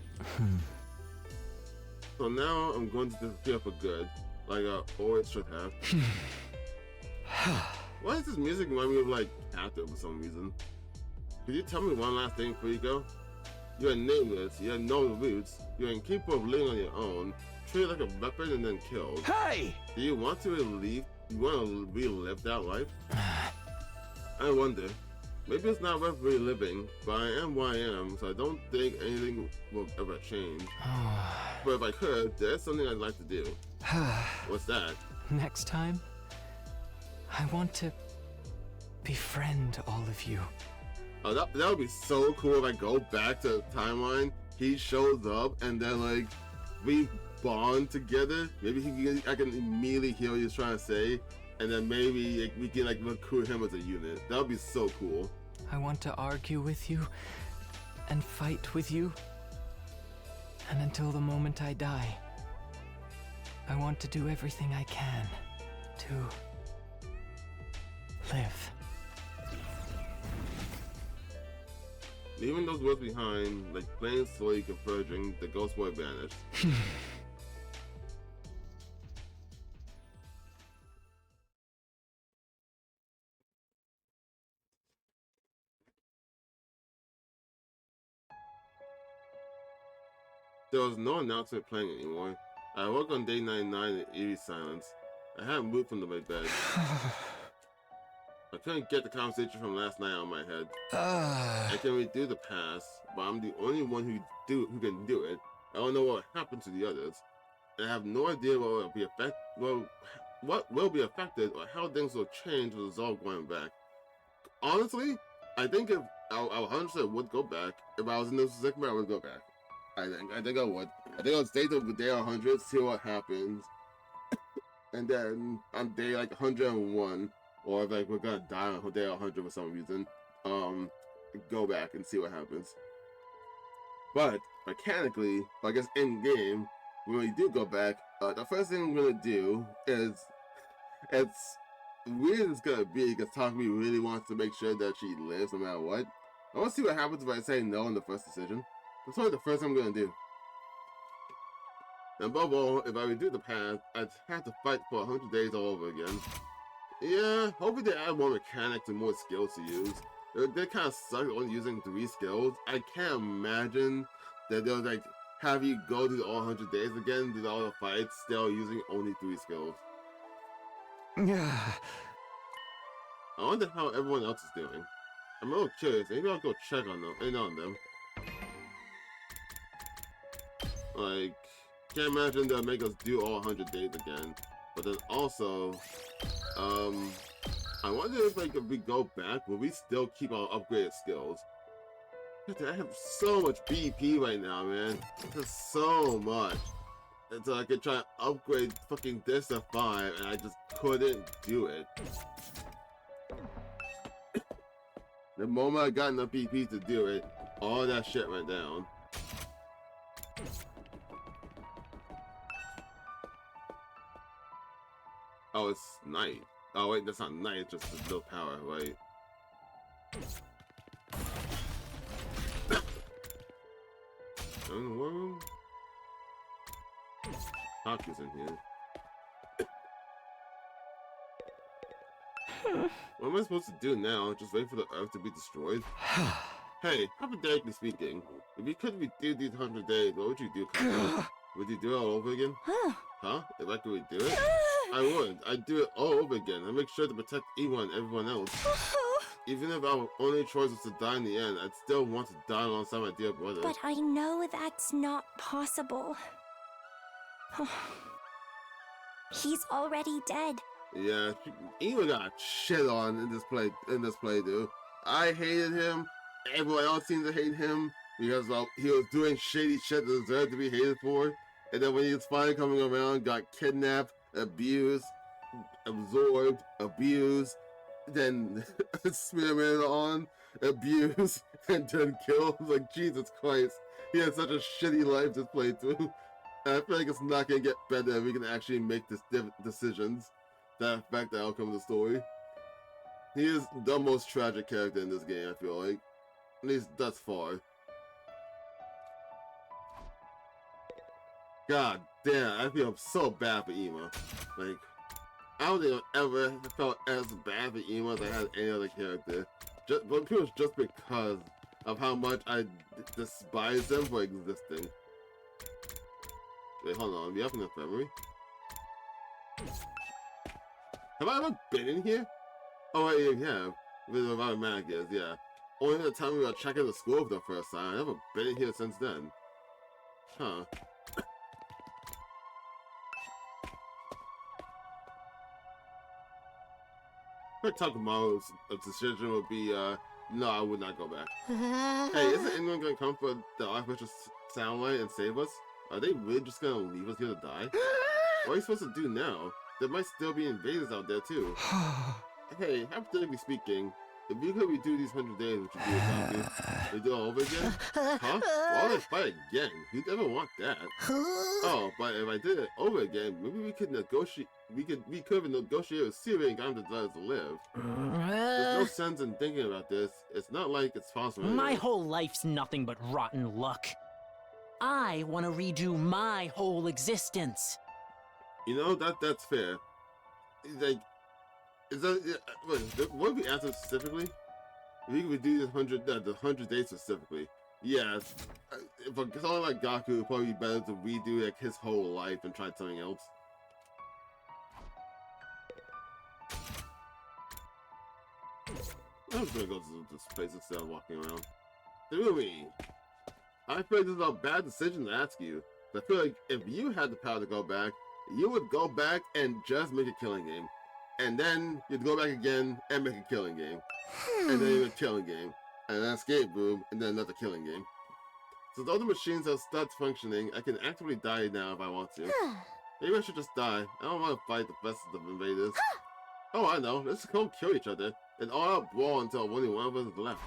So now I'm going to disappear for good, like I always should have. Why does this music remind me of, like, Captain for some reason? Could you tell me one last thing before you go? You're nameless, you have no roots, you're incapable of living on your own, treated like a weapon and then killed. Hey! Do you want to relive that life? I wonder, maybe it's not worth reliving, but I am who I am, so I don't think anything will ever change. But if I could, there's something I'd like to do. What's that? Next time, I want to befriend all of you. Oh, that would be so cool if I go back to the timeline, he shows up, and then, like, we bond together. Maybe I can immediately hear what he's trying to say, and then maybe like, we can, like, recruit him as a unit. That would be so cool. I want to argue with you and fight with you. And until the moment I die, I want to do everything I can to live. Leaving those words behind, like planes slowly converging, the ghost boy vanished. There was no announcement playing anymore. I woke on day 99 in eerie silence. I hadn't moved from my bed. I couldn't get the conversation from last night out of my head. I can redo the past, but I'm the only one who can do it. I don't know what happened to the others. And I have no idea what will be affected or how things will change as a result going back. Honestly, I think if I 100% would go back, if I was in this segment, I would go back. I think I would. I think I'll stay till day 100, see what happens, and then on day like 101, or if like we're gonna die on day 100 for some reason, go back and see what happens. But mechanically, I guess in game, when we do go back, the first thing I'm gonna do is, it's weird as it's gonna be because Takumi really wants to make sure that she lives no matter what. I want to see what happens if I say no in the first decision. That's probably the first thing I'm gonna do. And above all, if I redo the past, I'd have to fight for 100 days all over again. Yeah, hopefully they add more mechanics and more skills to use. They kind of suck on using 3 skills. I can't imagine that they'll like have you go through all 100 days again, do all the fights, still using only 3 skills. Yeah. I wonder how everyone else is doing. I'm a little curious. Maybe I'll go check on them. Like, can't imagine they'll make us do all 100 days again. But then also, I wonder if like if we go back, will we still keep our upgraded skills? I have so much BP right now, man. Just so much. And so I could try to upgrade fucking this to 5, and I just couldn't do it. The moment I got enough BP to do it, all that shit went down. Oh, it's night. Oh wait, that's not night, it's just the little power, right? In the world? Haku's in here. What am I supposed to do now? Just wait for the Earth to be destroyed? Hey, hypothetically speaking, if you could redo these 100 days, what would you do? Would you do it all over again? Huh? If I could redo it? I would. I'd do it all over again. I'd make sure to protect Iwa and everyone else. Even if our only choice was to die in the end, I'd still want to die alongside my dear brother. But I know that's not possible. He's already dead. Yeah, Iwa got shit on in this playthrough. I hated him. Everyone else seemed to hate him because he was doing shady shit that deserved to be hated for. And then when he was finally coming around, got kidnapped, abused, absorbed, abused, then experimented on, abused, and then killed. Like, Jesus Christ. He had such a shitty life this playthrough. And I feel like it's not going to get better if we can actually make decisions that affect the outcome of the story. He is the most tragic character in this game, I feel like. At least thus far. God damn, I feel so bad for Ema. Like, I don't think I've ever felt as bad for Ema as I had any other character. But it was just because of how much I despise them for existing. Wait, hold on, we have enough memory? Have I ever been in here? Oh, I have. With the automatic is, yeah. Only the time we were checking the school for the first time. I haven't been in here since then. Huh. I thought tomorrow's decision would be, no, I would not go back. Hey, isn't anyone gonna come for the artificial soundlight and save us? Are they really just gonna leave us here to die? What are you supposed to do now? There might still be invaders out there too. Hey, hypothetically speaking, if you could redo these 100 days, would you do it, Gaku? Would you do it all over again? Huh? Why would I fight again? Who'd ever want that? Oh, but if I did it over again, maybe we could negotiate. We could have negotiated with Syria and got him to let us live. There's no sense in thinking about this. It's not like it's possible. My anyway. whole life's nothing but rotten luck. I want to redo my whole existence. You know, that's fair. Like, is that what if we answer specifically? If we could do this 100 days specifically, yes. For someone like Gaku, it'd probably be better to redo like his whole life and try something else. I'm just gonna go to this place instead of walking around. Really? I feel like this is a bad decision to ask you. I feel like if you had the power to go back, you would go back and just make a killing game. And then you'd go back again and make a killing game. And then you make a killing game. And then escape room, and then another killing game. Since all the machines have stopped functioning, I can actively die now if I want to. Maybe I should just die. I don't want to fight the rest of the invaders. Oh, I know. Let's go kill each other. And all out brawl until only one of us is left.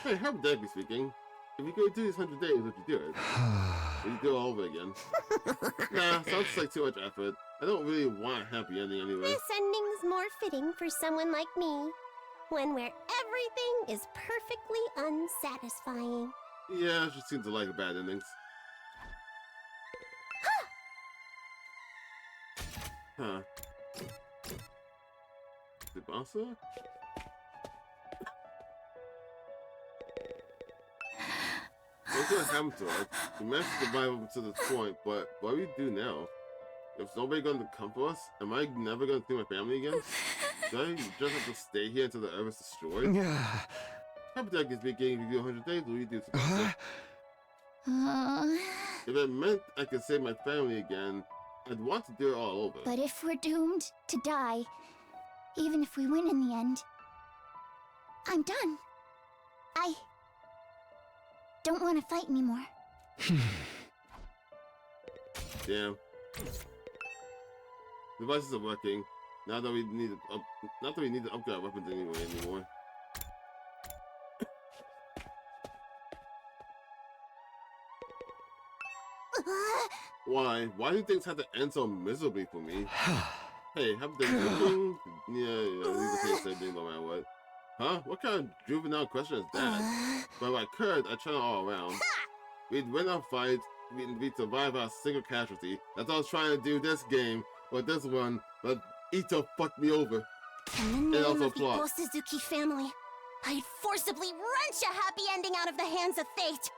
Hey, hypothetically speaking, if you could do these 100 days, would you do it? Would you do it all over again? Nah, sounds like too much effort. I don't really want a happy ending anyway. This ending's more fitting for someone like me. One where everything is perfectly unsatisfying. Yeah, she seems to like bad endings. Huh. Tsubasa? What's gonna happen to us? We managed to survive up to this point, but what do we do now? If nobody's gonna come for us, am I never gonna see my family again? Do I just have to stay here until the Earth is destroyed? Hypothetically speaking, if you do 100 days, what do you do, Tsubasa? If it meant I could save my family again, I'd want to do it all over. But if we're doomed to die, even if we win in the end, I'm done. I don't want to fight anymore. Damn. Devices are working. Not that we need to upgrade our weapons anymore. Why? Why do things have to end so miserably for me? Hey, have they looking? Yeah, we can say the same thing no matter what. Huh? What kind of juvenile question is that? But if I could, I'd turn it all around. We'd win our fight, we'd survive our single casualty. That's what I was trying to do this game, or this one, but Ito fucked me over. In the name also of the plot. Suzuki family, I'd forcibly wrench a happy ending out of the hands of fate.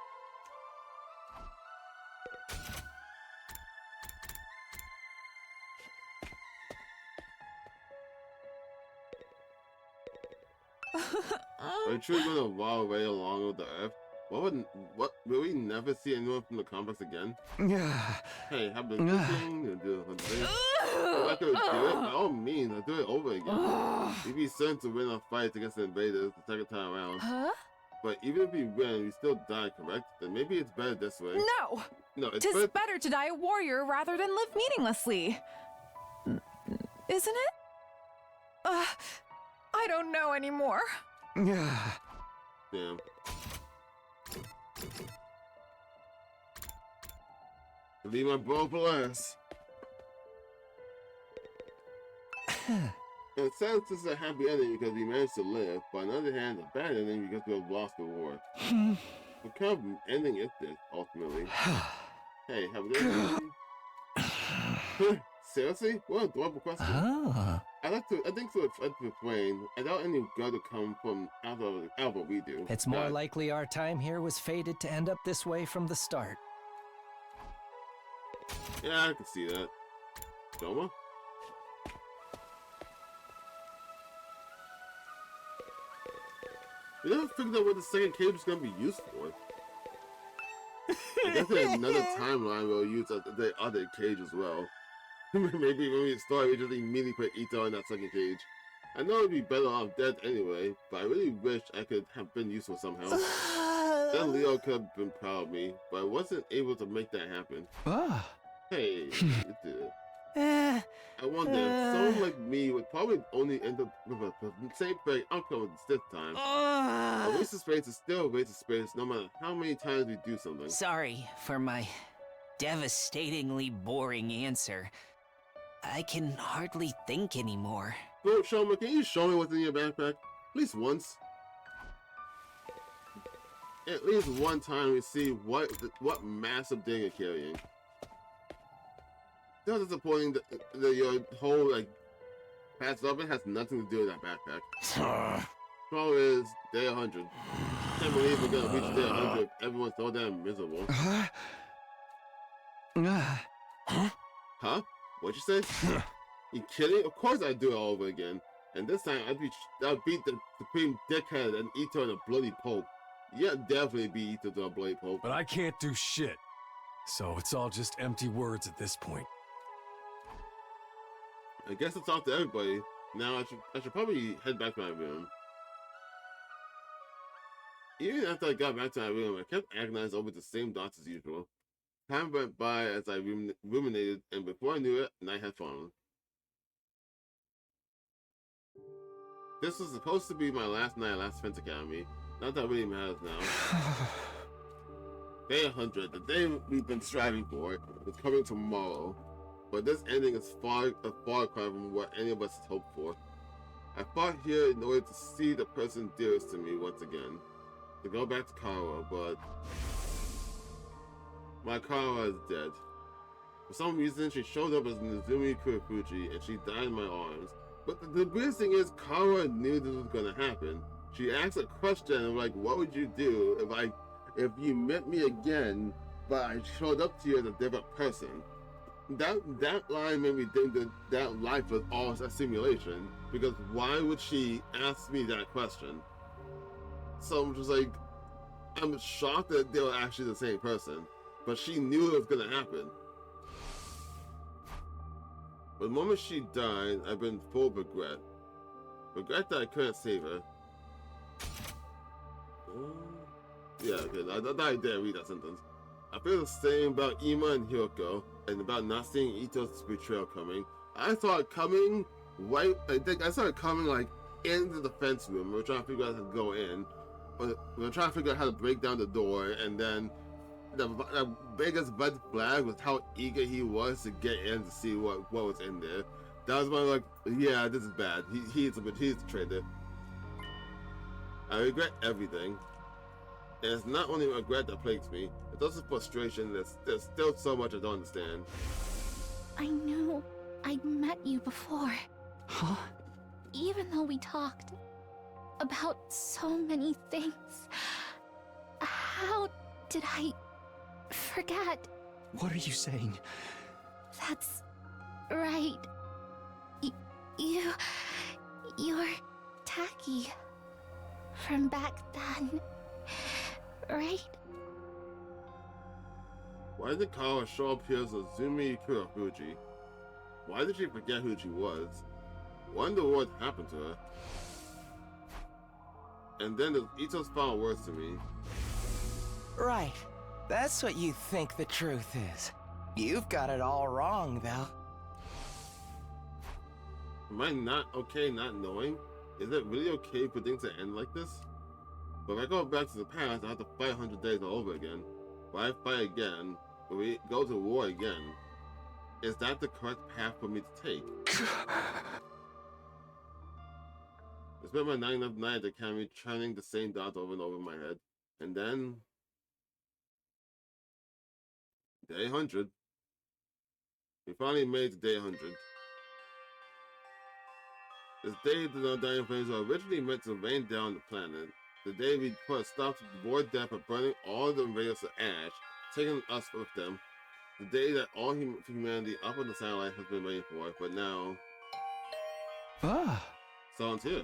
Are we truly going to walk away along with the Earth? What will we never see anyone from the complex again? Hey, have been thinking and do it. If I could do it, by all means, I'd do it over again. We'd be certain to win our fight against the invaders the second time around. But even if we win, we still die, correct? Then maybe it's better this way. No! No, it's Tis better to die a warrior rather than live meaninglessly. Isn't it? I don't know anymore. Damn. Leave my bro for last. In a sense, this is a happy ending because we managed to live, but on the other hand, a bad ending because we have lost the war. What kind of ending is this, ultimately? Hey, have a good Seriously? What a adorable question. I think to explain, I doubt any good to come from out of what we do. It's more likely our time here was fated to end up this way from the start. Yeah, I can see that. Doma? I never figured out what the second cage was gonna be used for. I guess there's another timeline we'll use the other cage as well. Maybe when we start, we just immediately put Ito in that second cage. I know it'd be better off dead anyway, but I really wish I could have been useful somehow. Then Leo could have been proud of me, but I wasn't able to make that happen. Hey, you did it. I wonder if someone like me would probably only end up with the same fate outcome this time. A waste of space is still a waste of space no matter how many times we do something. Sorry for my devastatingly boring answer. I can hardly think anymore. Bro, Shoma, can you show me what's in your backpack? At least once. At least one time we see what massive thing you're carrying. It's disappointing that your whole, like, past oven has nothing to do with that backpack. Problem is, day 100. Can't believe we're gonna reach day 100. Everyone's so damn miserable. Huh? What'd you say? You kidding? Of course I'd do it all over again. And this time I'd beat the supreme dickhead and Ito in a bloody pulp. Yeah, definitely beat Ito to a bloody pulp. But I can't do shit. So it's all just empty words at this point. I guess it's off to everybody. Now I should probably head back to my room. Even after I got back to my room, I kept agonizing over the same thoughts as usual. Time went by as I ruminated, and before I knew it, night had fallen. This was supposed to be my last night at Last Defense Academy. Not that it really matters now. Day 100, the day we've been striving for, is coming tomorrow. But this ending is a far cry from what any of us had hoped for. I fought here in order to see the person dearest to me once again. To go back to Kawa, but my Kawa is dead. For some reason, she showed up as Nizumi Kurofuji and she died in my arms. But the weirdest thing is, Kawa knew this was gonna happen. She asked a question of like, what would you do if you met me again, but I showed up to you as a different person? That line made me think that life was all a simulation, because why would she ask me that question? So I'm just like, I'm shocked that they were actually the same person, but she knew it was gonna happen. But the moment she died, I've been full of regret. Regret that I couldn't save her. Yeah, okay, I didn't read that sentence. I feel the same about Ima and Hiroko, and about not seeing Ito's betrayal coming. I saw it coming right. I saw it coming like into the fence room. We were trying to figure out how to go in. We were trying to figure out how to break down the door, and then the biggest red flag was how eager he was to get in to see what was in there. That was my like, yeah, this is bad. He's a traitor. I regret everything. And it's not only regret that plagues me, it's also frustration. There's still so much I don't understand. I knew I'd met you before. Huh? Even though we talked about so many things, how did I forget? What are you saying? That's right. You're Taki from back then. Right? Why did Kawa show up here as Azumi Kurofuji? Why did she forget who she was? Wonder what happened to her. And then the Ito's final words to me. Right. That's what you think the truth is. You've got it all wrong, though. Am I not okay not knowing? Is it really okay for things to end like this? But if I go back to the past, I have to fight 100 days all over again. But I fight again, but we go to war again. Is that the correct path for me to take? I spent my 9th night at the academy chanting the same dots over and over in my head. And then... Day 100. We finally made it to day 100. This day the Undying Flames were originally meant to rain down the planet. The day we put a stop to the void death by burning all the invaders to ash, taking us with them. The day that all humanity up on the satellite has been waiting for, but now... Someone's here.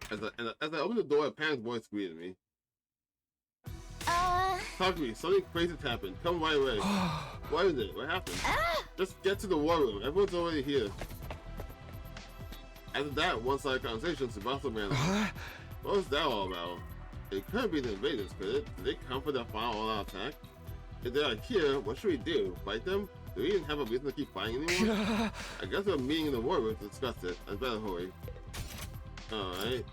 As I open the door, a Pan's voice greeted me. Talk to me. Something crazy's happened. Come right away. What is it? What happened? Just get to the war room. Everyone's already here. After that one-sided conversation, Tsubasa ran on. What was that all about? It couldn't be the invaders, could it? Did they come for their final all-out attack? If they are here, what should we do? Fight them? Do we even have a reason to keep fighting anymore? I guess we're meeting in the war room to discuss it. I better hurry. Alright.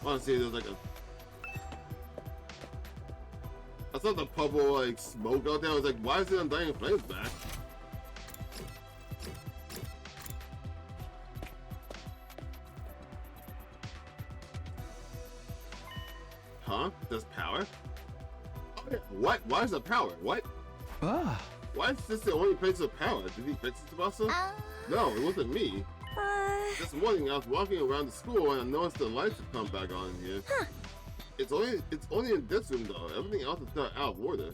I want to see if there's like a... I saw the purple like smoke out there. I was like, why is it Undying Flames back? Huh? There's power? Okay. What? Why is there power? What? Why is this the only place of power? Did he fix it, Tsubasa? No, it wasn't me. This morning I was walking around the school and I noticed the lights had come back on in here. It's only in this room though. Everything else is not out of order.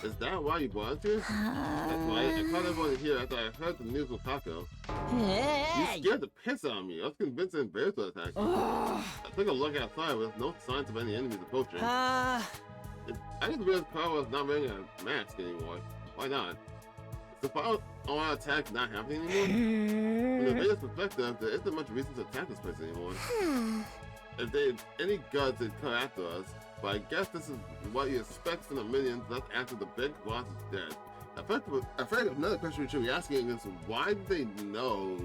Is that why you brought it here? That's right. I caught everyone here after I heard the news with Kako. You scared the piss out of me. I was convinced the invaders would attack you. I took a look outside with no signs of any enemies approaching. I just realized Power was not wearing a mask anymore. Why not? Is the Power all attack not happening anymore? From the invaders' perspective, there isn't much reason to attack this place anymore. If they had any guts, they'd come after us. But I guess this is what you expect from the minions left after the big boss is dead. I think another question we should be asking is why did they know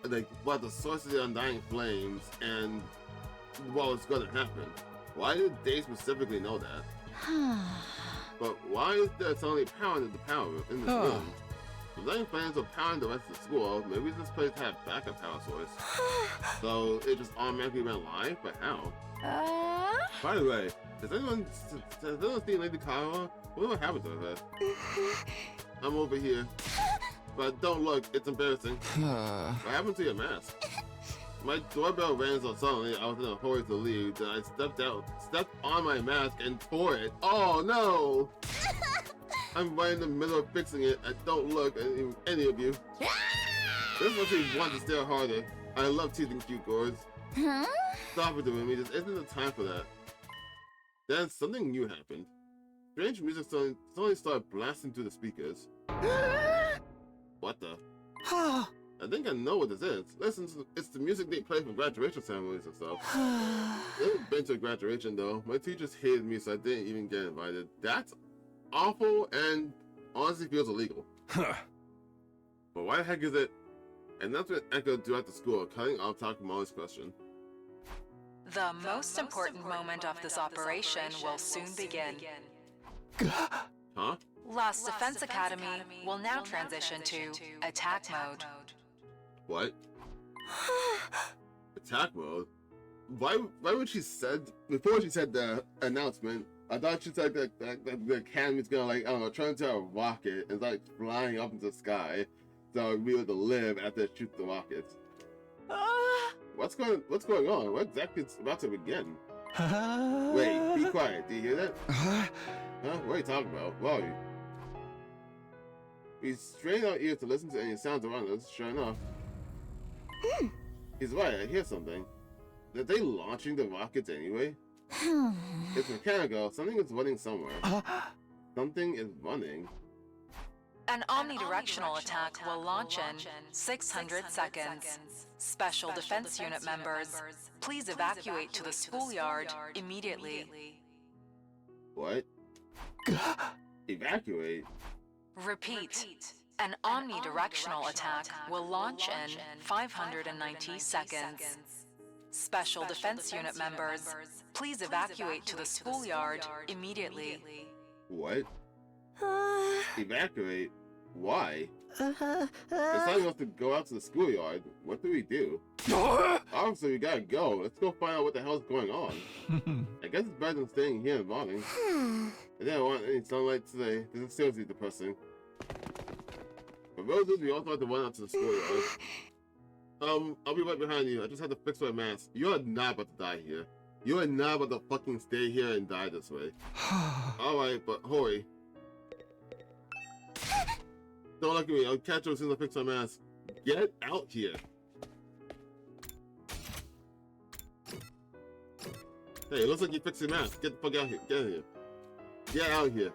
like what the source of the Undying Flames and what was going to happen? Why did they specifically know that? But why is there suddenly power in the power in this room? The Undying Flames are powering the rest of the school. Maybe this place had a backup power source. So it just automatically went live? But how? By the way, has anyone seen Lady Kawa? What happened to her? I'm over here. But don't look, it's embarrassing. What happened to your mask? My doorbell rang so suddenly I was in a hurry to leave. Then I stepped on my mask and tore it. Oh no! I'm right in the middle of fixing it. I don't look at any of you. This makes me want to stare harder. I love teasing cute girls. Stop it, Rumi. This isn't the time for that. Then something new happened. Strange music suddenly started blasting through the speakers. What the? I think I know what this is. Listen, it's the music they play for graduation ceremonies and stuff. I haven't been to a graduation though. My teachers hated me, so I didn't even get invited. That's awful and honestly feels illegal. But why the heck is it? And that's what echoed throughout the school, cutting off Takuma's question. The most important moment of this operation will soon begin. Huh? Lost Defense Academy will now transition to attack mode. What? Attack mode? Why would she said before she said the announcement? I thought she said that the academy's gonna like I don't know turn into a rocket and like flying up into the sky, so we able to live after it shoots the rockets. What's going on? What exactly is about to begin? Wait, be quiet. Do you hear that? Huh? What are you talking about? Who are you? We strain our ears to listen to any sounds around us. Sure enough, he's right. I hear something. Are they launching the rockets anyway? It's mechanical. Something is running somewhere. Something is running. An omnidirectional attack will launch in 600 seconds. Special Defense Unit members, please evacuate to the schoolyard immediately. What? Evacuate? Repeat. An omnidirectional attack will launch in 590 seconds. Special Defense Unit members, please evacuate to the schoolyard immediately. What? Evacuate? Why? It's telling us to go out to the schoolyard. What do we do? Obviously, we gotta go. Let's go find out what the hell's going on. I guess it's better than staying here and rotting. I didn't want any sunlight today. This is seriously depressing. But Roses, we also have to run out to the schoolyard. I'll be right behind you. I just had to fix my mask. You are not about to die here. You are not about to fucking stay here and die this way. Alright, but hurry. Don't look at me. I'll catch you as soon as I fix my mask. Get out here. Hey, it looks like you fixed your mask. Get the fuck out here. Get out here. Get out here.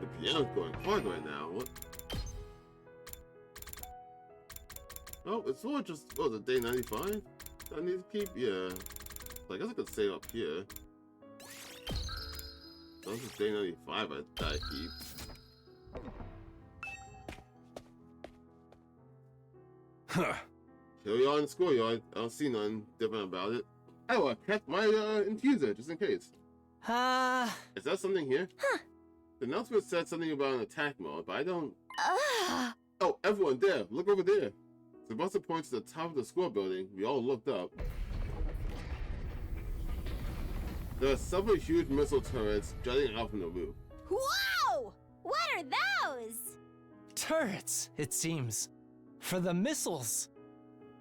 The piano's going hard right now. What? Oh, it's all just, oh, the day 95? I need to keep, yeah. So I guess I could save up here. This is day 95 I keep. Huh. Here we are in the schoolyard. I don't see nothing different about it. Oh, I kept my infuser just in case. Is that something here? Huh. The announcement said something about an attack mode, but I don't... Oh, everyone there, look over there. Sebastian points to the top of the school building. We all looked up. There are several huge missile turrets jutting out from the roof. Whoa! What are those? Turrets, it seems. For the missiles.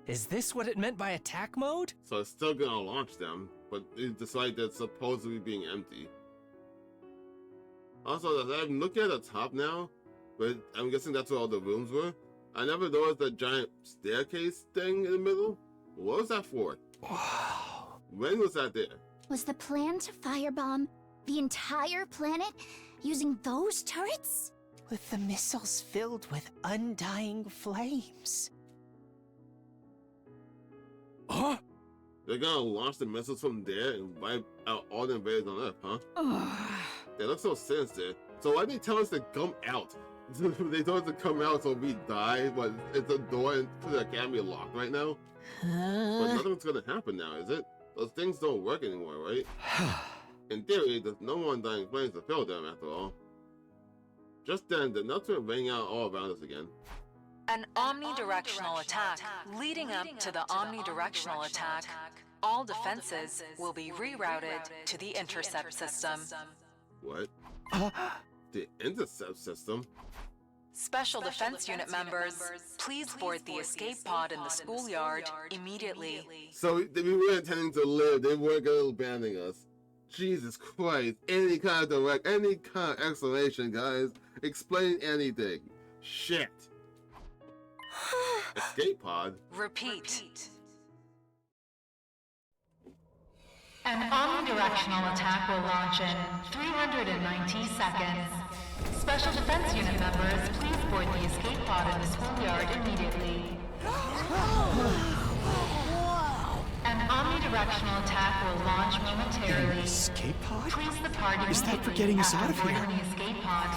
Is this what it meant by attack mode? So it's still gonna launch them, but it decided that it's supposedly being empty. Also, I'm looking at the top now, but I'm guessing that's where all the rooms were. I never noticed that giant staircase thing in the middle. What was that for? Wow. When was that there? Was the plan to firebomb the entire planet using those turrets? With the missiles filled with undying flames. Huh? They're gonna launch the missiles from there and wipe out all the invaders on Earth, huh? They look so sinister. So why did they tell us to come out? They told us to come out so we die, but it's a door into the academy locked right now? But nothing's gonna happen now, is it? Those things don't work anymore, right? In theory, there's no more undying flames to fill them after all. Just then, the announcement rang out all around us again. An omnidirectional attack. Leading up to the omnidirectional attack, all defenses will be rerouted to the intercept system. What? The intercept system? Special Defense Unit members, please board the escape pod in the schoolyard immediately. So we were intending to live, they weren't gonna abandon us. Jesus Christ, any kind of explanation, guys. Explain anything. Shit. Escape pod? Repeat. An omnidirectional attack will launch in 390 seconds. Special Defense Unit members, please board the escape pod in the schoolyard immediately. An omnidirectional attack will launch momentarily. Escape pod? Please the party Is that for getting us out of after here? boarding the escape pod.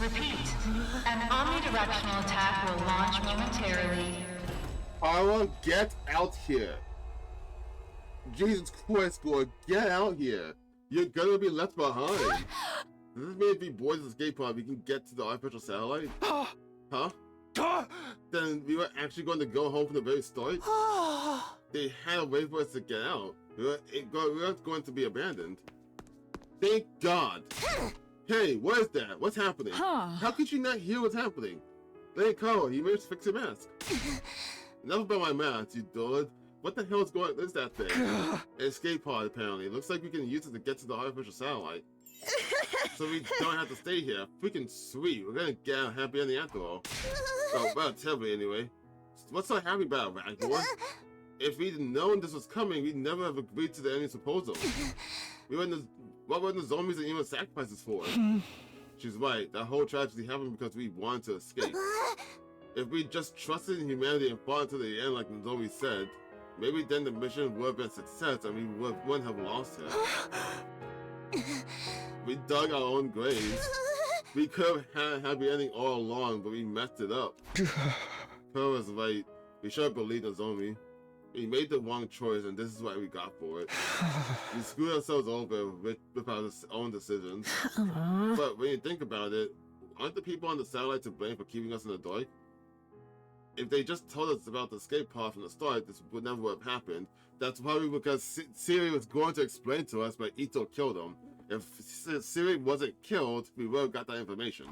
Repeat. An omnidirectional attack will launch momentarily. Carla, get out here. Jesus Christ, Lord, get out here. You're gonna be left behind. Does this mean if we board the escape pod, we can get to the artificial satellite? Huh? Then we were actually going to go home from the very start? They had a way for us to get out. We weren't going to be abandoned. Thank God. Hey, what is that? What's happening? How could you not hear what's happening? Hey, Carl, you managed to fix your mask. Enough about my mask, you dullard. What the hell is that thing? An escape pod, apparently. It looks like we can use it to get to the artificial satellite. So we don't have to stay here. Freaking sweet. We're gonna get a happy ending after all. Oh, relatively anyway. What's so happy about, Ragnar? If we'd known this was coming, we'd never have agreed to the ending proposal. What were the zombies and human sacrifices for? She's right. That whole tragedy happened because we wanted to escape. If we just trusted in humanity and fought to the end like the zombies said, maybe then the mission would have been a success and we wouldn't have lost her. We dug our own graves. We could have had a happy ending all along, but we messed it up. Pearl was right. We should have believed the zombie. We made the wrong choice, and this is what we got for it. We screwed ourselves over with our own decisions. But when you think about it, aren't the people on the satellite to blame for keeping us in the dark? If they just told us about the escape pod from the start, this would never have happened. That's probably because Siri was going to explain to us, but Ito killed him. If Siri wasn't killed, we would have got that information.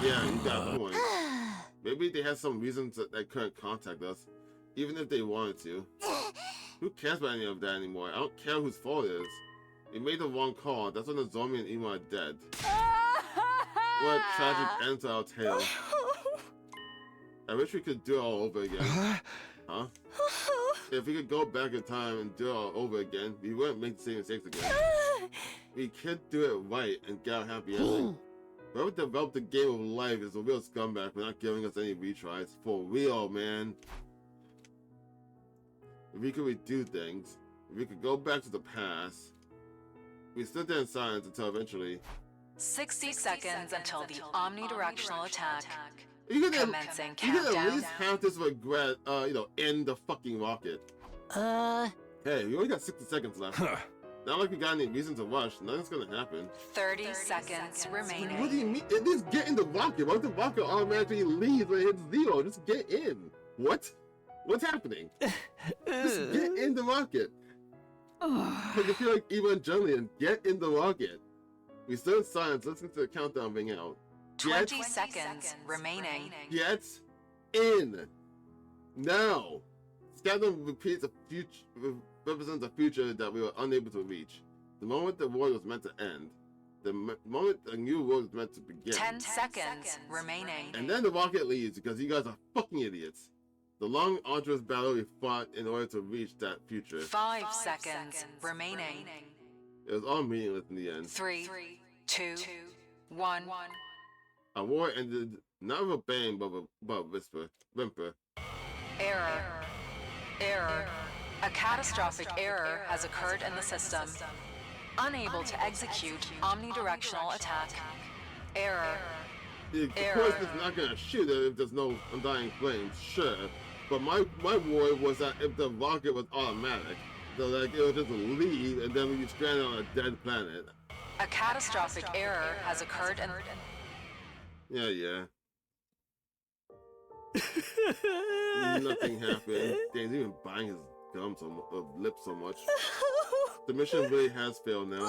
Yeah, you got a point. Maybe they had some reasons that they couldn't contact us, even if they wanted to. Who cares about any of that anymore? I don't care whose fault it is. We made the wrong call. That's when the zombie and Emo are dead. What a tragic end to our tale. I wish we could do it all over again. Huh? If we could go back in time and do it all over again, we wouldn't make the same mistakes again. We could do it right and get a happy ending. Whoever developed the game of life is a real scumbag for not giving us any retries. For real, man. If we could redo things, if we could go back to the past, we stood there in silence until eventually 60 seconds until the omnidirectional attack. You could Commencing at countdown. least have this regret, in the fucking rocket. Hey, we only got 60 seconds left. Not like we got any reason to rush. Nothing's gonna happen. 30 seconds remaining. What do you mean? At least get in the rocket. Why would the rocket automatically leave when it hits zero? Just get in. What? What's happening? Just get in the rocket. Like, I feel like Evangelion, get in the rocket. We stood in silence, listening to the countdown ring out. 20 seconds remaining. Get in. Now. Countdown repeats a future, represents a future that we were unable to reach. The moment the war was meant to end. The moment a new war was meant to begin. 10 seconds remaining. And then the rocket leaves because you guys are fucking idiots. The long, arduous battle we fought in order to reach that future. 5 seconds remaining. It was all meaningless in the end. 3, 2, 1. Our war ended not with a bang, but a whimper. Error. Error. A catastrophic error has occurred in the system. Unable to execute omnidirectional attack. Error. Of course, it's not gonna shoot it if there's no undying flames, sure. But my worry was that if the rocket was automatic, so like it would just leave and then we'd be stranded on a dead planet. A catastrophic error has occurred in... Yeah. Nothing happened. Dan's even buying his gum lips so much. The mission really has failed now.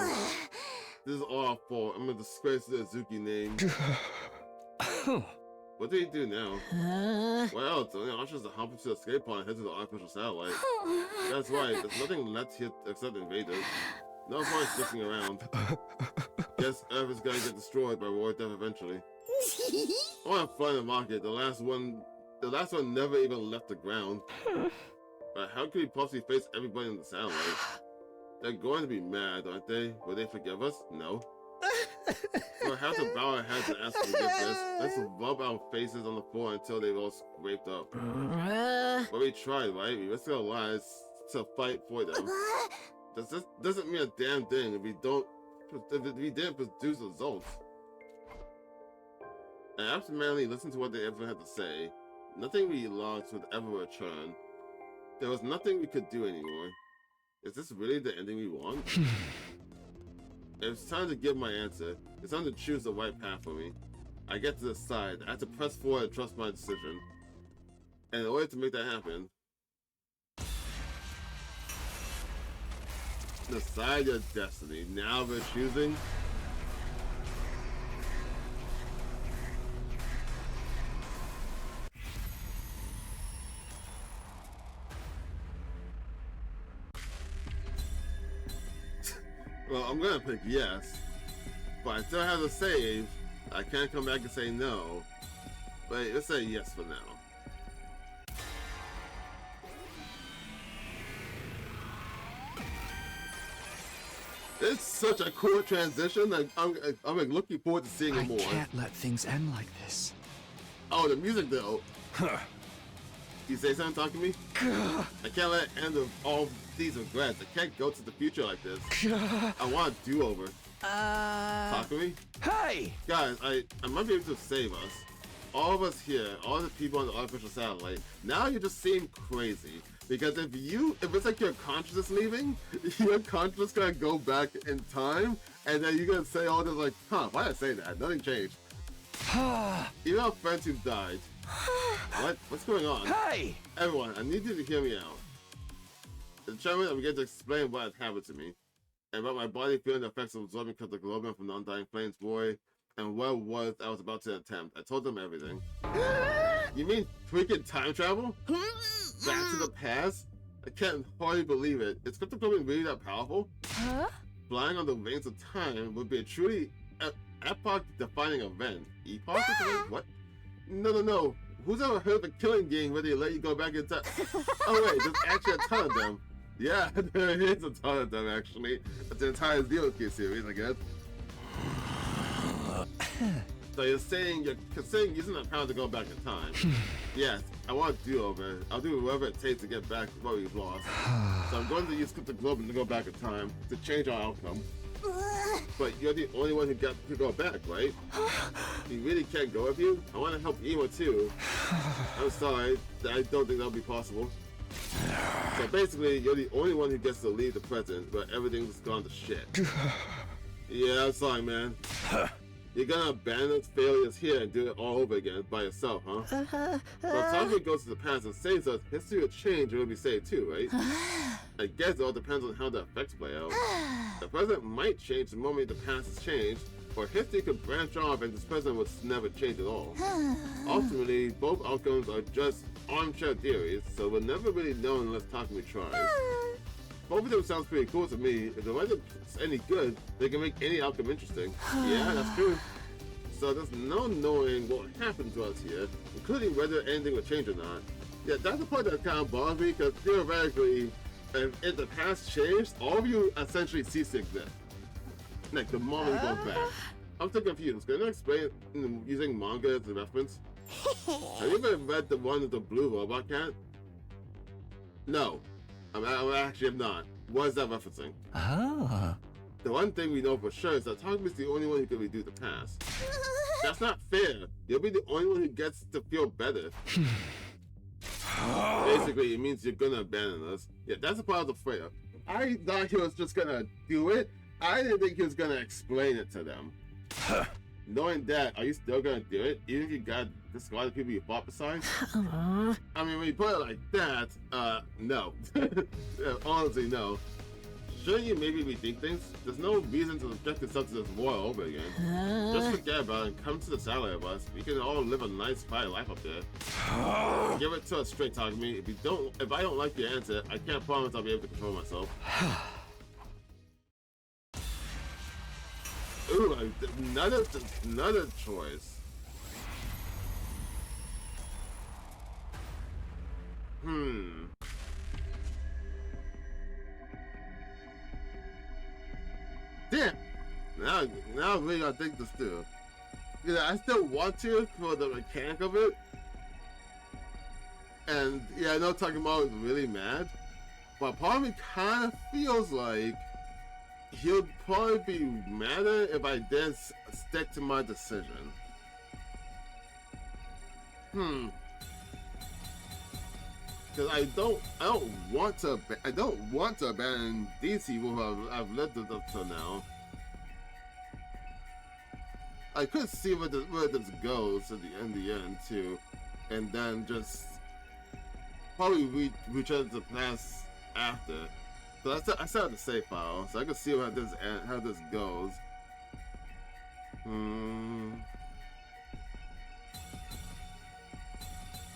This is all our fault. I'm gonna disgrace the Azuki name. What do you do now? Well, the only option is to hop into the escape pod and head to the artificial satellite. That's right, there's nothing left here except invaders. No point sticking around. Guess Earth is gonna get destroyed by war death eventually. I want to fly the rocket. The last one never even left the ground. But how could we possibly face everybody in the satellite? They're going to be mad, aren't they? Will they forgive us? No. We'll have to bow our heads and ask for forgiveness. Let's rub our faces on the floor until they've all scraped up. But we tried, right? We risked our lives to fight for them. This doesn't mean a damn thing if we didn't produce results. I absentmindedly listened to what they ever had to say. Nothing we lost would ever return. There was nothing we could do anymore. Is this really the ending we want? It's time to give my answer. It's time to choose the right path for me. I get to decide. I have to press forward and trust my decision. And in order to make that happen, decide your destiny. Now we're choosing. Well, I'm gonna pick yes, but I still have to save. I can't come back and say no, but let's say yes for now. It's such a cool transition. I'm like looking forward to seeing it more. I can't let things end like this. Oh, the music though. You say something, talk to me? I can't let it end with all these regrets. I can't go to the future like this. I want a do-over. Talk to me? Hey! Guys, I might be able to save us. All of us here, all the people on the artificial satellite, now you just seem crazy. Because if it's like your consciousness leaving, your consciousness gonna go back in time, and then you're gonna say all this like, why did I say that? Nothing changed. Even our friends who died. What's going on? Hey! Everyone, I need you to hear me out. The chairman, I'm going to explain what had happened to me, and about my body feeling the effects of absorbing globin from the undying flames, boy, and what it was I was about to attempt. I told them everything. You mean freaking time travel? Back to the past? I can't hardly believe it. Is cryptoglobin really that powerful? flying on the wings of time would be a truly epoch-defining event. Epoch? What? No. Who's ever heard of a killing game where they let you go back in time? Oh wait, there's actually a ton of them. Yeah, there is a ton of them actually. It's an entire Zero Key series, I guess. So you're saying using that power to go back in time. Yes, I want to do over. I'll do whatever it takes to get back what we've lost. So I'm going to use the globe to go back in time to change our outcome. But you're the only one who got to go back, right? You really can't go with you? I want to help Emo too. I'm sorry, I don't think that'll be possible. So basically, you're the only one who gets to leave the present, but everything's gone to shit. Yeah, I'm sorry, man. You're gonna abandon those failures here and do it all over again by yourself, huh? Well, if Takumi goes to the past and saves us, history will change and will be saved too, right? I guess it all depends on how the effects play out. The present might change the moment the past has changed, or history could branch off and this present would never change at all. Ultimately, both outcomes are just armchair theories, so we'll never really know unless Takumi tries. Both of them sounds pretty cool to me. If the weather's any good, they can make any outcome interesting. Yeah, that's true. So there's no knowing what happened to us here, including whether anything would change or not. Yeah, that's the part that kind of bothers me, because theoretically, if the past changed, all of you essentially cease to exist. Like, the moment you go back. I'm still confused. Can you explain using manga as a reference? Have you ever read the one with the blue robot cat? No. I actually have not. What is that referencing? The one thing we know for sure is that Takumi's the only one who can redo the past. That's not fair. You'll be the only one who gets to feel better. Basically, it means you're gonna abandon us. Yeah, that's a part of the fair. I thought he was just gonna do it. I didn't think he was gonna explain it to them. Knowing that, are you still gonna do it? Even if you got the squad of people you fought besides? I mean, when you put it like that, no. Honestly, no. Shouldn't you maybe rethink things? There's no reason to subject yourself to this war over again. Just forget about it and come to the satellite of us. We can all live a nice, quiet life up there. Give it to us straight, Takumi. If I don't like your answer, I can't promise I'll be able to control myself. Ooh, another choice. Damn! Now I'm really gonna think this through. Yeah, I still want to for the mechanic of it. And yeah, I know Takuma is really mad, but part of me kind of feels like he'll probably be madder if I didn't stick to my decision. Because I don't want to abandon these people who I've lived with up till now. I could see where this goes at the end too, and then just probably return to the past after. So I still have the save file, so I can see how this goes.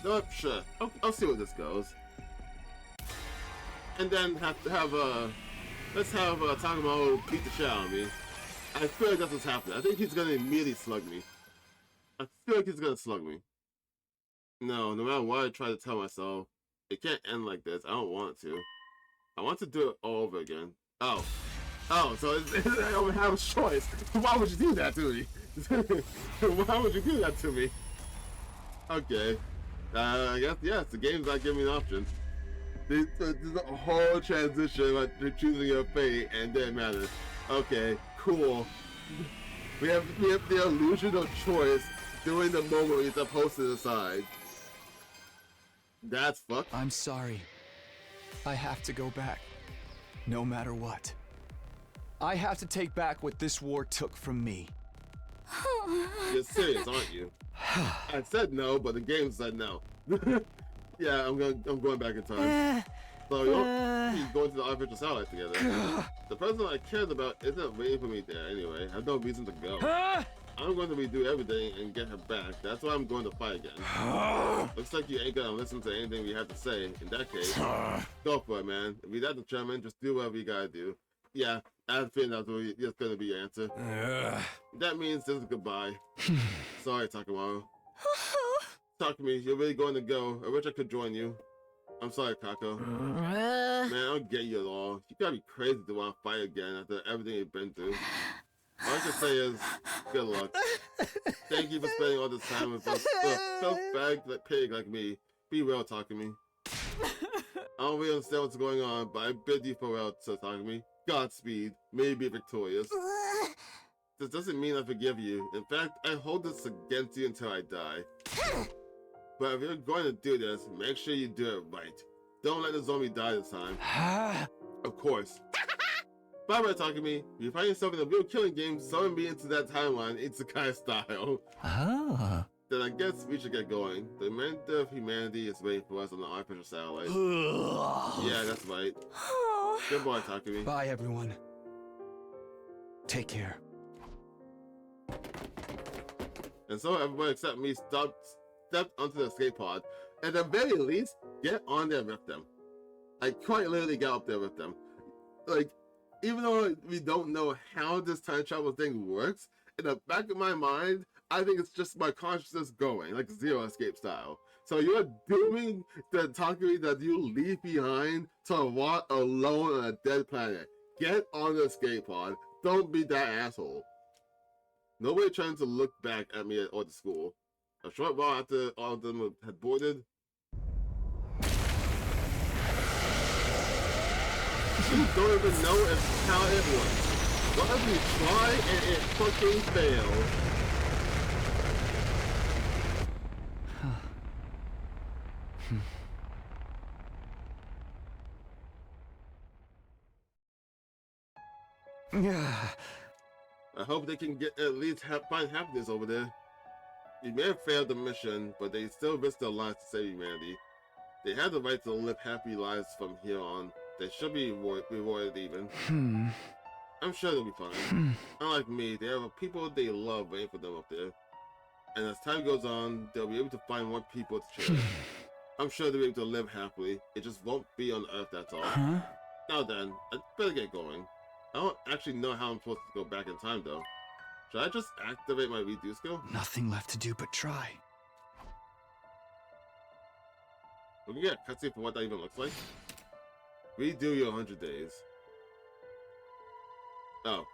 No, sure. I'll see where this goes. And then let's have Takuma beat the shit out of me. I feel like that's what's happening. I think he's gonna immediately slug me. I feel like he's gonna slug me. No matter what I try to tell myself, it can't end like this. I don't want it to. I want to do it all over again. Oh, so I don't have a choice. Why would you do that to me? Why would you do that to me? Okay. I guess, yes, the game's not giving me an option. There's a whole transition about choosing your fate and didn't matter. Okay, cool. We have the illusion of choice during the moment we're supposed to decide. That's fucked. I'm sorry. I have to go back. No matter what. I have to take back what this war took from me. You're serious, aren't you? I said no, but the game said no. Yeah, I'm going back in time. So you're going to the artificial satellite together. The person I cared about isn't waiting for me there anyway. I have no reason to go. I'm going to redo everything and get her back. That's why I'm going to fight again. Looks like you ain't gonna listen to anything we have to say. In that case, go for it, man. If you're that determined, just do whatever you gotta do. Yeah, I have a feeling that's gonna be your answer. That means this is goodbye. Sorry, Takamaru. Takumi, you're really going to go. I wish I could join you. I'm sorry, Kako. Man, I don't get you at all. You gotta be crazy to want to fight again after everything you've been through. All I can say is, good luck. Thank you for spending all this time with us. Self-bagged pig like me. Be well, Takumi. I don't really understand what's going on, but I bid you farewell, says Takumi. Godspeed. May you be victorious. This doesn't mean I forgive you. In fact, I hold this against you until I die. But if you're going to do this, make sure you do it right. Don't let the zombie die this time. Of course. Bye-bye, Takumi. If you find yourself in a real killing game, summon me into that timeline, Isekai style. Then I guess we should get going. The remainder of humanity is waiting for us on the artificial satellite. Yeah, that's right. Goodbye, Takumi. Bye, everyone. Take care. And so everyone except me stepped onto the escape pod. At the very least, get on there with them. I quite literally got up there with them. Like, even though we don't know how this time travel thing works, in the back of my mind, I think it's just my consciousness going, like Zero Escape style. So you're dooming the Takumi that you leave behind to rot alone on a dead planet. Get on the escape pod. Don't be that asshole. Nobody trying to look back at me or the school. A short while after all of them had boarded, you don't even know how it works. What if we try and it fucking fails? I hope they can get at least find happiness over there. You may have failed the mission, but they still risked their lives to save humanity. They have the right to live happy lives from here on. They should be rewarded even. I'm sure they'll be fine. Unlike me, they have people they love waiting for them up there. And as time goes on, they'll be able to find more people to cherish. I'm sure they'll be able to live happily. It just won't be on Earth, that's all. Now then, I better get going. I don't actually know how I'm supposed to go back in time, though. Should I just activate my redo skill? Nothing left to do but try. We can get a cutscene for what that even looks like. Redo your 100 days. Oh.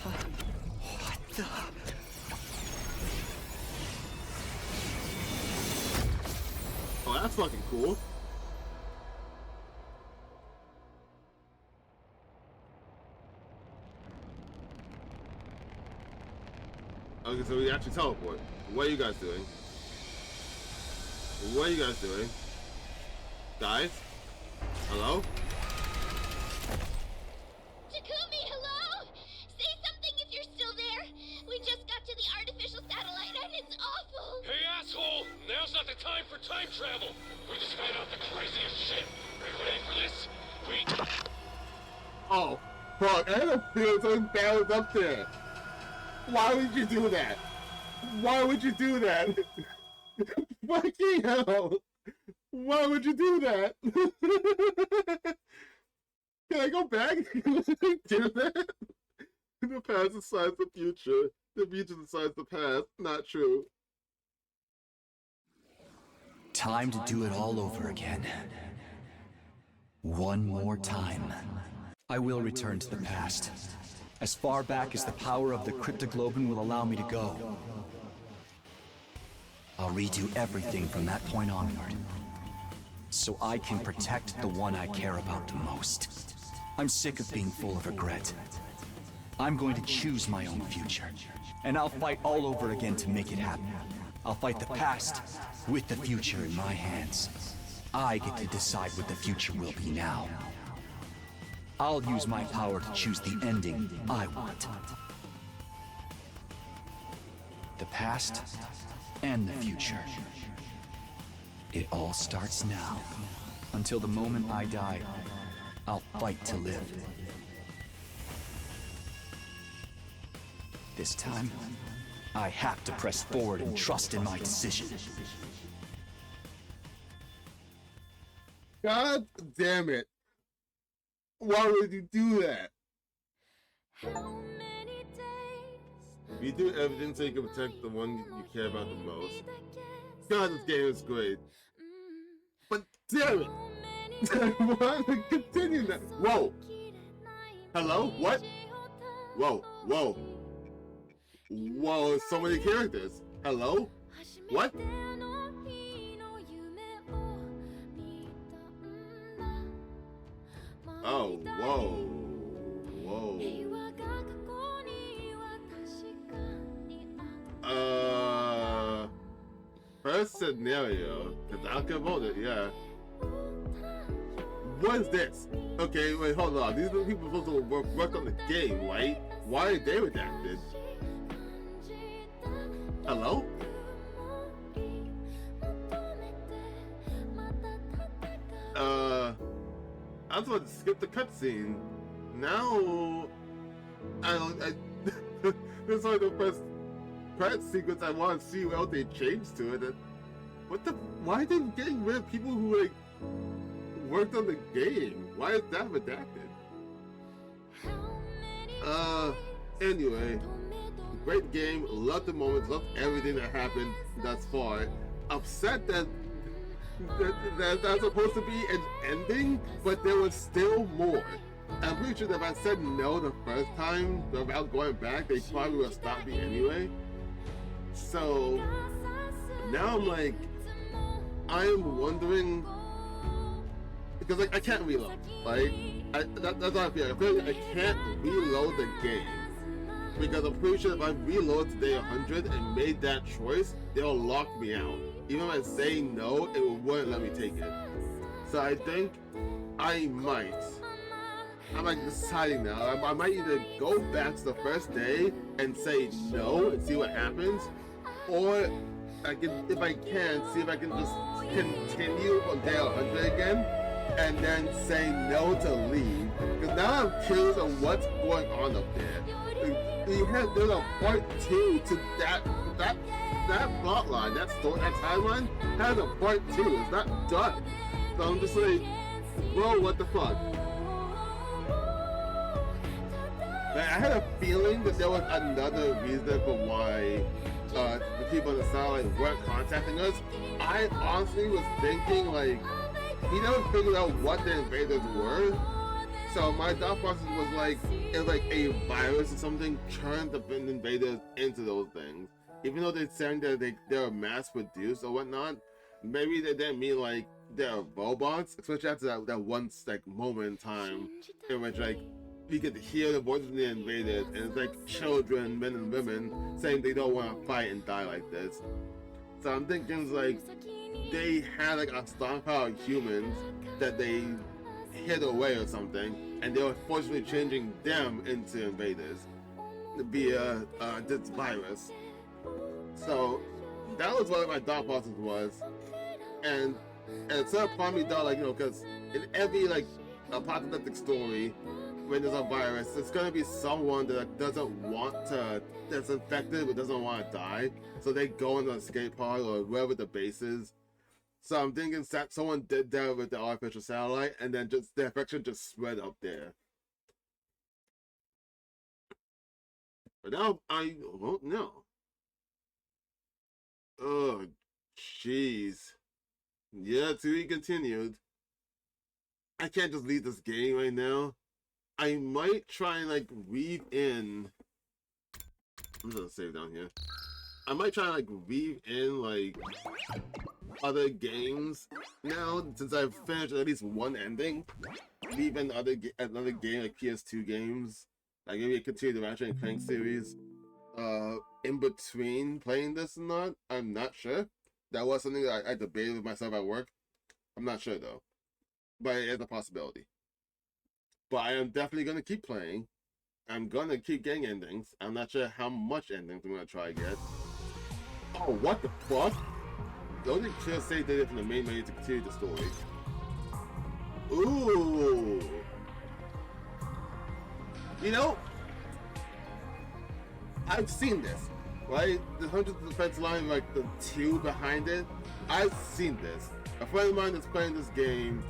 What the? Oh, that's fucking cool. Okay, so we actually teleport. What are you guys doing? What are you guys doing? Guys? Hello? Takumi, hello? Say something if you're still there. We just got to the artificial satellite and it's awful. Hey, asshole! Now's not the time for time travel! We just found out the craziest shit! Are you ready for this? Oh, fuck. I had a feeling something bad was up there. Why would you do that? Why would you do that? Fucking hell! Why would you do that? Can I go back? Do that? The past decides the future. The future decides the past. Not true. Time to do it all over again. One more time. I will return to the past. As far back as the power of the cryptoglobin will allow me to go. I'll redo everything from that point onward. So I can protect the one I care about the most. I'm sick of being full of regret. I'm going to choose my own future. And I'll fight all over again to make it happen. I'll fight the past with the future in my hands. I get to decide what the future will be now. I'll use my power to choose the ending I want. The past and the future. It all starts now. Until the moment I die, I'll fight to live. This time, I have to press forward and trust in my decision. God damn it. Why would you do that? You do everything so you can protect the one you care about the most. God, this game is great. But damn it! I want to continue that. Whoa! Hello? What? Whoa, whoa. Whoa, so many characters. Hello? What? Oh, whoa. Whoa. First scenario, because I can vote it, yeah. What is this? Okay, wait, hold on. These are the people supposed to work on the game, right? Why are they redacted? Hello? I was about to skip the cutscene. Now, this is like the first credit sequence I want to see what else they changed to it. And what the? Why are they getting rid of people who like worked on the game? Why is that redacted? Anyway, great game. Loved the moments. Loved everything that happened thus far. Upset that that's supposed to be an ending, but there was still more. I'm pretty sure that if I said no the first time without going back, they probably would have stopped me anyway. So now I'm like, I'm wondering, because like I can't reload. Like that's how I feel. I feel like I can't reload the game because I'm pretty sure if I reload today 100 and made that choice, they'll lock me out. Even if I say no, it wouldn't let me take it. So I think I'm like deciding now. I might either go back to the first day and say no and see what happens, or I can, if I can, see if I can just continue on day 100 again and then say no to leave. Because now I'm curious on what's going on up there. There's a part 2 to that plot line, that story, that timeline has a part 2. It's not done. So I'm just like, bro, what the fuck? I had a feeling that there was another reason for why the people on the satellite weren't contacting us. I honestly was thinking like, we never figured out what the invaders were. So my thought process was like, it's like a virus or something turned the invaders into those things. Even though they're saying that they're mass produced or whatnot, maybe they didn't mean like they're robots, especially after that one like moment in time in which like you get to hear the voices of the invaders and it's like children, men and women saying they don't want to fight and die like this. So I'm thinking it's like they had like a stockpile of humans that they hid away or something, and they were forcibly changing them into invaders via this virus. So that was what my thought process was, and so it probably thought like, you know, because in every like apocalyptic story when there's a virus, it's gonna be someone that doesn't want to, that's infected but doesn't want to die, so they go into a skate pod or wherever the base is. So I'm thinking that someone did that with the artificial satellite, and then just the infection just spread up there. But now I don't know. Oh, jeez. Yeah, to be continued. I can't just leave this game right now. I might try and like weave in. I'm gonna save down here. I might try and like weave in like other games now, since I've finished at least one ending. Weave in another game, like PS2 games, like maybe a continue the Ratchet and Clank series. In between playing this or not, I'm not sure. That was something that I debated with myself at work. I'm not sure though, but it is a possibility. But I am definitely gonna keep playing. I'm gonna keep getting endings. I'm not sure how much endings I'm gonna try to get. Oh, what the fuck? Don't you just say they did from the main menu to continue the story? Ooh. You know, I've seen this. right? The 100th defense line, like the 2 behind it. I've seen this. A friend of mine that's playing this game,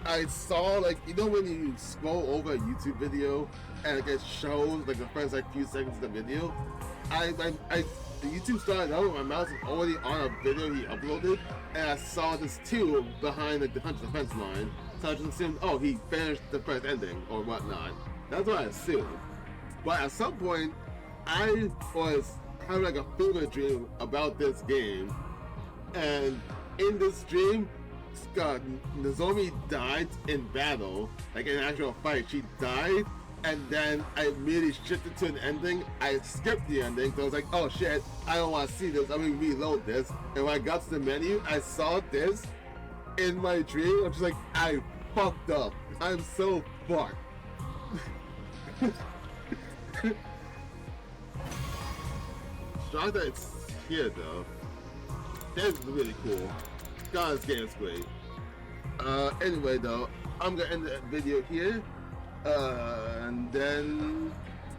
I saw, like, you know when you scroll over a YouTube video and it shows like the first like few seconds of the video? The YouTube started out, my mouse was already on a video he uploaded, and I saw this too behind like the 100th defense line. So I just assumed, oh, he finished the first ending or whatnot. That's what I assumed. But at some point, I was having like a fever dream about this game, and in this dream, Nozomi died in battle, like in an actual fight. She died, and then I immediately shifted to an ending. I skipped the ending, so I was like, oh shit, I don't want to see this. I'm gonna reload this. And when I got to the menu, I saw this in my dream. I'm just like, I fucked up. I'm so fucked. Shocked that it's here though. That's really cool. God, this game is great. Anyway though, I'm gonna end the video here. And then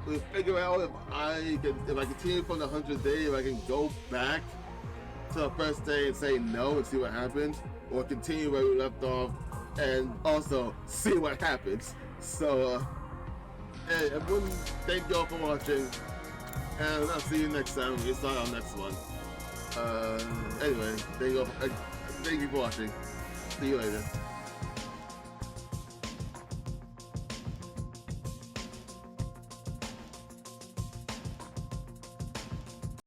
we'll figure out if I continue from the 100th day, if I can go back to the first day and say no and see what happens, or continue where we left off and also see what happens. So, hey everyone, thank you all for watching, and I'll see you next time when we start our next one. Anyway, thank you for watching. See you later.